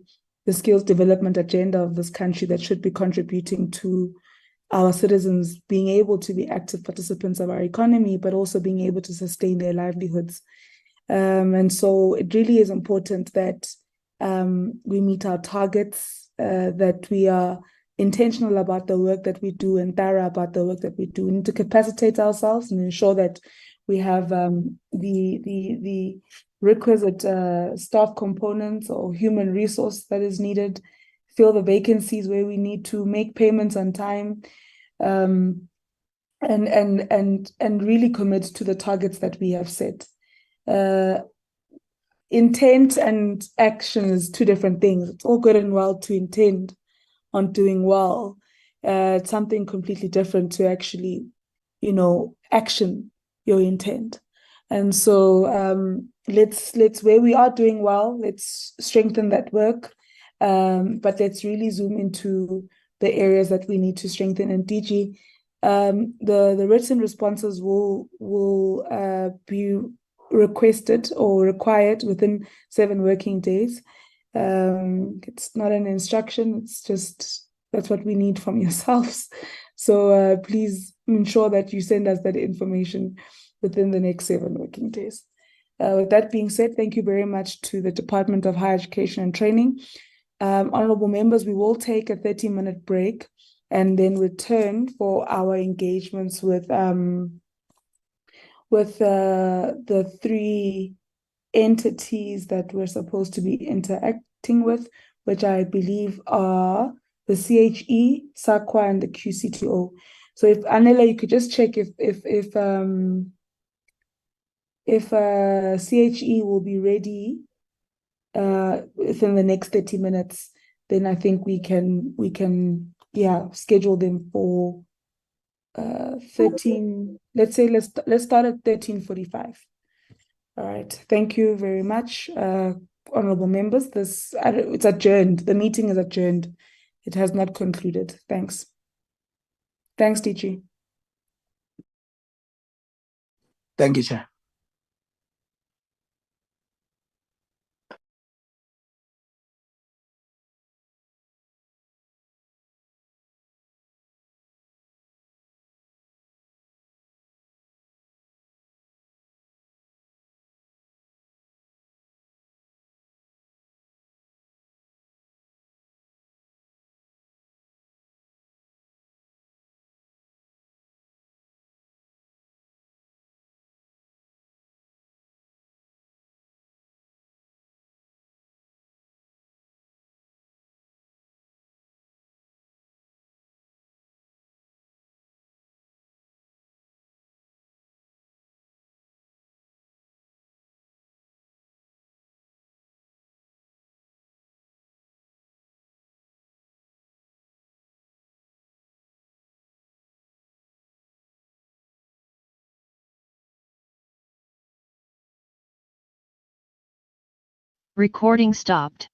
the skills development agenda of this country that should be contributing to our citizens being able to be active participants of our economy, but also being able to sustain their livelihoods. And so it really is important that we meet our targets, that we are intentional about the work that we do and thorough about the work that we do. We need to capacitate ourselves and ensure that we have the requisite staff components or human resource that is needed, fill the vacancies where we need to, make payments on time, and really commit to the targets that we have set. Intent and action is two different things. It's all good and well to intend on doing well. It's something completely different to actually, action your intent. And so let's where we are doing well, let's strengthen that work. But let's really zoom into the areas that we need to strengthen. And DG, the written responses will be requested or required within 7 working days. It's not an instruction, it's just that's what we need from yourselves. So please ensure that you send us that information within the next 7 working days. With that being said, thank you very much to the Department of Higher Education and Training. Honorable members, we will take a 30-minute break and then return for our engagements with the 3 entities that we're supposed to be interacting with, which I believe are the CHE, SAQA, and the QCTO. So if Anela, you could just check if CHE will be ready within the next 30 minutes, then I think we can schedule them for 13. Let's start at 13:45. All right. Thank you very much, honorable members. It's adjourned. The meeting is adjourned. It has not concluded. Thanks. Thanks, DG. Thank you, Chair. Recording stopped.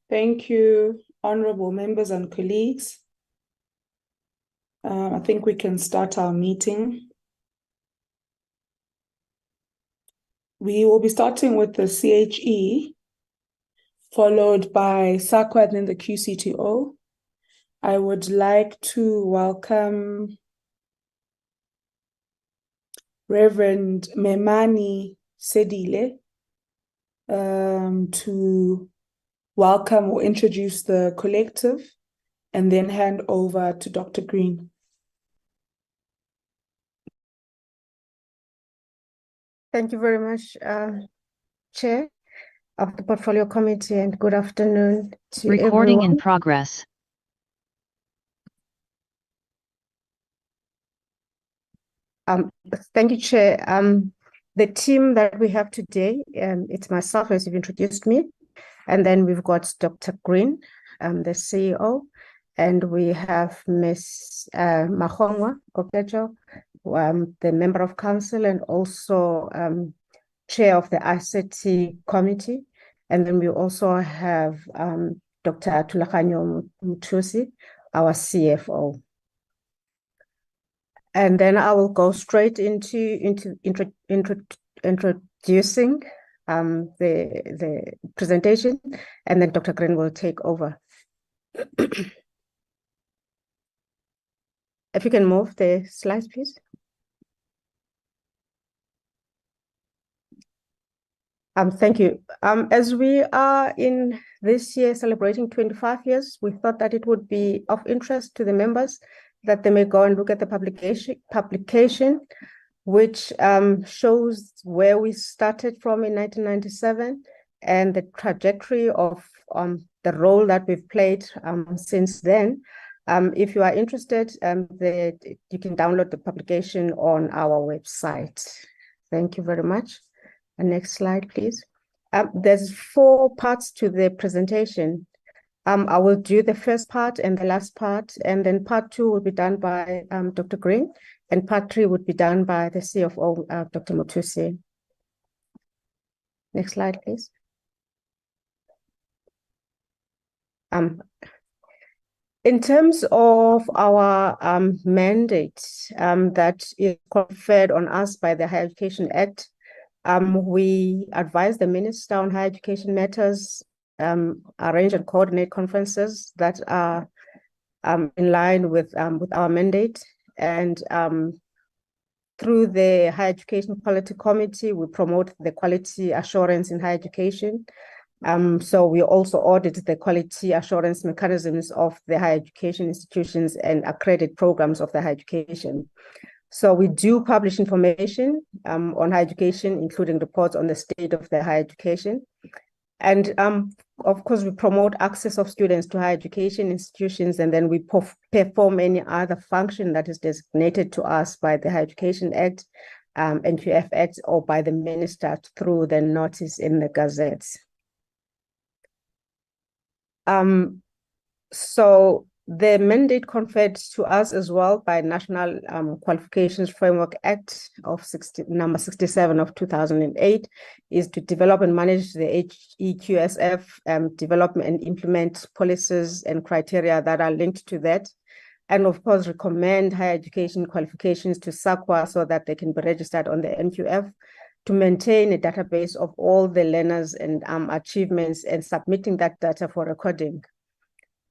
Thank you, honorable members and colleagues. I think we can start our meeting. We will be starting with the CHE, followed by SAQA and then the QCTO. I would like to welcome Reverend Memani Sedile to welcome or introduce the collective, and then hand over to Dr. Green. Thank you very much, Chair of the Portfolio Committee, and good afternoon to Recording everyone. in progress. Thank you, Chair. The team that we have today, it's myself, as you've introduced me, and then we've got Dr. Green, the CEO, and we have Ms. Mahongwa Kokejo, the Member of Council, and also Chair of the ICT Committee. And then we also have Dr. Thulaganyo Muthusi, our CFO. And then I will go straight into introducing the presentation, and then Dr. Green will take over. If you can move the slides, please. Thank you. As we are in this year celebrating 25 years, we thought that it would be of interest to the members that they may go and look at the publication, which shows where we started from in 1997 and the trajectory of the role that we've played since then. If you are interested, you can download the publication on our website. Thank you very much. Next slide, please. There's 4 parts to the presentation. I will do the first part and the last part, and then part 2 will be done by Dr. Green, and part 3 would be done by the CFO, Dr. Muthusi. Next slide, please. In terms of our mandate that is conferred on us by the Higher Education Act, we advise the Minister on higher education matters, arrange and coordinate conferences that are in line with our mandate, and through the Higher Education Quality Committee, we promote the quality assurance in higher education. So we also audit the quality assurance mechanisms of the higher education institutions and accredit programs of the higher education. So we do publish information on higher education, including reports on the state of the higher education. And of course, we promote access of students to higher education institutions, and then we perform any other function that is designated to us by the Higher Education Act, NQF Act, or by the minister through the notice in the gazettes. So the mandate conferred to us as well by National Qualifications Framework Act of number 67 of 2008 is to develop and manage the HEQSF, develop and implement policies and criteria that are linked to that. And of course, recommend higher education qualifications to SAQA so that they can be registered on the NQF, to maintain a database of all the learners and achievements and submitting that data for recording.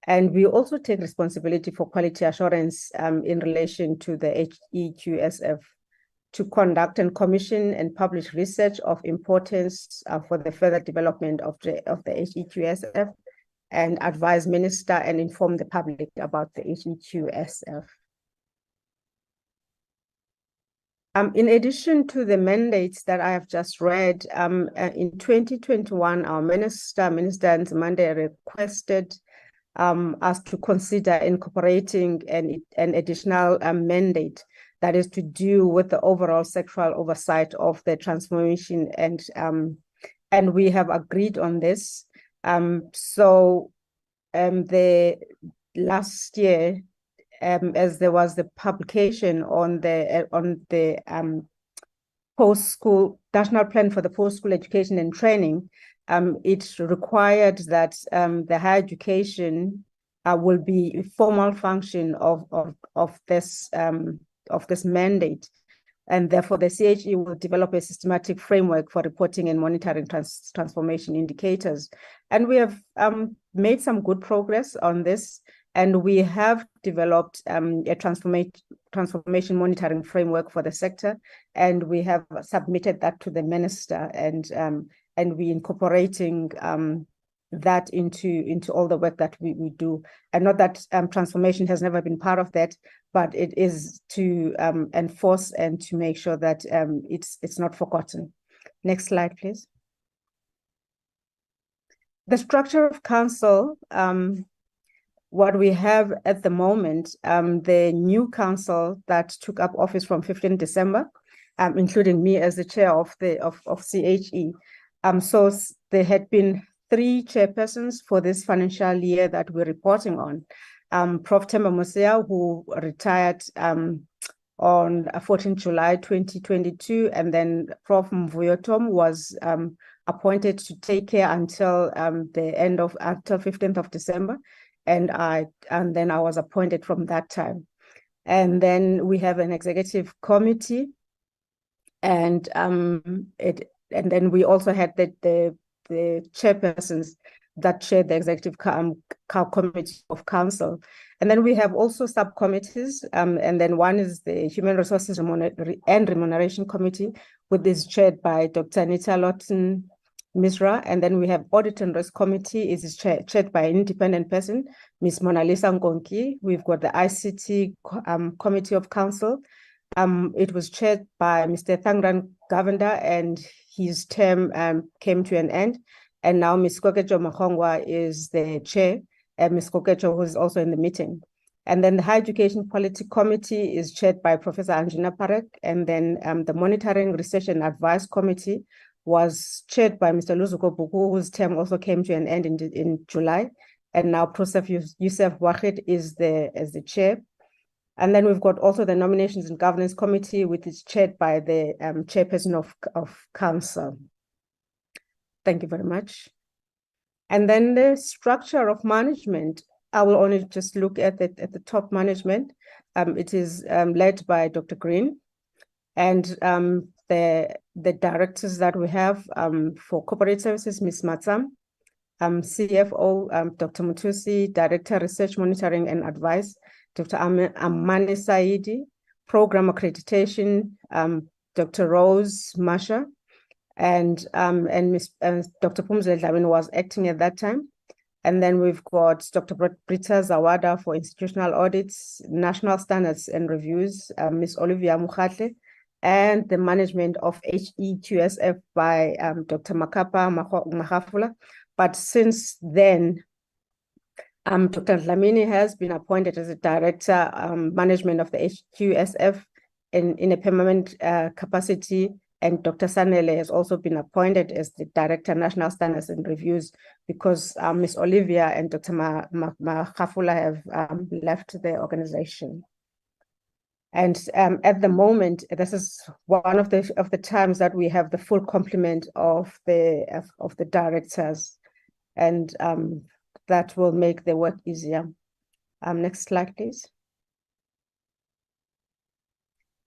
And we also take responsibility for quality assurance in relation to the HEQSF to conduct and commission and publish research of importance for the further development of the HEQSF, and advise minister and inform the public about the HEQSF. In addition to the mandates that I have just read, in 2021, our Minister Nzimande requested us to consider incorporating an additional mandate that is to do with the overall sectoral oversight of the transformation, and we have agreed on this. So the last year, as there was the publication on the post-school National Plan for the Post-School Education and Training, it required that the higher education will be a formal function of this mandate. And therefore, the CHE will develop a systematic framework for reporting and monitoring transformation indicators. And we have made some good progress on this. And we have developed a transformation monitoring framework for the sector. And we have submitted that to the minister. And we incorporating that into all the work that we do. And not that transformation has never been part of that, but it is to enforce and to make sure that it's not forgotten. Next slide, please. The structure of council, what we have at the moment, the new council that took up office from 15 December, including me as the chair of CHE. So there had been 3 chairpersons for this financial year that we're reporting on. Prof. Themba Mosia, who retired on 14 July 2022, and then Prof. Mvuyo Tom was appointed to take care until until 15th of December, and then I was appointed from that time. And then we have an executive committee, and then we also had the chairpersons that chair the executive committee of council. And then we have also subcommittees, and then one is the Human Resources and Remuneration Committee, which is chaired by Dr. Anita Lawton Misra. And then we have Audit and Risk Committee, is chaired by an independent person, Ms. Mona Lisa Nkonki. We've got the ICT Committee of Council. It was chaired by Mr. Thangran Govender, and his term came to an end. And now Ms. Kokecho Mahongwa is the chair, and Ms. Kokecho, who is also in the meeting. And then the Higher Education Policy Committee is chaired by Professor Anjina Parek. And then the Monitoring, Research and Advice Committee was chaired by Mr. Luzuko Buku, whose term also came to an end in July. And now Professor Youssef Wahid is the chair. And then we've got also the Nominations and Governance Committee, which is chaired by the chairperson of council. Thank you very much. And then the structure of management, I will only just look at the top management. It is led by Dr. Green, and the directors that we have for corporate services, Ms. Matsam, CFO, Dr. Mutusi, Director, Research Monitoring and Advice, Dr. Amani Saidi, Program Accreditation, Dr. Rose Masha, and Dr. Pumzile Dlamini was acting at that time. And then we've got Dr. Brita Zawada for institutional audits, national standards and reviews, Ms. Olivia Mukhatle, and the management of HEQSF by Dr. Makapa Mahafula. But since then, Dr. Dlamini has been appointed as a director, management of the HEQSF in a permanent capacity. And Dr. Sanele has also been appointed as the Director, National Standards and Reviews, because Ms. Olivia and Dr. Mahafula have left the organization. And at the moment, this is one of the times that we have the full complement of the directors, and that will make the work easier. Next slide, please.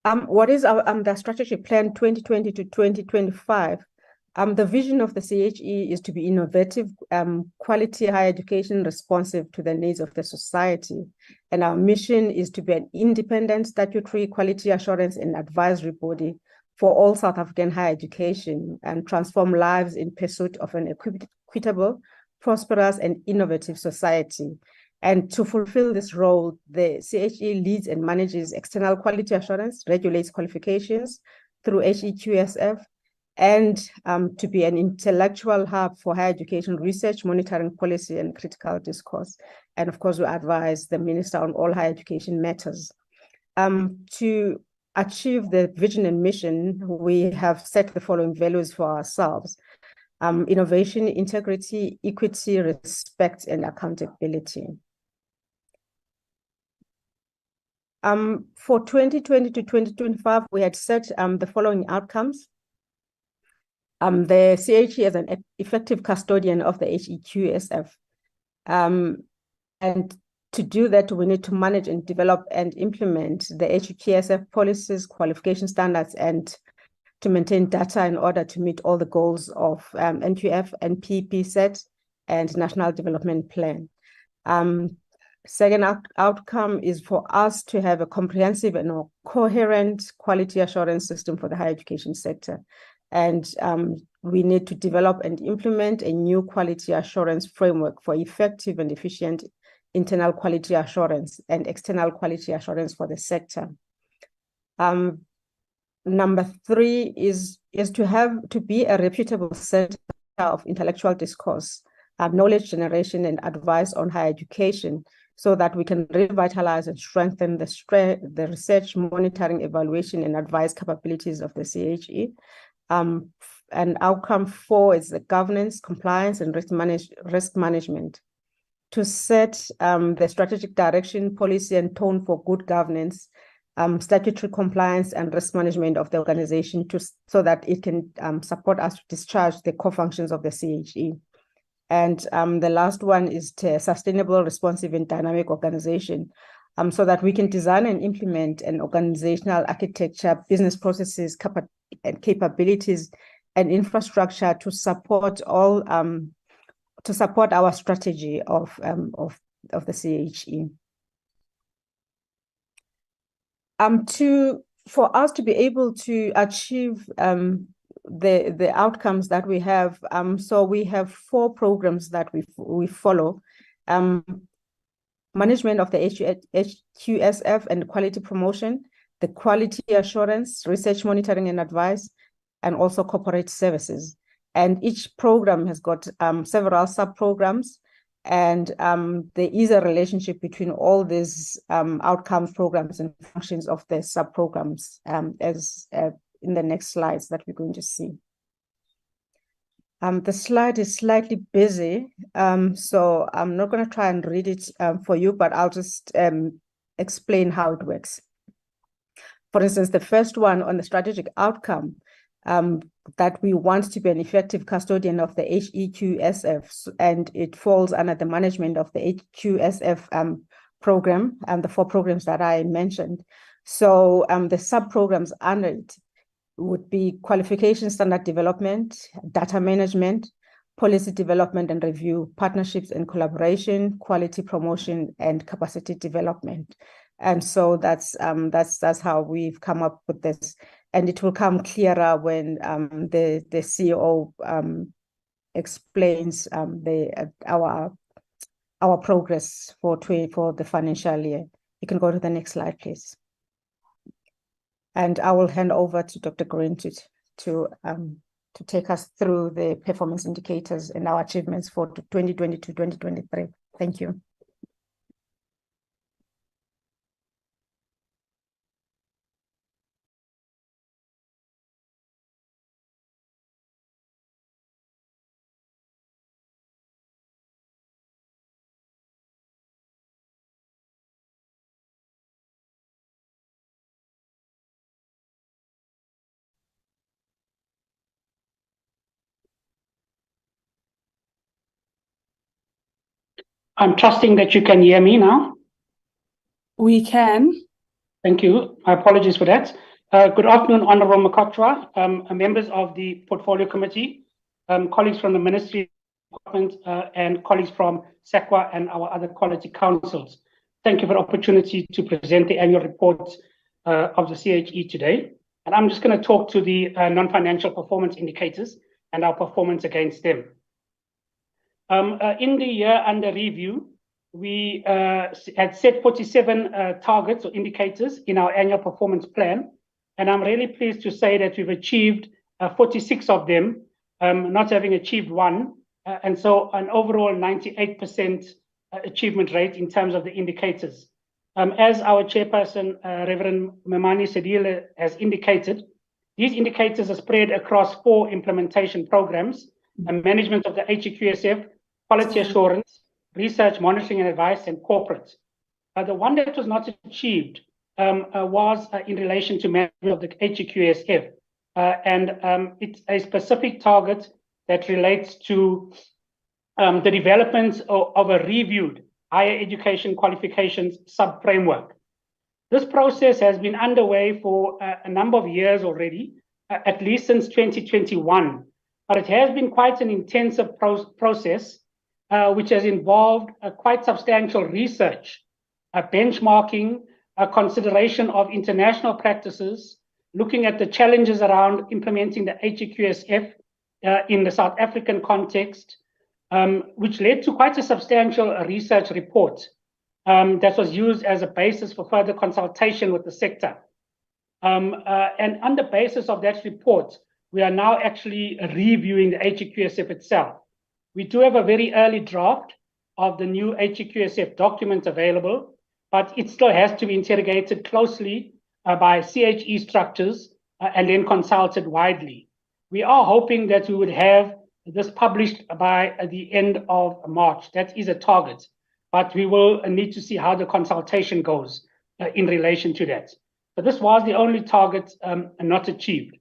What is the strategy plan 2020 to 2025? The vision of the CHE is to be innovative, quality higher education responsive to the needs of the society. And our mission is to be an independent statutory quality assurance and advisory body for all South African higher education and transform lives in pursuit of an equitable, prosperous, and innovative society. And to fulfill this role, the CHE leads and manages external quality assurance, regulates qualifications through HEQSF, and to be an intellectual hub for higher education research, monitoring policy, and critical discourse. And of course, we advise the minister on all higher education matters. To achieve the vision and mission, we have set the following values for ourselves: innovation, integrity, equity, respect, and accountability. For 2020 to 2025, we had set the following outcomes. The CHE is an effective custodian of the HEQSF. And to do that, we need to manage and develop and implement the HEQSF policies, qualification standards, and to maintain data in order to meet all the goals of NQF and PEP set and National Development Plan. Second outcome is for us to have a comprehensive and coherent quality assurance system for the higher education sector. And we need to develop and implement a new quality assurance framework for effective and efficient internal quality assurance and external quality assurance for the sector. Number 3 is to be a reputable center of intellectual discourse, knowledge generation, and advice on higher education, so that we can revitalize and strengthen the research, monitoring, evaluation, and advice capabilities of the CHE. And outcome 4 is the governance, compliance, and risk management. To set the strategic direction, policy, and tone for good governance, statutory compliance, and risk management of the organization so that it can support us to discharge the core functions of the CHE. And the last one is to sustainable, responsive, and dynamic organization, so that we can design and implement an organizational architecture, business processes, and capabilities, and infrastructure to support all our strategy of the CHE. For us to be able to achieve the outcomes that we have, so we have 4 programs that we follow. Management of the HQSF and quality promotion, the quality assurance, research monitoring and advice, and also corporate services. And each program has got several sub-programs, and there is a relationship between all these outcomes, programs, and functions of the sub-programs, as in the next slides that we're going to see. The slide is slightly busy, so I'm not going to try and read it for you, but I'll just explain how it works. For instance, the first one on the strategic outcome, that we want to be an effective custodian of the HEQSF, and it falls under the management of the HEQSF program and the 4 programs that I mentioned. So the sub-programs under it would be qualification standard development, data management, policy development and review, partnerships and collaboration, quality promotion, and capacity development. And so that's how we've come up with this. And it will come clearer when the CEO explains our progress for the financial year. You can go to the next slide, please. And I will hand over to Dr. Green to take us through the performance indicators and our achievements for 2022-2023. Thank you. I'm trusting that you can hear me now. We can. Thank you. My apologies for that. Good afternoon, Honorable Makatwa, members of the Portfolio Committee, colleagues from the Ministry Department, and colleagues from SAQA and our other quality councils. Thank you for the opportunity to present the annual report of the CHE today. And I'm just going to talk to the non-financial performance indicators and our performance against them. In the year under review, we had set 47 targets or indicators in our annual performance plan. And I'm really pleased to say that we've achieved 46 of them, not having achieved one. And so an overall 98% achievement rate in terms of the indicators. As our chairperson, Reverend Memani Sedile, has indicated, these indicators are spread across 4 implementation programs: management of the HEQSF, quality assurance, research, monitoring and advice, and corporate. The one that was not achieved was in relation to management of the HEQSF. and it's a specific target that relates to the development of a reviewed higher education qualifications sub-framework. This process has been underway for a number of years already, at least since 2021, but it has been quite an intensive process, which has involved quite substantial research, benchmarking, consideration of international practices, looking at the challenges around implementing the HEQSF in the South African context, which led to quite a substantial research report that was used as a basis for further consultation with the sector. And on the basis of that report, we are now actually reviewing the HEQSF itself. We do have a very early draft of the new HEQSF document available, but it still has to be interrogated closely by CHE structures and then consulted widely. We are hoping that we would have this published by the end of March. That is a target, but we will need to see how the consultation goes in relation to that. But this was the only target not achieved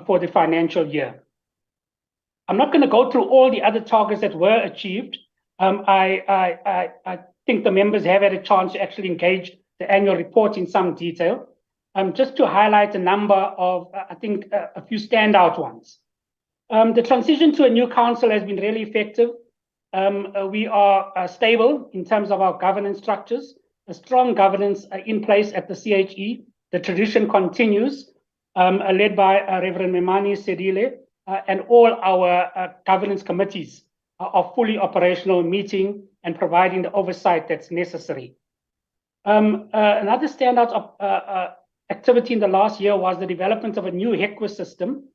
for the financial year. I'm not going to go through all the other targets that were achieved. I think the members have had a chance to actually engage the annual report in some detail. Just to highlight a number of, I think, a few standout ones. The transition to a new council has been really effective. We are stable in terms of our governance structures, a strong governance in place at the CHE. The tradition continues, led by Reverend Memani Sedile, and all our governance committees are fully operational, meeting and providing the oversight that's necessary. Another standout activity in the last year was the development of a new HEQUA system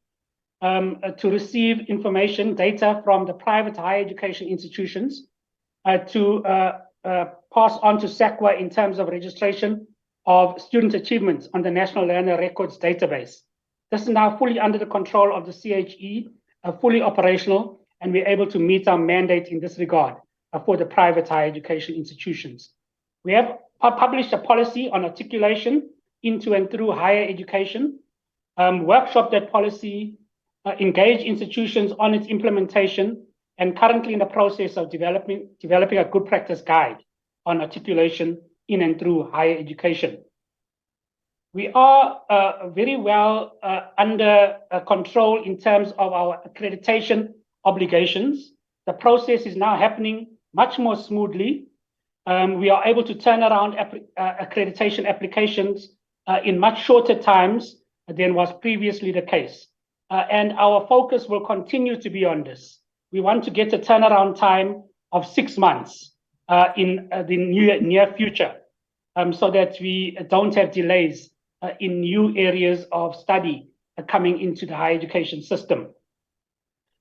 to receive information, data from the private higher education institutions to pass on to SAQA in terms of registration of student achievements on the National Learner Records database. This is now fully under the control of the CHE, fully operational, and we're able to meet our mandate in this regard for the private higher education institutions. We have published a policy on articulation into and through higher education, workshop that policy, engage institutions on its implementation, and currently in the process of developing a good practice guide on articulation in and through higher education. We are very well under control in terms of our accreditation obligations. The process is now happening much more smoothly. We are able to turn around accreditation applications in much shorter times than was previously the case. And our focus will continue to be on this. We want to get a turnaround time of 6 months in the near future, so that we don't have delays in new areas of study coming into the higher education system.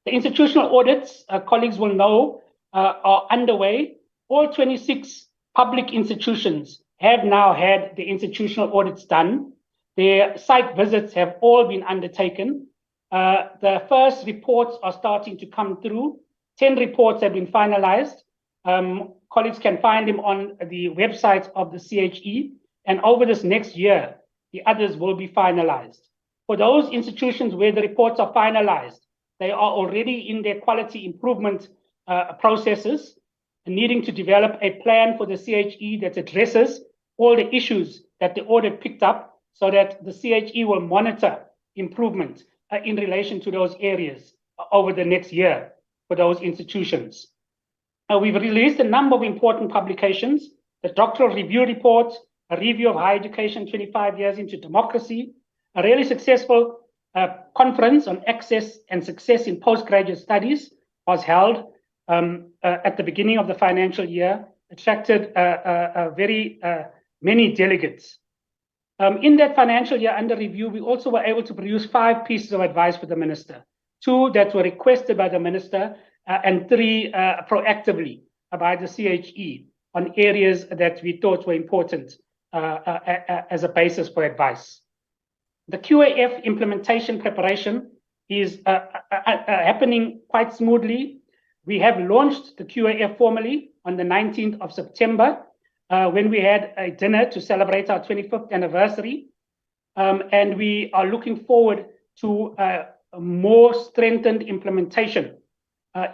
The institutional audits, colleagues will know, are underway. All 26 public institutions have now had the institutional audits done. Their site visits have all been undertaken. The first reports are starting to come through. 10 reports have been finalized. Colleagues can find them on the website of the CHE, and over this next year, the others will be finalized. For those institutions where the reports are finalized, they are already in their quality improvement processes, needing to develop a plan for the CHE that addresses all the issues that the audit picked up, so that the CHE will monitor improvement in relation to those areas over the next year for those institutions. We've released a number of important publications: the doctoral review report, a review of higher education 25 years into democracy, a really successful conference on access and success in postgraduate studies was held at the beginning of the financial year, attracted very many delegates. In that financial year under review, we also were able to produce 5 pieces of advice for the minister, 2 that were requested by the minister, and 3 proactively by the CHE on areas that we thought were important as a basis for advice. The QAF implementation preparation is happening quite smoothly. We have launched the QAF formally on the 19th of September, when we had a dinner to celebrate our 25th anniversary. And we are looking forward to a more strengthened implementation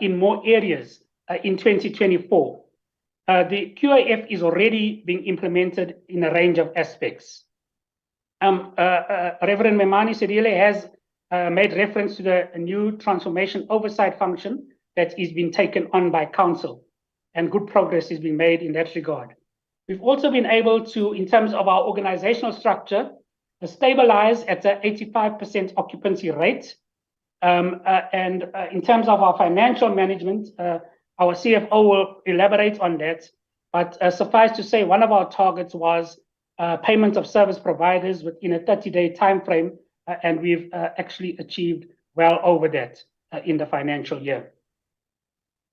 in more areas in 2024. The QIF is already being implemented in a range of aspects. Reverend Memani Sedile has made reference to the new transformation oversight function that is being taken on by Council, and good progress is being made in that regard. We've also been able to, in terms of our organizational structure, stabilize at an 85% occupancy rate. In terms of our financial management, our CFO will elaborate on that. But suffice to say, one of our targets was payment of service providers within a 30-day time frame, and we've actually achieved well over that in the financial year.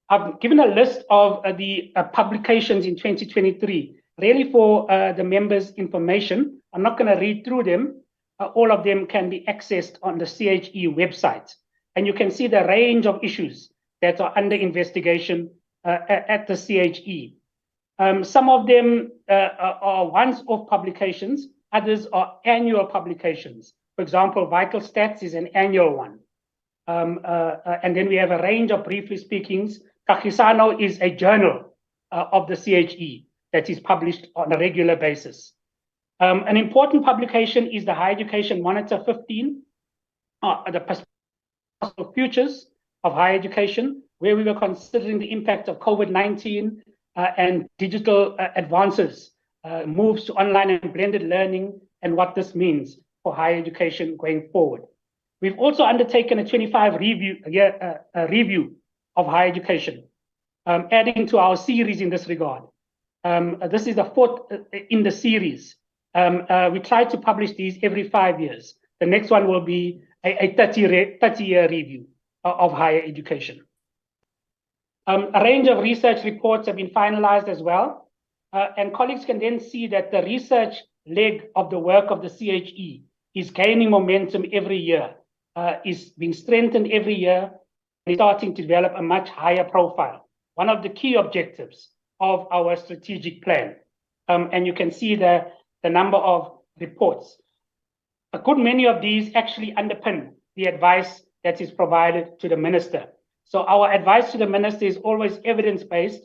I've given a list of the publications in 2023, really for the members' information. I'm not going to read through them. All of them can be accessed on the CHE website. And you can see the range of issues that are under investigation at the CHE. Some of them are once-off publications, others are annual publications. For example, Vital Stats is an annual one. And then we have a range of briefly speakings. Kagisano is a journal of the CHE that is published on a regular basis. An important publication is the Higher Education Monitor 15, the Possible Futures of Higher Education, where we were considering the impact of COVID-19 and digital advances, moves to online and blended learning, and what this means for higher education going forward. We've also undertaken a 25 review of higher education, adding to our series in this regard. This is the fourth in the series. We try to publish these every 5 years. The next one will be a 30-year review of higher education. A range of research reports have been finalized as well. And colleagues can then see that the research leg of the work of the CHE is gaining momentum every year, is being strengthened every year, and starting to develop a much higher profile. One of the key objectives of our strategic plan. And you can see the number of reports. A good many of these actually underpin the advice that is provided to the minister. So our advice to the minister is always evidence-based,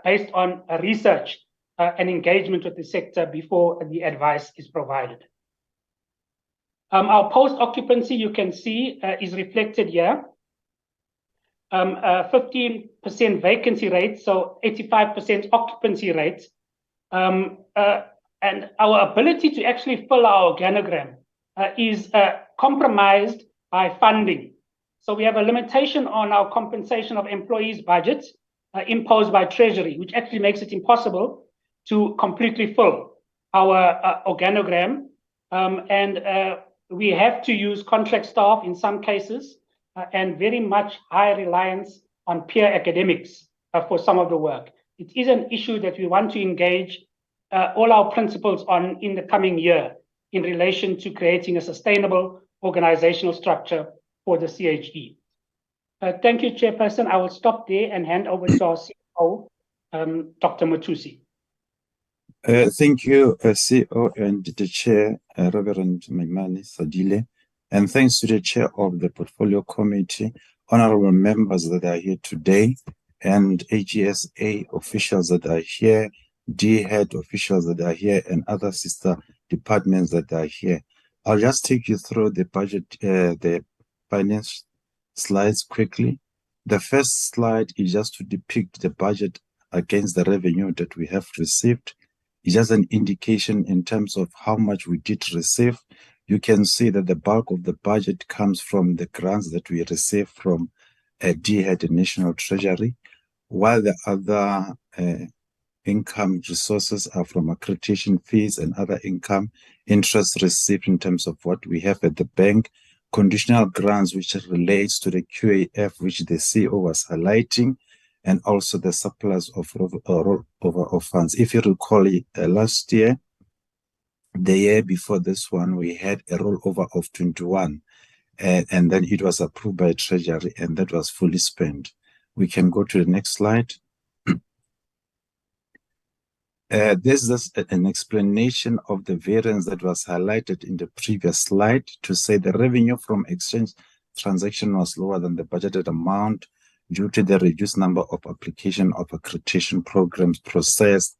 based on research and engagement with the sector before the advice is provided. Our post-occupancy, you can see, is reflected here. 15% vacancy rate, so 85% occupancy rate. And our ability to actually fill our organogram is compromised by funding. So we have a limitation on our compensation of employees' budgets imposed by Treasury, which actually makes it impossible to completely fill our organogram. We have to use contract staff in some cases, and very much high reliance on peer academics for some of the work. It is an issue that we want to engage all our principals on in the coming year in relation to creating a sustainable organizational structure for the CHE. Thank you, Chairperson. I will stop there and hand over to our CEO, Dr. Matusi. Thank you, CEO and the Chair, Reverend Memani Sedile. And thanks to the Chair of the Portfolio Committee, honorable members that are here today, and AGSA officials that are here, DHET officials that are here, and other sister departments that are here. I'll just take you through the budget, the finance slides quickly. The first slide is just to depict the budget against the revenue that we have received. It's just an indication in terms of how much we did receive. You can see that the bulk of the budget comes from the grants that we receive from DHET and National Treasury, while the other income resources are from accreditation fees and other income, interest received in terms of what we have at the bank, conditional grants which relates to the QAF, which the CEO was highlighting, and also the surplus of rollover of funds. If you recall, last year, the year before this one, we had a rollover of 21, and then it was approved by Treasury, and that was fully spent. We can go to the next slide. This is an explanation of the variance that was highlighted in the previous slide to say the revenue from exchange transaction was lower than the budgeted amount due to the reduced number of application of accreditation programs processed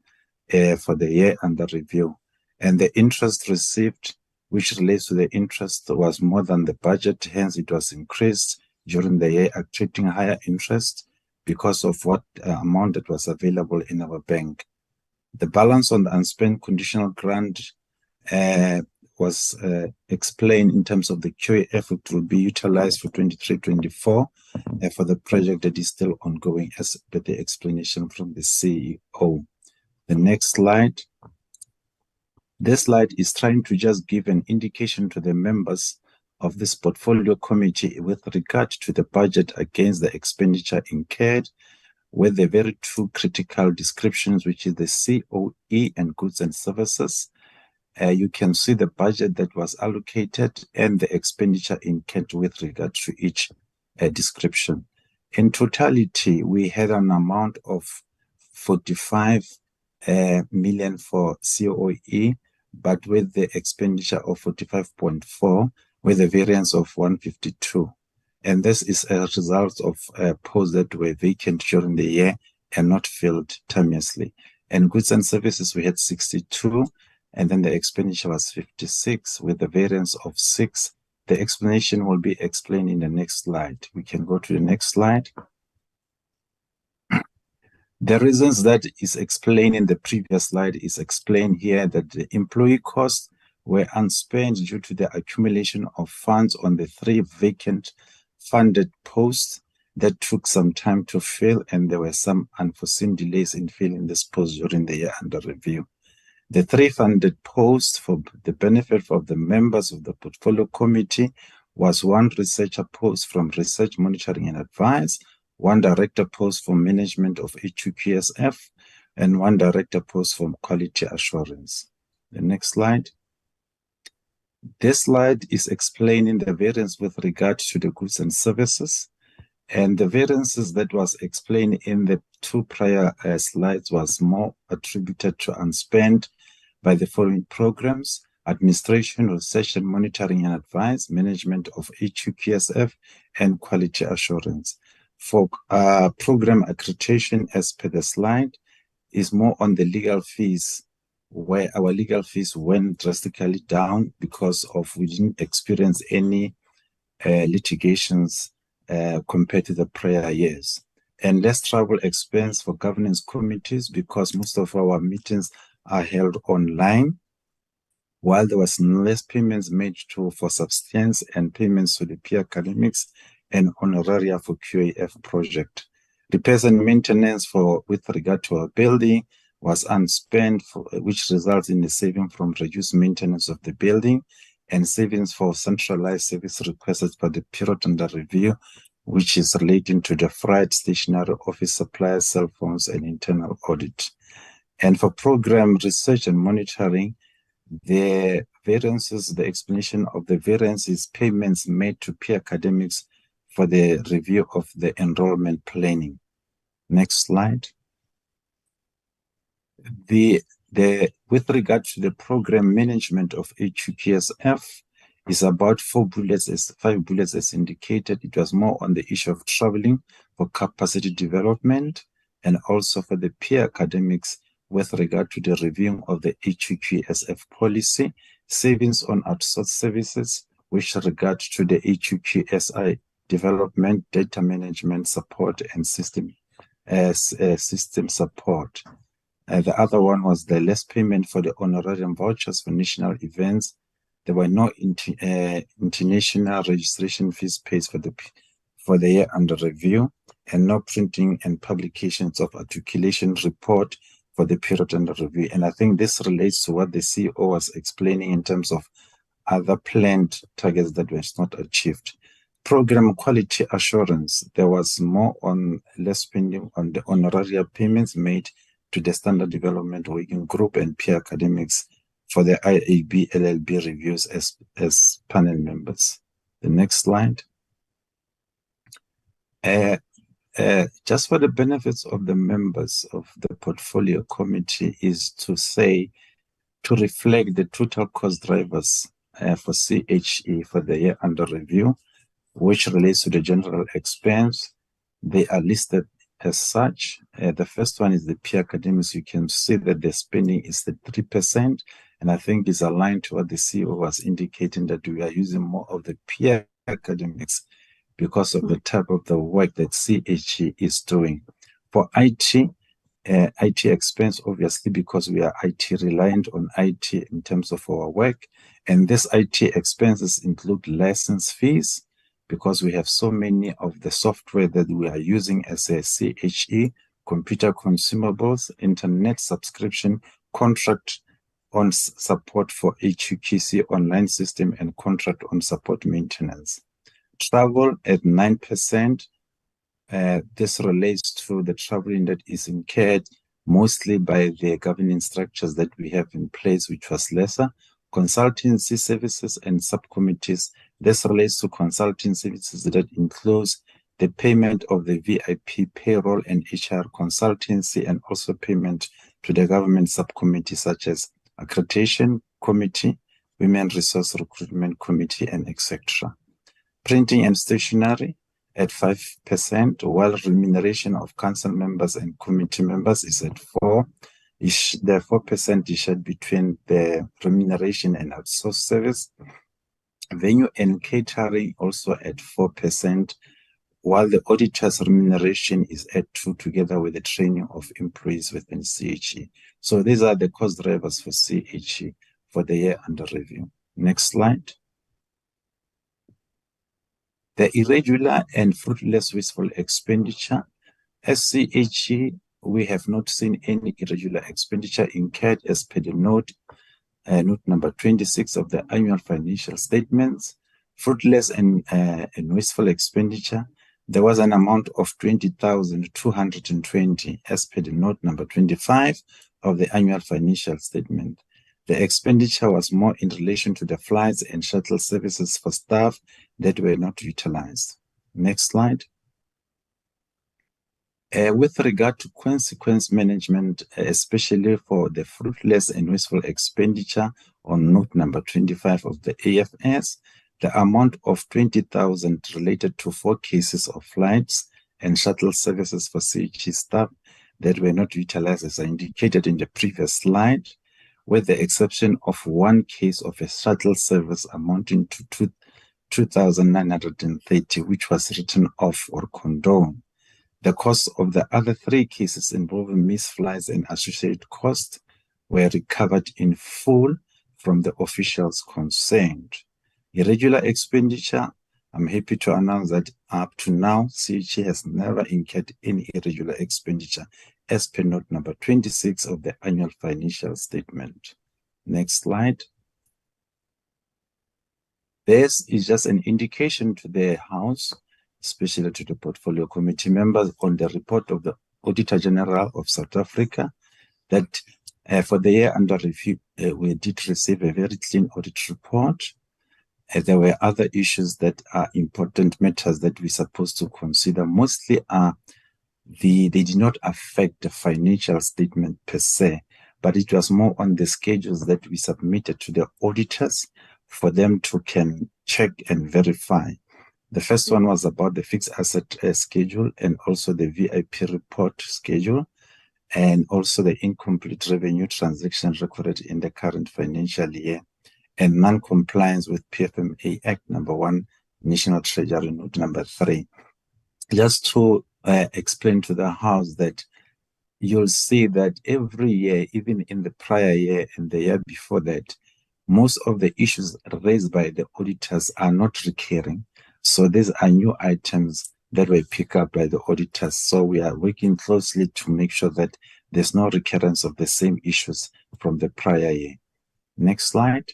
for the year under review. And the interest received, which relates to the interest, was more than the budget, hence it was increased during the year, attracting higher interest because of what amount that was available in our bank. The balance on the unspent conditional grant was explained in terms of the QAF. It will be utilized for 23-24 for the project that is still ongoing, as per the explanation from the CEO. The next slide. This slide is trying to just give an indication to the members of this portfolio committee with regard to the budget against the expenditure incurred, with the very two critical descriptions, which is the COE and goods and services. You can see the budget that was allocated and the expenditure incurred with regard to each description. In totality, we had an amount of 45 million for COE, but with the expenditure of 45.4, with a variance of 152. And this is a result of posts that were vacant during the year and not filled timeously. And goods and services, we had 62, and then the expenditure was 56 with a variance of 6. The explanation will be explained in the next slide. We can go to the next slide. The reasons that is explained in the previous slide is explained here, that the employee costs were unspent due to the accumulation of funds on the 3 vacant funded posts that took some time to fill, and there were some unforeseen delays in filling this post during the year under review. The 3 funded posts for the benefit of the members of the portfolio committee was 1 researcher post from research monitoring and advice, 1 director post for management of HQSF, and 1 director post from quality assurance. The next slide. This slide is explaining the variance with regard to the goods and services, and the variances that was explained in the 2 prior slides was more attributed to unspent by the following programs: administration, research and monitoring and advice, management of HQSF, and quality assurance. For program accreditation, as per the slide, is more on the legal fees, where our legal fees went drastically down because of we didn't experience any litigations compared to the prior years. And less travel expense for governance committees because most of our meetings are held online, while there was less payments made for substance and payments to the peer academics and honoraria for QAF project. Repairs and maintenance with regard to our building was unspent, which results in a saving from reduced maintenance of the building and savings for centralized service requested for the period under review, which is relating to the freight, stationery, office supplies, cell phones, and internal audit. And for program research and monitoring, the variances, the explanation of the variances, payments made to peer academics for the review of the enrollment planning. Next slide. With regard to the program management of HQSF, is about 5 bullets as indicated. It was more on the issue of traveling for capacity development and also for the peer academics with regard to the reviewing of the HQSF policy, savings on outsourced services, which regard to the HQSI development, data management support, and system support. The other one was the less payment for the honorarium vouchers for national events. There were no international registration fees paid for the year under review, and no printing and publications of articulation report for the period under review. And I think this relates to what the CEO was explaining in terms of other planned targets that were not achieved. Program quality assurance, there was more on less spending on the honoraria payments made to the standard development working group and peer academics for the IAB LLB reviews as panel members. The next slide. Just for the benefits of the members of the portfolio committee is to say, to reflect the total cost drivers for CHE for the year under review, which relates to the general expense. They are listed as such. The first one is the peer academics. You can see that the spending is the 3%, and I think is aligned to what the CEO was indicating, that we are using more of the peer academics because of the type of the work that CHE is doing. For IT, IT expense, obviously, because we are IT reliant on IT in terms of our work. And this IT expenses include license fees, because we have so many of the software that we are using as a CHE, computer consumables, internet subscription, contract on support for HUQC online system, and contract on support maintenance. Travel at 9%. This relates to the traveling that is incurred mostly by the governing structures that we have in place, which was lesser. Consultancy services and subcommittees. This relates to consulting services that includes the payment of the VIP payroll and HR consultancy, and also payment to the government subcommittees such as accreditation committee, women resource recruitment committee, and etc. Printing and stationery at 5%, while remuneration of council members and committee members is at 4%. The 4% is shared between the remuneration and outsourced service. Venue and catering also at 4%, while the auditor's remuneration is at 2%, together with the training of employees within CHE. So these are the cost drivers for CHE for the year under review. Next slide. The irregular and fruitless wasteful expenditure. As CHE, we have not seen any irregular expenditure incurred as per the note number 26 of the annual financial statements. Fruitless and wasteful expenditure, there was an amount of 20,220 as per the note number 25 of the annual financial statement. The expenditure was more in relation to the flights and shuttle services for staff that were not utilized. Next slide. With regard to consequence management, especially for the fruitless and wasteful expenditure on note number 25 of the AFS, the amount of 20,000 related to 4 cases of flights and shuttle services for CHE staff that were not utilized, as I indicated in the previous slide, with the exception of 1 case of a shuttle service amounting to 2,930, which was written off or condoned. The costs of the other 3 cases involving missed flights and associated costs were recovered in full from the officials concerned. Irregular expenditure, I'm happy to announce that up to now, CHE has never incurred any irregular expenditure as per note number 26 of the annual financial statement. Next slide. This is just an indication to the House, especially to the portfolio committee members, on the report of the Auditor-General of South Africa, that for the year under review, we did receive a very clean audit report. There were other issues that are important matters that we're supposed to consider. Mostly they did not affect the financial statement per se, but it was more on the schedules that we submitted to the auditors for them to can check and verify. The first one was about the fixed asset schedule, and also the VIP report schedule, and also the incomplete revenue transaction recorded in the current financial year, and non-compliance with PFMA Act number 1, National Treasury Note number 3. Just to explain to the House that you'll see that every year, even in the prior year and the year before that, most of the issues raised by the auditors are not recurring. So these are new items that were picked up by the auditors. So we are working closely to make sure that there's no recurrence of the same issues from the prior year. Next slide.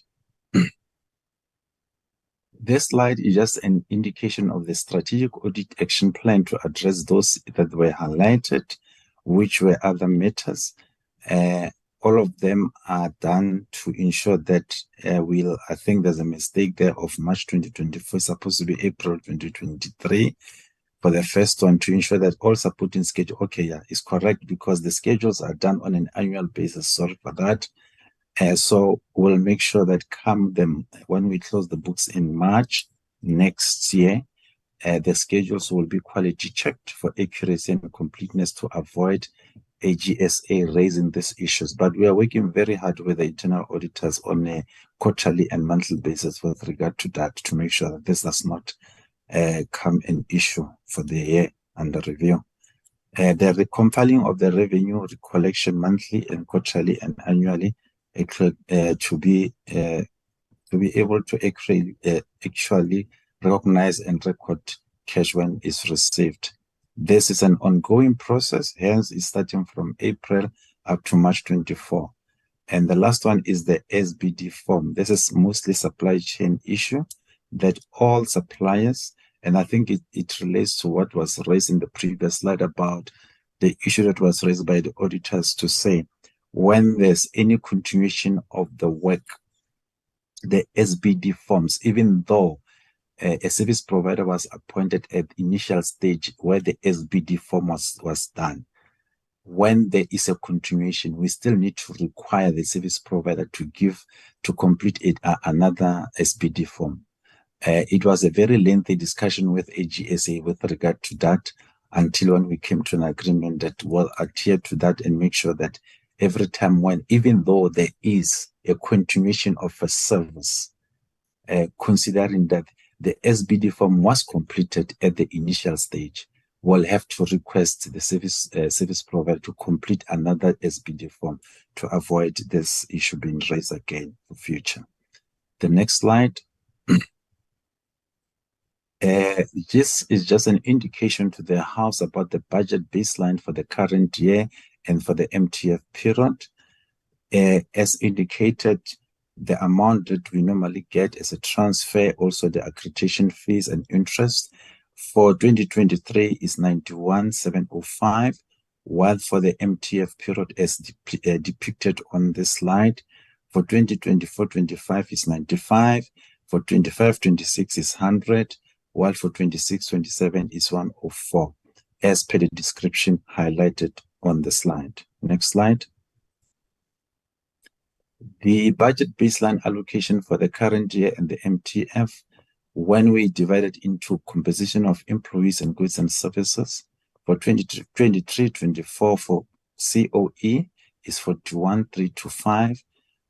This slide is just an indication of the strategic audit action plan to address those that were highlighted, which were other matters. All of them are done to ensure that I think there's a mistake there of March 2024, supposed to be April 2023. for the first one to ensure that all supporting schedule, okay, yeah, is correct because the schedules are done on an annual basis. Sorry for that. So we'll make sure that when we close the books in March next year, the schedules will be quality checked for accuracy and completeness to avoid AGSA raising these issues. But we are working very hard with the internal auditors on a quarterly and monthly basis with regard to that to make sure that this does not come an issue for the year under review. The recompiling of the revenue recollection monthly and quarterly and annually to be able to actually recognize and record cash when it's received. This is an ongoing process, hence it's starting from April up to March 24. And the last one is the SBD form. This is mostly supply chain issue that all suppliers, and I think it relates to what was raised in the previous slide about the issue that was raised by the auditors to say, when there's any continuation of the work, the SBD forms, even though a service provider was appointed at the initial stage where the SBD form was done, when there is a continuation, we still need to require the service provider to complete another SBD form. It was a very lengthy discussion with AGSA with regard to that until when we came to an agreement that will adhere to that and make sure that every time even though there is a continuation of a service, considering that the SBD form was completed at the initial stage, we'll have to request the service provider to complete another SBD form to avoid this issue being raised again for future. The next slide. This is just an indication to the House about the budget baseline for the current year and for the MTF period. As indicated, the amount that we normally get as a transfer, also the accreditation fees and interest for 2023 is 91,705, while for the MTF period as depicted on this slide, for 2024-25 is 95, for 25-26 is 100, while for 26-27 is 104, as per the description highlighted on the slide. Next slide. The budget baseline allocation for the current year and the MTF, when we divide it into composition of employees and goods and services, for 23-24 for COE is 41,325,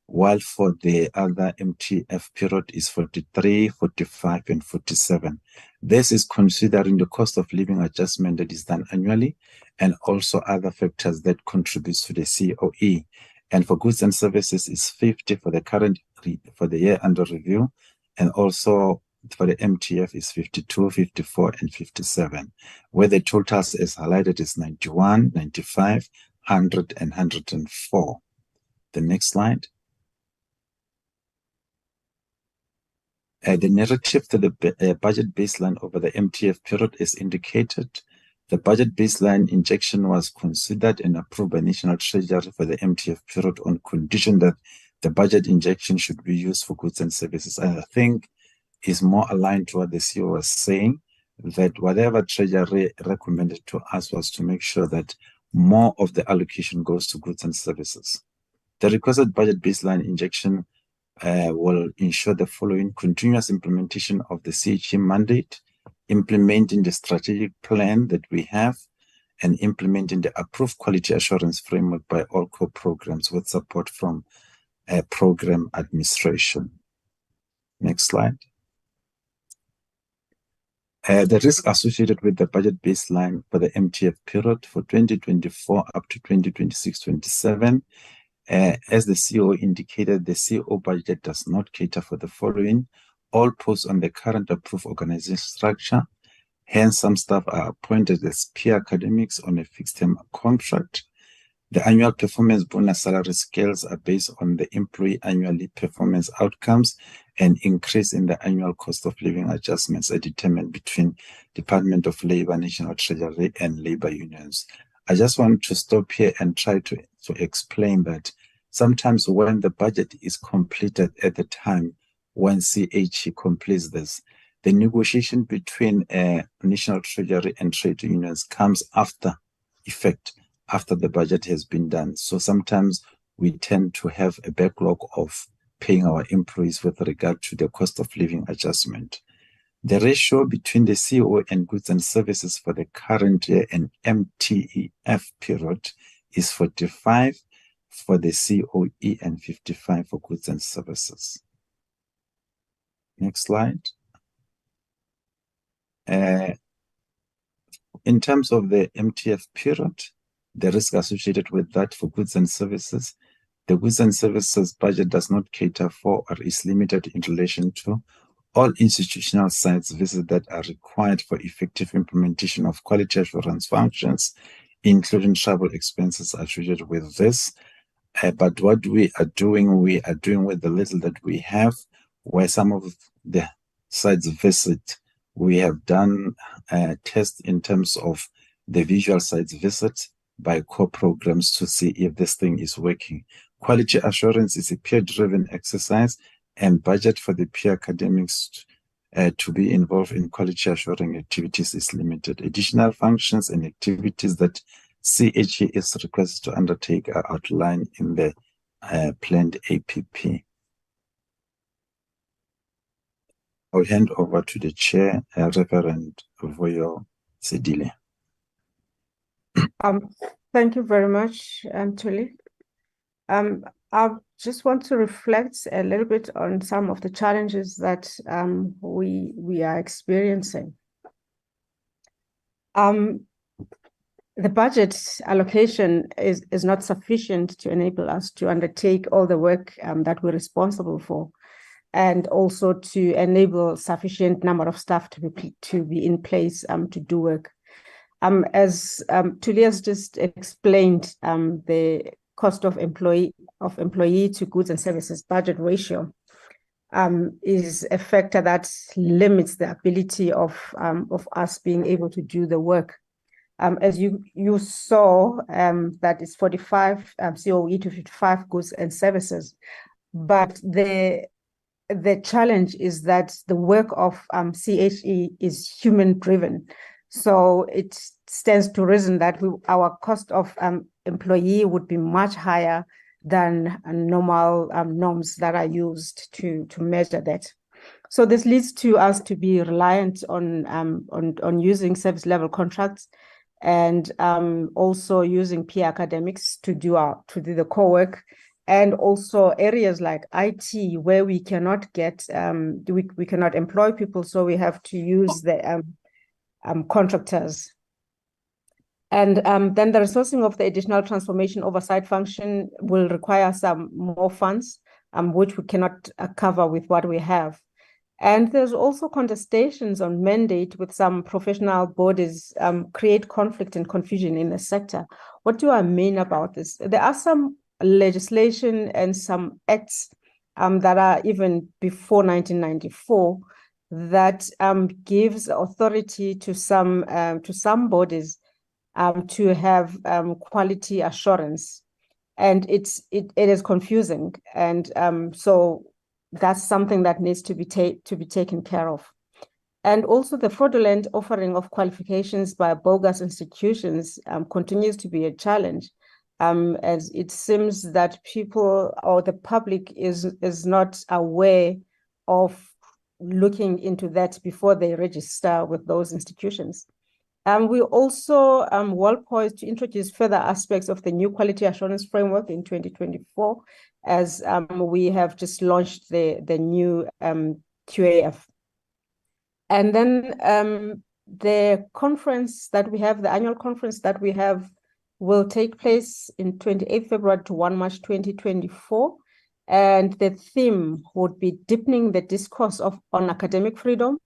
while for the other MTF period is 43, 45, and 47. This is considering the cost of living adjustment that is done annually and also other factors that contributes to the COE. And for goods and services is 50 for the year under review, and also for the MTF is 52, 54, and 57, where the totals as highlighted is 91, 95, 100, and 104. The next slide. The narrative to the budget baseline over the MTF period is indicated. The budget baseline injection was considered and approved by National Treasury for the MTF period on condition that the budget injection should be used for goods and services. And I think is more aligned to what the CEO was saying, that whatever Treasury recommended to us was to make sure that more of the allocation goes to goods and services. The requested budget baseline injection will ensure the following: continuous implementation of the CHE mandate, implementing the strategic plan that we have, and implementing the approved quality assurance framework by all core programs with support from program administration. Next slide. The risk associated with the budget baseline for the MTF period for 2024 up to 2026-27, as the CEO indicated, the CEO budget does not cater for the following: all posts on the current approved organization structure. Hence, some staff are appointed as peer academics on a fixed-term contract. The annual performance bonus salary scales are based on the employee annually performance outcomes and increase in the annual cost of living adjustments are determined between Department of Labor, National Treasury, and labor unions. I just want to stop here and try to explain that sometimes when the budget is completed at the time when CHE completes this, the negotiation between National Treasury and trade unions comes after the budget has been done. So sometimes we tend to have a backlog of paying our employees with regard to the cost of living adjustment. The ratio between the CO and goods and services for the current year and MTEF period is 45 for the COE and 55 for goods and services. Next slide. In terms of the MTF period, the risk associated with that for goods and services, the goods and services budget does not cater for or is limited in relation to all institutional sites visits that are required for effective implementation of quality assurance functions, including travel expenses associated with this. But what we are doing with the little that we have, where some of the sites visit, we have done tests in terms of the visual sites visit by core programs to see if this thing is working. Quality assurance is a peer-driven exercise, and budget for the peer academics to be involved in quality assuring activities is limited. Additional functions and activities that CHE is requested to undertake are outlined in the planned APP. I'll hand over to the chair, Reverend Voyo Sedile. Thank you very much, Tuli. I just want to reflect a little bit on some of the challenges that we are experiencing. The budget allocation is not sufficient to enable us to undertake all the work that we're responsible for, and also to enable sufficient number of staff to be in place to do work. As Tuli has just explained, the cost of employee to goods and services budget ratio is a factor that limits the ability of us being able to do the work. As you saw, that is 45 COE to 55 goods and services, but the challenge is that the work of CHE is human driven. So it stands to reason that our cost of employee would be much higher than normal norms that are used to measure that. So this leads to us to be reliant on using service level contracts, and also using peer academics to do the core work, and also areas like IT where we cannot get we cannot employ people, so we have to use the contractors. And then the resourcing of the additional transformation oversight function will require some more funds, which we cannot cover with what we have. And there's also contestations on mandate with some professional bodies create conflict and confusion in the sector. What do I mean about this? There are some legislation and some acts that are even before 1994 that gives authority to some bodies to have quality assurance, and it is confusing, and so that's something that needs to be taken care of. And also the fraudulent offering of qualifications by bogus institutions continues to be a challenge, as it seems that people or the public is not aware of looking into that before they register with those institutions. We also well poised to introduce further aspects of the new quality assurance framework in 2024, as we have just launched the new QAF. And then the conference that we have, the annual conference that we have, will take place in 28 February to 1 March 2024. And the theme would be deepening the discourse on academic freedom,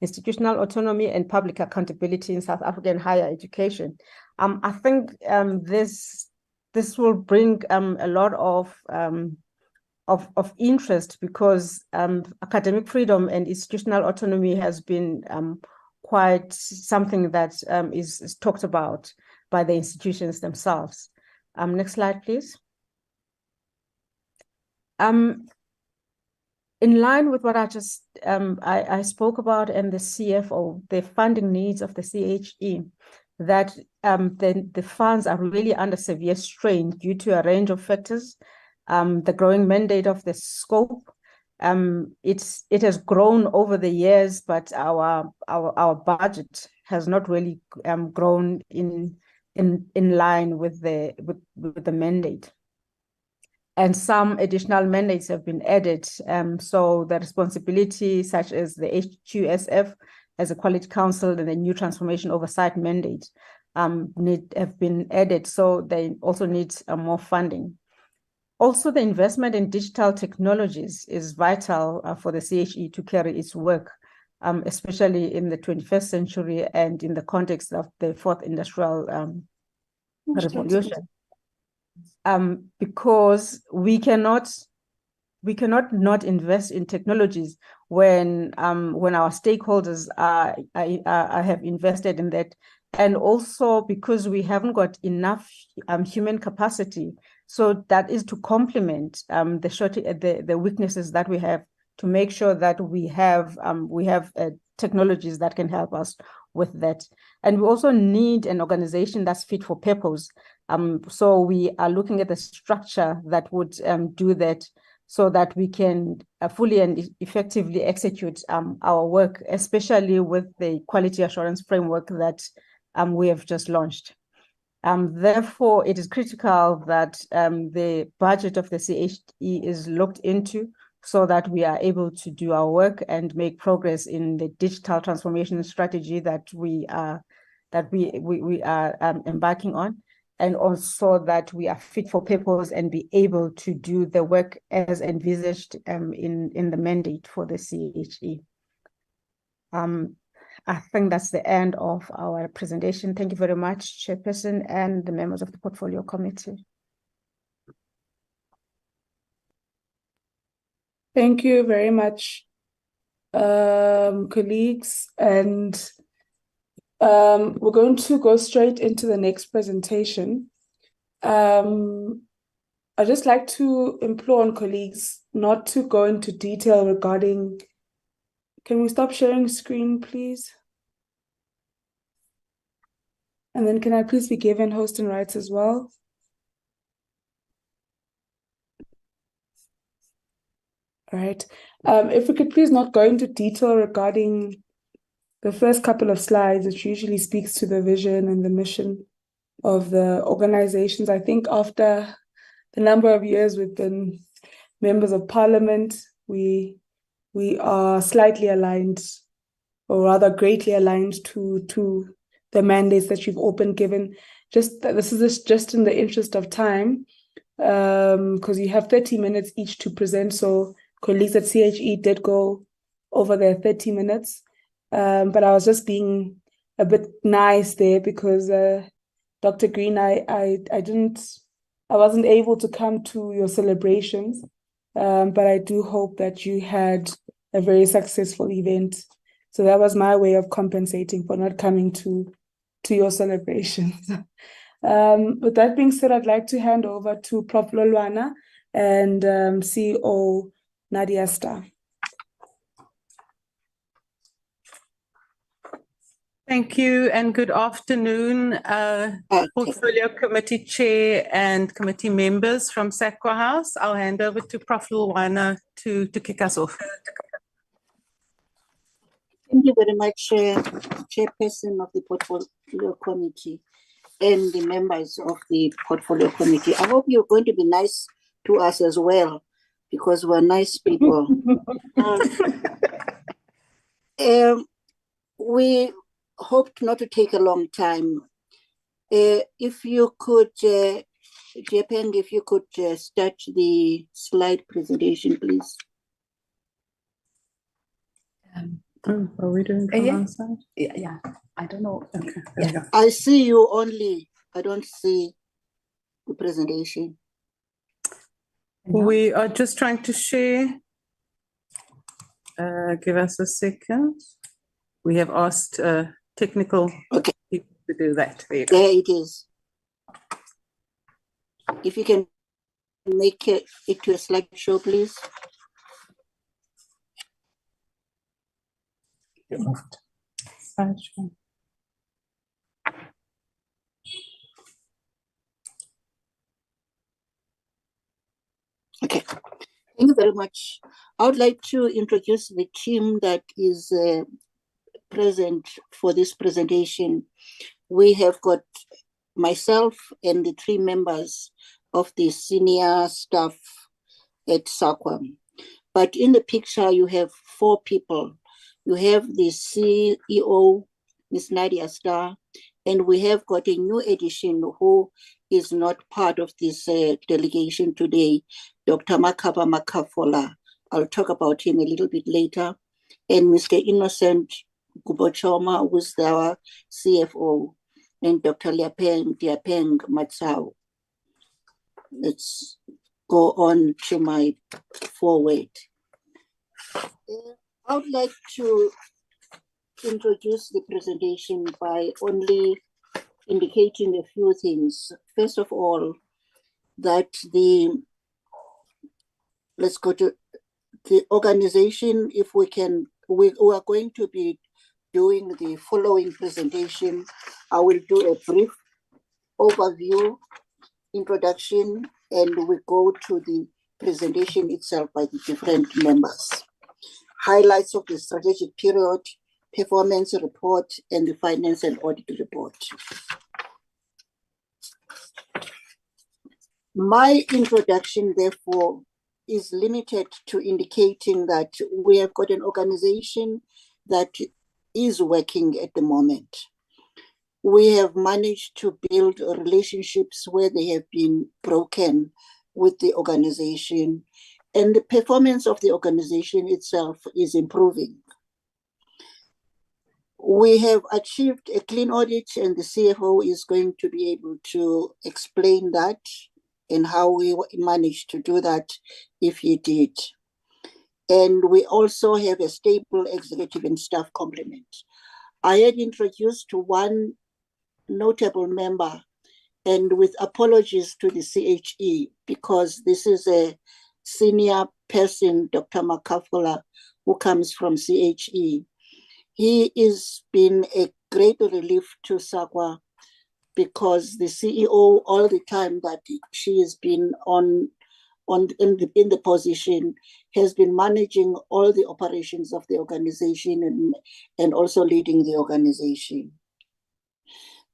institutional autonomy, and public accountability in South African higher education. I think this will bring a lot of interest, because academic freedom and institutional autonomy has been quite something that is talked about by the institutions themselves. Next slide, please. In in line with what I just I spoke about and the CFO, the funding needs of the CHE, that the funds are really under severe strain due to a range of factors, the growing mandate of the scope. It has grown over the years, but our budget has not really grown in line with the mandate. And some additional mandates have been added. So the responsibility, such as the HQSF as a quality council and the new transformation oversight mandate, have been added. So they also need more funding. Also, the investment in digital technologies is vital for the CHE to carry its work, especially in the 21st century and in the context of the fourth industrial revolution. Because we cannot not invest in technologies when our stakeholders have invested in that, and also because we haven't got enough human capacity. So that is to complement the weaknesses that we have, to make sure that we have technologies that can help us with that. And we also need an organization that's fit for purpose. So we are looking at the structure that would do that, so that we can fully and effectively execute our work, especially with the quality assurance framework that we have just launched. Therefore, it is critical that the budget of the CHE is looked into, so that we are able to do our work and make progress in the digital transformation strategy that we are embarking on, and also that we are fit for purpose and be able to do the work as envisaged in the mandate for the CHE. I think that's the end of our presentation. Thank you very much, Chairperson and the members of the Portfolio Committee. Thank you very much, colleagues. And we're going to go straight into the next presentation. I'd just like to implore on colleagues not to go into detail regarding... Can we stop sharing screen, please? And then can I please be given hosting rights as well? All right. If we could please not go into detail regarding the first couple of slides, which usually speaks to the vision and the mission of the organizations. I think after the number of years we've been members of parliament, we are slightly aligned, or rather greatly aligned to the mandates that you've all been given. This is just in the interest of time, because you have 30 minutes each to present. So colleagues at CHE did go over their 30 minutes. But I was just being a bit nice there because Dr. Green, I wasn't able to come to your celebrations, but I do hope that you had a very successful event. So that was my way of compensating for not coming to your celebrations. With that being said, I'd like to hand over to Prof. Lolwana and CEO Nadia Starr. Thank you and good afternoon, Portfolio Committee Chair and committee members from SAQA House. I'll hand over to Prof. Lolwana to kick us off. Thank you very much, Chairperson of the Portfolio Committee and the members of the Portfolio Committee. I hope you're going to be nice to us as well, because we're nice people. We hoped not to take a long time. If you could, Jepeng, if you could start the slide presentation, please. Are we doing from our side? Yeah, I don't know. Okay, Yeah. I see you only. I don't see the presentation. We are just trying to share. Give us a second. We have asked technical people to do that. There you go. There it is. If you can make it to a slideshow, please. Okay, thank you very much. I would like to introduce the team that is present for this presentation. We have got myself and the 3 members of the senior staff at SAQA. But in the picture, you have 4 people. You have the CEO, Ms. Nadia Star, and we have got a new addition who is not part of this delegation today, Dr. Makaba Makafola. I'll talk about him a little bit later. And Mr. Innocent Gubochoma, who's our CFO, and Dr. Diapeng Matsao. Let's go on to my forward. I would like to introduce the presentation by only indicating a few things. First of all, that let's go to the organization. If we can, we are going to be doing the following presentation. I will do a brief overview, introduction, and we go to the presentation itself by the different members. Highlights of the strategic period, performance report, and the finance and audit report. My introduction, therefore, is limited to indicating that we have got an organization that is working at the moment. We have managed to build relationships where they have been broken with the organization, and the performance of the organization itself is improving. We have achieved a clean audit, and the CFO is going to be able to explain that and how we managed to do that if he did. And we also have a stable executive and staff complement. I had introduced to one notable member, and with apologies to the CHE, because this is a senior person, Dr. Makafola, who comes from CHE. He has been a great relief to SAQA because the CEO, all the time that she has been in the position, has been managing all the operations of the organization and also leading the organization.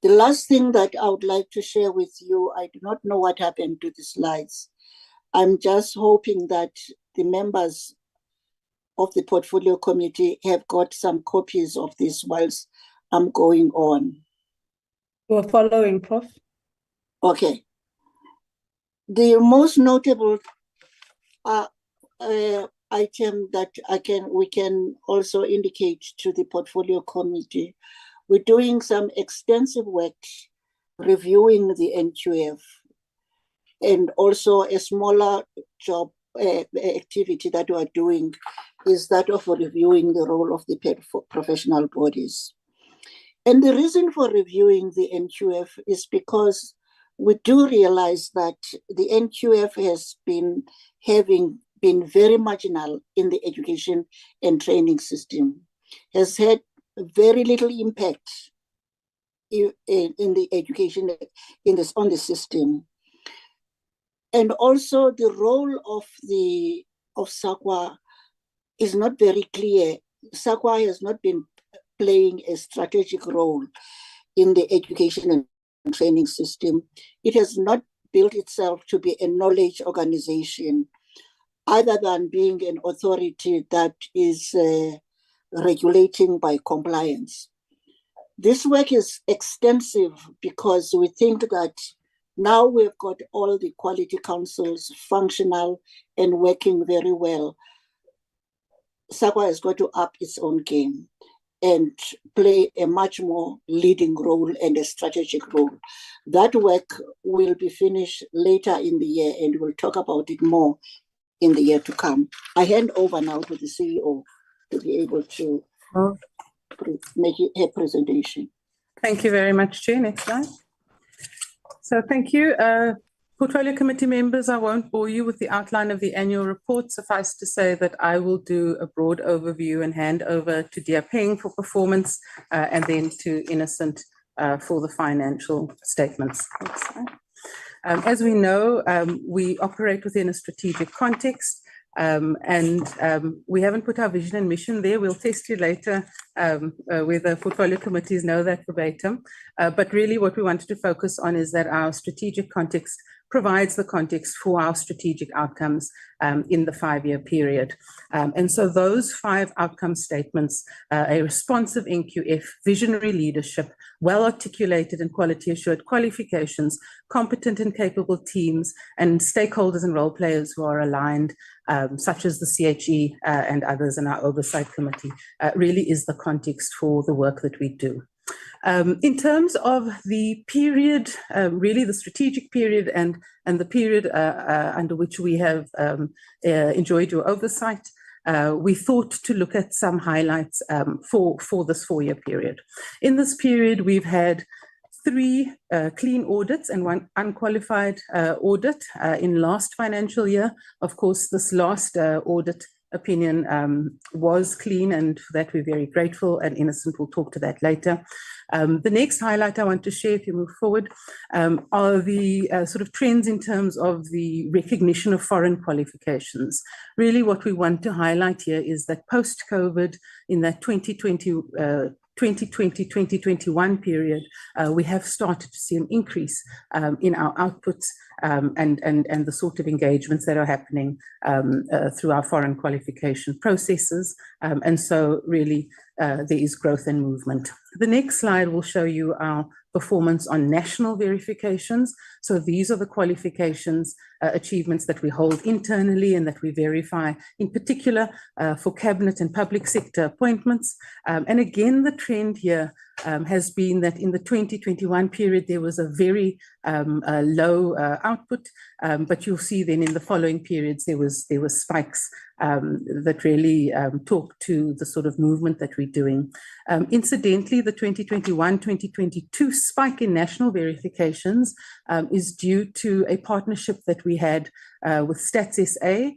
The last thing that I would like to share with you, I do not know what happened to the slides. I'm just hoping that the members of the portfolio committee have got some copies of this whilst I'm going on. We're following, Prof. Okay. The most notable item that we can also indicate to the portfolio committee, we're doing some extensive work reviewing the NQF, and also a smaller job activity that we are doing is that of reviewing the role of the professional bodies. And the reason for reviewing the NQF is because we do realize that the NQF has been very marginal in the education and training system, has had very little impact in the education on the system. And also the role of SAQA is not very clear. SAQA has not been playing a strategic role in the education and training system. It has not built itself to be a knowledge organization, other than being an authority that is regulating by compliance. This work is extensive because we think that now we've got all the quality councils functional and working very well. SAQA has got to up its own game and play a much more leading role and a strategic role. That work will be finished later in the year, and we'll talk about it more in the year to come. I hand over now to the CEO to be able to make her presentation. Thank you very much, Chair. Next slide. So thank you. Portfolio committee members, I won't bore you with the outline of the annual report. Suffice to say that I will do a broad overview and hand over to Dear Peng for performance and then to Innocent for the financial statements. As we know, we operate within a strategic context. We haven't put our vision and mission there. We'll test you later whether portfolio committees know that verbatim. But really what we wanted to focus on is that our strategic context provides the context for our strategic outcomes in the 5-year period. And so those 5 outcome statements, a responsive NQF, visionary leadership, well-articulated and quality-assured qualifications, competent and capable teams, and stakeholders and role players who are aligned, such as the CHE and others in our oversight committee, really is the context for the work that we do. In terms of the period, really the strategic period and the period under which we have enjoyed your oversight, we thought to look at some highlights for this 4-year period. In this period, we've had 3 clean audits and 1 unqualified audit in last financial year. Of course, this last audit opinion was clean, and for that we're very grateful, and Innocent will talk to that later. The next highlight I want to share, if you move forward, are the sort of trends in terms of the recognition of foreign qualifications. Really what we want to highlight here is that post-COVID, in that 2020-2021 period, we have started to see an increase in our outputs and the sort of engagements that are happening through our foreign qualification processes. And so really there is growth and movement. The next slide will show you our performance on national verifications. So these are the qualifications achievements that we hold internally and that we verify, in particular for cabinet and public sector appointments. And again, the trend here has been that in the 2021 period, there was a very low output, but you'll see then in the following periods, there was spikes that really talk to the sort of movement that we're doing. Incidentally, the 2021-2022 spike in national verifications is due to a partnership that we had with Stats SA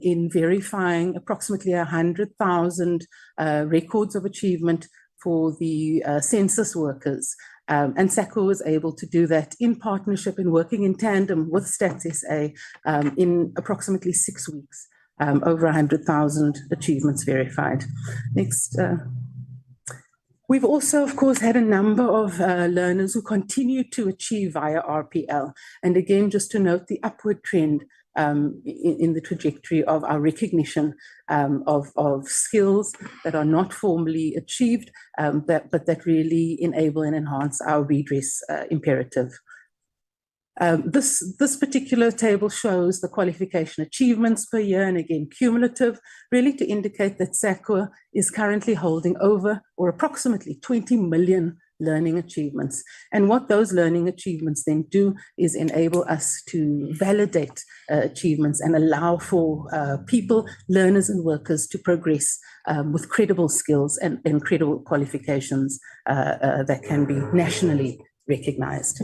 in verifying approximately 100,000 records of achievement for the census workers. And SAQA was able to do that in partnership and working in tandem with Stats SA in approximately 6 weeks. Over 100,000 achievements verified. Next. We've also, of course, had a number of learners who continue to achieve via RPL. And again, just to note the upward trend in the trajectory of our recognition of skills that are not formally achieved, but that really enable and enhance our redress imperative. This particular table shows the qualification achievements per year, and again, cumulative, really to indicate that SAQA is currently holding over or approximately 20 million learning achievements. And what those learning achievements then do is enable us to validate achievements and allow for people, learners and workers to progress with credible skills and credible qualifications that can be nationally recognized.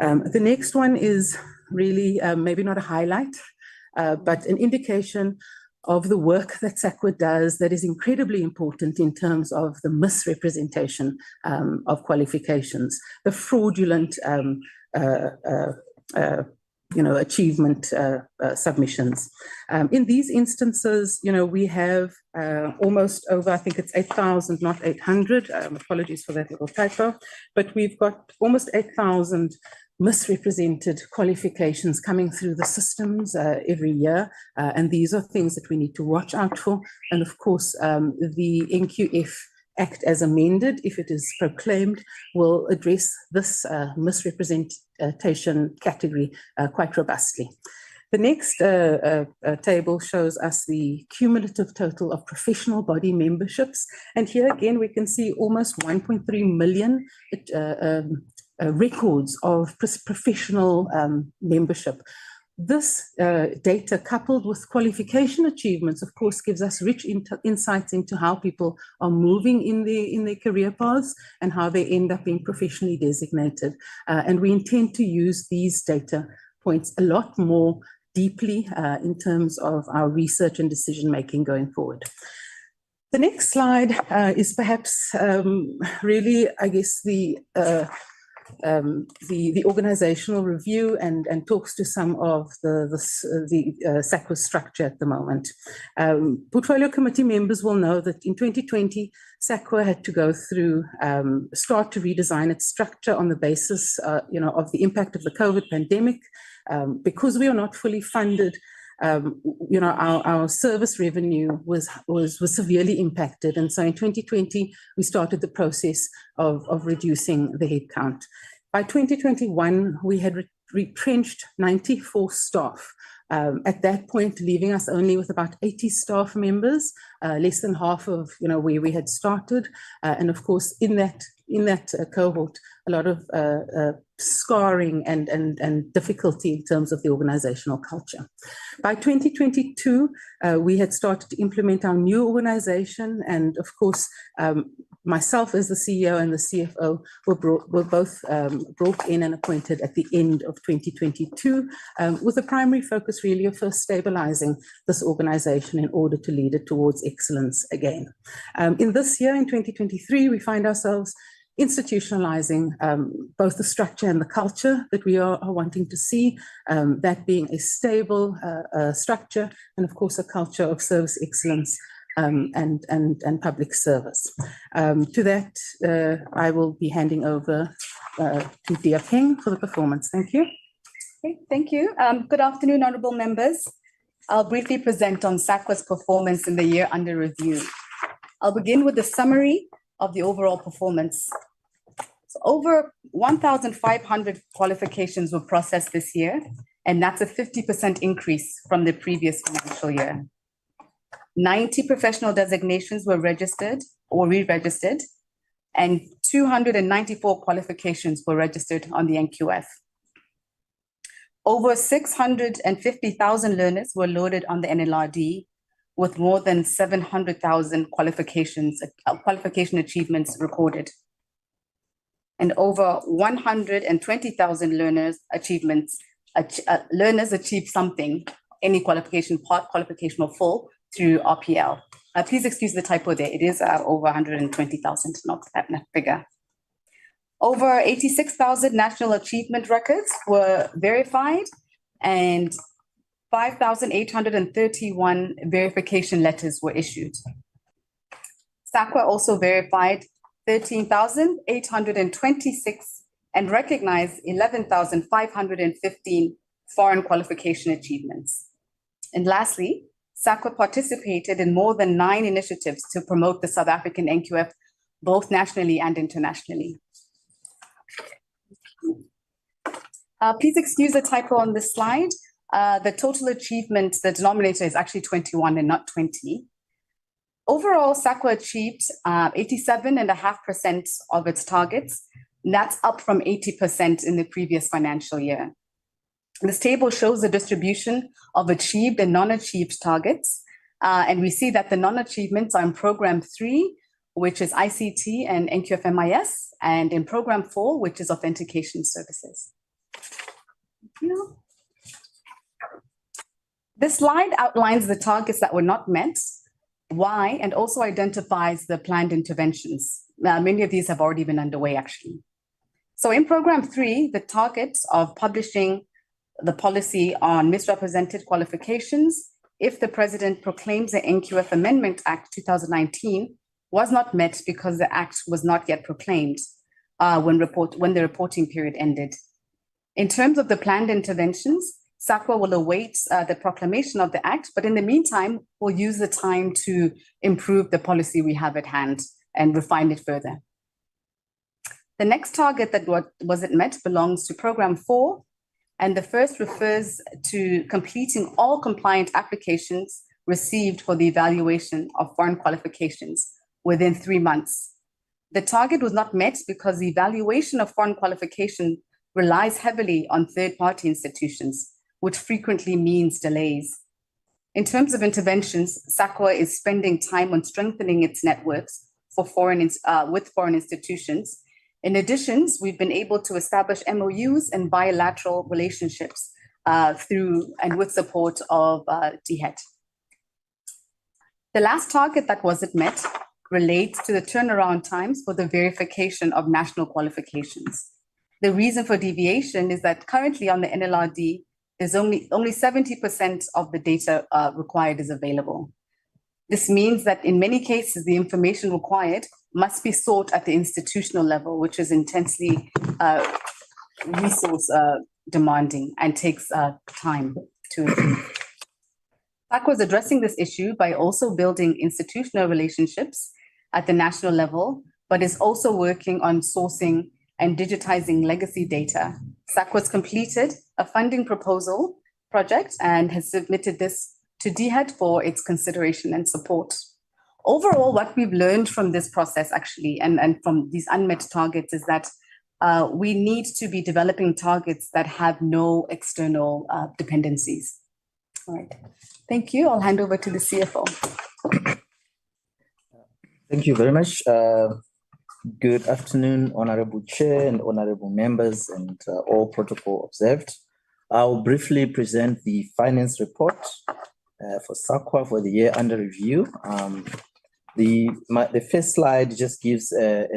The next one is really maybe not a highlight, but an indication of the work that SAQA does that is incredibly important in terms of the misrepresentation of qualifications, the fraudulent achievement submissions. In these instances, we have almost over, I think it's 8,000, not 800. Apologies for that little typo, but we've got almost 8,000 misrepresented qualifications coming through the systems every year. And these are things that we need to watch out for. And of course, the NQF Act as amended, if it is proclaimed, will address this misrepresentation category quite robustly. The next table shows us the cumulative total of professional body memberships. And here again, we can see almost 1.3 million records of professional membership. This data, coupled with qualification achievements, of course, gives us rich insights into how people are moving in their career paths and how they end up being professionally designated. And we intend to use these data points a lot more deeply in terms of our research and decision making going forward. The next slide is perhaps really, I guess, the organizational review and talks to some of the SAQA structure at the moment. Portfolio committee members will know that in 2020, SAQA had to go through, start to redesign its structure on the basis, of the impact of the COVID pandemic. Because we are not fully funded, our service revenue was severely impacted. And so in 2020, we started the process of reducing the headcount. By 2021, we had retrenched 94 staff. At that point, leaving us only with about 80 staff members, less than half of where we had started. And of course, in that cohort, a lot of scarring and difficulty in terms of the organizational culture. By 2022, we had started to implement our new organization, and of course, myself as the CEO and the CFO were both brought in and appointed at the end of 2022, with the primary focus really of first stabilizing this organization in order to lead it towards excellence again. In this year, in 2023, we find ourselves institutionalizing both the structure and the culture that we are wanting to see, that being a stable structure and of course a culture of service excellence and public service. To that, I will be handing over to Dia Peng for the performance. Thank you. Okay, thank you. Good afternoon, honorable members. I'll briefly present on SAQA's performance in the year under review. I'll begin with the summary of the overall performance. So over 1,500 qualifications were processed this year, and that's a 50% increase from the previous financial year. 90 professional designations were registered or re-registered, and 294 qualifications were registered on the NQF. Over 650,000 learners were loaded on the NLRD, with more than 700,000 qualification achievements recorded. And over 120,000 learners achieved something, any qualification, part qualification or full, through RPL. Please excuse the typo there. It is over 120,000, not that figure. Over 86,000 national achievement records were verified, and 5,831 verification letters were issued. SAQA also verified 13,826 and recognized 11,515 foreign qualification achievements. And lastly, SAQA participated in more than 9 initiatives to promote the South African NQF, both nationally and internationally. Please excuse the typo on this slide. The total achievement, the denominator is actually 21 and not 20. Overall, SAQA achieved 87.5% of its targets. And that's up from 80% in the previous financial year. This table shows the distribution of achieved and non-achieved targets. And we see that the non-achievements are in Program 3, which is ICT and NQF-MIS, and in Program 4, which is Authentication Services. This slide outlines the targets that were not met, why, and also identifies the planned interventions. Many of these have already been underway, actually. So in Program 3, the target of publishing the policy on misrepresented qualifications, if the President proclaims the NQF Amendment Act 2019, was not met because the Act was not yet proclaimed when the reporting period ended. In terms of the planned interventions, SAQA will await the proclamation of the Act, but in the meantime, we'll use the time to improve the policy we have at hand and refine it further. The next target that wasn't met belongs to Program 4, and the first refers to completing all compliant applications received for the evaluation of foreign qualifications within 3 months. The target was not met because the evaluation of foreign qualification relies heavily on third-party institutions, which frequently means delays. In terms of interventions, SAQA is spending time on strengthening its networks for with foreign institutions. In addition, we've been able to establish MOUs and bilateral relationships through and with support of DHET. The last target that wasn't met relates to the turnaround times for the verification of national qualifications. The reason for deviation is that currently on the NLRD, there's only 70% of the data required is available. This means that in many cases, the information required must be sought at the institutional level, which is intensely resource demanding and takes time to improve. SAQA is addressing this issue by also building institutional relationships at the national level, but is also working on sourcing and digitizing legacy data. SAQA has completed a funding proposal project and has submitted this to DHET for its consideration and support. Overall, what we've learned from this process actually, and from these unmet targets, is that we need to be developing targets that have no external dependencies. All right, thank you. I'll hand over to the CFO. Thank you very much. Good afternoon, Honorable Chair and Honorable Members, and all protocol observed. I'll briefly present the finance report for SAQA for the year under review. The first slide just gives a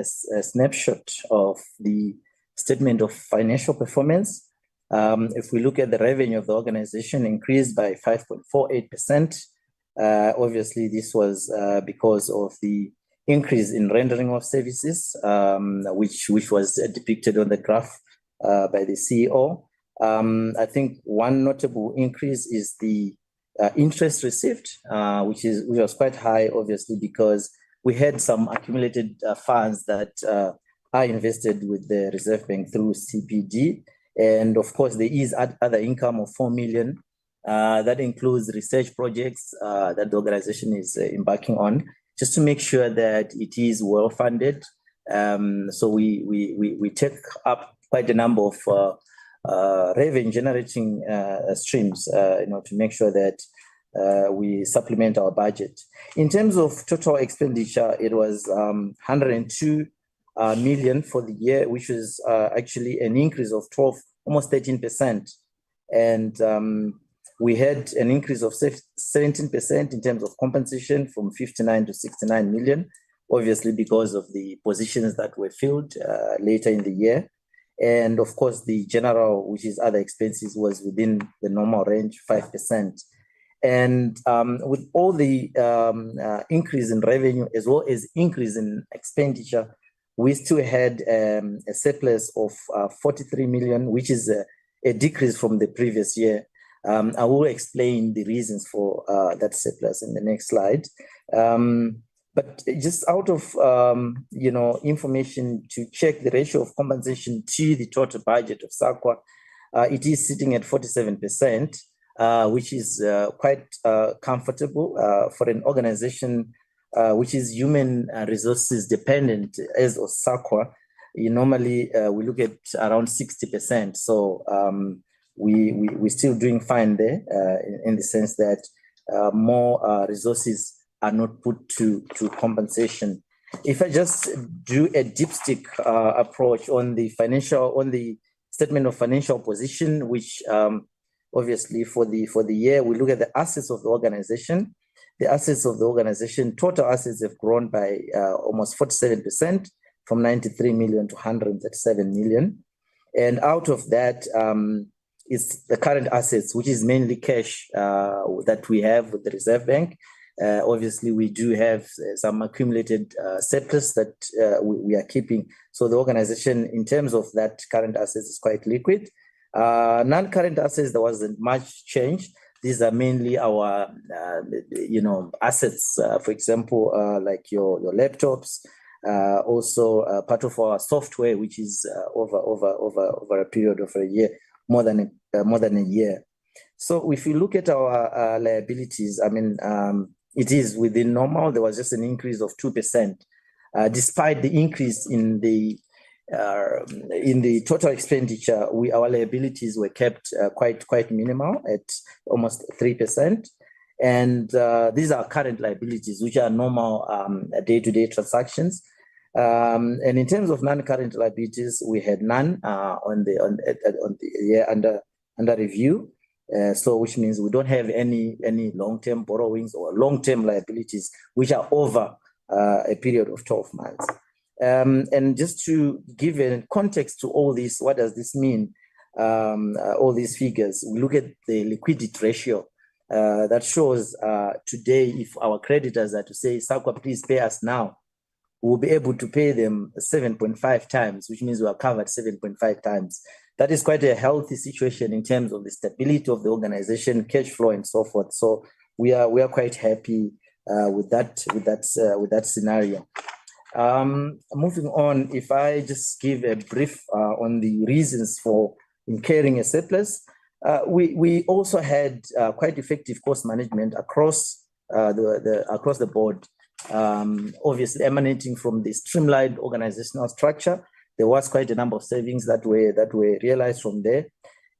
snapshot of the statement of financial performance. If we look at the revenue of the organization, increased by 5.48%. Obviously, this was because of the increase in rendering of services, which was depicted on the graph by the CEO. I think one notable increase is the interest received, which was quite high, obviously, because we had some accumulated funds that are invested with the Reserve Bank through CPD. And of course, there is other income of 4 million. That includes research projects that the organization is embarking on, just to make sure that it is well funded. So we take up quite a number of revenue generating streams, to make sure that we supplement our budget. In terms of total expenditure, it was 102 million for the year, which is actually an increase of almost 13%. And we had an increase of 17% in terms of compensation from 59 to 69 million, obviously because of the positions that were filled later in the year. And of course, the general, which is other expenses, was within the normal range, 5%. And with all the increase in revenue as well as increase in expenditure, we still had a surplus of 43 million, which is a decrease from the previous year. I will explain the reasons for that surplus in the next slide. But just out of information to check the ratio of compensation to the total budget of SAQA, it is sitting at 47%, which is quite comfortable for an organization which is human resources dependent as of SAQA. Normally we look at around 60%. So we're still doing fine there in the sense that more resources are not put to compensation. If I just do a dipstick approach on the statement of financial position, which obviously for the year, we look at the assets of the organization. The assets of the organization, total assets have grown by almost 47%, from 93 million to 137 million. And out of that is the current assets, which is mainly cash that we have with the Reserve Bank. Obviously, we do have some accumulated surplus that we are keeping. So the organization, in terms of that current assets, is quite liquid. Non-current assets, there wasn't much change. These are mainly our, assets. For example, like your laptops. Also, part of our software, which is over a period of a year, more than a year. So if you look at our liabilities, it is within normal. There was just an increase of 2%, despite the increase in the total expenditure. Our liabilities were kept quite minimal at almost 3%, and these are current liabilities, which are normal day-to-day transactions. And in terms of non-current liabilities, we had none on the year under under review. So which means we don't have any long-term borrowings or long-term liabilities which are over a period of 12 months. And just to give a context to all this, what does this mean? All these figures, we look at the liquidity ratio that shows today, if our creditors are to say, SAQA, please pay us now, we'll be able to pay them 7.5 times, which means we are covered 7.5 times. That is quite a healthy situation in terms of the stability of the organization, cash flow, and so forth. So we are quite happy with that scenario. Moving on, if I just give a brief on the reasons for incurring a surplus, we also had quite effective cost management across the board. Obviously emanating from the streamlined organizational structure, there was quite a number of savings that were realized from there.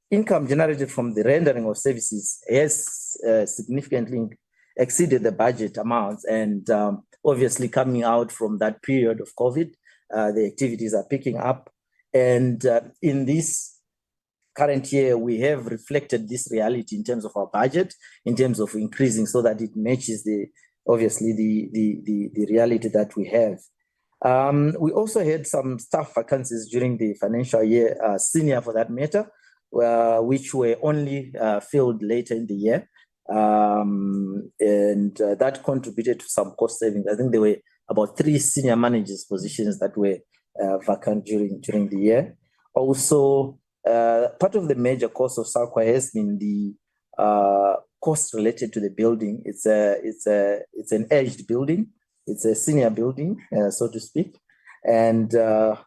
Income generated from the rendering of services has significantly exceeded the budget amounts, and obviously coming out from that period of COVID, the activities are picking up. And in this current year, we have reflected this reality in terms of our budget, in terms of increasing so that it matches the reality that we have. We also had some staff vacancies during the financial year, senior for that matter, which were only filled later in the year. And that contributed to some cost savings. I think there were about 3 senior managers positions that were vacant during the year. Also, part of the major cost of SAQA has been the cost related to the building. It's an aged building. It's a senior building, so to speak. And the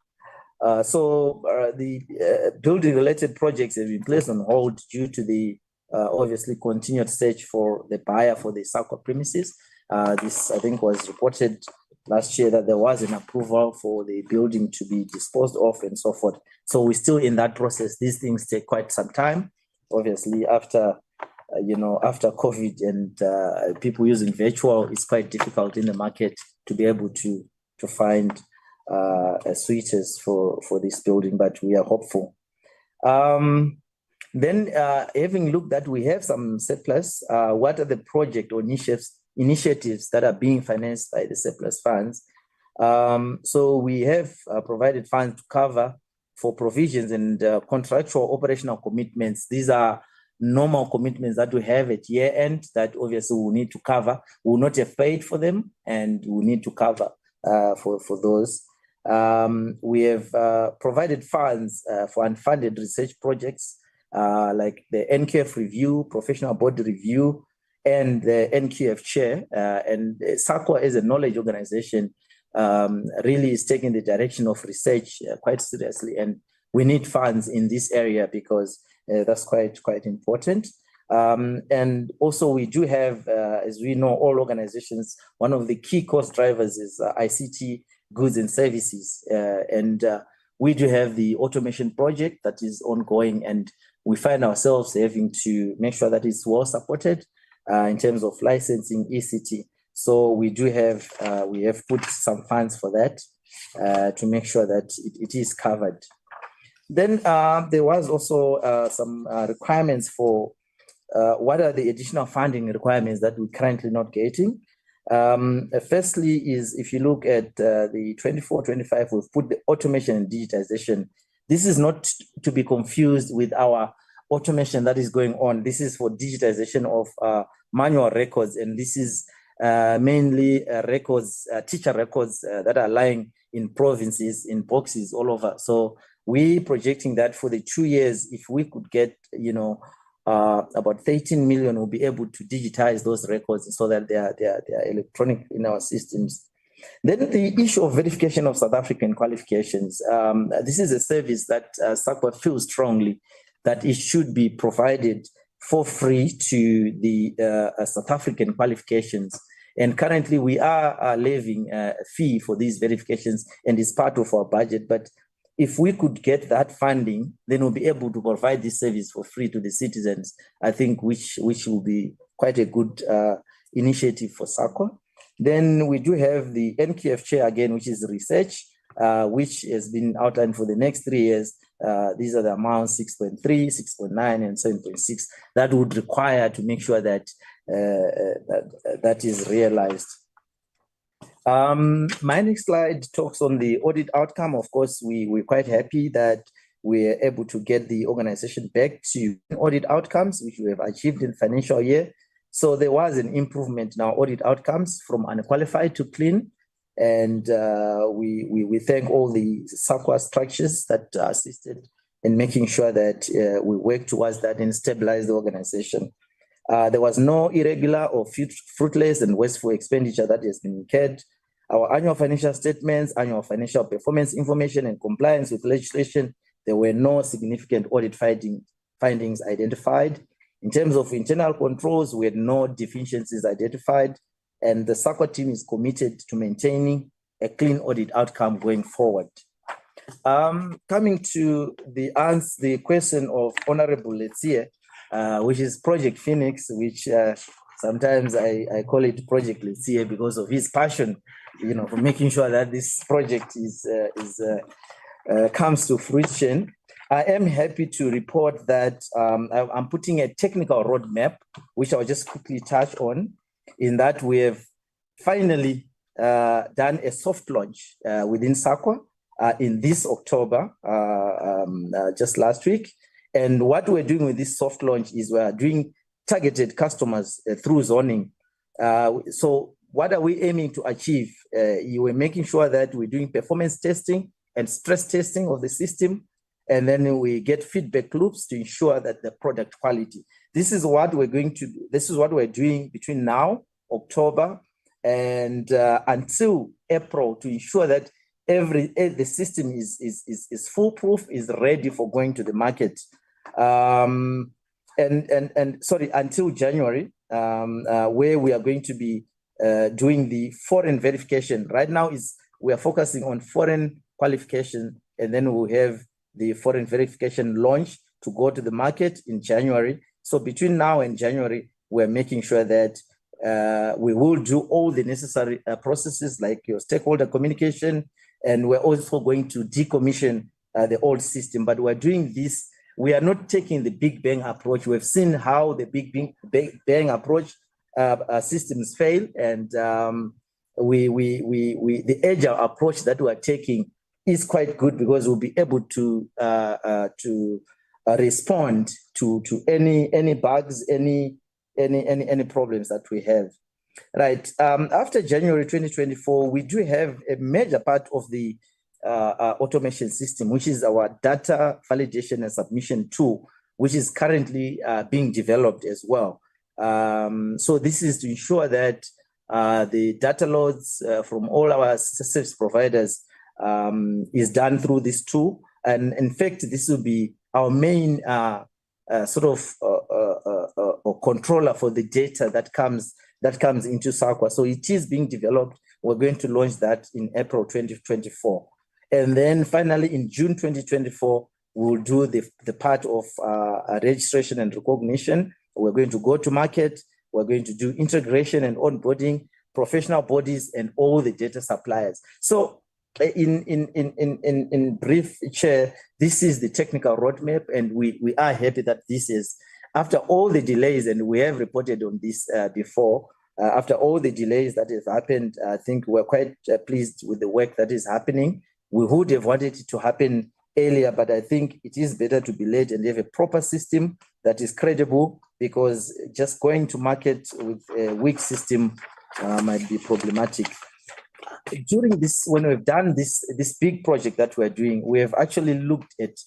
building related projects have been placed on hold due to the obviously continued search for the buyer for the SAQA premises. This, I think, was reported last year that there was an approval for the building to be disposed of and so forth. So we're still in that process. These things take quite some time. Obviously, after COVID and people using virtual, it's quite difficult in the market to be able to find suitors for this building, but we are hopeful. Then, having looked that we have some surplus, what are the project or initiatives that are being financed by the surplus funds? So we have provided funds to cover for provisions and contractual operational commitments. These are normal commitments that we have at year end that obviously we need to cover. We will not have paid for them, and we need to cover for those. We have provided funds for unfunded research projects like the NQF review, professional board review, and the NQF chair. And SAQA as a knowledge organization really is taking the direction of research quite seriously, and we need funds in this area because that's quite important. And also we do have, as we know, all organizations, one of the key cost drivers is ICT goods and services. And we do have the automation project that is ongoing, and we find ourselves having to make sure that it's well supported in terms of licensing ECT. So we do have, we have put some funds for that to make sure that it is covered. Then there was also some requirements for what are the additional funding requirements that we're currently not getting. Firstly is, if you look at the 24-25, we've put the automation and digitization. This is not to be confused with our automation that is going on. This is for digitization of manual records, and this is mainly records, teacher records that are lying in provinces, in boxes all over. So we projecting that for the 2 years, if we could get, about 13 million, we'll be able to digitize those records so that they are electronic in our systems. Then the issue of verification of South African qualifications. This is a service that SAQA feels strongly that it should be provided for free to the South African qualifications. And currently we are levying a fee for these verifications, and it's part of our budget. But if we could get that funding, then we'll be able to provide this service for free to the citizens, I think, which will be quite a good initiative for SAQA. Then we do have the NQF chair again, which is research, which has been outlined for the next 3 years. These are the amounts 6.3, 6.9, and 7.6 that would require to make sure that that is realized. My next slide talks on the audit outcome. Of course, we're quite happy that we're able to get the organization back to audit outcomes, which we have achieved in financial year. So there was an improvement in our audit outcomes from unqualified to clean. And we thank all the SAQA structures that assisted in making sure that we work towards that and stabilize the organization. There was no irregular or fruitless and wasteful expenditure that has been incurred. Our annual financial statements, annual financial performance information, and compliance with legislation, there were no significant audit findings identified. In terms of internal controls, we had no deficiencies identified, and the SAQA team is committed to maintaining a clean audit outcome going forward. Coming to the question of Honorable Letsie, which is Project Phoenix, which sometimes I call it Project Letsie because of his passion, for making sure that this project comes to fruition. I am happy to report that I'm putting a technical roadmap, which I'll just quickly touch on, in that we have finally done a soft launch within SAQA in this October, just last week. And what we're doing with this soft launch is we're doing targeted customers through zoning. So what are we aiming to achieve? We're making sure that we're doing performance testing and stress testing of the system, and then we get feedback loops to ensure that the product quality. This is what we're going to do. This is what we're doing between now, October, and until April, to ensure that the system is foolproof, is ready for going to the market. Sorry, until January, where we are going to be doing the foreign verification. Right now we are focusing on foreign qualification, and then we'll have the foreign verification launch to go to the market in January. So between now and January, we're making sure that we will do all the necessary processes like your stakeholder communication, and we're also going to decommission the old system. But we're doing this, we are not taking the big bang approach. We've seen how the big bang approach systems fail, and the agile approach that we're taking is quite good because we'll be able to respond to any bugs, any problems that we have. Right. After January 2024, we do have a major part of the automation system, which is our data validation and submission tool, which is currently being developed as well. So this is to ensure that the data loads from all our service providers is done through this tool. And in fact, this will be our main controller for the data that comes into SAQA. So it is being developed. We're going to launch that in April 2024. And then finally, in June 2024, we'll do the part of registration and recognition. We're going to go to market. We're going to do integration and onboarding, professional bodies, and all the data suppliers. So in brief, Chair, this is the technical roadmap, and we are happy that this is, after all the delays, and we have reported on this before, after all the delays that have happened, I think we're quite pleased with the work that is happening. We would have wanted it to happen earlier, but I think it is better to be late and have a proper system that is credible, because just going to market with a weak system might be problematic. During this, when we've done this big project that we're doing, we have actually looked at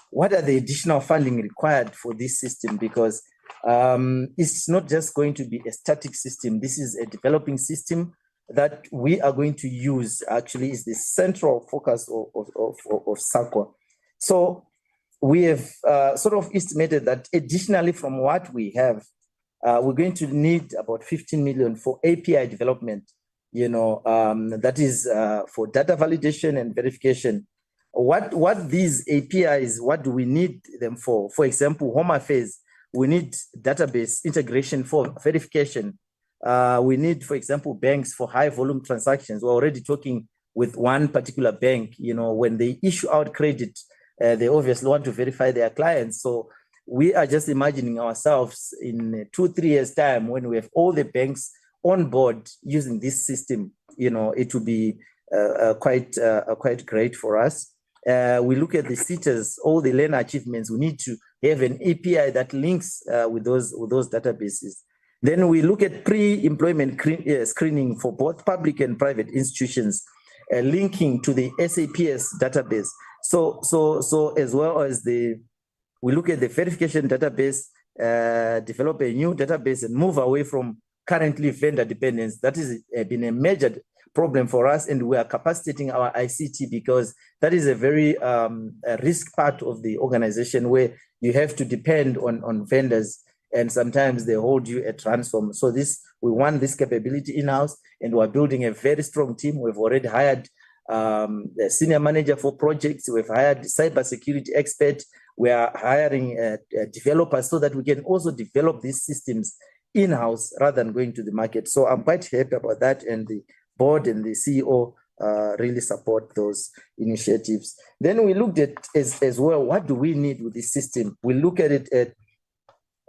what are the additional funding required for this system, because it's not just going to be a static system. This is a developing system that we are going to use, actually is the central focus of SAQA. So we have sort of estimated that additionally from what we have, we're going to need about 15 million for API development, that is for data validation and verification. What these APIs, what do we need them for? For example, Home Affairs, we need database integration for verification. We need, for example, banks for high volume transactions. We're already talking with one particular bank, when they issue out credit, they obviously want to verify their clients. So we are just imagining ourselves in 2-3 years' time when we have all the banks on board using this system. You know, it will be quite great for us. We look at the CETAs, all the learner achievements. We need to have an API that links with those databases. Then we look at pre-employment screening for both public and private institutions, linking to the SAPS database. So as well as we look at the verification database, develop a new database and move away from currently vendor dependence. That has been a major problem for us, and we are capacitating our ICT because that is a very risk part of the organization where you have to depend on vendors, and sometimes they hold you at ransom. So we want this capability in-house, and we're building a very strong team. We've already hired a senior manager for projects. We've hired cybersecurity expert. We are hiring developers so that we can also develop these systems in-house rather than going to the market. So I'm quite happy about that, and the board and the CEO really support those initiatives. Then we looked at as well, what do we need with this system? We look at it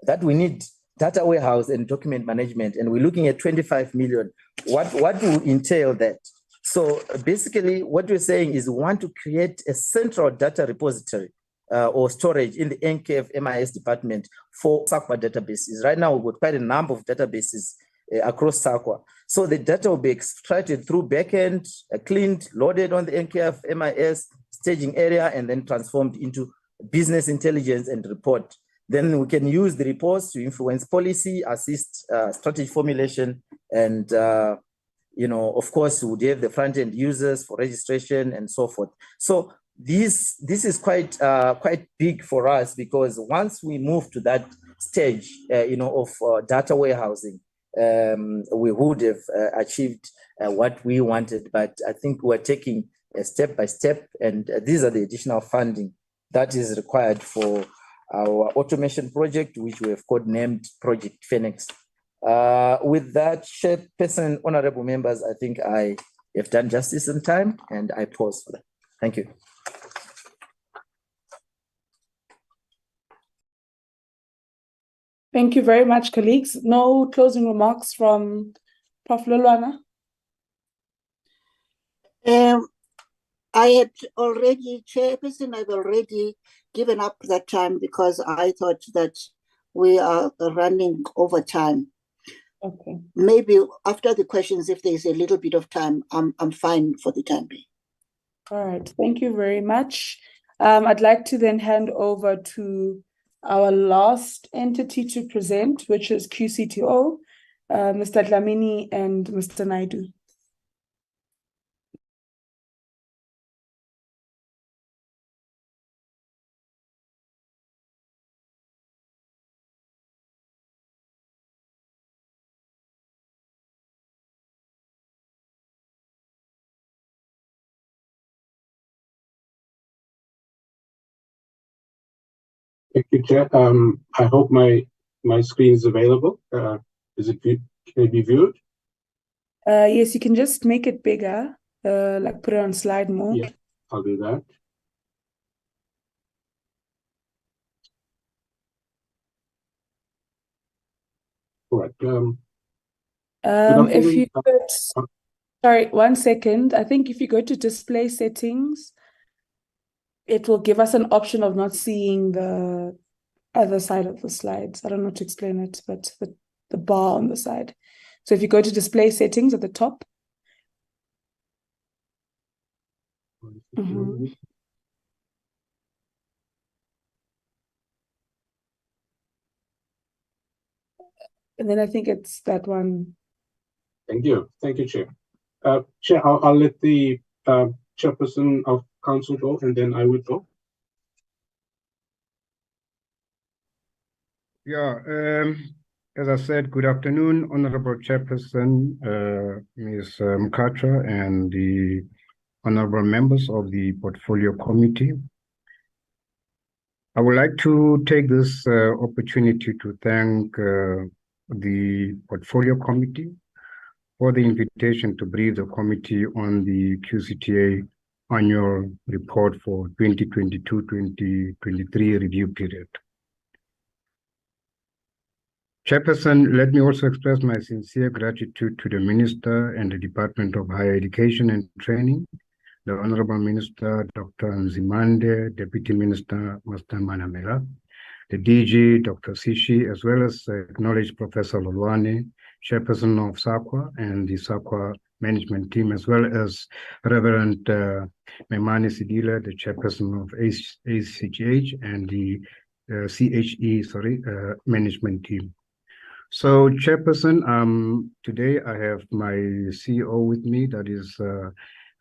that we need data warehouse and document management, and we're looking at 25 million. What will entail that? So basically what we're saying is we want to create a central data repository or storage in the NKF MIS department for SAQA databases. Right now, we've got quite a number of databases across SAQA. So the data will be extracted through backend, cleaned, loaded on the NKF MIS staging area, and then transformed into business intelligence and report. Then we can use the reports to influence policy, assist strategy formulation, and of course, we would have the front-end users for registration and so forth. So this is quite big for us, because once we move to that stage, of data warehousing, we would have achieved what we wanted. But I think we're taking a step by step, and these are the additional funding that is required for our automation project, which we have codenamed Project Phoenix. With that, Chairperson, honorable members, I think I have done justice in time, and I pause for that. Thank you. Thank you very much, colleagues. No closing remarks from Prof. Lulwana? I had already, Chairperson, I've already given up that time because I thought that we are running over time. Okay. Maybe after the questions, if there's a little bit of time, I'm fine for the time being. All right, thank you very much. I'd like to then hand over to our last entity to present, which is QCTO, Mr. Dlamini and Mr. Naidu. Thank you, Chair. I hope my screen is available. Can it be viewed? Yes, you can just make it bigger, like put it on slide mode. Yeah, I'll do that. All right. If you could, sorry, 1 second. I think if you go to display settings, it will give us an option of not seeing the other side of the slides. I don't know how to explain it, but the bar on the side. So if you go to display settings at the top. Mm-hmm. And then I think it's that one. Thank you. Thank you, Chair. Chair, I'll let the Chairperson of Council go, and then I will go. Yeah, as I said, good afternoon, Honorable Chairperson, Ms. Mkatra, and the honorable members of the Portfolio Committee. I would like to take this opportunity to thank the Portfolio Committee for the invitation to brief the committee on the QCTA annual report for 2022-2023 review period. Chairperson, let me also express my sincere gratitude to the Minister and the Department of Higher Education and Training, the Honorable Minister, Dr. Nzimande, Deputy Minister, Mr. Manamela, the DG, Dr. Sishi, as well as acknowledged Professor Lolwane, Chairperson of SAQA and the SAQA management team, as well as Reverend Memani Sidila, the Chairperson of ACGH and the CHE, management team. So, Chairperson, today I have my CEO with me, that is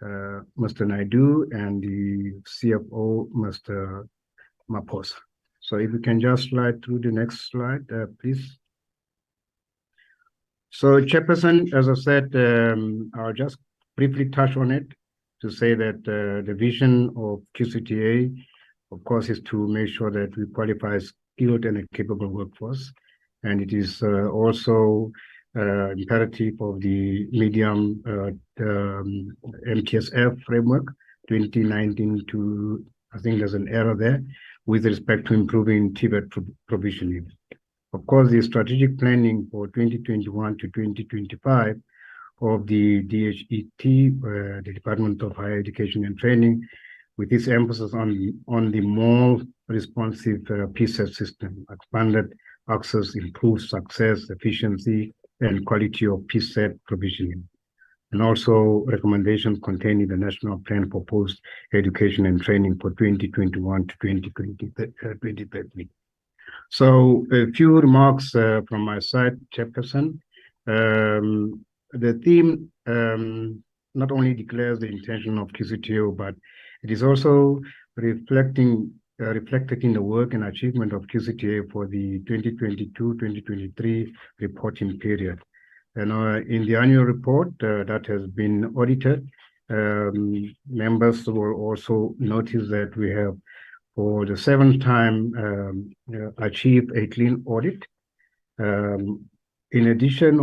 Mr. Naidu, and the CFO, Mr. Mapos. So if you can just slide through the next slide, please. So, Chairperson, as I said, I'll just briefly touch on it to say that the vision of QCTA, of course, is to make sure that we qualify skilled and a capable workforce. And it is also imperative of the medium MTSF framework 2019 to, I think there's an error there, with respect to improving TVET provisioning. Of course, the strategic planning for 2021 to 2025 of the DHET, the Department of Higher Education and Training, with its emphasis on the more responsive PSET system, expanded access, improved success, efficiency, and quality of PSET provisioning, and also recommendations contained in the National Plan for Post-Education and Training for 2021 to 2030. So a few remarks from my side, Chairperson. The theme not only declares the intention of QCTO, but it is also reflected in the work and achievement of QCTA for the 2022-2023 reporting period. And in the annual report that has been audited, members will also notice that we have, for the 7th time, achieved a clean audit. In addition,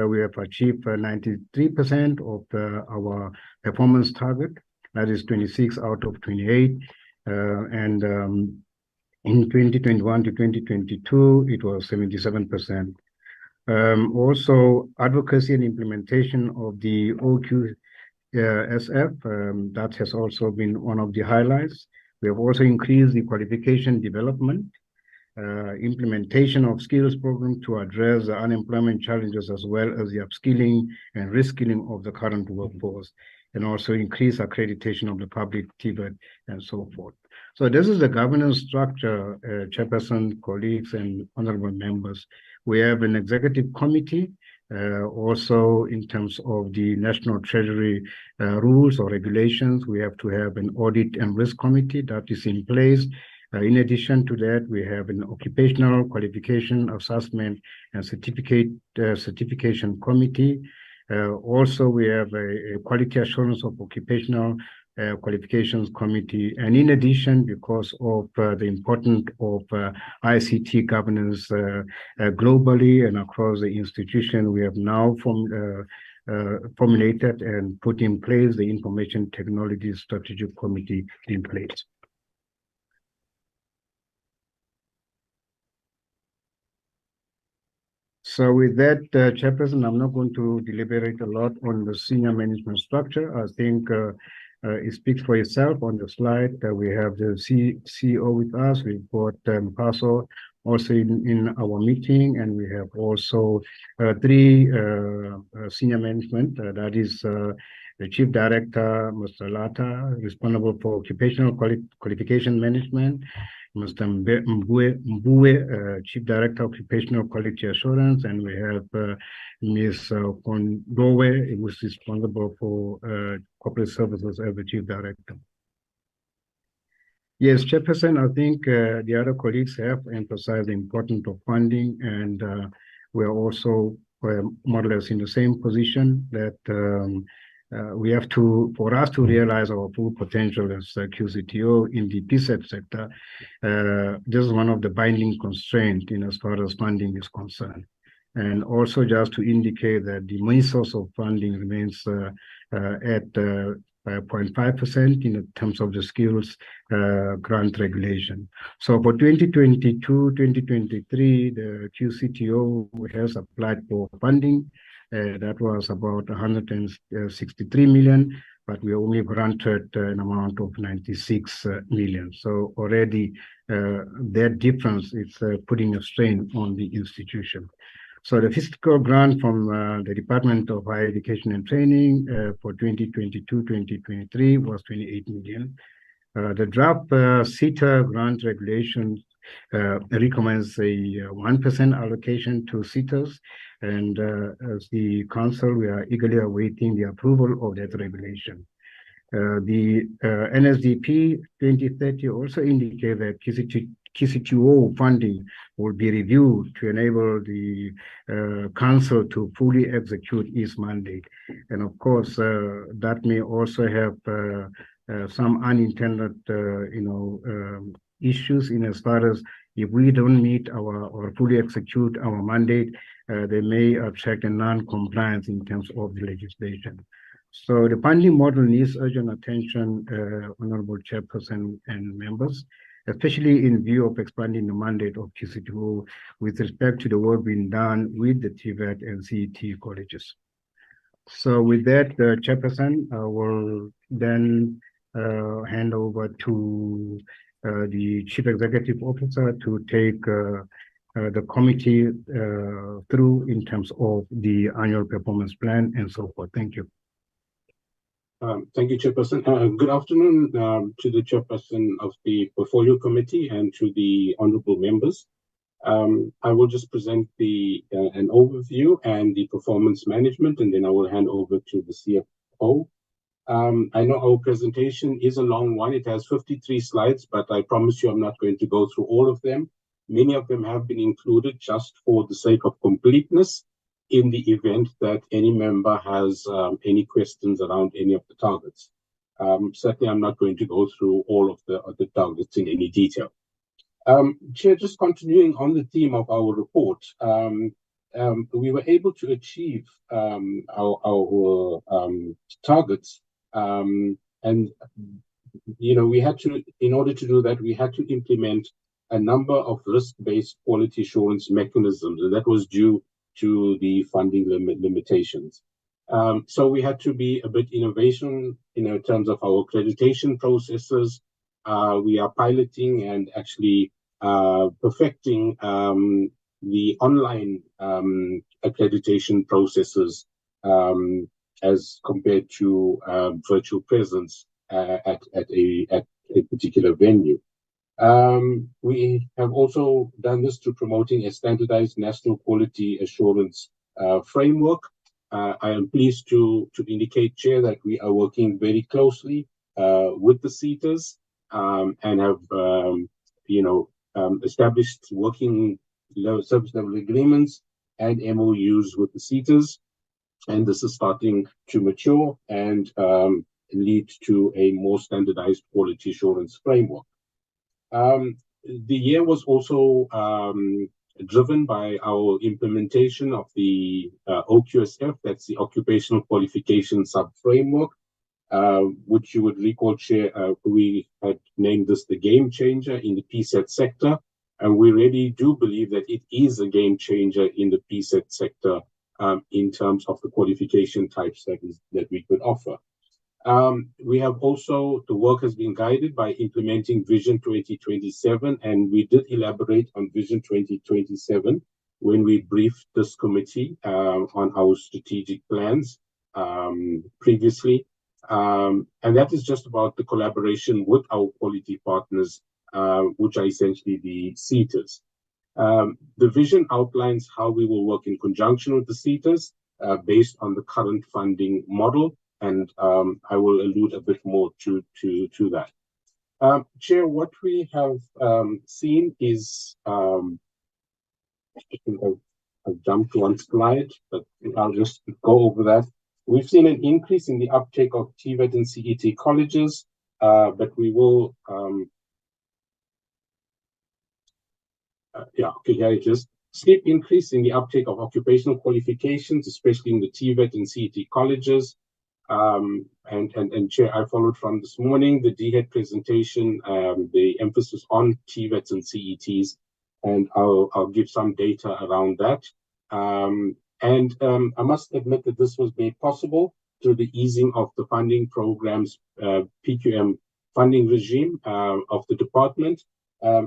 we have achieved 93% of our performance target, that is 26 out of 28. And in 2021 to 2022, it was 77%. Also, advocacy and implementation of the OQSF, that has also been one of the highlights. We have also increased the qualification development, implementation of skills program to address the unemployment challenges, as well as the upskilling and reskilling of the current workforce, and also increase accreditation of the public TVET and so forth. So this is the governance structure, Chairperson, colleagues, and honorable members. We have an executive committee, also in terms of the National Treasury rules or regulations. We have to have an audit and risk committee that is in place. In addition to that, we have an occupational qualification assessment and certification committee. Also, we have a quality assurance of occupational qualifications committee. And in addition, because of the importance of ICT governance globally and across the institution, we have now formulated and put in place the Information Technology Strategic Committee in place. So with that, Chairperson, I'm not going to deliberate a lot on the senior management structure. I think it speaks for itself. On the slide, we have the CEO with us. We've got Paso also in our meeting, and we have also 3 senior management. That is the Chief Director, Mr. Lata, responsible for occupational qualification management. Mr. Mbue, Chief Director, Occupational Quality Assurance, and we have Ms. Kondowe, who is responsible for corporate services as the Chief Director. Yes, Chairperson, I think the other colleagues have emphasized the importance of funding, and we're also more or less in the same position that we have to, for us to realize our full potential as QCTO in the PSET sector, this is one of the binding constraints in as far as funding is concerned. And also just to indicate that the main source of funding remains at by 0.5% in terms of the skills grant regulation. So for 2022-2023, the QCTO has applied for funding. That was about 163 million, but we only granted an amount of 96 million. So already that difference is putting a strain on the institution. So the fiscal grant from the Department of Higher Education and Training for 2022-2023 was 28 million. The draft SETA grant regulations recommends a 1% allocation to SETAs, and as the council, we are eagerly awaiting the approval of that regulation. The NSDP 2030 also indicate that QCTO funding will be reviewed to enable the council to fully execute its mandate. And of course, that may also have some unintended, issues in as far as if we don't meet or fully execute our mandate, they may attract a non-compliance in terms of the legislation. So the funding model needs urgent attention, Honorable Chairperson and members, especially in view of expanding the mandate of QCTO with respect to the work being done with the TVET and CET colleges. So with that, Chairperson, I will then hand over to the Chief Executive Officer to take the committee through in terms of the annual performance plan and so forth. Thank you. Thank you, Chairperson. Good afternoon to the Chairperson of the Portfolio Committee and to the honorable members. I will just present an overview and the performance management, and then I will hand over to the CFO. I know our presentation is a long one. It has 53 slides, but I promise you I'm not going to go through all of them. Many of them have been included just for the sake of completeness in the event that any member has any questions around any of the targets. Certainly, I'm not going to go through all of the targets in any detail. Chair, just continuing on the theme of our report, we were able to achieve our targets, and we had to, in order to do that, we had to implement a number of risk-based quality assurance mechanisms, and that was due to the funding limitations. So we had to be a bit innovation in terms of our accreditation processes. We are piloting and actually perfecting the online accreditation processes as compared to virtual presence at a particular venue. We have also done this to promoting a standardized national quality assurance framework. I am pleased to indicate, Chair, that we are working very closely with the SETAs and have, established working service level agreements and MOUs with the SETAs, and this is starting to mature and lead to a more standardized quality assurance framework. The year was also driven by our implementation of the OQSF, that's the Occupational Qualifications Sub-Framework, which you would recall, Chair, we had named this the game changer in the PSET sector, and we really do believe that it is a game changer in the PSET sector in terms of the qualification types that we could offer. We have also, the work has been guided by implementing Vision 2027, and we did elaborate on Vision 2027 when we briefed this committee on our strategic plans previously. And that is just about the collaboration with our quality partners, which are essentially the SETAs. The vision outlines how we will work in conjunction with the SETAs based on the current funding model, and I will allude a bit more to that. Chair, what we have seen is, I think I've jumped to one slide, but I'll just go over that. We've seen an increase in the uptake of TVET and CET colleges, but we will, here it is. Steep increase in the uptake of occupational qualifications, especially in the TVET and CET colleges. And Chair, I followed from this morning, the DHET presentation, the emphasis on TVETs and CETs, and I'll give some data around that. I must admit that this was made possible through the easing of the funding programs, PQM funding regime of the department,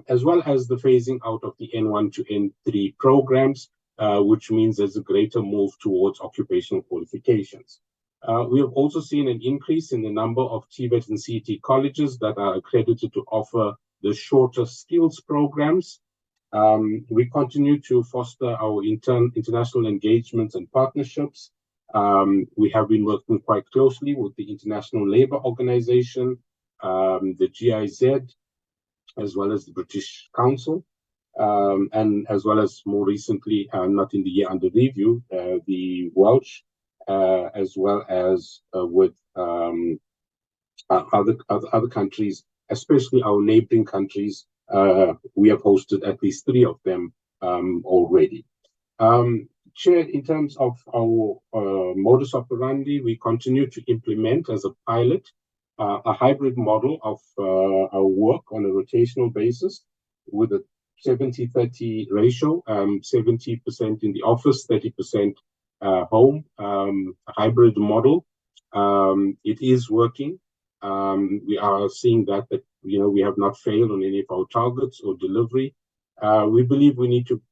as well as the phasing out of the N1 to N3 programs, which means there's a greater move towards occupational qualifications. We have also seen an increase in the number of TVET and CET colleges that are accredited to offer the shorter skills programs. We continue to foster our international engagements and partnerships. We have been working quite closely with the International Labour Organization, the GIZ, as well as the British Council, and as well as more recently, not in the year under review, the Welsh, as well as with other countries, especially our neighboring countries. We have hosted at least 3 of them already. Chair, in terms of our modus operandi, we continue to implement as a pilot a hybrid model of our work on a rotational basis with a 70-30 ratio, 70% in the office, 30% home, hybrid model. It is working. We are seeing that we have not failed on any of our targets or delivery. We believe we need to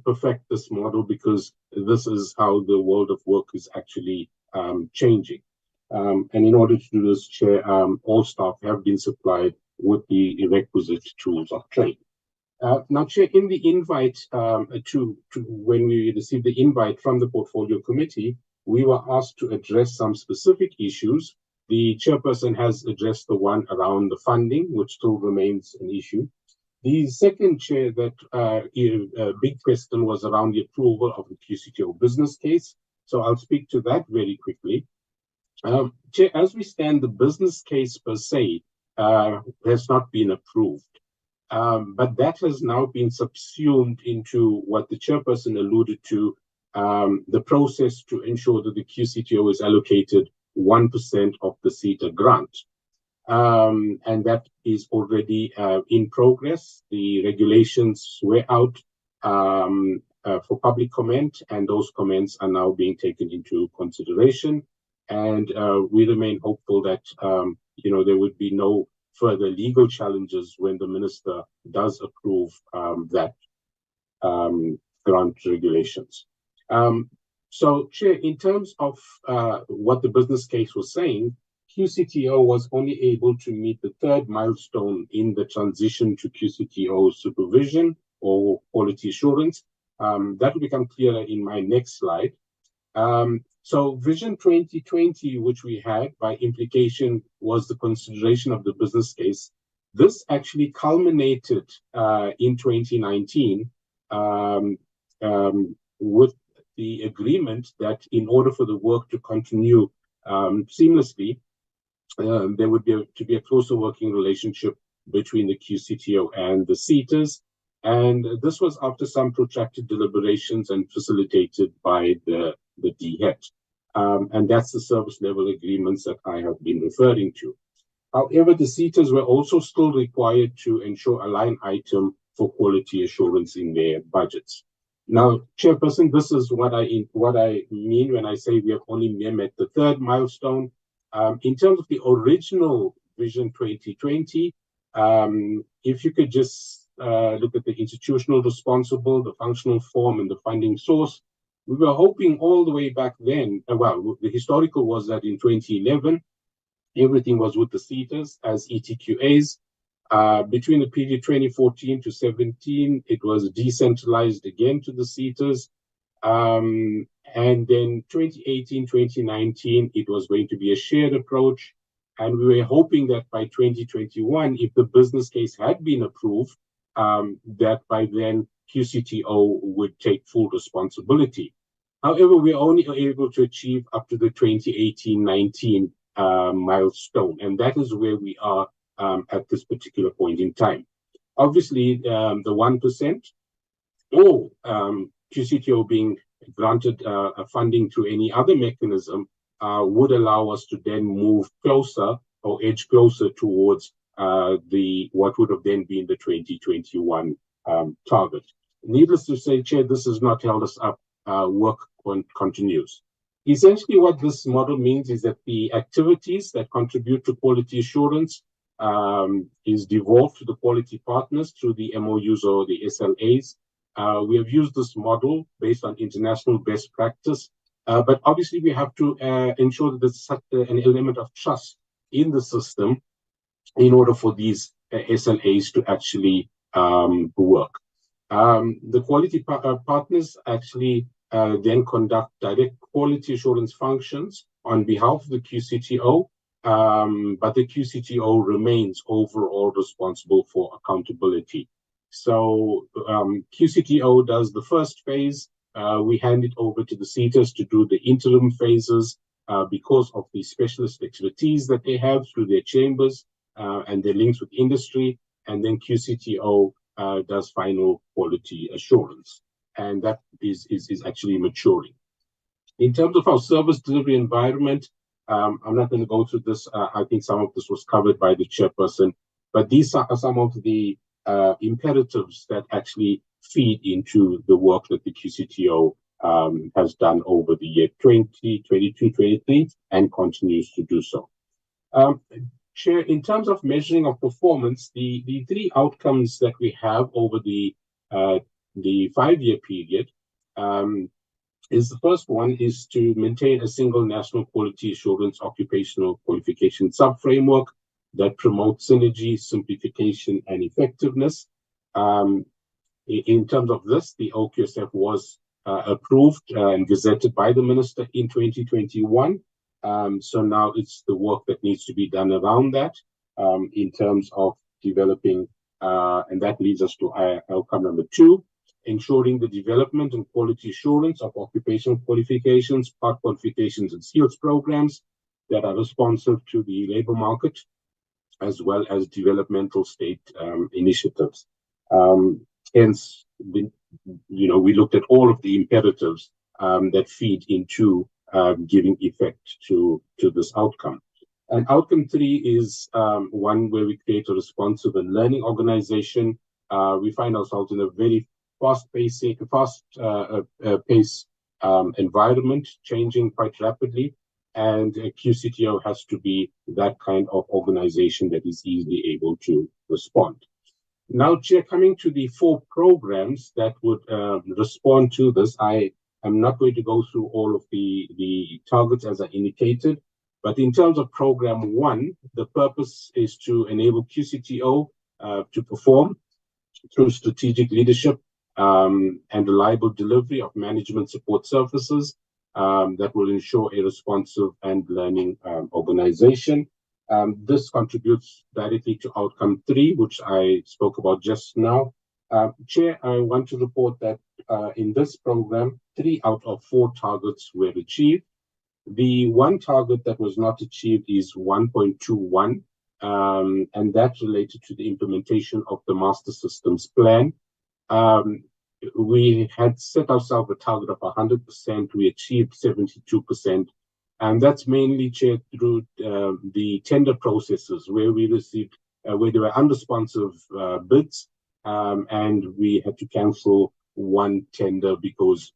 perfect this model because this is how the world of work is actually changing. And in order to do this, Chair, all staff have been supplied with the requisite tools of training. Now, Chair, in the invite when we received the invite from the Portfolio Committee, we were asked to address some specific issues. The chairperson has addressed the one around the funding, which still remains an issue. The second, Chair, that big question was around the approval of the QCTO business case. So I'll speak to that very quickly. Chair, as we stand, the business case per se has not been approved. But that has now been subsumed into what the chairperson alluded to, the process to ensure that the QCTO is allocated 1% of the CETA grant. And that is already in progress. The regulations were out for public comment, and those comments are now being taken into consideration. And we remain hopeful that there would be no further legal challenges when the minister does approve that grant regulations. So, Chair, in terms of what the business case was saying, QCTO was only able to meet the 3rd milestone in the transition to QCTO supervision or quality assurance. That will become clearer in my next slide. So Vision 2020, which we had by implication, was the consideration of the business case. This actually culminated in 2019 with the agreement that in order for the work to continue seamlessly, there would be to be a closer working relationship between the QCTO and the CETAs. And this was after some protracted deliberations and facilitated by the DHET. And that's the service level agreements that I have been referring to. However, the CETAs were also still required to ensure a line item for quality assurance in their budgets. Now, Chairperson, this is what I mean when I say we have only met the 3rd milestone. In terms of the original Vision 2020, if you could just look at the institutional responsible, the functional form, and the funding source, we were hoping all the way back then, the historical was that in 2011, everything was with the CETAs as ETQAs. Between the period 2014 to 17, it was decentralized again to the CETAs. And then 2018, 2019, it was going to be a shared approach. And we were hoping that by 2021, if the business case had been approved, that by then QCTO would take full responsibility. However, we're only able to achieve up to the 2018-19 milestone. And that is where we are at this particular point in time. Obviously, the 1% or QCTO being granted funding through any other mechanism would allow us to then move closer or edge closer towards what would have then been the 2021 target. Needless to say, Chair, this has not held us up. Work continues. Essentially, what this model means is that the activities that contribute to quality assurance is devolved to the quality partners through the MOUs or the SLAs. We have used this model based on international best practice, but obviously we have to ensure that there's such an element of trust in the system in order for these SLAs to actually work. The quality partners actually then conduct direct quality assurance functions on behalf of the QCTO, but the QCTO remains overall responsible for accountability. So QCTO does the first phase. We hand it over to the CETAs to do the interim phases because of the specialist expertise that they have through their chambers and their links with industry. And then QCTO does final quality assurance. And that is actually maturing. In terms of our service delivery environment, I'm not going to go through this. I think some of this was covered by the chairperson, but these are some of the imperatives that actually feed into the work that the QCTO has done over the year 2022-23 and continues to do so. Chair, in terms of measuring of performance, the three outcomes that we have over the 5-year period is the first one is to maintain a single national quality assurance occupational qualification sub-framework that promotes synergy, simplification, and effectiveness. In terms of this, the OQSF was approved and gazetted by the minister in 2021. So now it's the work that needs to be done around that in terms of developing, and that leads us to outcome number 2, ensuring the development and quality assurance of occupational qualifications, part qualifications, and skills programs that are responsive to the labor market, as well as developmental state initiatives. Hence, we looked at all of the imperatives that feed into giving effect to this outcome. And outcome 3 is one where we create a responsive and learning organization. We find ourselves in a very fast-paced environment, changing quite rapidly, and QCTO has to be that kind of organization that is easily able to respond. Now, Chair, coming to the 4 programs that would respond to this, I am not going to go through all of the targets as I indicated, but in terms of program 1, the purpose is to enable QCTO to perform through strategic leadership and reliable delivery of management support services that will ensure a responsive and learning organization. This contributes directly to outcome 3, which I spoke about just now. Chair, I want to report that in this program, 3 out of 4 targets were achieved. The one target that was not achieved is 1.21, and that related to the implementation of the master systems plan. We had set ourselves a target of 100%. We achieved 72%. And that's mainly, Chair, through the tender processes where we received, where there were unresponsive bids, and we had to cancel one tender because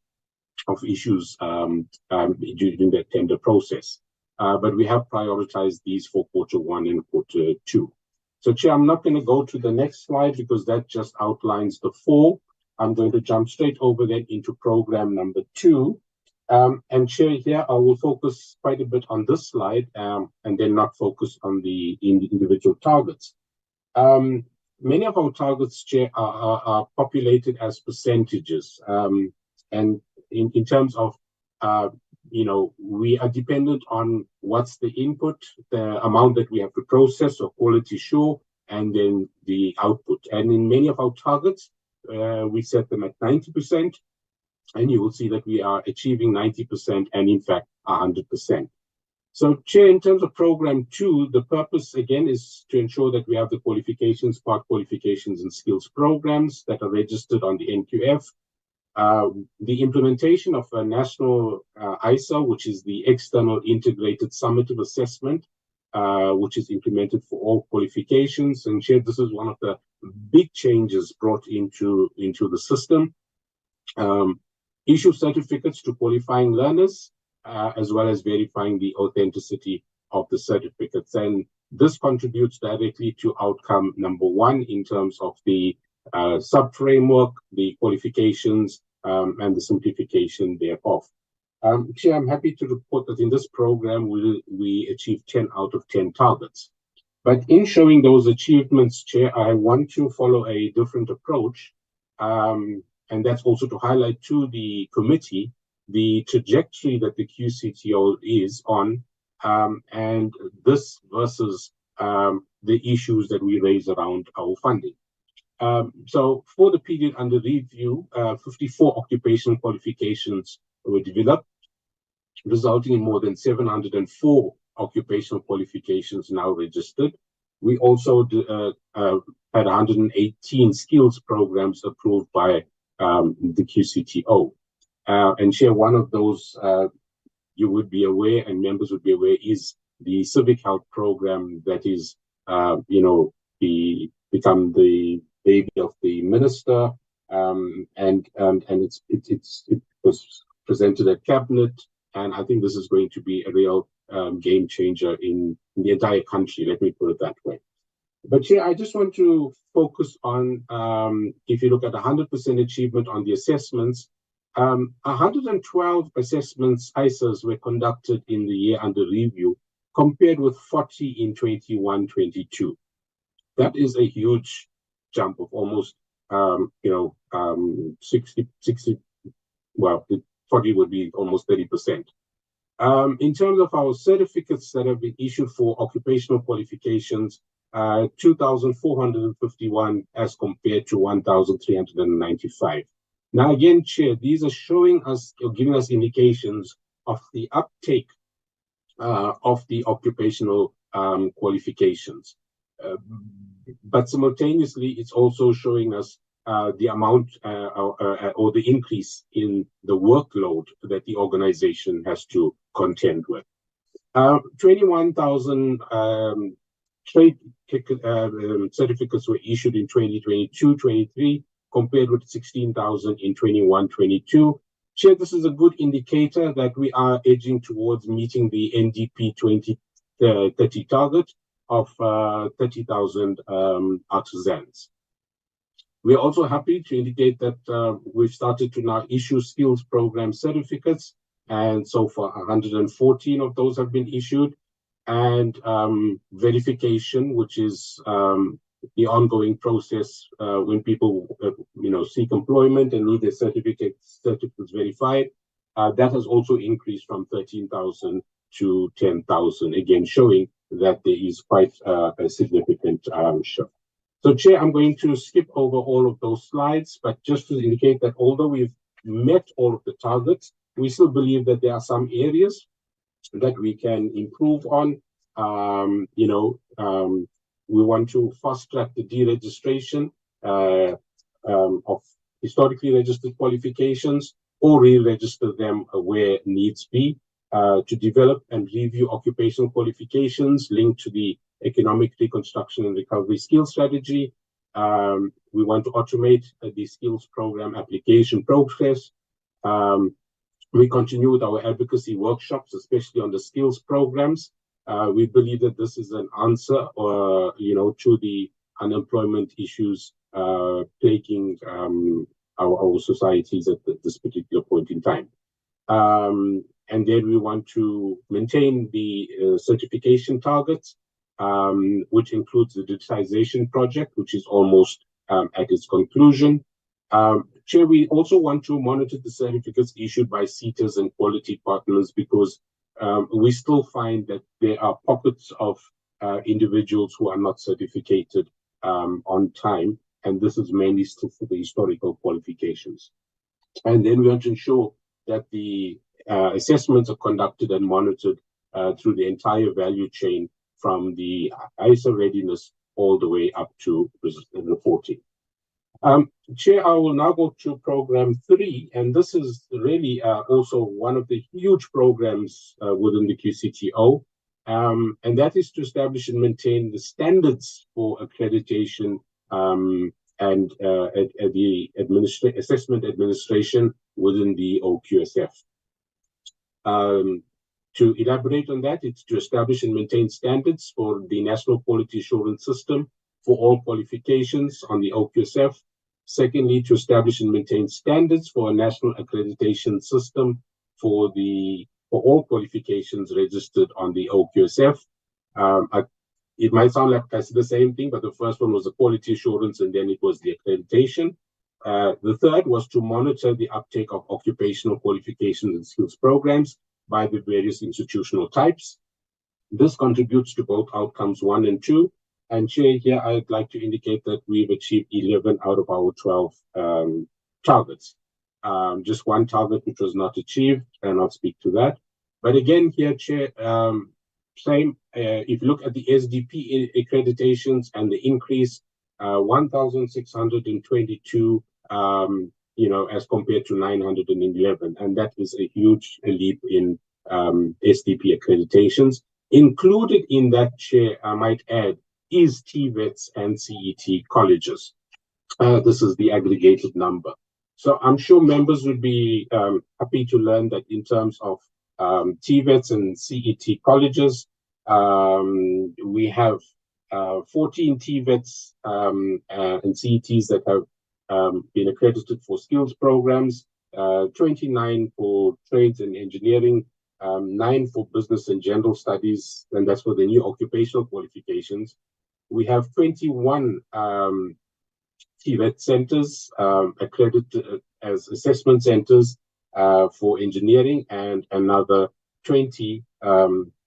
of issues during that tender process. But we have prioritized these for quarter 1 and quarter 2. So, Chair, I'm not going to go to the next slide because that just outlines the 4. I'm going to jump straight over then into program number 2. And Chair, here I will focus quite a bit on this slide and then not focus on the individual targets. Many of our targets, Chair, are populated as percentages. And in terms of, we are dependent on what's the input, the amount that we have to process or quality show, and then the output. And in many of our targets, we set them at 90%. And you will see that we are achieving 90% and in fact 100%. So, Chair, in terms of program 2, the purpose again is to ensure that we have the qualifications, part qualifications and skills programs that are registered on the NQF. The implementation of a national ISA, which is the External Integrated Summative Assessment, which is implemented for all qualifications. And Chair, this is one of the big changes brought into the system. Issue certificates to qualifying learners, as well as verifying the authenticity of the certificates. And this contributes directly to outcome number one in terms of the sub-framework, the qualifications, and the simplification thereof. Chair, I'm happy to report that in this program, we achieved 10 out of 10 targets. But in showing those achievements, Chair, I want to follow a different approach, and that's also to highlight to the committee the trajectory that the QCTO is on, and this versus the issues that we raise around our funding. So for the period under review, 54 occupational qualifications were developed, resulting in more than 704 occupational qualifications now registered. We also had 118 skills programs approved by the QCTO. And Chair, one of those you would be aware and members would be aware is the civic health program that is, become the baby of the minister, and it was presented at cabinet, and I think this is going to be a real game changer in the entire country. Let me put it that way. But Chair, I just want to focus on, if you look at 100% achievement on the assessments, 112 assessments, ISAs, were conducted in the year under review, compared with 40 in 21-22. That is a huge jump of almost, 60, well, 40 would be almost 30%. In terms of our certificates that have been issued for occupational qualifications, 2,451 as compared to 1,395. Now, again, Chair, these are showing us or giving us indications of the uptake of the occupational qualifications. But simultaneously, it's also showing us the amount or the increase in the workload that the organization has to contend with. 21,000 trade certificates were issued in 2022-23, compared with 16,000 in 21-22. Chair, this is a good indicator that we are edging towards meeting the NDP 2030 target of 30,000 artisans. We are also happy to indicate that we've started to now issue skills program certificates, and so far 114 of those have been issued, and verification, which is the ongoing process when people seek employment and need their certificates verified. That has also increased from 13,000 to 10,000, again showing that there is quite a significant shift. So, Chair, I'm going to skip over all of those slides, but just to indicate that although we've met all of the targets, we still believe that there are some areas that we can improve on. We want to fast track the deregistration of historically registered qualifications, or re-register them where needs be, to develop and review occupational qualifications linked to the economic reconstruction and recovery skills strategy. We want to automate the skills program application process. We continue with our advocacy workshops, especially on the skills programs. We believe that this is an answer, to the unemployment issues plaguing our societies at this particular point in time. And then we want to maintain the certification targets, which includes the digitization project, which is almost at its conclusion. Chair, we also want to monitor the certificates issued by CETAs and quality partners, because we still find that there are pockets of individuals who are not certificated on time, and this is mainly still for the historical qualifications. And then we want to ensure that the assessments are conducted and monitored through the entire value chain, from the ISA readiness all the way up to reporting. Chair, I will now go to program 3, and this is really also one of the huge programs within the QCTO, and that is to establish and maintain the standards for accreditation and at the assessment administration within the OQSF. To elaborate on that, it's to establish and maintain standards for the National Quality Assurance System for all qualifications on the OQSF. Secondly, to establish and maintain standards for a national accreditation system for all qualifications registered on the OQSF. It might sound like I said the same thing, but the first one was the quality assurance, and then it was the accreditation. The third was to monitor the uptake of occupational qualifications and skills programs by the various institutional types. This contributes to both outcomes 1 and 2. And Chair, here I'd like to indicate that we've achieved 11 out of our 12 targets. Just one target which was not achieved, and I'll speak to that. But again, here, Chair, same. If you look at the SDP accreditations and the increase, 1,622, as compared to 911, and that is a huge leap in SDP accreditations. Included in that, Chair, I might add, is TVETs and CET colleges. This is the aggregated number. So I'm sure members would be happy to learn that in terms of TVETs and CET colleges, we have 14 TVETs and CETs that have been accredited for skills programs, 29 for trades and engineering, 9 for business and general studies, and that's for the new occupational qualifications. We have 21 TVET centers accredited as assessment centers for engineering, and another 20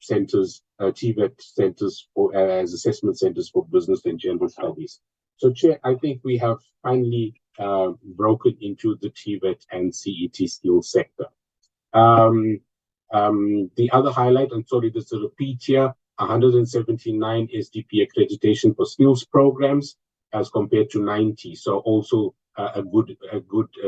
centers, TVET centers as assessment centers for business and general studies. So, Chair, I think we have finally broken into the TVET and CET skills sector. The other highlight, I'm sorry, there's a repeat here, 179 SDP accreditation for skills programs as compared to 90. So also a good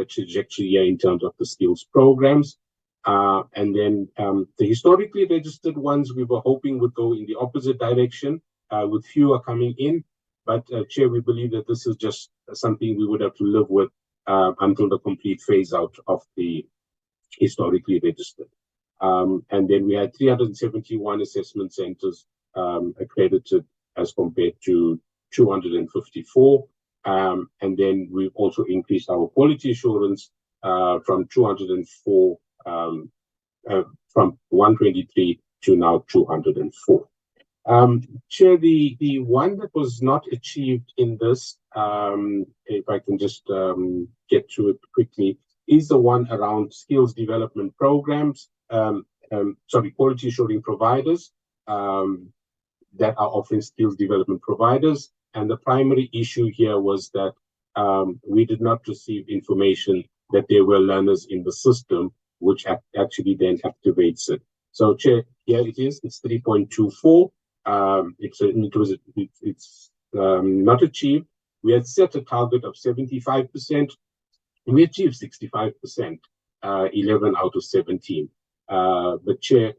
trajectory here in terms of the skills programs. And then the historically registered ones we were hoping would go in the opposite direction with fewer coming in. But Chair, we believe that this is just something we would have to live with until the complete phase out of the historically registered. And then we had 371 assessment centers accredited as compared to 254. And then we've also increased our quality assurance from 204, from 123 to now 204. Chair, the one that was not achieved in this, if I can just get to it quickly, is the one around skills development programs, quality assuring providers that are offering skills development providers. And the primary issue here was that we did not receive information that there were learners in the system, which actually then activates it. So, Chair, here it is. It's 3.24. It's not achieved. We had set a target of 75%. We achieved 65%, 11 out of 17. But Chair,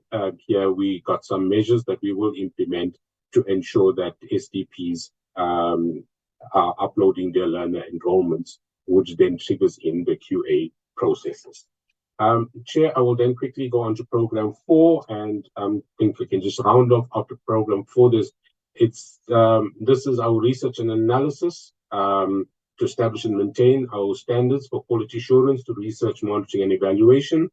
here we got some measures that we will implement to ensure that SDPs are uploading their learner enrollments, which then triggers in the QA processes. Chair, I will then quickly go on to program 4, and I think we can just round off after program 4. This is our research and analysis to establish and maintain our standards for quality assurance to research, monitoring, and evaluation.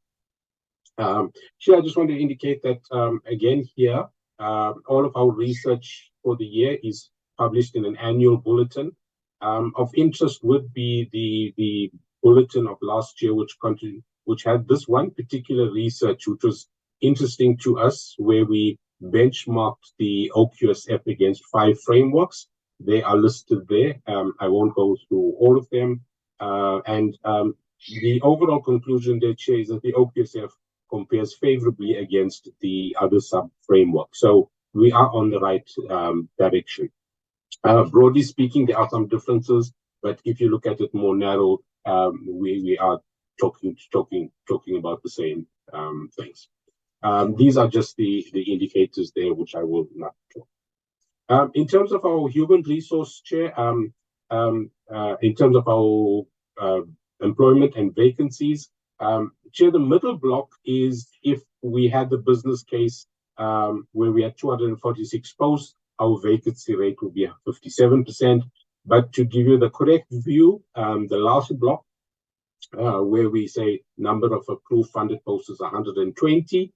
Chair, I just want to indicate that again here, all of our research for the year is published in an annual bulletin. Of interest would be the bulletin of last year, which had this one particular research, which was interesting to us, where we benchmarked the OQSF against 5 frameworks. They are listed there. I won't go through all of them. The overall conclusion there, Chair, is that the OQSF compares favorably against the other sub-frameworks. So we are on the right direction. Broadly speaking, there are some differences, But if you look at it more narrow, we are talking about the same things. These are just the indicators there, which I will not talk. In terms of our human resource, Chair, in terms of our employment and vacancies, Chair, the middle block is if we had the business case where we had 246 posts, our vacancy rate would be 57%. But to give you the correct view, the last block, where we say number of approved funded posts is 120,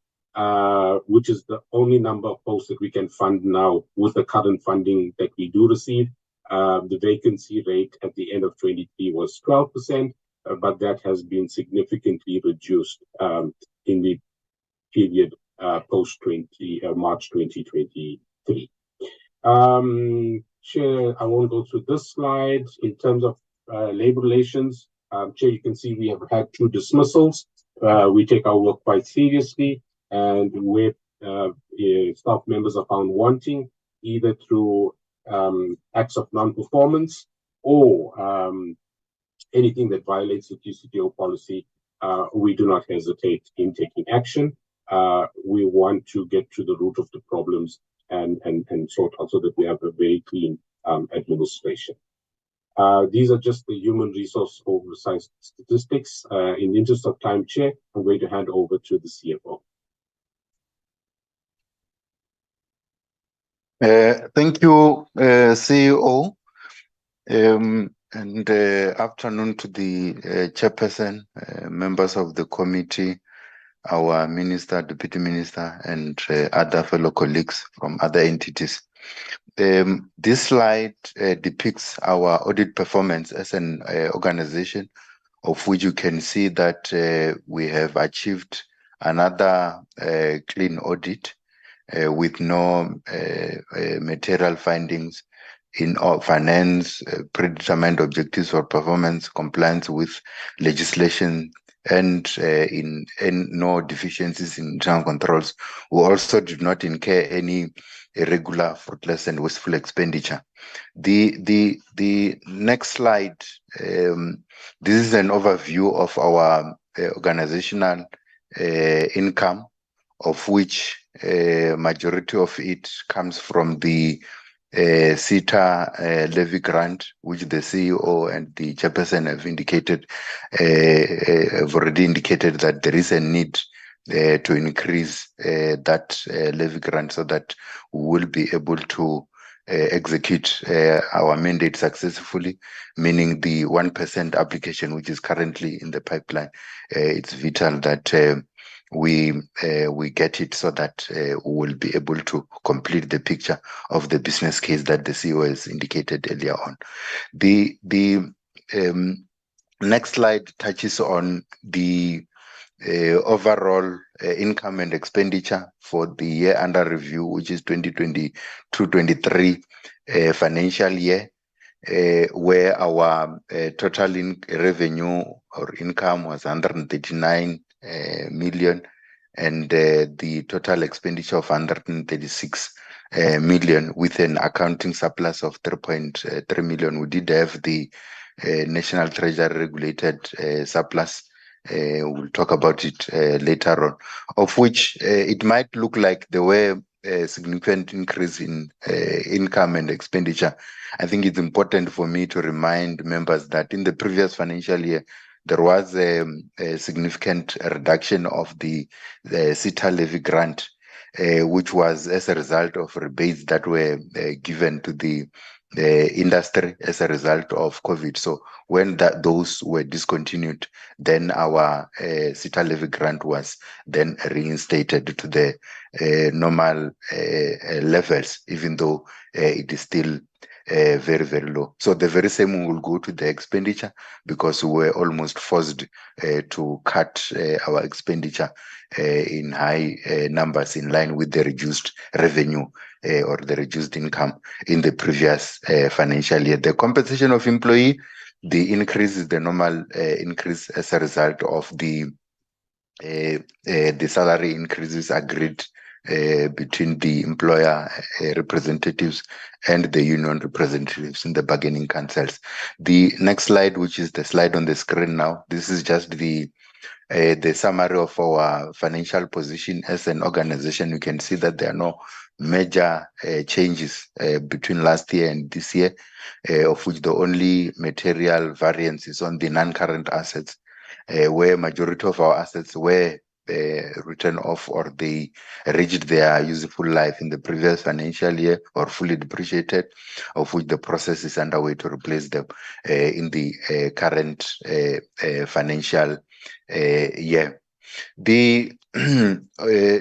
which is the only number of posts that we can fund now with the current funding that we do receive. The vacancy rate at the end of 23 was 12%, but that has been significantly reduced in the period post March 2023. Chair, I won't go through this slide. In terms of labor relations, Chair, you can see we have had 2 dismissals. We take our work quite seriously, and where staff members are found wanting, either through acts of non-performance or anything that violates the QCTO policy, we do not hesitate in taking action. We want to get to the root of the problems and sort out so that we have a very clean administration. These are just the human resource oversight statistics. In the interest of time, Chair, I'm going to hand over to the CFO. Thank you, CEO, and afternoon to the chairperson, members of the committee, our minister, deputy minister, and other fellow colleagues from other entities. This slide depicts our audit performance as an organization, of which you can see that we have achieved another clean audit with no material findings in our finance, predetermined objectives for performance, compliance with legislation, and in no deficiencies in internal controls. We also did not incur any irregular, fruitless, and wasteful expenditure. The next slide, this is an overview of our organizational income, of which majority of it comes from the SETA levy grant, which the CEO and the chairperson have indicated, have already indicated that there is a need to increase that levy grant so that we will be able to execute our mandate successfully, meaning the 1% application, which is currently in the pipeline. It's vital that we get it so that we will be able to complete the picture of the business case that the CEO has indicated earlier on. The next slide touches on the overall income and expenditure for the year under review, which is 2022-23 financial year, where our total revenue or income was 139 million, and the total expenditure of 136 million, with an accounting surplus of 3.3 million. We did have the National Treasury regulated surplus. We'll talk about it later on, of which it might look like there were a significant increase in income and expenditure. I think it's important for me to remind members that in the previous financial year, there was a significant reduction of the SETA levy grant, which was as a result of rebates that were given to the industry as a result of COVID. So when those were discontinued, then our SETA levy grant was then reinstated to the normal levels, even though it is still very, very low. So the very same will go to the expenditure, because we were almost forced to cut our expenditure in high numbers in line with the reduced revenue or the reduced income in the previous financial year. The compensation of employee, the increase is the normal increase as a result of the salary increases agreed between the employer representatives and the union representatives in the bargaining councils. The next slide, which is the slide on the screen now, this is just the summary of our financial position as an organization. You can see that there are no major changes between last year and this year, of which the only material variance is on the non-current assets, where majority of our assets were written off or they reached their useful life in the previous financial year or fully depreciated, of which the process is underway to replace them in the current financial year. The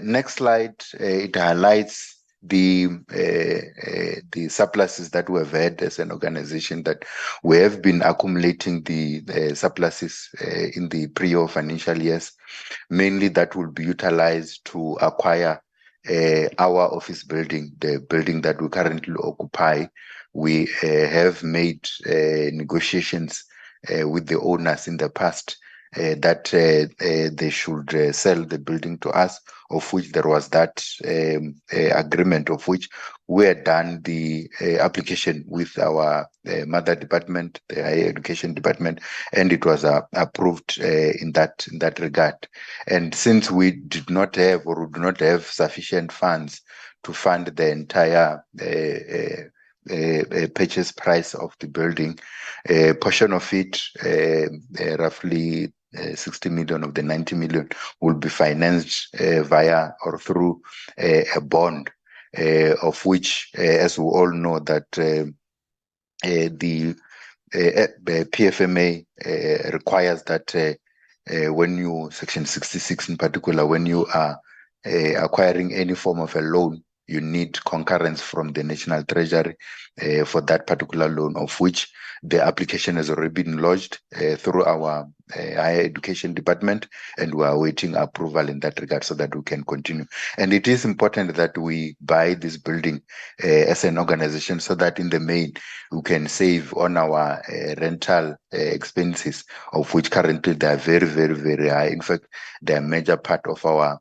next slide, it highlights the surpluses that we have had as an organization, that we have been accumulating the surpluses in the prior financial years. Mainly that will be utilized to acquire our office building, the building that we currently occupy. We have made negotiations with the owners in the past that they should sell the building to us, of which there was that agreement, of which we had done the application with our mother department, the higher education department, and it was approved in that regard. And since we did not have or do not have sufficient funds to fund the entire purchase price of the building, a portion of it, roughly 60 million of the 90 million, will be financed via or through a bond, of which, as we all know, that the PFMA requires that when you, Section 66 in particular, when you are acquiring any form of a loan, you need concurrence from the National Treasury for that particular loan, of which the application has already been lodged through our higher education department, and we are awaiting approval in that regard so that we can continue. And it is important that we buy this building as an organization so that in the main we can save on our rental expenses, of which currently they are very, very, very high. In fact, they are a major part of our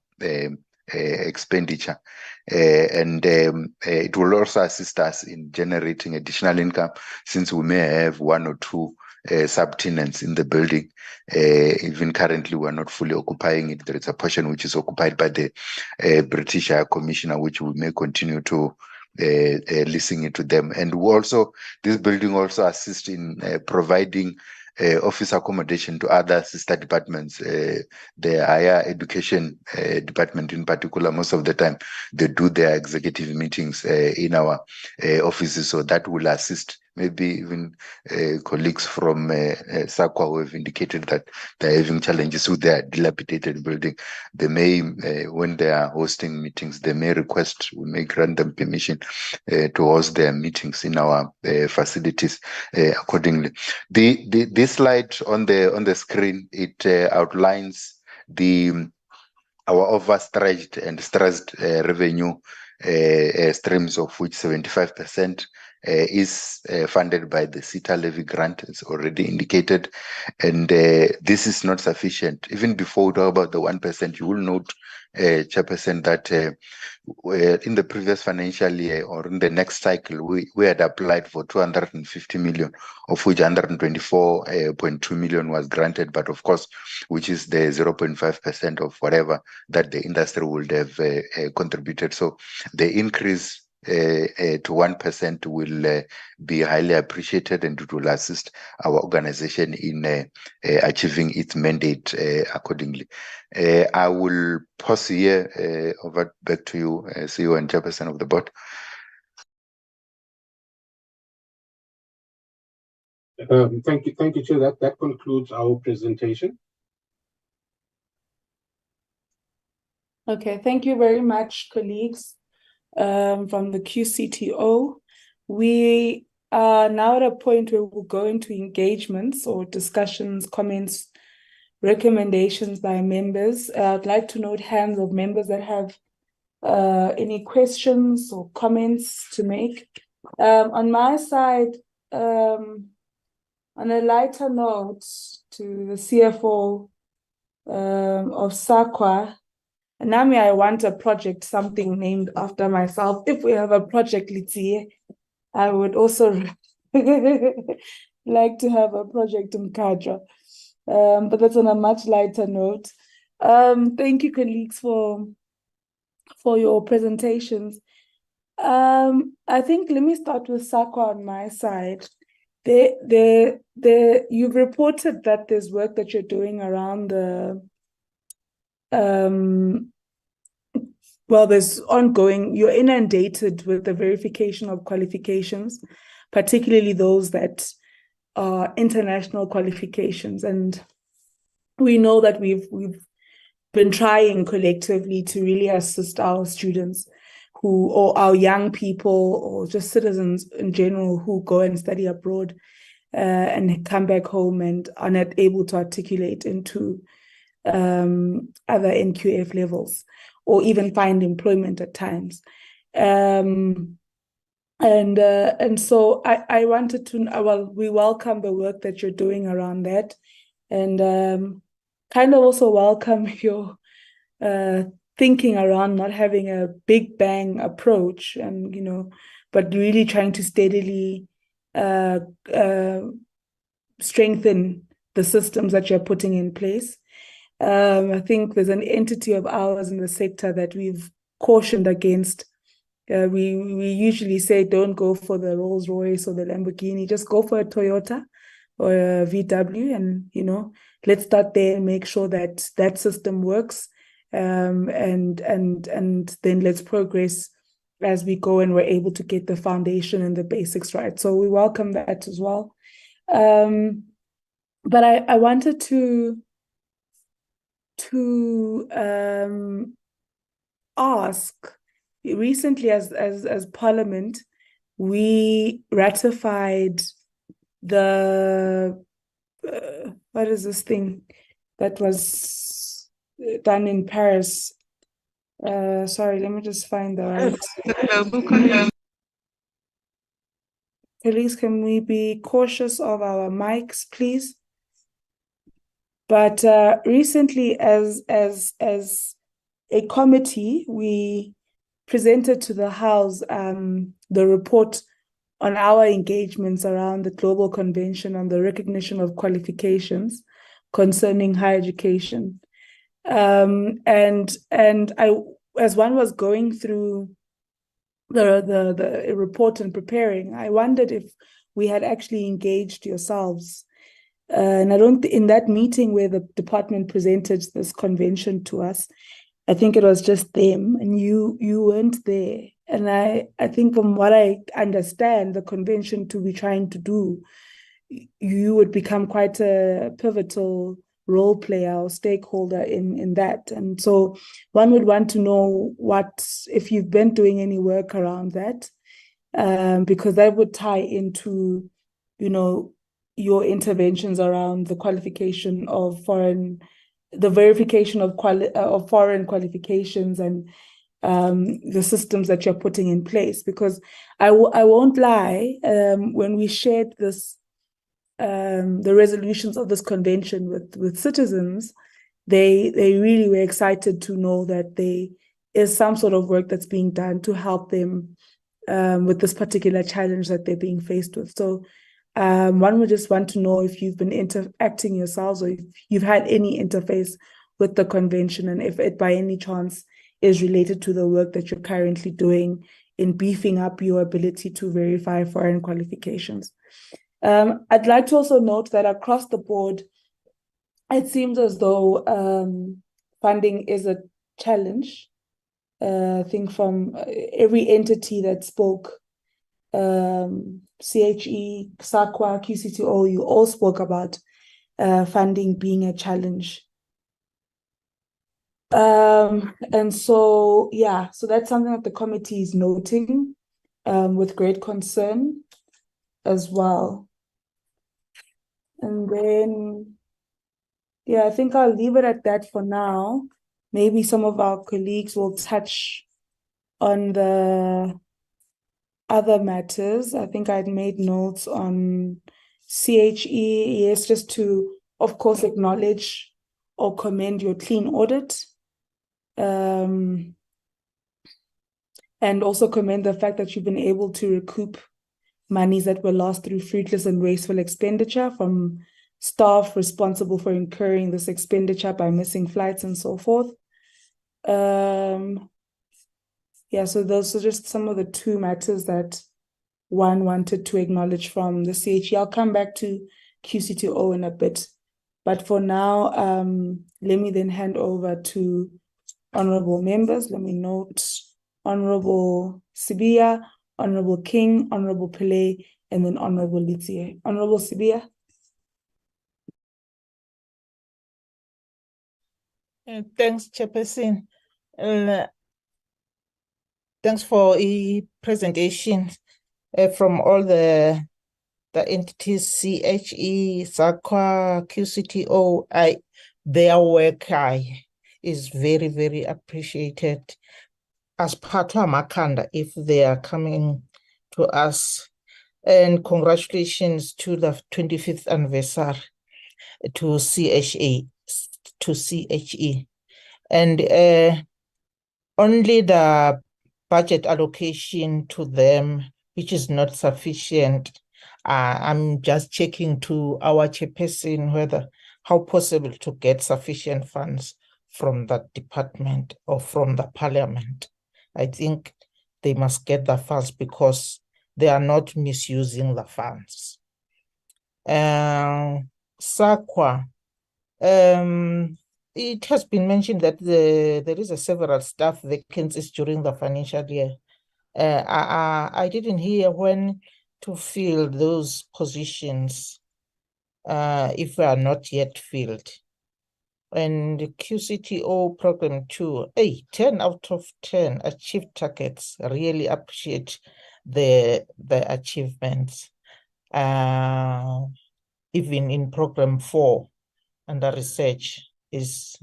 expenditure. And it will also assist us in generating additional income, since we may have one or two subtenants in the building. Even currently, we're not fully occupying it. There is a portion which is occupied by the British High Commissioner, which we may continue to leasing it to them. And we also, this building also assists in providing office accommodation to other sister departments. The higher education department in particular, most of the time they do their executive meetings in our offices, so that will assist. Maybe even colleagues from SAQA who have indicated that they're having challenges with their dilapidated building. They may, when they are hosting meetings, they may request, we may grant them permission to host their meetings in our facilities accordingly. This slide on the screen, it outlines our overstretched and stressed revenue streams, of which 75% is funded by the SETA levy grant, as already indicated. And this is not sufficient. Even before we talk about the 1%, you will note, Chairperson, that in the previous financial year or in the next cycle, we had applied for 250 million, of which 124.2 million was granted, but of course, which is the 0.5% of whatever that the industry would have contributed. So the increase to 1% will be highly appreciated, and it will assist our organization in achieving its mandate accordingly. I will pause here. Over back to you, CEO and Chairperson of the board. Thank you, Chair. That concludes our presentation. Okay, thank you very much, colleagues. From the QCTO. We are now at a point where we'll go into engagements or discussions, comments, recommendations by members. I'd like to note hands of members that have any questions or comments to make. On my side, on a lighter note to the CFO of SAQA, Nami, I want a project, something named after myself. If we have a project, Litsie, I would also like to have a project in Kadra. But that's on a much lighter note. Thank you, colleagues, for your presentations. I think let me start with SAQA on my side. You've reported that there's work that you're doing around there's ongoing, you're inundated with the verification of qualifications, particularly those that are international qualifications. And we know that we've been trying collectively to really assist our students or our young people, or just citizens in general who go and study abroad and come back home and are not able to articulate into other NQF levels, or even find employment at times. And so I wanted to, we welcome the work that you're doing around that, and kind of also welcome your thinking around not having a big bang approach, and but really trying to steadily strengthen the systems that you're putting in place. I think there's an entity of ours in the sector that we've cautioned against. We usually say, don't go for the Rolls Royce or the Lamborghini, just go for a Toyota or a VW, and let's start there and make sure that that system works, and then let's progress as we go and we're able to get the foundation and the basics right. So we welcome that as well. But I wanted to ask, recently as Parliament, we ratified the what is this thing that was done in Paris? Sorry, let me just find the right. Colleagues, can we be cautious of our mics, please? But recently, as a committee, we presented to the House the report on our engagements around the Global Convention on the Recognition of Qualifications concerning higher education. And I, as one was going through the report and preparing, I wondered if we had actually engaged yourselves. And I don't, in that meeting where the department presented this convention to us, I think it was just them, and you weren't there. And I think from what I understand, the convention to be trying to do, you would become quite a pivotal role player or stakeholder in that. And so one would want to know if you've been doing any work around that, because that would tie into, your interventions around the qualification of the verification of foreign qualifications and the systems that you're putting in place. Because I won't lie, when we shared this, the resolutions of this convention with citizens, they really were excited to know that there is some sort of work that's being done to help them with this particular challenge that they're being faced with. So one would just want to know if you've been interacting yourselves, or if you've had any interface with the convention, and if it by any chance is related to the work that you're currently doing in beefing up your ability to verify foreign qualifications. I'd like to also note that across the board, it seems as though funding is a challenge. I think from every entity that spoke, CHE, SAQA, QCTO, you all spoke about funding being a challenge. And so, so that's something that the committee is noting with great concern as well. And then, I think I'll leave it at that for now. Maybe some of our colleagues will touch on the other matters. I think I'd made notes on CHE, yes, just to, of course, acknowledge or commend your clean audit. And also commend the fact that you've been able to recoup monies that were lost through fruitless and wasteful expenditure from staff responsible for incurring this expenditure by missing flights and so forth. Yeah, so those are just some of the two matters that one wanted to acknowledge from the CHE. I'll come back to QCTO in a bit. But for now, let me then hand over to honorable members. Let me note Honorable Sibia, Honorable King, Honorable Pillay, and then Honorable Litsie. Honorable Sibia. Thanks, Chairperson. Thanks for a presentation from all the entities, CHE, SAQA, QCTO. Their work is very, very appreciated as part of Makanda if they are coming to us. And congratulations to the 25th anniversary to CHE. And only the budget allocation to them, which is not sufficient. I'm just checking to our chairperson whether how possible to get sufficient funds from that department or from the parliament. I think they must get the funds because they are not misusing the funds. SAQA, it has been mentioned that there is a several staff vacancies during the financial year. I didn't hear when to fill those positions if they are not yet filled. And the QCTO program 2, 10 out of 10 achieved targets. I really appreciate the achievements. Even in program 4 under research is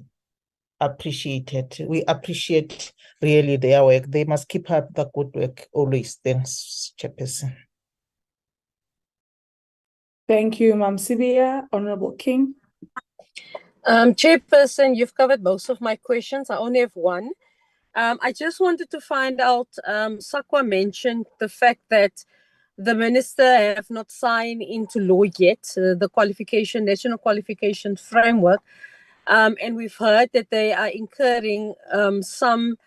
appreciated. We appreciate really their work. They must keep up the good work always. Thanks, Chairperson. Thank you, Ma'am Sibia. Honorable King. Chairperson, you've covered most of my questions. I only have one. I just wanted to find out, SAQA mentioned the fact that the minister have not signed into law yet, the National Qualification Framework. And we've heard that they are incurring some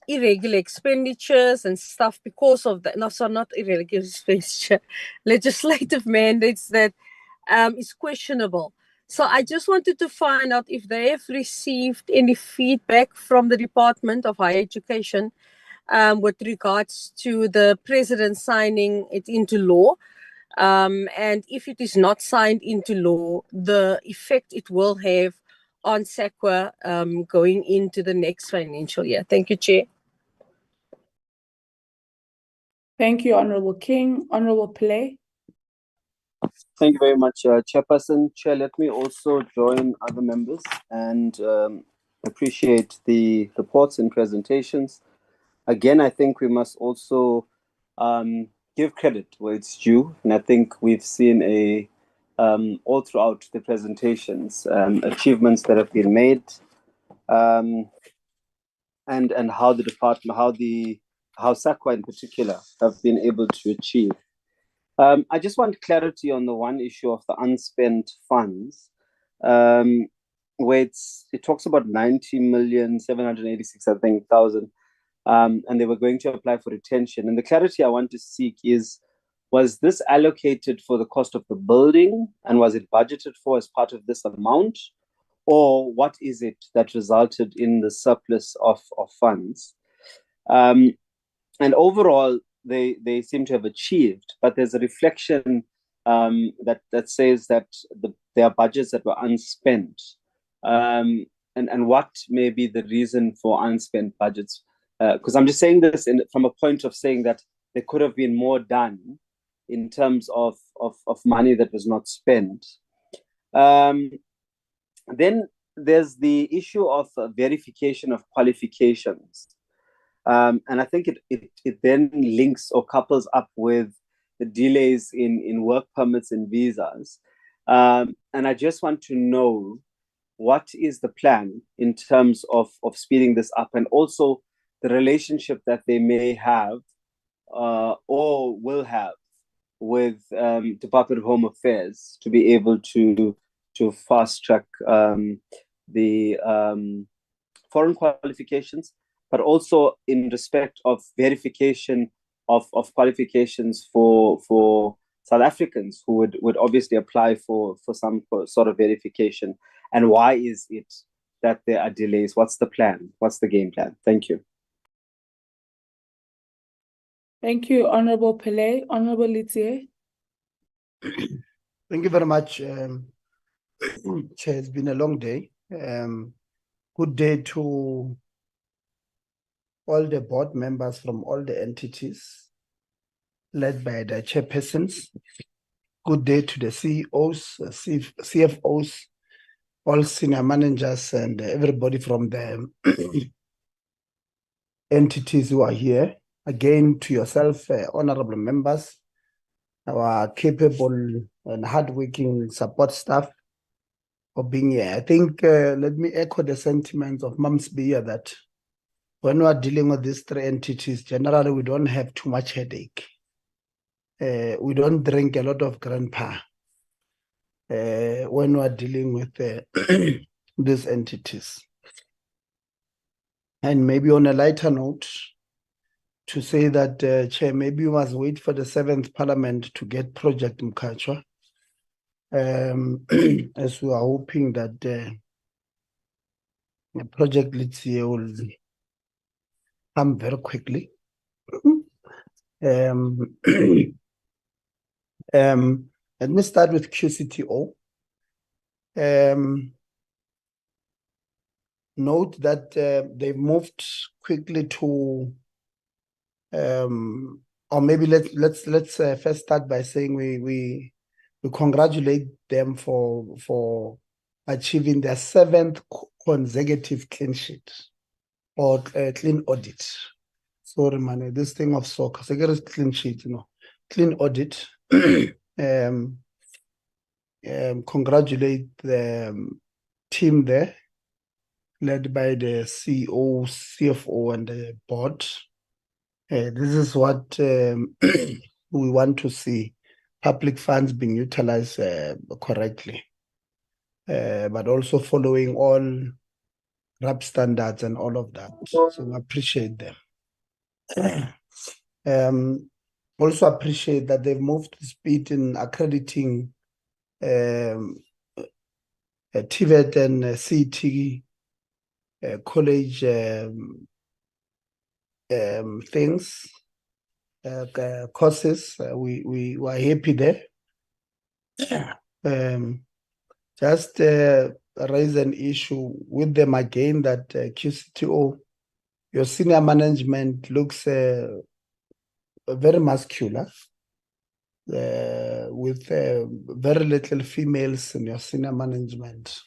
irregular expenditures and stuff because of that. No, so not irregular expenditure, legislative mandates that is questionable. So I just wanted to find out if they have received any feedback from the Department of Higher Education with regards to the president signing it into law. And if it is not signed into law, the effect it will have on SAQA going into the next financial year. Thank you, Chair. Thank you, Honorable King. Honorable Pillay. Thank you very much, Chairperson. Chair, let me also join other members and appreciate the reports and presentations. Again, I think we must also give credit where it's due, and I think we've seen all throughout the presentations achievements that have been made, and how the department, how SAQA in particular have been able to achieve. I just want clarity on the one issue of the unspent funds, where it talks about 90,786,000, and they were going to apply for retention. And the clarity I want to seek is, was this allocated for the cost of the building, and was it budgeted for as part of this amount, or what is it that resulted in the surplus of funds? And overall, they seem to have achieved, but there's a reflection that says that there are budgets that were unspent, and what may be the reason for unspent budgets? Because I'm just saying this from a point of saying that there could have been more done in terms of money that was not spent. Then there's the issue of verification of qualifications. And I think it then links or couples up with the delays in work permits and visas. And I just want to know what is the plan in terms of speeding this up, and also the relationship that they may have or will have with Department of Home Affairs to be able to fast track the foreign qualifications, but also in respect of verification of qualifications for South Africans who would obviously apply for some sort of verification. And why is it that there are delays? What's the plan? What's the game plan? Thank you. Thank you, Honorable Pillay. Honorable Litier. Thank you very much, Chair. It's been a long day. Good day to all the board members from all the entities led by the chairpersons. Good day to the CEOs, CFOs, all senior managers, and everybody from the entities who are here. Again, to yourself, honorable members, our capable and hardworking support staff for being here. I think, let me echo the sentiments of Mams Bia that when we are dealing with these three entities, generally we don't have too much headache. We don't drink a lot of grandpa when we are dealing with these entities. And maybe on a lighter note, to say that, Chair, maybe you must wait for the 7th Parliament to get Project Mkachwa, as we are hoping that the Project Litsia will come very quickly. Let me start with QCTO. Note that they've moved quickly to, or maybe let's first start by saying we congratulate them for achieving their 7th consecutive clean sheet or clean audit. Sorry, man, this thing of SAQA, second clean sheet, clean audit. Congratulate the team there, led by the CEO, CFO, and the board. This is what we want to see, public funds being utilized correctly, but also following all RAP standards and all of that. So I appreciate them. Also appreciate that they've moved to speed in accrediting TVET and CT college things, courses. We were happy there. Just raise an issue with them again that QCTO, your senior management looks very muscular, with very little females in your senior management,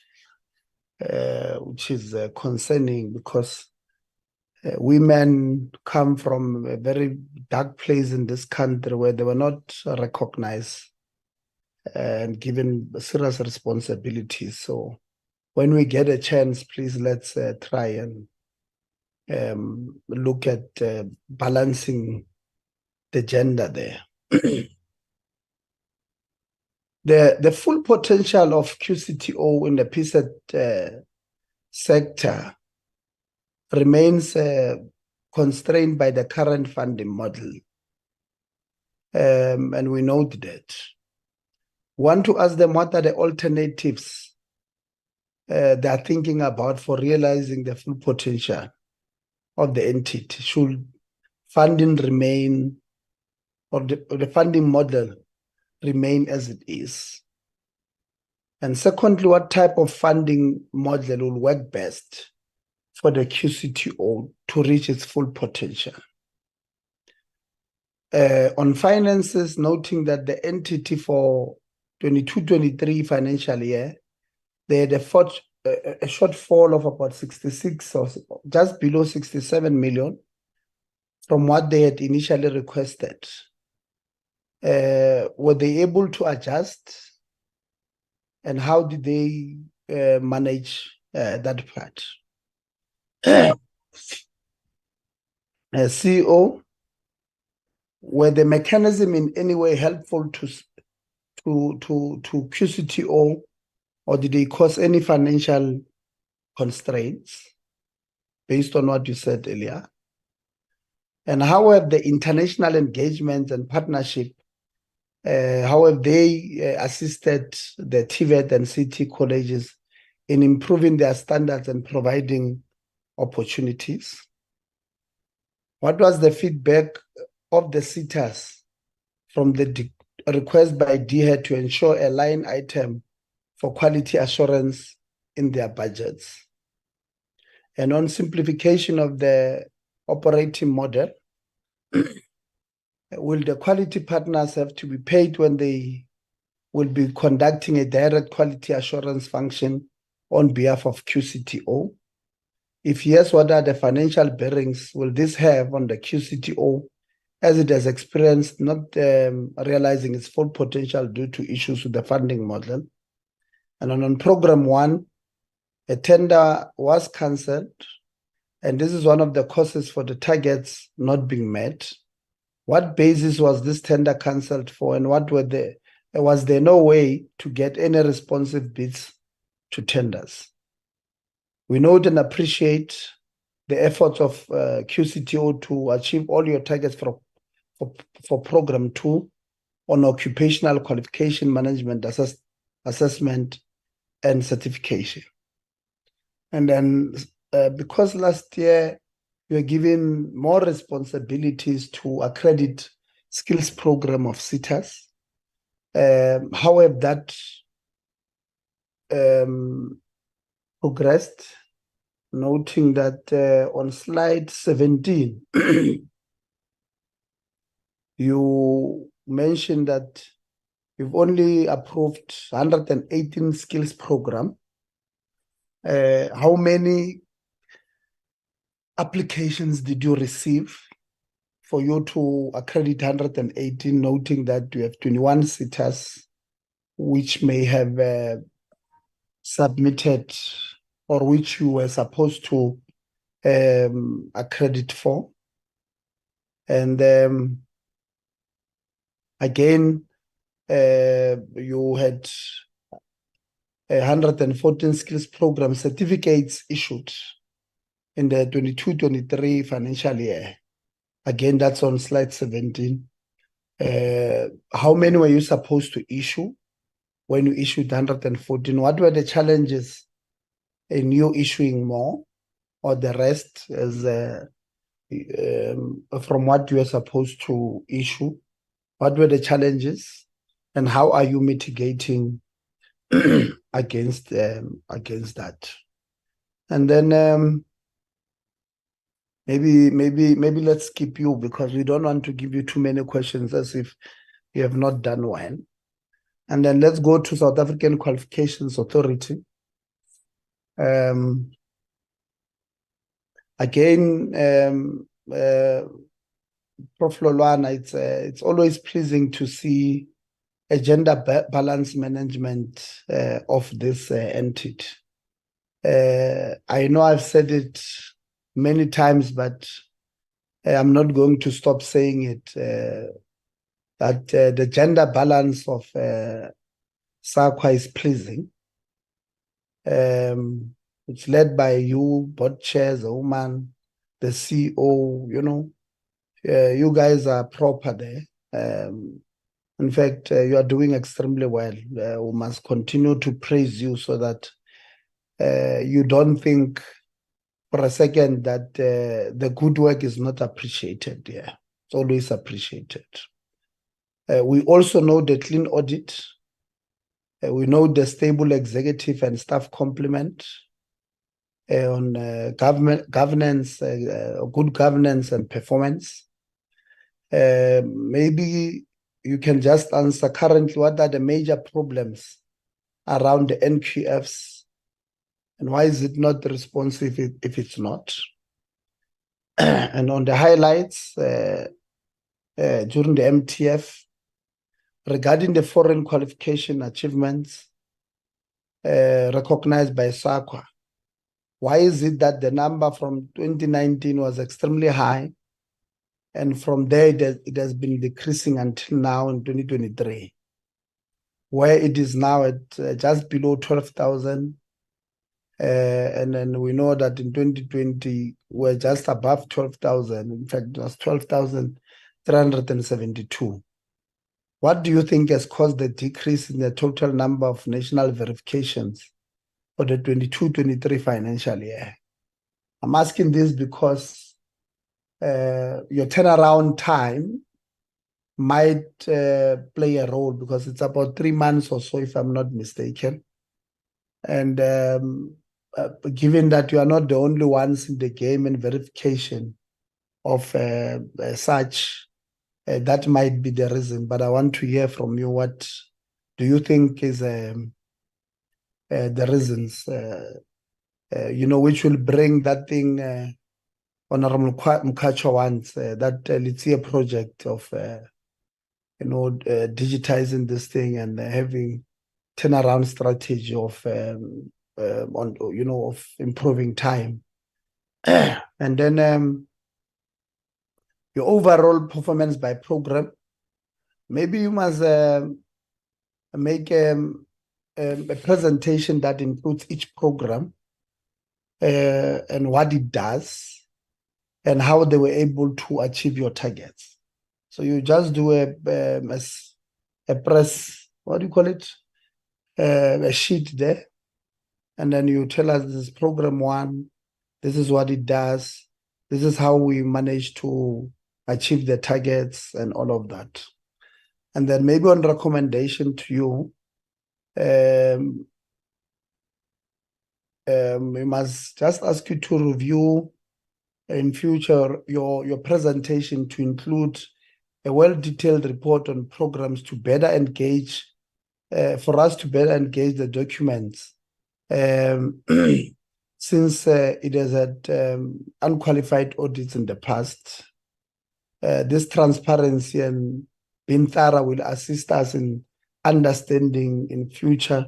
which is concerning because women come from a very dark place in this country where they were not recognized and given serious responsibilities. So when we get a chance, please let's try and look at balancing the gender there. The full potential of QCTO in the PSET sector remains constrained by the current funding model. And we note that. Want to ask them what are the alternatives they are thinking about for realizing the full potential of the entity. Should funding remain, or the funding model remain as it is? And secondly, what type of funding model will work best for the QCTO to reach its full potential? On finances, noting that the entity for 22-23 financial year, they had a shortfall of about 66 or just below 67 million from what they had initially requested. Were they able to adjust? And how did they manage that part. CEO, were the mechanism in any way helpful to QCTO, or did they cause any financial constraints based on what you said earlier? And how have the international engagement and partnership, how have they assisted the TVET and CT colleges in improving their standards and providing opportunities? What was the feedback of the sitters from the request by DHET to ensure a line item for quality assurance in their budgets? And on simplification of the operating model, will the quality partners have to be paid when they will be conducting a direct quality assurance function on behalf of QCTO? If yes, what are the financial bearings will this have on the QCTO as it has experienced not realizing its full potential due to issues with the funding model? And on program 1, a tender was cancelled, and this is one of the causes for the targets not being met. What basis was this tender cancelled for, and was there no way to get any responsive bids to tenders? We note and appreciate the efforts of QCTO to achieve all your targets for program 2 on occupational qualification management assessment and certification. And then because last year we were given more responsibilities to accredit skills program of sitters, how have that progressed? Noting that on slide 17, you mentioned that you've only approved 118 skills program. How many applications did you receive for you to accredit 118, noting that you have 21 sitters which may have submitted or which you were supposed to accredit for? And again, you had 114 skills program certificates issued in the 22-23 financial year. Again, that's on slide 17. How many were you supposed to issue when you issued 114? What were the challenges in you issuing more, or the rest as from what you were supposed to issue? What were the challenges, and how are you mitigating against that? And then maybe let's skip you, because we don't want to give you too many questions as if you have not done well. And then let's go to South African Qualifications Authority. Again, Prof. Lolwana, it's always pleasing to see a gender balance management of this entity. I know I've said it many times, but I'm not going to stop saying it, that the gender balance of SAQA is pleasing. It's led by you, board chairs, a woman, the CEO, you know, you guys are proper there. In fact, you are doing extremely well. We must continue to praise you so that you don't think for a second that the good work is not appreciated. Yeah, it's always appreciated. We also know the clean audit. We know the stable executive and staff complement on governance, good governance and performance. Maybe you can just answer currently what are the major problems around the NQFs, and why is it not responsive if it's not? And on the highlights during the MTF, regarding the foreign qualification achievements, recognized by SAQA. Why is it that the number from 2019 was extremely high, and from there it has been decreasing until now in 2023, where it is now at just below 12,000, and then we know that in 2020 we're just above 12,000. In fact, it was 12,372. What do you think has caused the decrease in the total number of national verifications for the 22-23 financial year? I'm asking this because your turnaround time might play a role, because it's about 3 months or so, if I'm not mistaken. And given that you are not the only ones in the game in verification of such, that might be the reason. But I want to hear from you, what do you think is the reasons, which will bring that thing, Honorable Mkhacho wants, that Litsia project of, digitizing this thing and having turnaround strategy of, of improving time. And then your overall performance by program, maybe you must make a presentation that includes each program and what it does and how they were able to achieve your targets. So you just do a press, what do you call it? A sheet there. And then you tell us, this is program 1, this is what it does, this is how we managed to achieve the targets and all of that. And then maybe on recommendation to you, we must just ask you to review in future your presentation to include a well-detailed report on programs to better engage, for us to better engage the documents. Since it has had unqualified audits in the past, this transparency and being thorough will assist us in understanding in future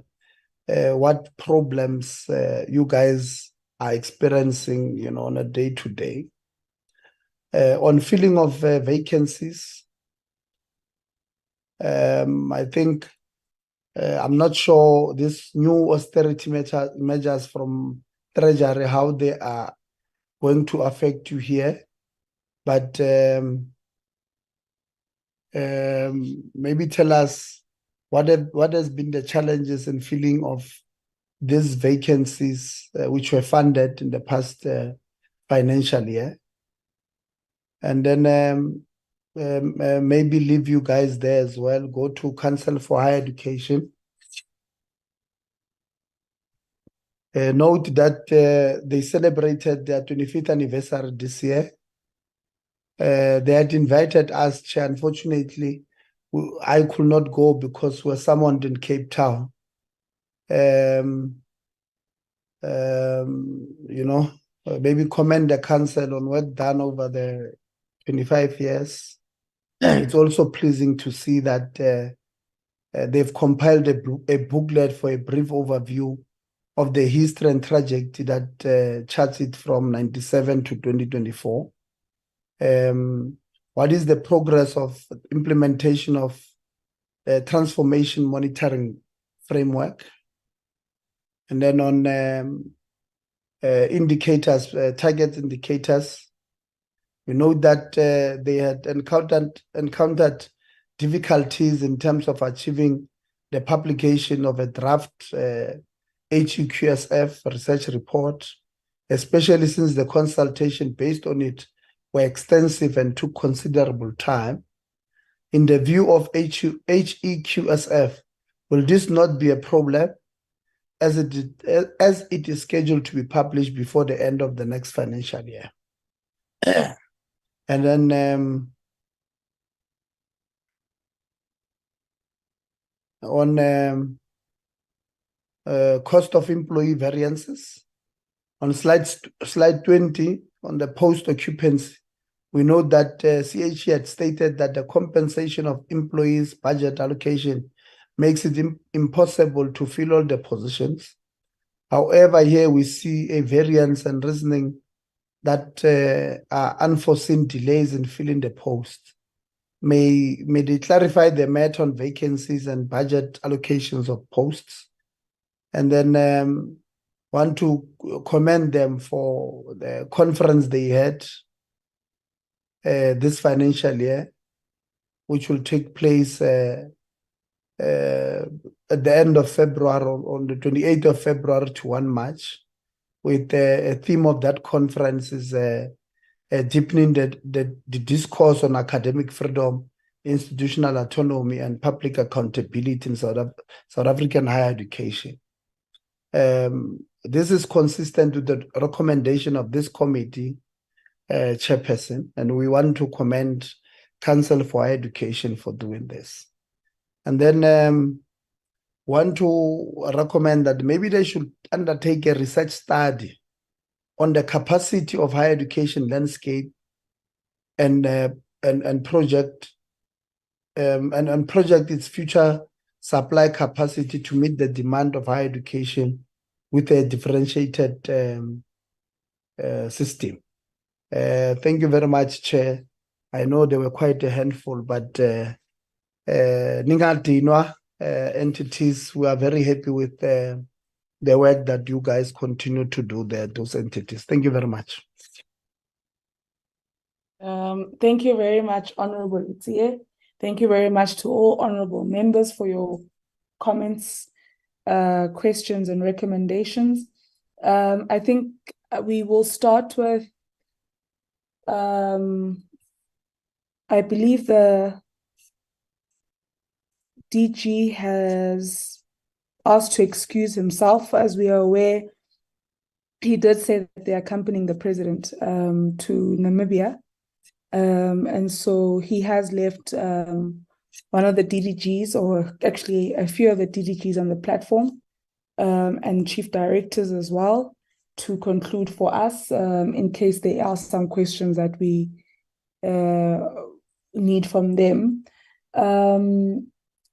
what problems you guys are experiencing, on a day-to-day. On filling of vacancies, I think I'm not sure this new austerity measures from Treasury, how they are going to affect you here, but maybe tell us what has been the challenges in filling of these vacancies which were funded in the past financial year, and then maybe leave you guys there as well. Go to Council for Higher Education. Note that they celebrated their 25th anniversary this year. They had invited us, Chair. Unfortunately, I could not go because we're summoned in Cape Town. Maybe commend the council on work done over the 25 years. It's also pleasing to see that they've compiled a booklet for a brief overview of the history and trajectory that charts it from 97 to 2024. What is the progress of implementation of transformation monitoring framework? And then on indicators, target indicators, we know that they had encountered difficulties in terms of achieving the publication of a draft HEQSF research report, especially since the consultation based on it were extensive and took considerable time. In the view of HEQSF, will this not be a problem, as it is scheduled to be published before the end of the next financial year? And then on cost of employee variances, on slide 20, on the post-occupancy, we know that CHE had stated that the compensation of employees' budget allocation makes it impossible to fill all the positions. However, here we see a variance and reasoning that are unforeseen delays in filling the posts. May they clarify the matter on vacancies and budget allocations of posts. And then want to commend them for the conference they had this financial year, which will take place at the end of February, on the 28th of February to 1 March, with a theme of that conference is deepening the discourse on academic freedom, institutional autonomy, and public accountability in South African higher education. This is consistent with the recommendation of this committee chairperson, and we want to commend Council for Higher Education for doing this. And then want to recommend that maybe they should undertake a research study on the capacity of higher education landscape and project its future supply capacity to meet the demand of higher education with a differentiated system. Thank you very much, Chair. I know there were quite a handful, but entities, we are very happy with the work that you guys continue to do there, those entities. Thank you very much. Thank you very much, Honorable Itie. Thank you very much to all honorable members for your comments, questions, and recommendations. I think we will start with, I believe the DG has asked to excuse himself. As we are aware, he did say that they're accompanying the president to Namibia. And so he has left one of the DDGs, or actually a few of the DDGs on the platform, and chief directors as well, to conclude for us in case there are some questions that we need from them.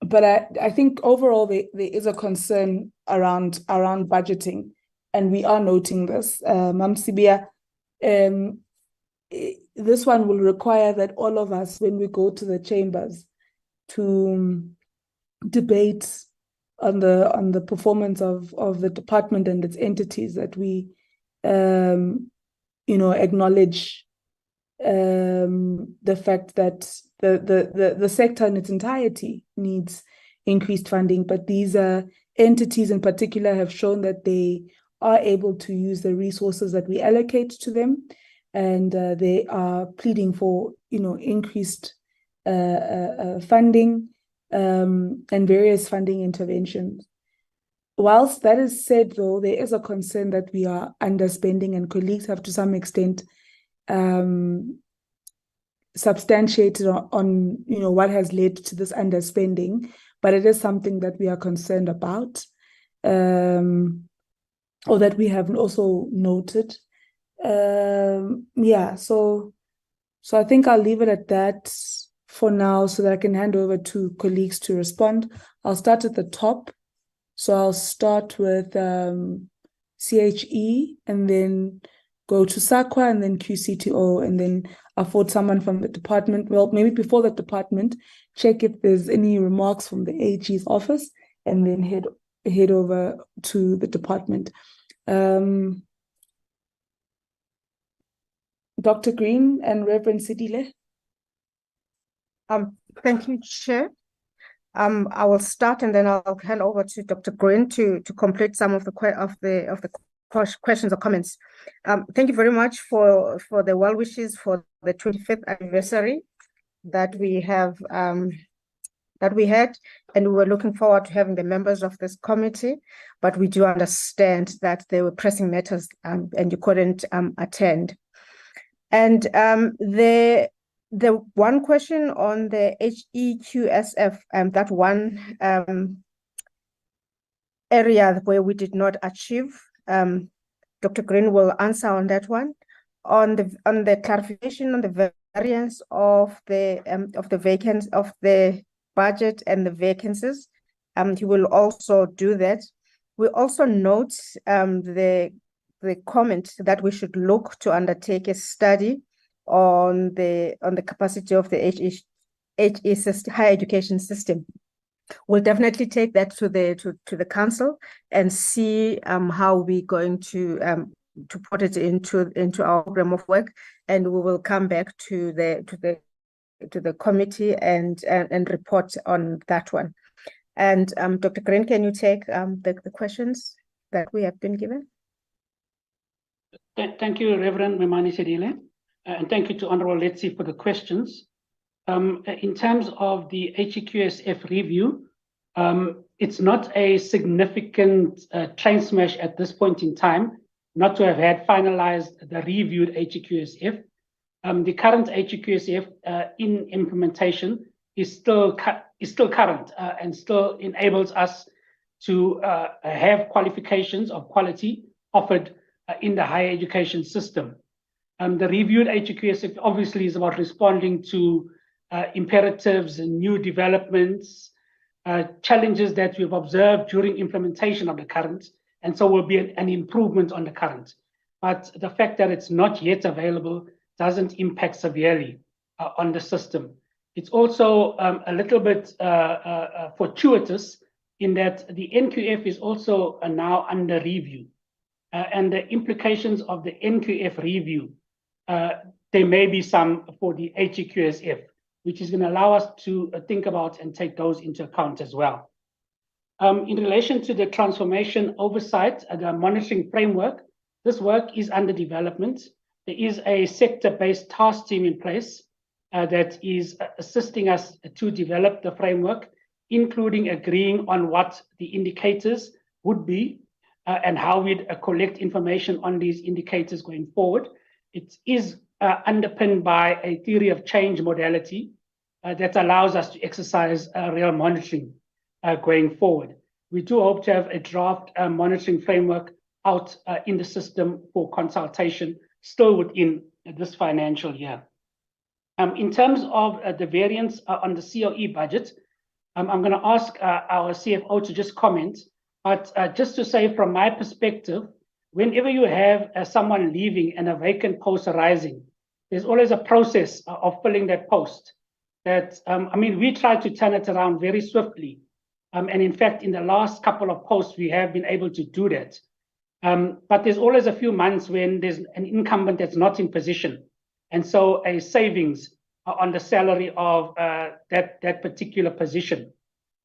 But I think overall there is a concern around budgeting, and we are noting this. Mamsibia, this one will require that all of us, when we go to the chambers, to debate on the performance of the department and its entities, that we acknowledge the fact that the sector in its entirety needs increased funding, but these entities in particular have shown that they are able to use the resources that we allocate to them, and they are pleading for increased funding and various funding interventions. Whilst that is said, though, there is a concern that we are underspending, and colleagues have to some extent substantiated on what has led to this underspending, but it is something that we are concerned about, or that we have also noted. So I think I'll leave it at that for now, so that I can hand over to colleagues to respond. I'll start at the top. So I'll start with CHE, and then go to SAQA, and then QCTO, and then afford someone from the department. Well, maybe before the department, check if there's any remarks from the AG's office, and then head over to the department. Dr. Green and Reverend Sidile. Thank you, Chair. I will start, and then I'll hand over to Dr. Green to complete some of the questions or comments. Thank you very much for the well wishes for the 25th anniversary that we had, and we were looking forward to having the members of this committee, but we do understand that there were pressing matters and you couldn't attend. And the one question on the HEQSF, that one area where we did not achieve, Dr. Green will answer on that one. On the clarification on the variance of the budget and the vacancies, He will also do that. We also note the comment that we should look to undertake a study on the capacity of the HE system, higher education system. We'll definitely take that to the council and see how we're going to put it into our program of work, and we will come back to the committee and report on that one. And Dr. Green, can you take the questions that we have been given? Thank you, Reverend Memani Sedile, and thank you to Honorable Letsi for the questions. In terms of the HEQSF review, it's not a significant train smash at this point in time, not to have had finalized the reviewed HEQSF. The current HEQSF in implementation is still current and still enables us to have qualifications of quality offered in the higher education system. The reviewed HEQSF obviously is about responding to imperatives and new developments, challenges that we've observed during implementation of the current, and so will be an improvement on the current. But the fact that it's not yet available doesn't impact severely on the system. It's also a little bit fortuitous in that the NQF is also now under review. And the implications of the NQF review, there may be some for the HEQSF, which is going to allow us to think about and take those into account as well. In relation to the transformation oversight and the monitoring framework, this work is under development. There is a sector-based task team in place that is assisting us to develop the framework, including agreeing on what the indicators would be and how we'd collect information on these indicators going forward. It is underpinned by a theory of change modality that allows us to exercise real monitoring going forward. We do hope to have a draft monitoring framework out in the system for consultation still within this financial year. In terms of the variance on the COE budget, I'm going to ask our CFO to just comment, but just to say from my perspective, whenever you have someone leaving and a vacant post arising, there's always a process of filling that post. That I mean, we try to turn it around very swiftly. And in fact, in the last couple of posts, we have been able to do that. But there's always a few months when there's an incumbent that's not in position. And so a savings on the salary of that particular position.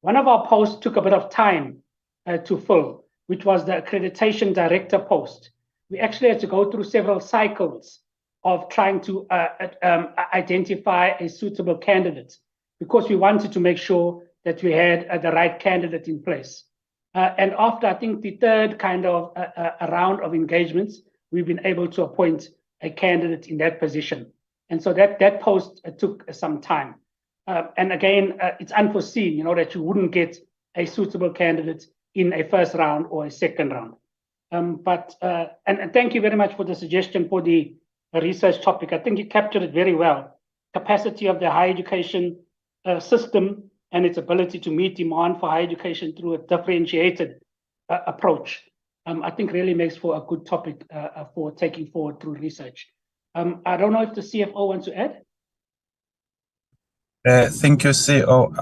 One of our posts took a bit of time to fill, which was the accreditation director post. We actually had to go through several cycles of trying to identify a suitable candidate because we wanted to make sure that we had the right candidate in place. And after, I think, the third kind of a round of engagements, we've been able to appoint a candidate in that position. And so that post took some time. And again, it's unforeseen, that you wouldn't get a suitable candidate in a first round or a second round. And thank you very much for the suggestion for the research topic. I think you captured it very well. Capacity of the higher education system and its ability to meet demand for higher education through a differentiated approach, I think really makes for a good topic for taking forward through research. I don't know if the CFO wants to add. Thank you, CEO.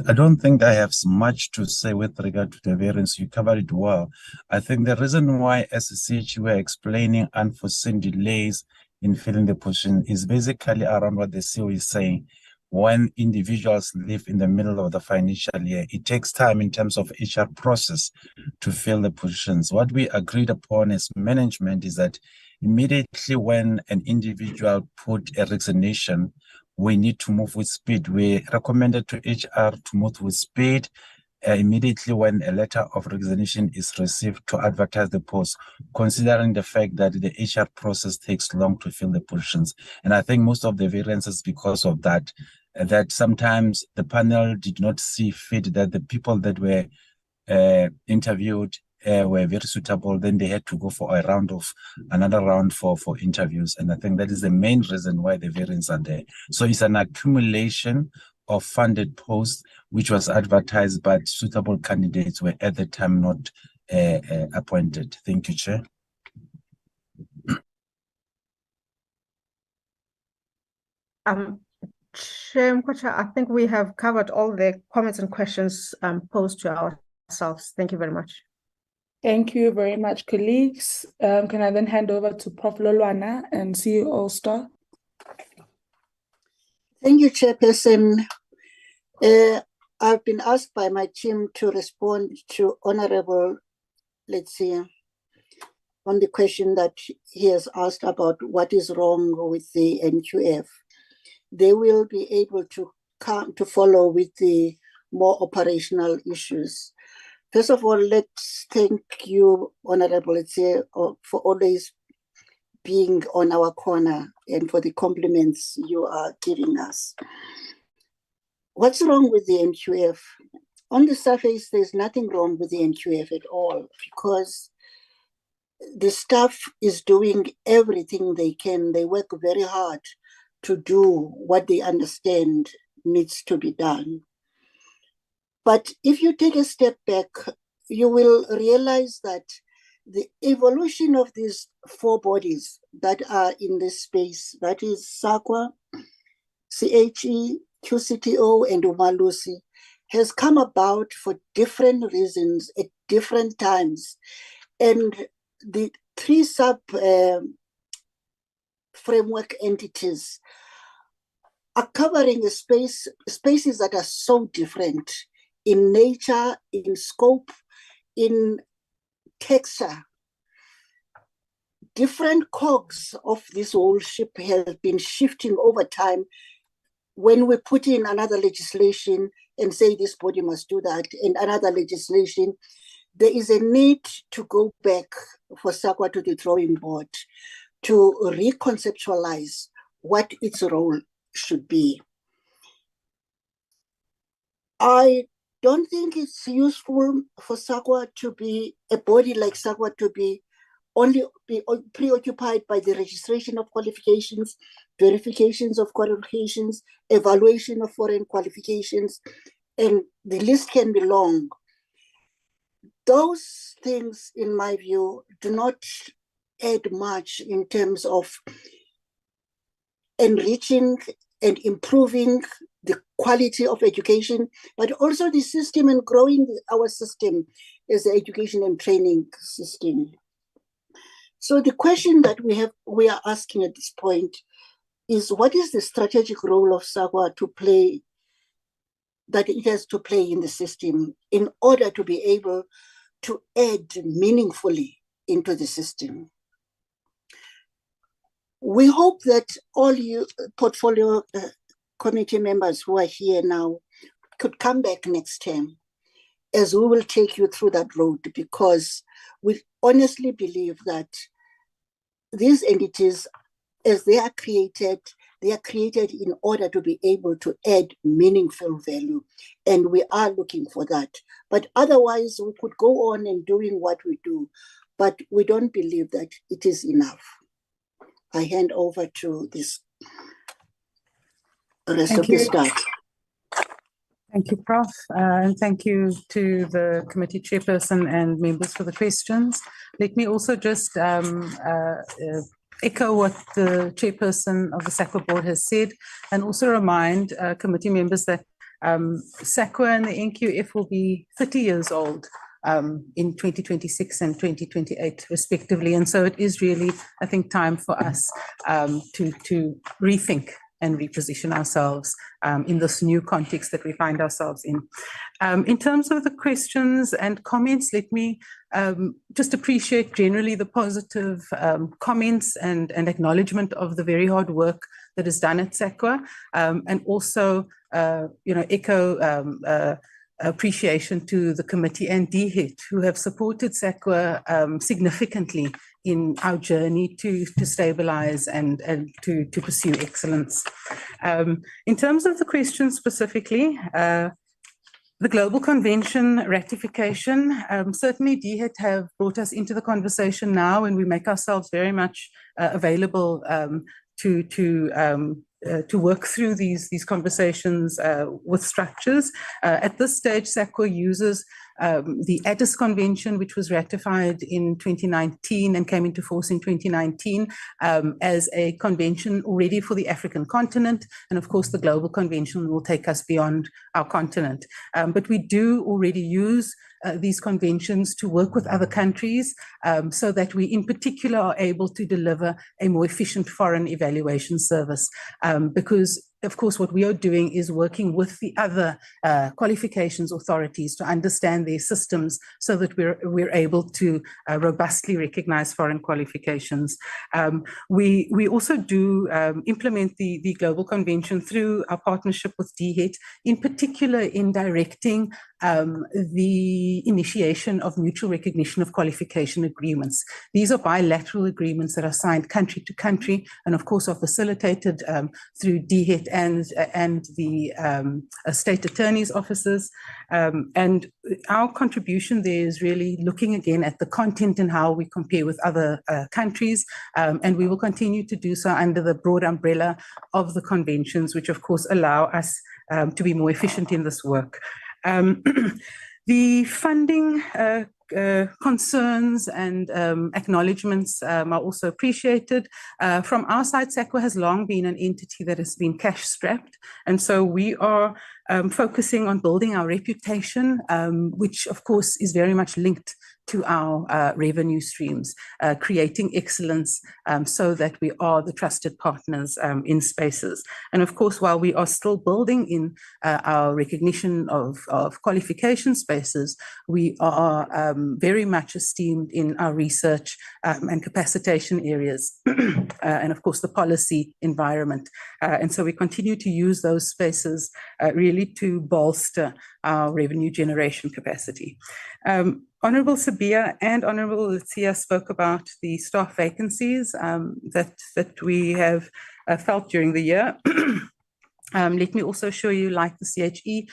I don't think I have much to say with regard to the variance. You covered it well. I think the reason why as a CH we're explaining unforeseen delays in filling the position is basically around what the CEO is saying. When individuals leave in the middle of the financial year, it takes time in terms of HR process to fill the positions. What we agreed upon as management is that immediately when an individual put a resignation, we need to move with speed. We recommended to HR to move with speed immediately when a letter of resignation is received to advertise the post, considering the fact that the HR process takes long to fill the positions. And I think most of the variances because of that, that sometimes the panel did not see fit that the people that were interviewed were very suitable, then they had to go for another round for interviews. And I think that is the main reason why the variants are there. So it's an accumulation of funded posts, which was advertised, but suitable candidates were at the time not appointed. Thank you, Chair. Chair Mkwacha, I think we have covered all the comments and questions posed to ourselves. Thank you very much. Thank you very much, colleagues. Can I then hand over to Prof. Lolwana and CEO Star? Thank you, Chairperson. I've been asked by my team to respond to Honorable, let's see, on the question that he has asked about what is wrong with the NQF. They will be able to come to follow with the more operational issues. First of all, let's thank you, Honorable, let's say, for always being on our corner and for the compliments you are giving us. What's wrong with the NQF? On the surface, there's nothing wrong with the NQF at all, because the staff is doing everything they can. They work very hard to do what they understand needs to be done. But if you take a step back, you will realize that the evolution of these four bodies that are in this space, that is SAQA, CHE, QCTO, and Umalusi, has come about for different reasons at different times. And the three framework entities are covering spaces that are so different in nature, in scope, in texture. Different cogs of this whole ship have been shifting over time. When we put in another legislation and say this body must do that, and another legislation, there is a need to go back for SAQA to the drawing board to reconceptualize what its role should be. I don't think it's useful for SAQA to be, a body like SAQA to be only preoccupied by the registration of qualifications, verifications of qualifications, evaluation of foreign qualifications, and the list can be long. Those things, in my view, do not add much in terms of enriching and improving the quality of education, but also the system and growing our system as the education and training system. So the question that we are asking at this point is, what is the strategic role of SAQA to play, that it has to play in the system in order to be able to add meaningfully into the system? We hope that all you portfolio committee members who are here now could come back next term, as we will take you through that road, because we honestly believe that these entities, as they are created in order to be able to add meaningful value, and we are looking for that. But otherwise, we could go on and doing what we do, but we don't believe that it is enough. I hand over to this rest of the staff. Thank you, Prof. And thank you to the committee chairperson and members for the questions. Let me also just echo what the chairperson of the SAQA board has said, and also remind committee members that SAQA and the NQF will be 30 years old in 2026 and 2028 respectively. And so it is really, I think, time for us to rethink and reposition ourselves in this new context that we find ourselves in. In terms of the questions and comments, let me just appreciate generally the positive comments and acknowledgement of the very hard work that is done at SAQA, and also echo appreciation to the committee and DHET, who have supported SAQA significantly in our journey to stabilize and to pursue excellence. In terms of the question specifically, the Global Convention ratification, certainly DHET have brought us into the conversation now, and we make ourselves very much available to work through these conversations with structures. At this stage, SAQA uses the Addis Convention, which was ratified in 2019 and came into force in 2019 as a convention already for the African continent. And of course, the Global Convention will take us beyond our continent. But we do already use these conventions to work with other countries so that we in particular are able to deliver a more efficient foreign evaluation service. Because of course, what we are doing is working with the other qualifications authorities to understand their systems so that we're able to robustly recognize foreign qualifications. We also do implement the Global Convention through our partnership with DHET, in particular in directing the initiation of mutual recognition of qualification agreements. These are bilateral agreements that are signed country to country and of course are facilitated through DHET and the state attorney's offices. And our contribution there is really looking again at the content and how we compare with other countries. And we will continue to do so under the broad umbrella of the conventions, which of course allow us to be more efficient in this work. The funding concerns and acknowledgements are also appreciated. From our side, SAQA has long been an entity that has been cash strapped. And so we are focusing on building our reputation, which of course is very much linked to our revenue streams, creating excellence so that we are the trusted partners in spaces. And of course, while we are still building in our recognition of qualification spaces, we are very much esteemed in our research and capacitation areas, and of course the policy environment. And so we continue to use those spaces really to bolster our revenue generation capacity. Honourable Sabia and Honourable Lucia spoke about the staff vacancies that we have felt during the year. Let me also show you, like the CHE,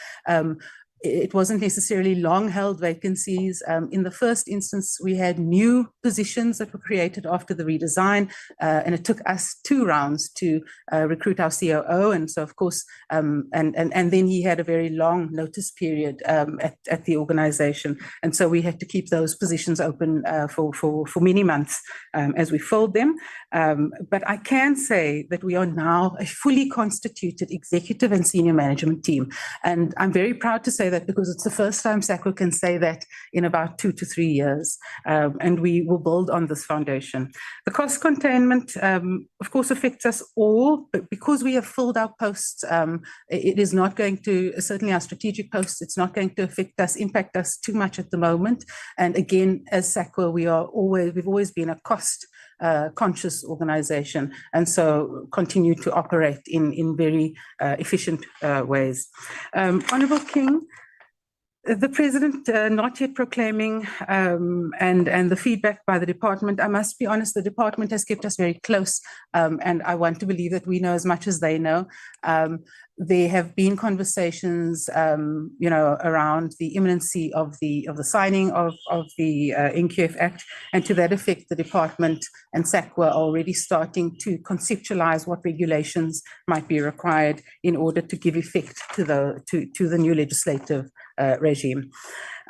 it wasn't necessarily long-held vacancies. In the first instance, we had new positions that were created after the redesign, and it took us 2 rounds to recruit our COO. And so, of course, and then he had a very long notice period at the organization. And so we had to keep those positions open for many months as we filled them. But I can say that we are now a fully constituted executive and senior management team. And I'm very proud to say that because it's the first time SAQA can say that in about 2 to 3 years, and we will build on this foundation. The cost containment, of course, affects us all, but because we have filled our posts, it is not going to, certainly our strategic posts, it's not going to impact us too much at the moment. And again, as SAQA, we've always been a cost conscious organization, and so continue to operate in very efficient ways. Honourable King, the President not yet proclaiming and the feedback by the department, I must be honest, the department has kept us very close, and I want to believe that we know as much as they know. There have been conversations, around the imminency of the signing of the NQF Act, and to that effect, the department and SAQA are already starting to conceptualize what regulations might be required in order to give effect to the new legislative regime.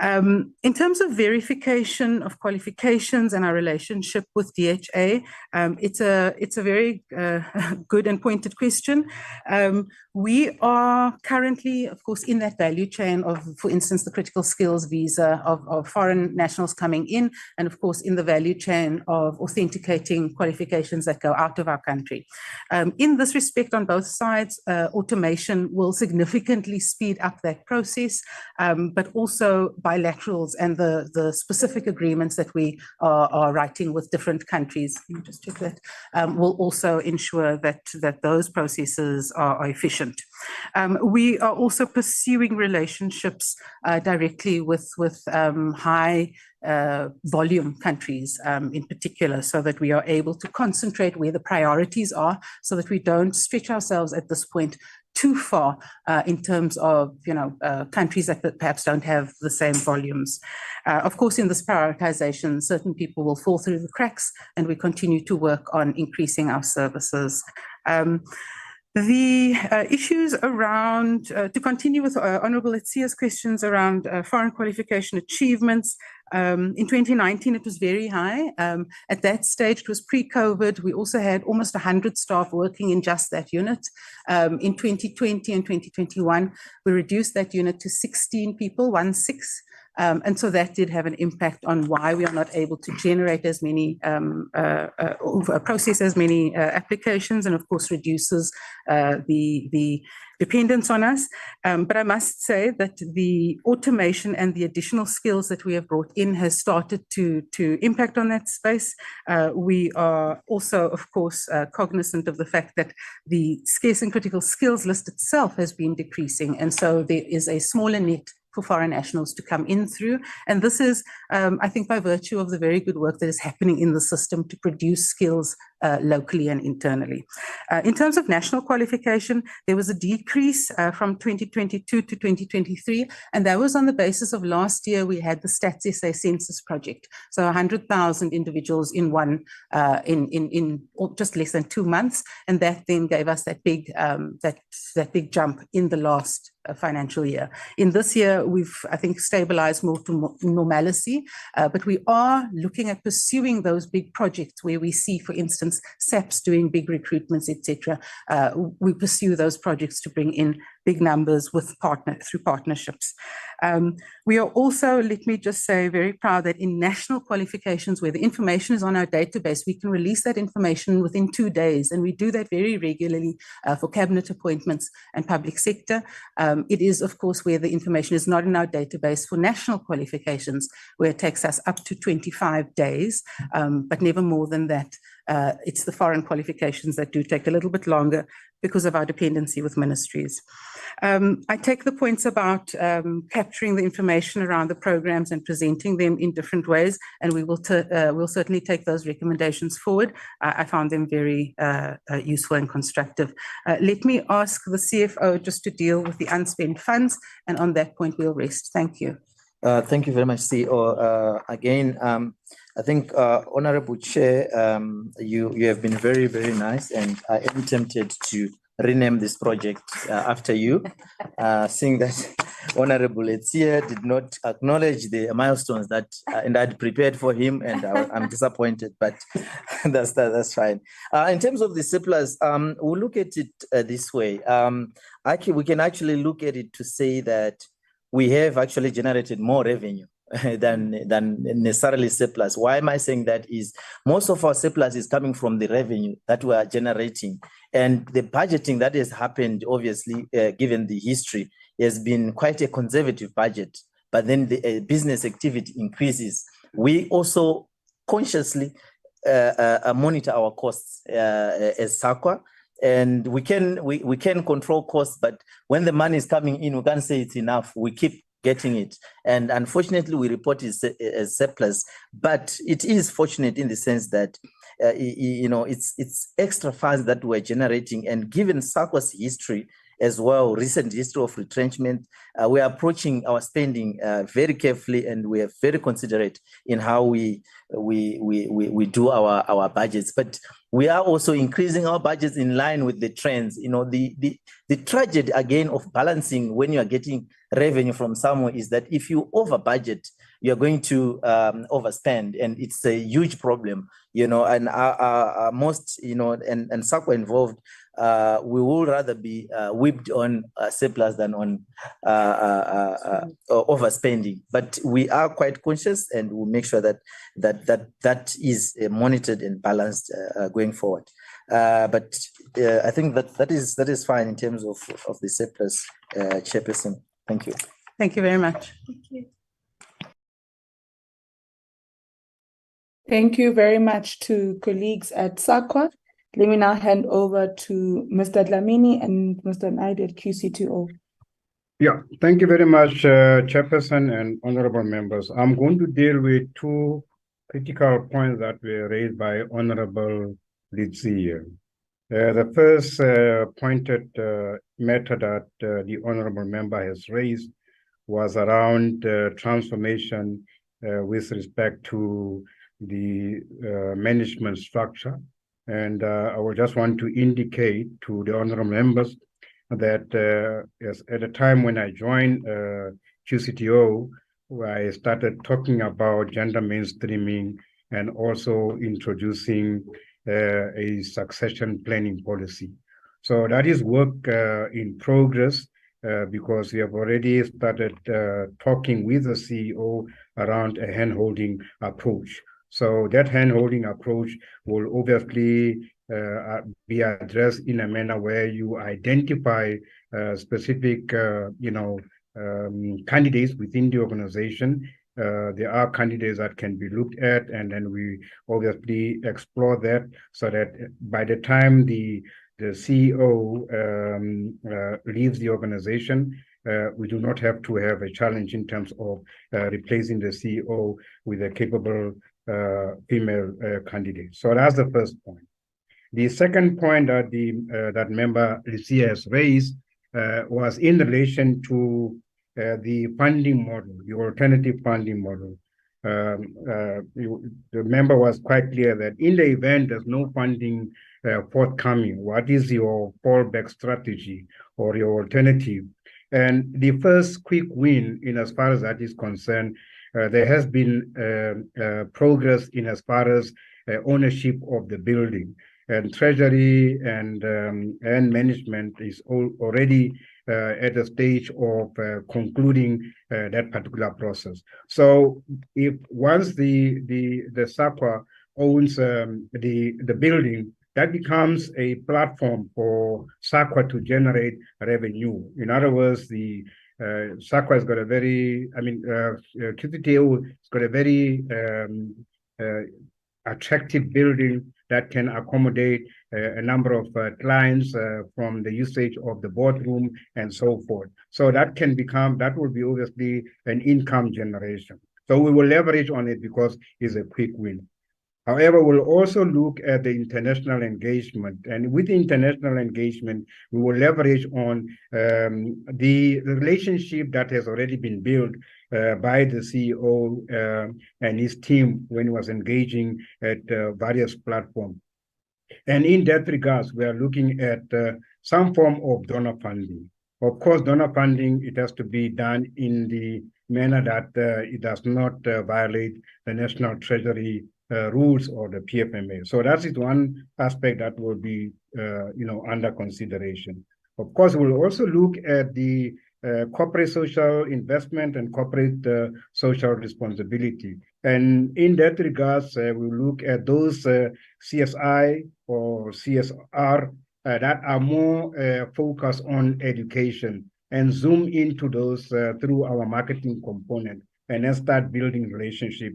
In terms of verification of qualifications and our relationship with DHA, it's a very good and pointed question. We are currently, of course, in that value chain of, for instance, the critical skills visa of foreign nationals coming in, and of course, in the value chain of authenticating qualifications that go out of our country. In this respect, on both sides, automation will significantly speed up that process, but also bilaterals and the specific agreements that we are writing with different countries, let me just check that, will also ensure that those processes are efficient. We are also pursuing relationships directly with high volume countries in particular, so that we are able to concentrate where the priorities are, so that we don't stretch ourselves at this point too far in terms of countries that perhaps don't have the same volumes. Of course, in this prioritization, certain people will fall through the cracks, and we continue to work on increasing our services. The issues around, to continue with Honourable Letsia's questions around foreign qualification achievements, in 2019 it was very high. At that stage, it was pre-COVID. We also had almost 100 staff working in just that unit. In 2020 and 2021, we reduced that unit to 16 people, 16. And so that did have an impact on why we are not able to generate as many, process as many applications, and of course reduces the dependence on us. But I must say that the automation and the additional skills that we have brought in has started to impact on that space. We are also, of course, cognizant of the fact that the scarce and critical skills list itself has been decreasing. And so there is a smaller net for foreign nationals to come in through. And this is, I think, by virtue of the very good work that is happening in the system to produce skills locally and internally. In terms of national qualification, there was a decrease from 2022 to 2023, and that was on the basis of last year we had the Stats SA census project. So 100,000 individuals in one, in just less than 2 months, and that then gave us that big, that big jump in the last financial year. In this year, we've, I think, stabilized more to normalcy, but we are looking at pursuing those big projects where we see, for instance, SAPs doing big recruitments, etc. We pursue those projects to bring in big numbers with through partnerships. We are also, let me just say, very proud that in national qualifications where the information is on our database, we can release that information within 2 days, and we do that very regularly for cabinet appointments and public sector. It is, of course, where the information is not in our database for national qualifications, where it takes us up to 25 days, but never more than that. It's the foreign qualifications that do take a little bit longer because of our dependency with ministries. I take the points about capturing the information around the programs and presenting them in different ways, and we will we'll certainly take those recommendations forward. I found them very useful and constructive. Let me ask the CFO just to deal with the unspent funds, and on that point we'll rest. Thank you. Thank you very much, CEO. Again, I think, Honorable Chair, you have been very, very nice, and I am tempted to rename this project after you, seeing that Honorable Letsia did not acknowledge the milestones that and I'd prepared for him, and I'm disappointed, but that's fine. In terms of the surplus, we'll look at it this way. We can actually look at it to say that we have actually generated more revenue than necessarily surplus. Why am I saying that? Is most of our surplus is coming from the revenue that we are generating, and the budgeting that has happened, obviously, given the history, has been quite a conservative budget, but then the business activity increases. We also consciously monitor our costs as SAQA, and we can control costs, but when the money is coming in, we can't say it's enough. We keep getting it, and unfortunately we report it as surplus, but it is fortunate in the sense that you know, it's extra funds that we're generating, and given SAQA's history as well, recent history of retrenchment, we are approaching our spending very carefully, and we are very considerate in how we do our budgets. But we are also increasing our budgets in line with the trends. You know, the tragedy again of balancing when you are getting revenue from somewhere is that if you over budget, you're going to overspend, and it's a huge problem. You know, and our most, you know, and SAQA involved, we will rather be whipped on surplus than on overspending. But we are quite conscious, and we'll make sure that is monitored and balanced going forward. But I think that is fine in terms of the surplus, Chairperson. Thank you. Thank you very much. Thank you. Thank you very much to colleagues at SAQA. Let me now hand over to Mr. Dlamini and Mr. Naidoo at QCTO. Yeah, thank you very much, Chairperson and honorable members. I'm going to deal with two critical points that were raised by Honorable Letsia. The first pointed matter that the honorable member has raised was around transformation with respect to the management structure And I would just want to indicate to the honorable members that yes, at the time when I joined QCTO, I started talking about gender mainstreaming and also introducing a succession planning policy. So that is work in progress because we have already started talking with the CEO around a hand-holding approach. So that hand-holding approach will obviously be addressed in a manner where you identify specific, candidates within the organization. There are candidates that can be looked at, and then we obviously explore that so that by the time the CEO leaves the organization, we do not have to have a challenge in terms of replacing the CEO with a capable female candidate. So that's the first point. The second point that that member Lucia has raised was in relation to the funding model, the alternative funding model. The member was quite clear that in the event there's no funding forthcoming, what is your fallback strategy or your alternative? And the first quick win in as far as that is concerned, there has been progress in as far as ownership of the building, and Treasury and management is already at a stage of concluding that particular process. So if once the SAQA owns the building, that becomes a platform for SAQA to generate revenue. In other words, the SAQA has got a very, QCTO has got a very attractive building that can accommodate a number of clients from the usage of the boardroom and so forth. So that will be obviously an income generation. So we will leverage on it because it's a quick win. However, we'll also look at the international engagement, and with the international engagement, we will leverage on the relationship that has already been built by the CEO and his team when he was engaging at various platforms. And in that regards, we are looking at some form of donor funding. Of course, donor funding, it has to be done in the manner that it does not violate the National Treasury rules or the PFMA. So that is one aspect that will be, under consideration. Of course, we'll also look at the corporate social investment and corporate social responsibility. And in that regards, we'll look at those CSI or CSR that are more focused on education and zoom into those through our marketing component and then start building relationship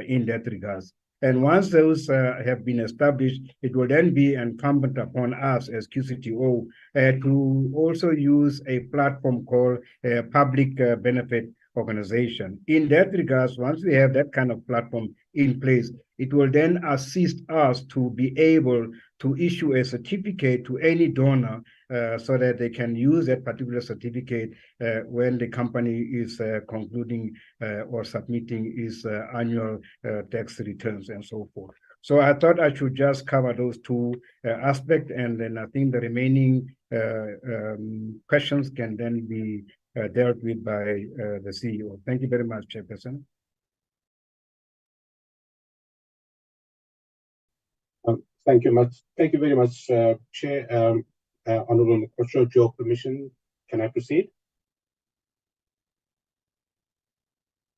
in that regards. And once those have been established, it will then be incumbent upon us as QCTO to also use a platform called a public benefit organization. In that regards, once we have that kind of platform in place, it will then assist us to be able to issue a certificate to any donor so that they can use that particular certificate when the company is concluding or submitting its annual tax returns and so forth. So I thought I should just cover those two aspects, and then I think the remaining questions can then be dealt with by the CEO. Thank you very much, Chairperson. Thank you very much, Chair. Honorable Mokosho, with your permission, can I proceed?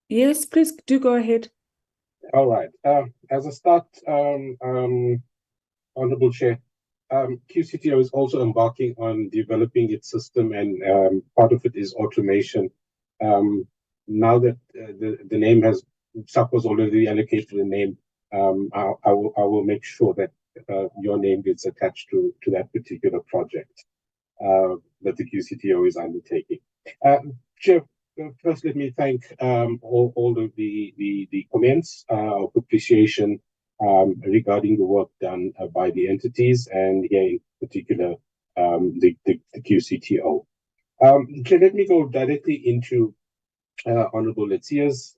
Yes, please do go ahead. All right. As a start, Honorable Chair, QCTO is also embarking on developing its system, and part of it is automation. Now that the name has, SAQA was already allocated a name, I will make sure that your name gets attached to that particular project that the QCTO is undertaking. Chair, first let me thank all of the comments of appreciation regarding the work done by the entities, and here in particular the QCTO. Chair, let me go directly into Honorable Letzia's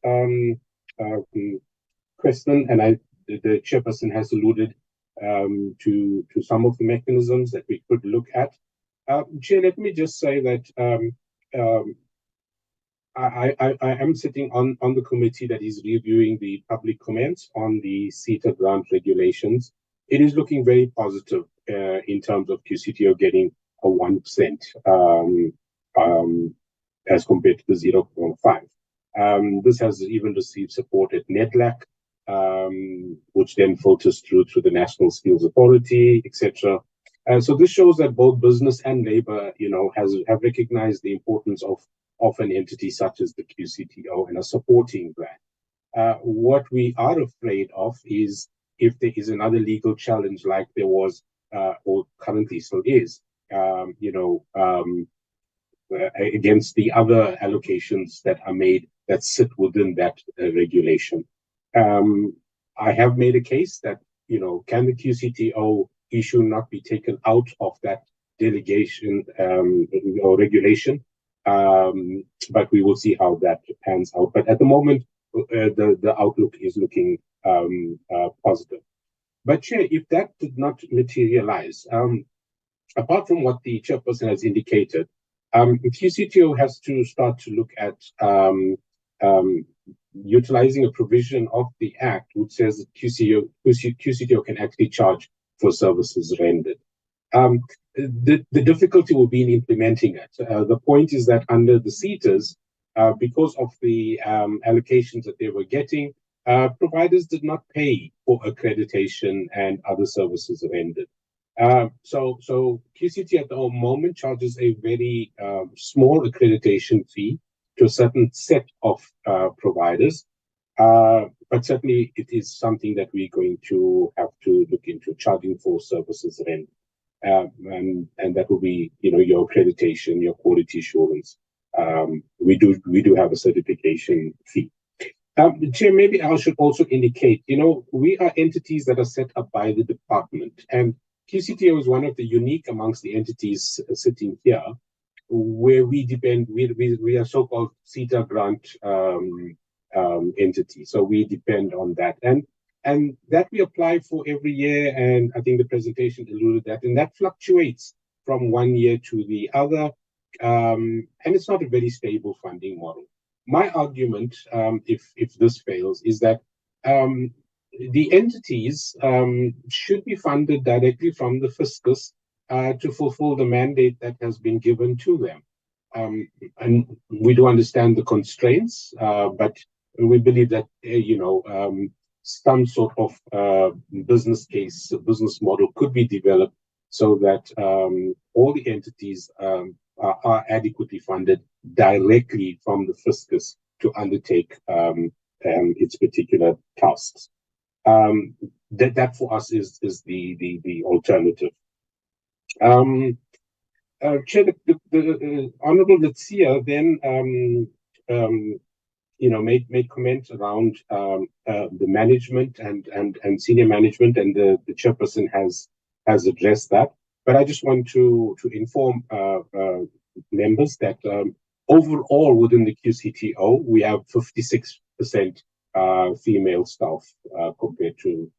question, and the chairperson has alluded to some of the mechanisms that we could look at. Chair, let me just say that I am sitting on the committee that is reviewing the public comments on the SETA grant regulations. It is looking very positive in terms of QCTO getting a 1% as compared to the 0.5. This has even received support at NEDLAC, which then filters through to the National Skills Authority, etc. So this shows that both business and labor, have recognized the importance of an entity such as the QCTO and are supporting that. What we are afraid of is if there is another legal challenge like there was or currently still is, against the other allocations that are made that sit within that regulation. I have made a case that, can the QCTO issue not be taken out of that delegation or regulation? But we will see how that pans out. But at the moment, the outlook is looking positive. But Chair, if that did not materialize, apart from what the chairperson has indicated, QCTO has to start to look at utilizing a provision of the Act which says that QCTO can actually charge for services rendered. The difficulty will be in implementing it. The point is that under the SETAs, because of the allocations that they were getting, providers did not pay for accreditation and other services rendered. So QCT at the moment charges a very small accreditation fee to a certain set of providers. But certainly it is something that we're going to have to look into, charging for services rendered. And that will be, your accreditation, your quality assurance. We do have a certification fee. Chair, maybe I should also indicate, we are entities that are set up by the department, and QCTO is one of the unique amongst the entities sitting here, where we depend. We are so-called SETA grant entity, so we depend on that, and that we apply for every year. And I think the presentation alluded that, and that fluctuates from one year to the other, and it's not a very stable funding model. My argument, if this fails, is that the entities should be funded directly from the fiscus to fulfill the mandate that has been given to them. And we do understand the constraints, but we believe that, some sort of business case, business model could be developed so that all the entities are adequately funded directly from the fiscus to undertake its particular tasks. That for us is the alternative. Chair, the Honourable Letsia then made comments around the management and senior management, and the chairperson has addressed that. But I just want to inform members that overall within the QCTO, we have 56% female staff compared to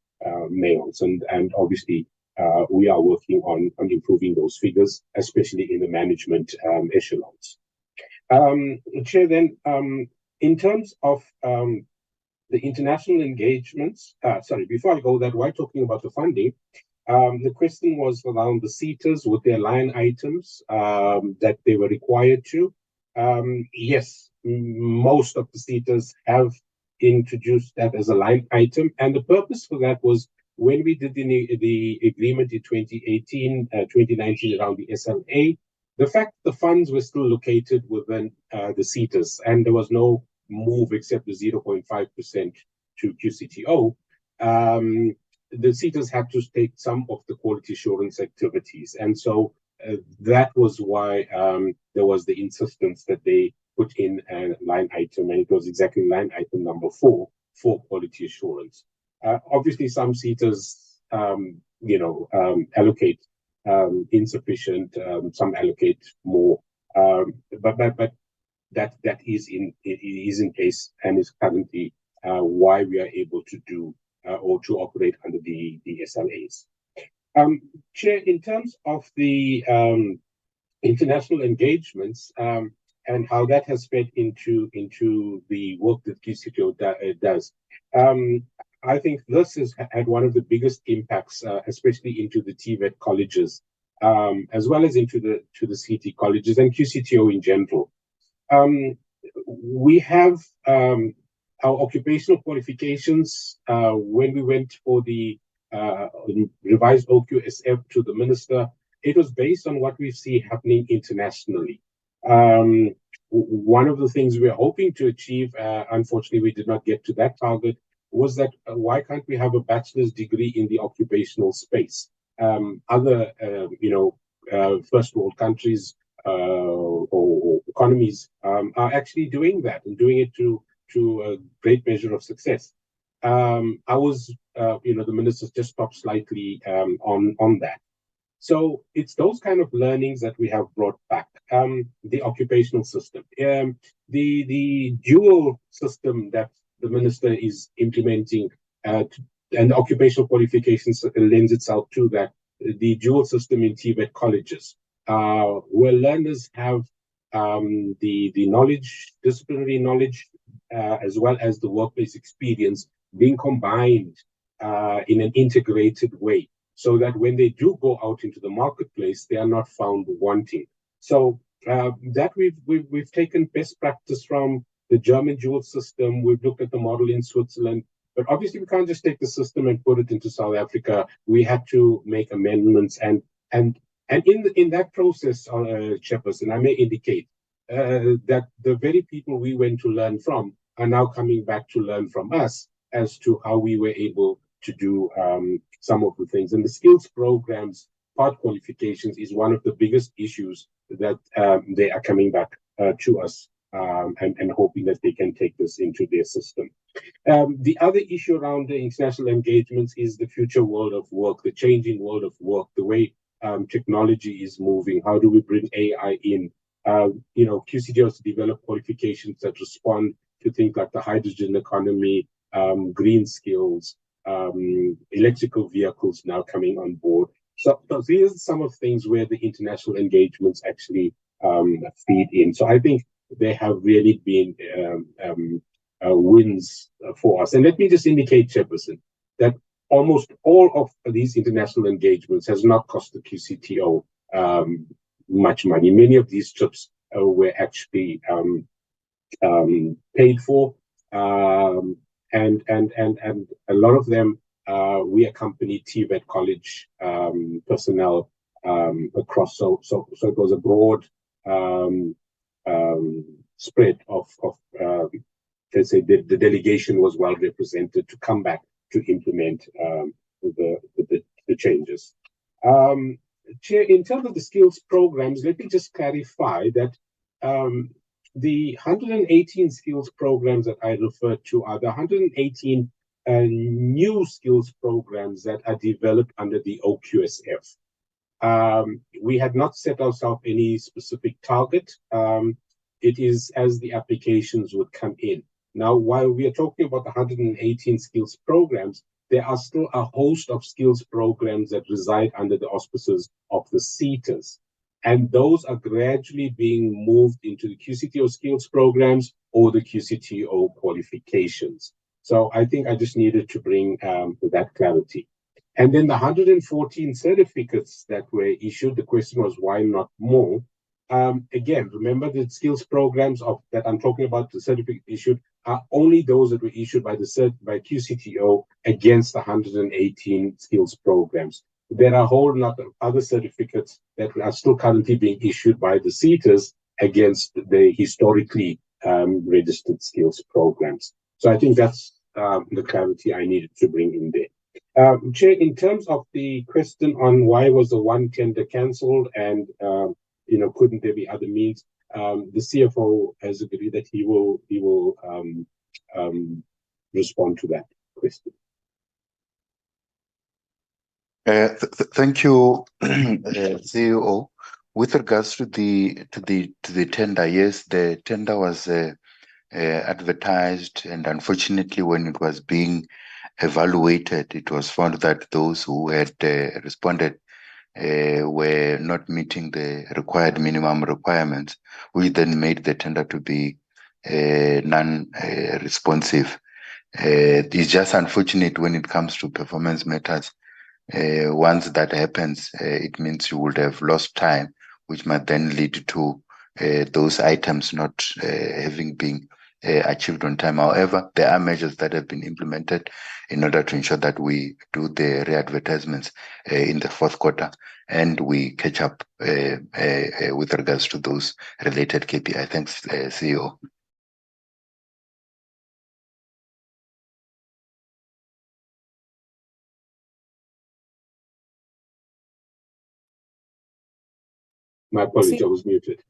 males, and obviously we are working on improving those figures, especially in the management echelons. Chair, then in terms of the international engagements, before I go that, while talking about the funding, the question was around the SETAs with their line items that they were required to. Yes, most of the SETAs have introduced that as a line item, and the purpose for that was when we did the agreement in 2018, 2019 around the SLA, the fact the funds were still located within the SETAs, and there was no move except the 0.5% to QCTO. The SETAs had to take some of the quality assurance activities, and so that was why there was the insistence that they put in a line item, and it was exactly line item number 4 for quality assurance. Obviously, some SETAs, allocate insufficient, some allocate more, but that is in place, and is currently why we are able to do or to operate under the SLAs. Chair, in terms of the international engagements and how that has fed into the work that QCTO does, I think this has had one of the biggest impacts, especially into the TVET colleges, as well as into the CT colleges and QCTO in general. We have our occupational qualifications. When we went for the revised OQSF to the minister, it was based on what we see happening internationally. One of the things we are hoping to achieve, unfortunately we did not get to that target, was that why can't we have a bachelor's degree in the occupational space? Other, first world countries or economies are actually doing that and doing it to a great measure of success. The ministers just stopped slightly on that. So it's those kind of learnings that we have brought back. The occupational system, the dual system that the minister is implementing, and the occupational qualifications lends itself to that. The dual system in TVET colleges, where learners have the knowledge, disciplinary knowledge, as well as the workplace experience being combined in an integrated way, so that when they do go out into the marketplace, they are not found wanting. So that we've taken best practice from the German dual system. We've looked at the model in Switzerland, but obviously we can't just take the system and put it into South Africa. We had to make amendments, and in that process, Chairperson, I may indicate that the very people we went to learn from are now coming back to learn from us as to how we were able to do some of the things. And the skills programs, part qualifications, is one of the biggest issues that they are coming back to us and hoping that they can take this into their system. The other issue around the international engagements is the future world of work, the changing world of work, the way technology is moving. How do we bring AI in? QCTO has developed qualifications that respond to things like the hydrogen economy, green skills, electrical vehicles now coming on board. So these are some of the things where the international engagements actually feed in. So I think they have really been wins for us. And let me just indicate, Chairperson, that almost all of these international engagements has not cost the QCTO much money. Many of these trips were actually paid for, and a lot of them we accompanied TVET college personnel across. So it was a broad spread of let's say the delegation was well represented to come back to implement the changes. Chair, in terms of the skills programs, let me just clarify that the 118 skills programs that I referred to are the 118 new skills programs that are developed under the OQSF. We had not set ourselves any specific target. It is as the applications would come in. Now, while we are talking about the 118 skills programs, there are still a host of skills programs that reside under the auspices of the SETAs. And those are gradually being moved into the QCTO skills programs or the QCTO qualifications. So I think I just needed to bring that clarity. And then the 114 certificates that were issued, the question was, why not more? Again, remember the skills programs that I'm talking about, the certificate issued, are only those that were issued by QCTO against the 118 skills programs. There are a whole lot of other certificates that are still currently being issued by the SETAs against the historically registered skills programs. So I think that's the clarity I needed to bring in there. Chair, in terms of the question on why was the one tender cancelled and couldn't there be other means, the CFO has agreed that he will respond to that question. Thank you, CEO. With regards to the tender, yes, the tender was advertised, and unfortunately, when it was being evaluated, it was found that those who had responded were not meeting the required minimum requirements, which then made the tender to be non-responsive. It's just unfortunate when it comes to performance matters. Once that happens, it means you would have lost time, which might then lead to those items not having been achieved on time. However, there are measures that have been implemented in order to ensure that we do the re-advertisements in the fourth quarter and we catch up with regards to those related KPI. Thanks, CEO. My apologies, I was muted.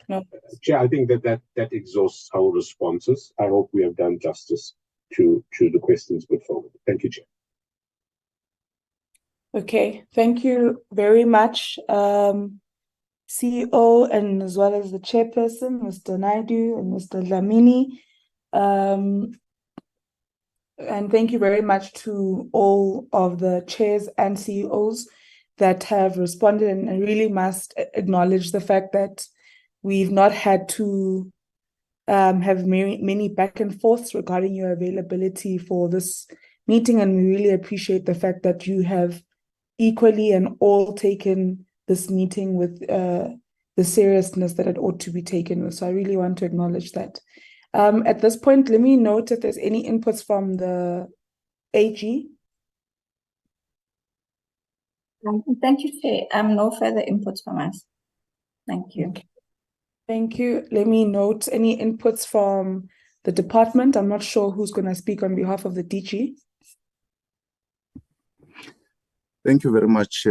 No. Chair, I think that exhausts our responses. I hope we have done justice to the questions put forward. Thank you, Chair. Okay, thank you very much, CEO, and as well as the chairperson, Mr. Naidu and Mr. Dlamini. And thank you very much to all of the chairs and CEOs that have responded. And I really must acknowledge the fact that we've not had to have many back and forths regarding your availability for this meeting. And we really appreciate the fact that you have equally and all taken this meeting with the seriousness that it ought to be taken with. So I really want to acknowledge that. At this point, let me note if there's any inputs from the AG. Thank you, Chair. No further inputs from us. Thank you. Okay. Thank you. Let me note any inputs from the department. I'm not sure who's going to speak on behalf of the DG. Thank you very much,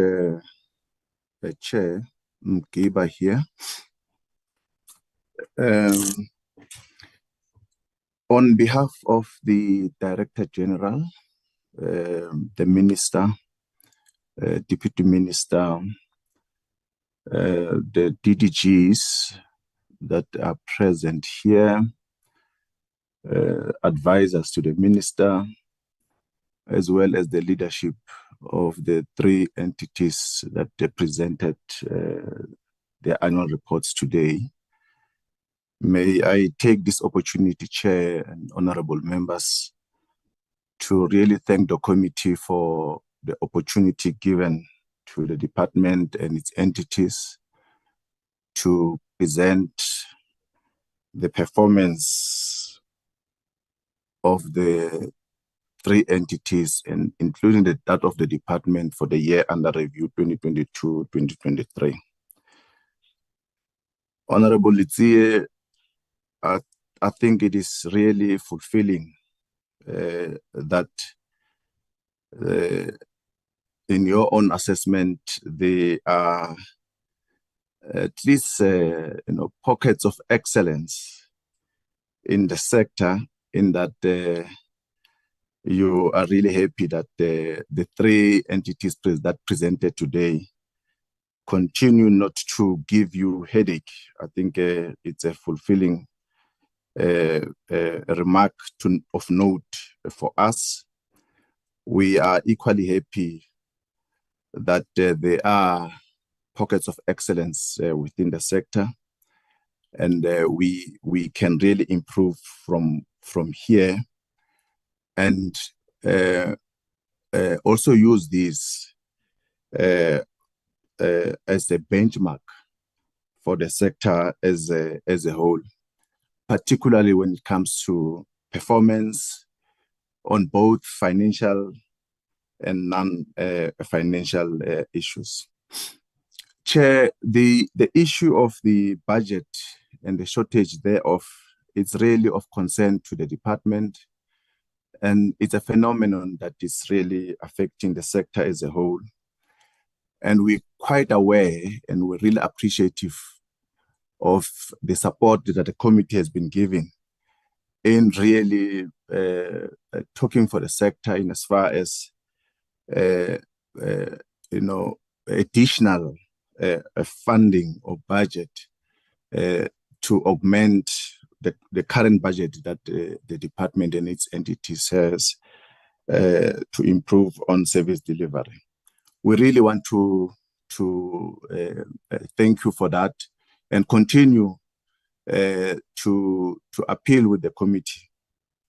Chair Mgiba here. On behalf of the Director General, the Minister, Deputy Minister, the DDGs that are present here, advisors to the Minister, as well as the leadership of the three entities that they presented their annual reports today. May I take this opportunity, Chair and honorable members, to really thank the committee for the opportunity given to the department and its entities to present the performance of the three entities, and including that of the department for the year under review 2022-2023. Honorable Litsie, I think it is really fulfilling that in your own assessment, there are at least pockets of excellence in the sector, in that you are really happy that the three entities that presented today continue not to give you headache. I think it's a fulfilling remark of note for us. We are equally happy that there are pockets of excellence within the sector, and we can really improve from here, and also use this as a benchmark for the sector as a whole, particularly when it comes to performance on both financial and non-financial issues. Chair, the issue of the budget and the shortage thereof, it's really of concern to the department, and it's a phenomenon that is really affecting the sector as a whole. And we're quite aware, and we're really appreciative of the support that the committee has been giving in really talking for the sector in as far as additional funding or budget to augment the current budget that the department and its entities has. to improve on service delivery. We really want to thank you for that and continue to appeal with the committee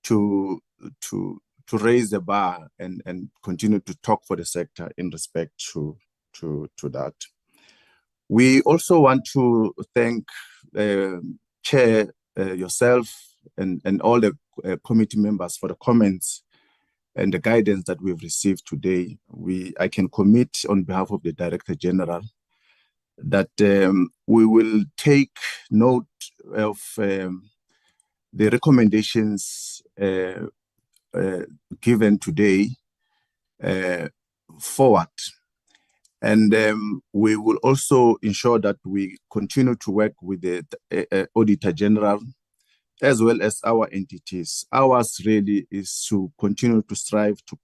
to raise the bar and continue to talk for the sector in respect to that. We also want to thank Chair, yourself and all the committee members for the comments and the guidance that we've received today. I can commit on behalf of the Director General that we will take note of the recommendations given today forward. And we will also ensure that we continue to work with the Auditor-General as well as our entities. Ours really is to continue to strive to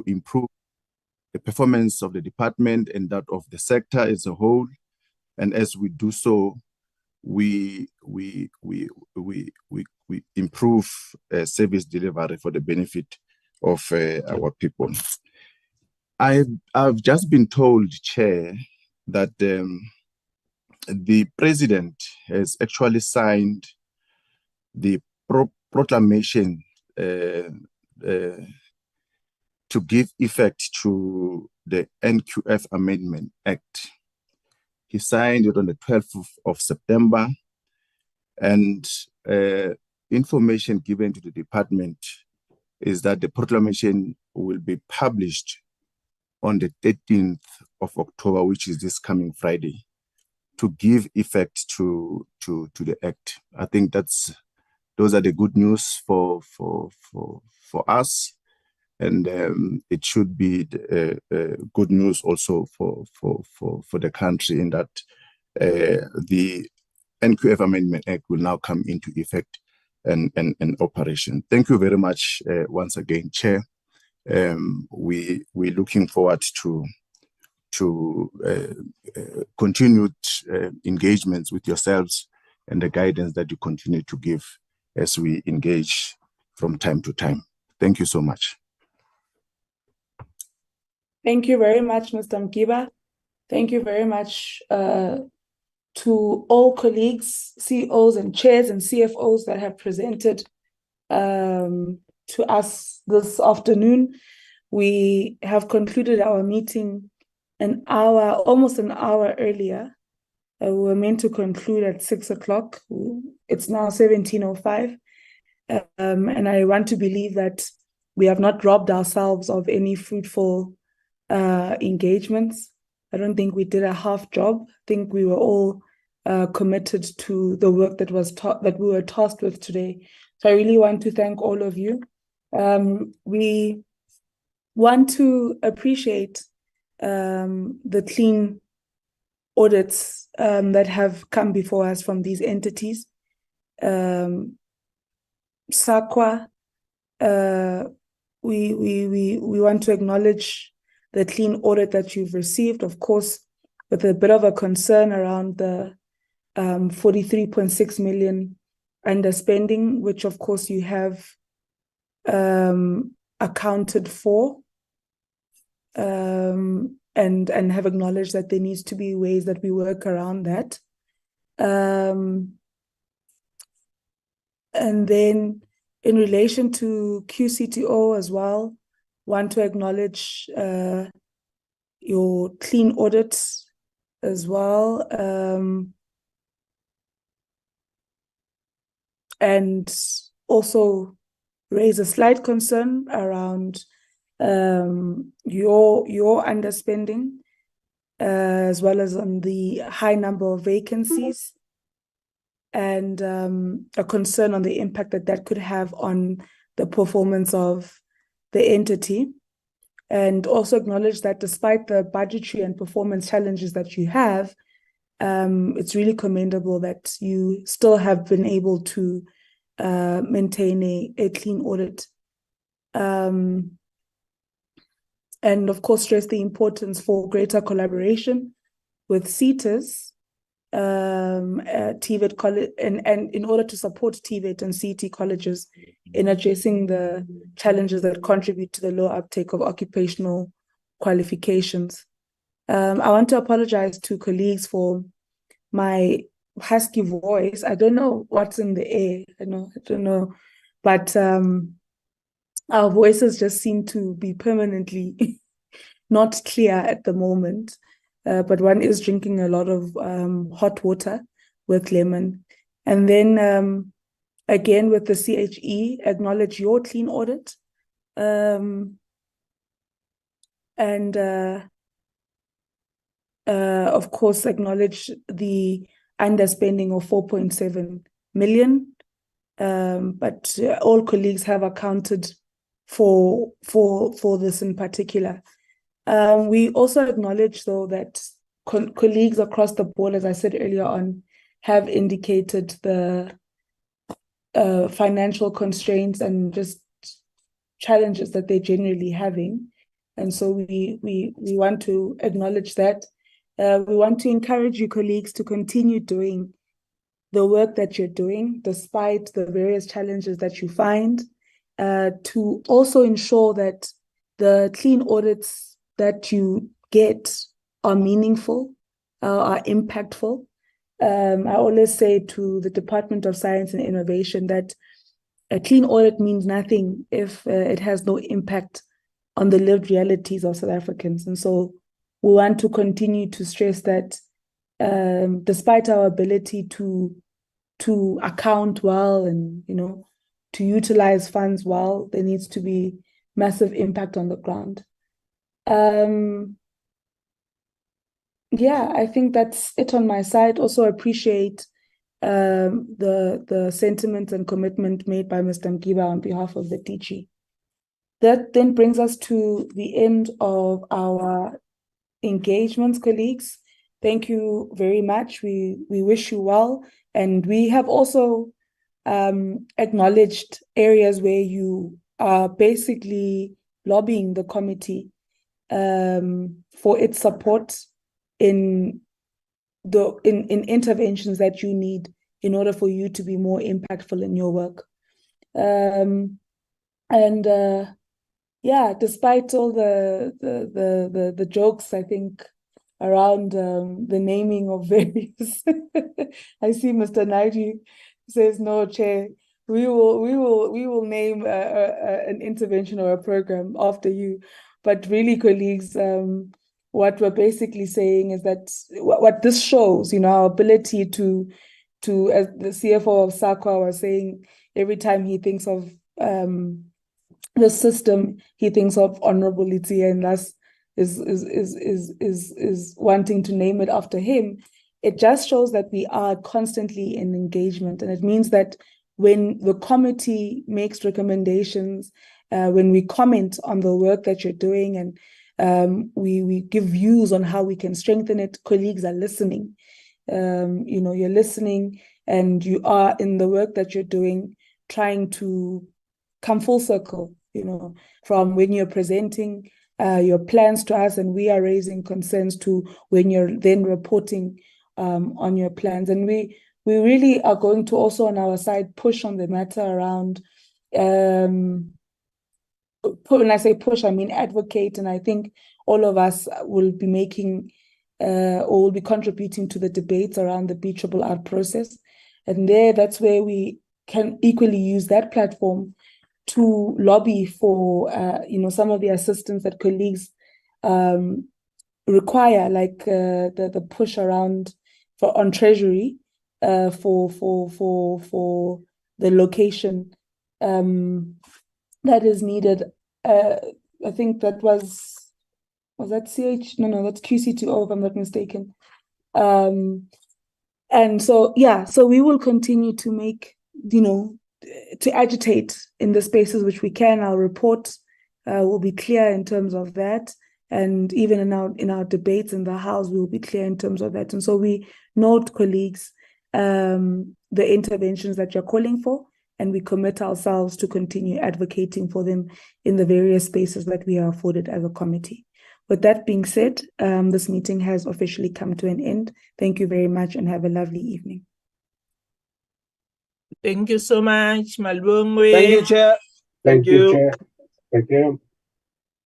improve the performance of the department and that of the sector as a whole. And as we do so, we improve service delivery for the benefit of our people. I've just been told, Chair, that the President has actually signed the proclamation to give effect to the NQF Amendment Act. He signed it on the 12th of September, and information given to the department is that the proclamation will be published on the 13th of October, which is this coming Friday, to give effect to the act. I think those are the good news for us, and it should be good news also for the country in that the NQF Amendment Act will now come into effect and operation. Thank you very much once again, Chair. We're looking forward to continued engagements with yourselves and the guidance that you continue to give as we engage from time to time. Thank you so much. Thank you very much, Mr. Mkiba. Thank you very much to all colleagues, CEOs and chairs and CFOs that have presented to us this afternoon. We have concluded our meeting almost an hour earlier. We were meant to conclude at 6 o'clock. It's now 17:05. And I want to believe that we have not robbed ourselves of any fruitful engagements. I don't think we did a half job. I think we were all committed to the work that we were tasked with today. So I really want to thank all of you. We want to appreciate the clean audits that have come before us from these entities. SAQA, we want to acknowledge the clean audit that you've received, of course, with a bit of a concern around the 43.6 million underspending, which of course you have accounted for and have acknowledged that there needs to be ways that we work around that. And then in relation to QCTO as well, want to acknowledge your clean audits as well. And also raise a slight concern around your underspending, as well as on the high number of vacancies, and a concern on the impact that could have on the performance of the entity. And also acknowledge that despite the budgetary and performance challenges that you have, it's really commendable that you still have been able to maintain a clean audit. And of course, stress the importance for greater collaboration with CETAs, TVET college, and in order to support TVET and CT colleges in addressing the challenges that contribute to the low uptake of occupational qualifications. I want to apologize to colleagues for my husky voice. I don't know what's in the air. I don't know, but our voices just seem to be permanently not clear at the moment. But one is drinking a lot of hot water with lemon. And then again, with the CHE, acknowledge your clean audit. Of course, acknowledge the underspending of 4.7 million. But all colleagues have accounted for this in particular. We also acknowledge, though, that colleagues across the board, as I said earlier on, have indicated the financial constraints and just challenges that they're generally having. And so we want to acknowledge that. We want to encourage you, colleagues, to continue doing the work that you're doing, despite the various challenges that you find, to also ensure that the clean audits that you get are meaningful, are impactful. I always say to the Department of Science and Innovation that a clean audit means nothing if it has no impact on the lived realities of South Africans. And so we want to continue to stress that despite our ability to account well and, to utilize funds well, there needs to be massive impact on the ground. Yeah, I think that's it on my side. Also appreciate the sentiment and commitment made by Mr. Mkiba on behalf of the DG. That then brings us to the end of our engagements, colleagues. Thank you very much. We wish you well. And we have also acknowledged areas where you are basically lobbying the committee for its support in interventions that you need in order for you to be more impactful in your work. Yeah, despite all the jokes, I think, around the naming of various, I see Mr. Naidi says, no, Chair, we will name an intervention or a program after you. But really, colleagues, what we're basically saying is that what this shows, our ability to, as the CFO of SAQA was saying, every time he thinks of the system, he thinks of Honorable Litiya, and thus is wanting to name it after him. It just shows that we are constantly in engagement, and it means that when the committee makes recommendations, when we comment on the work that you're doing, and we give views on how we can strengthen it, colleagues are listening. You're listening, and you are in the work that you're doing, trying to come full circle, from when you're presenting your plans to us, and we are raising concerns, to when you're then reporting on your plans. And we really are going to also on our side push on the matter around, when I say push, I mean advocate, and I think all of us will be making or will be contributing to the debates around the BRRR process. And that's where we can equally use that platform to lobby for some of the assistance that colleagues require, like the push around on Treasury for the location that is needed. I think that was that CH? No, that's QCTO, if I'm not mistaken. And so, yeah, so we will continue to make, to agitate in the spaces which we can. Our report will be clear in terms of that. And even in our debates in the House, we will be clear in terms of that. And so we note, colleagues, the interventions that you're calling for, and we commit ourselves to continue advocating for them in the various spaces that we are afforded as a committee. With that being said, this meeting has officially come to an end. Thank you very much and have a lovely evening. Thank you so much, Malbongwe. Thank you, Chair. Thank you, Chair. Thank you.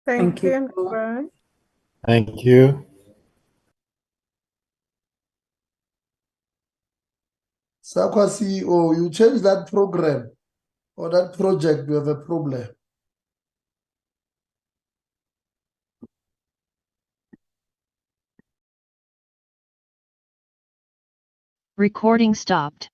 Thank you. Bye. Thank you. SAQA CEO, you change that program or that project, you have a problem. Recording stopped.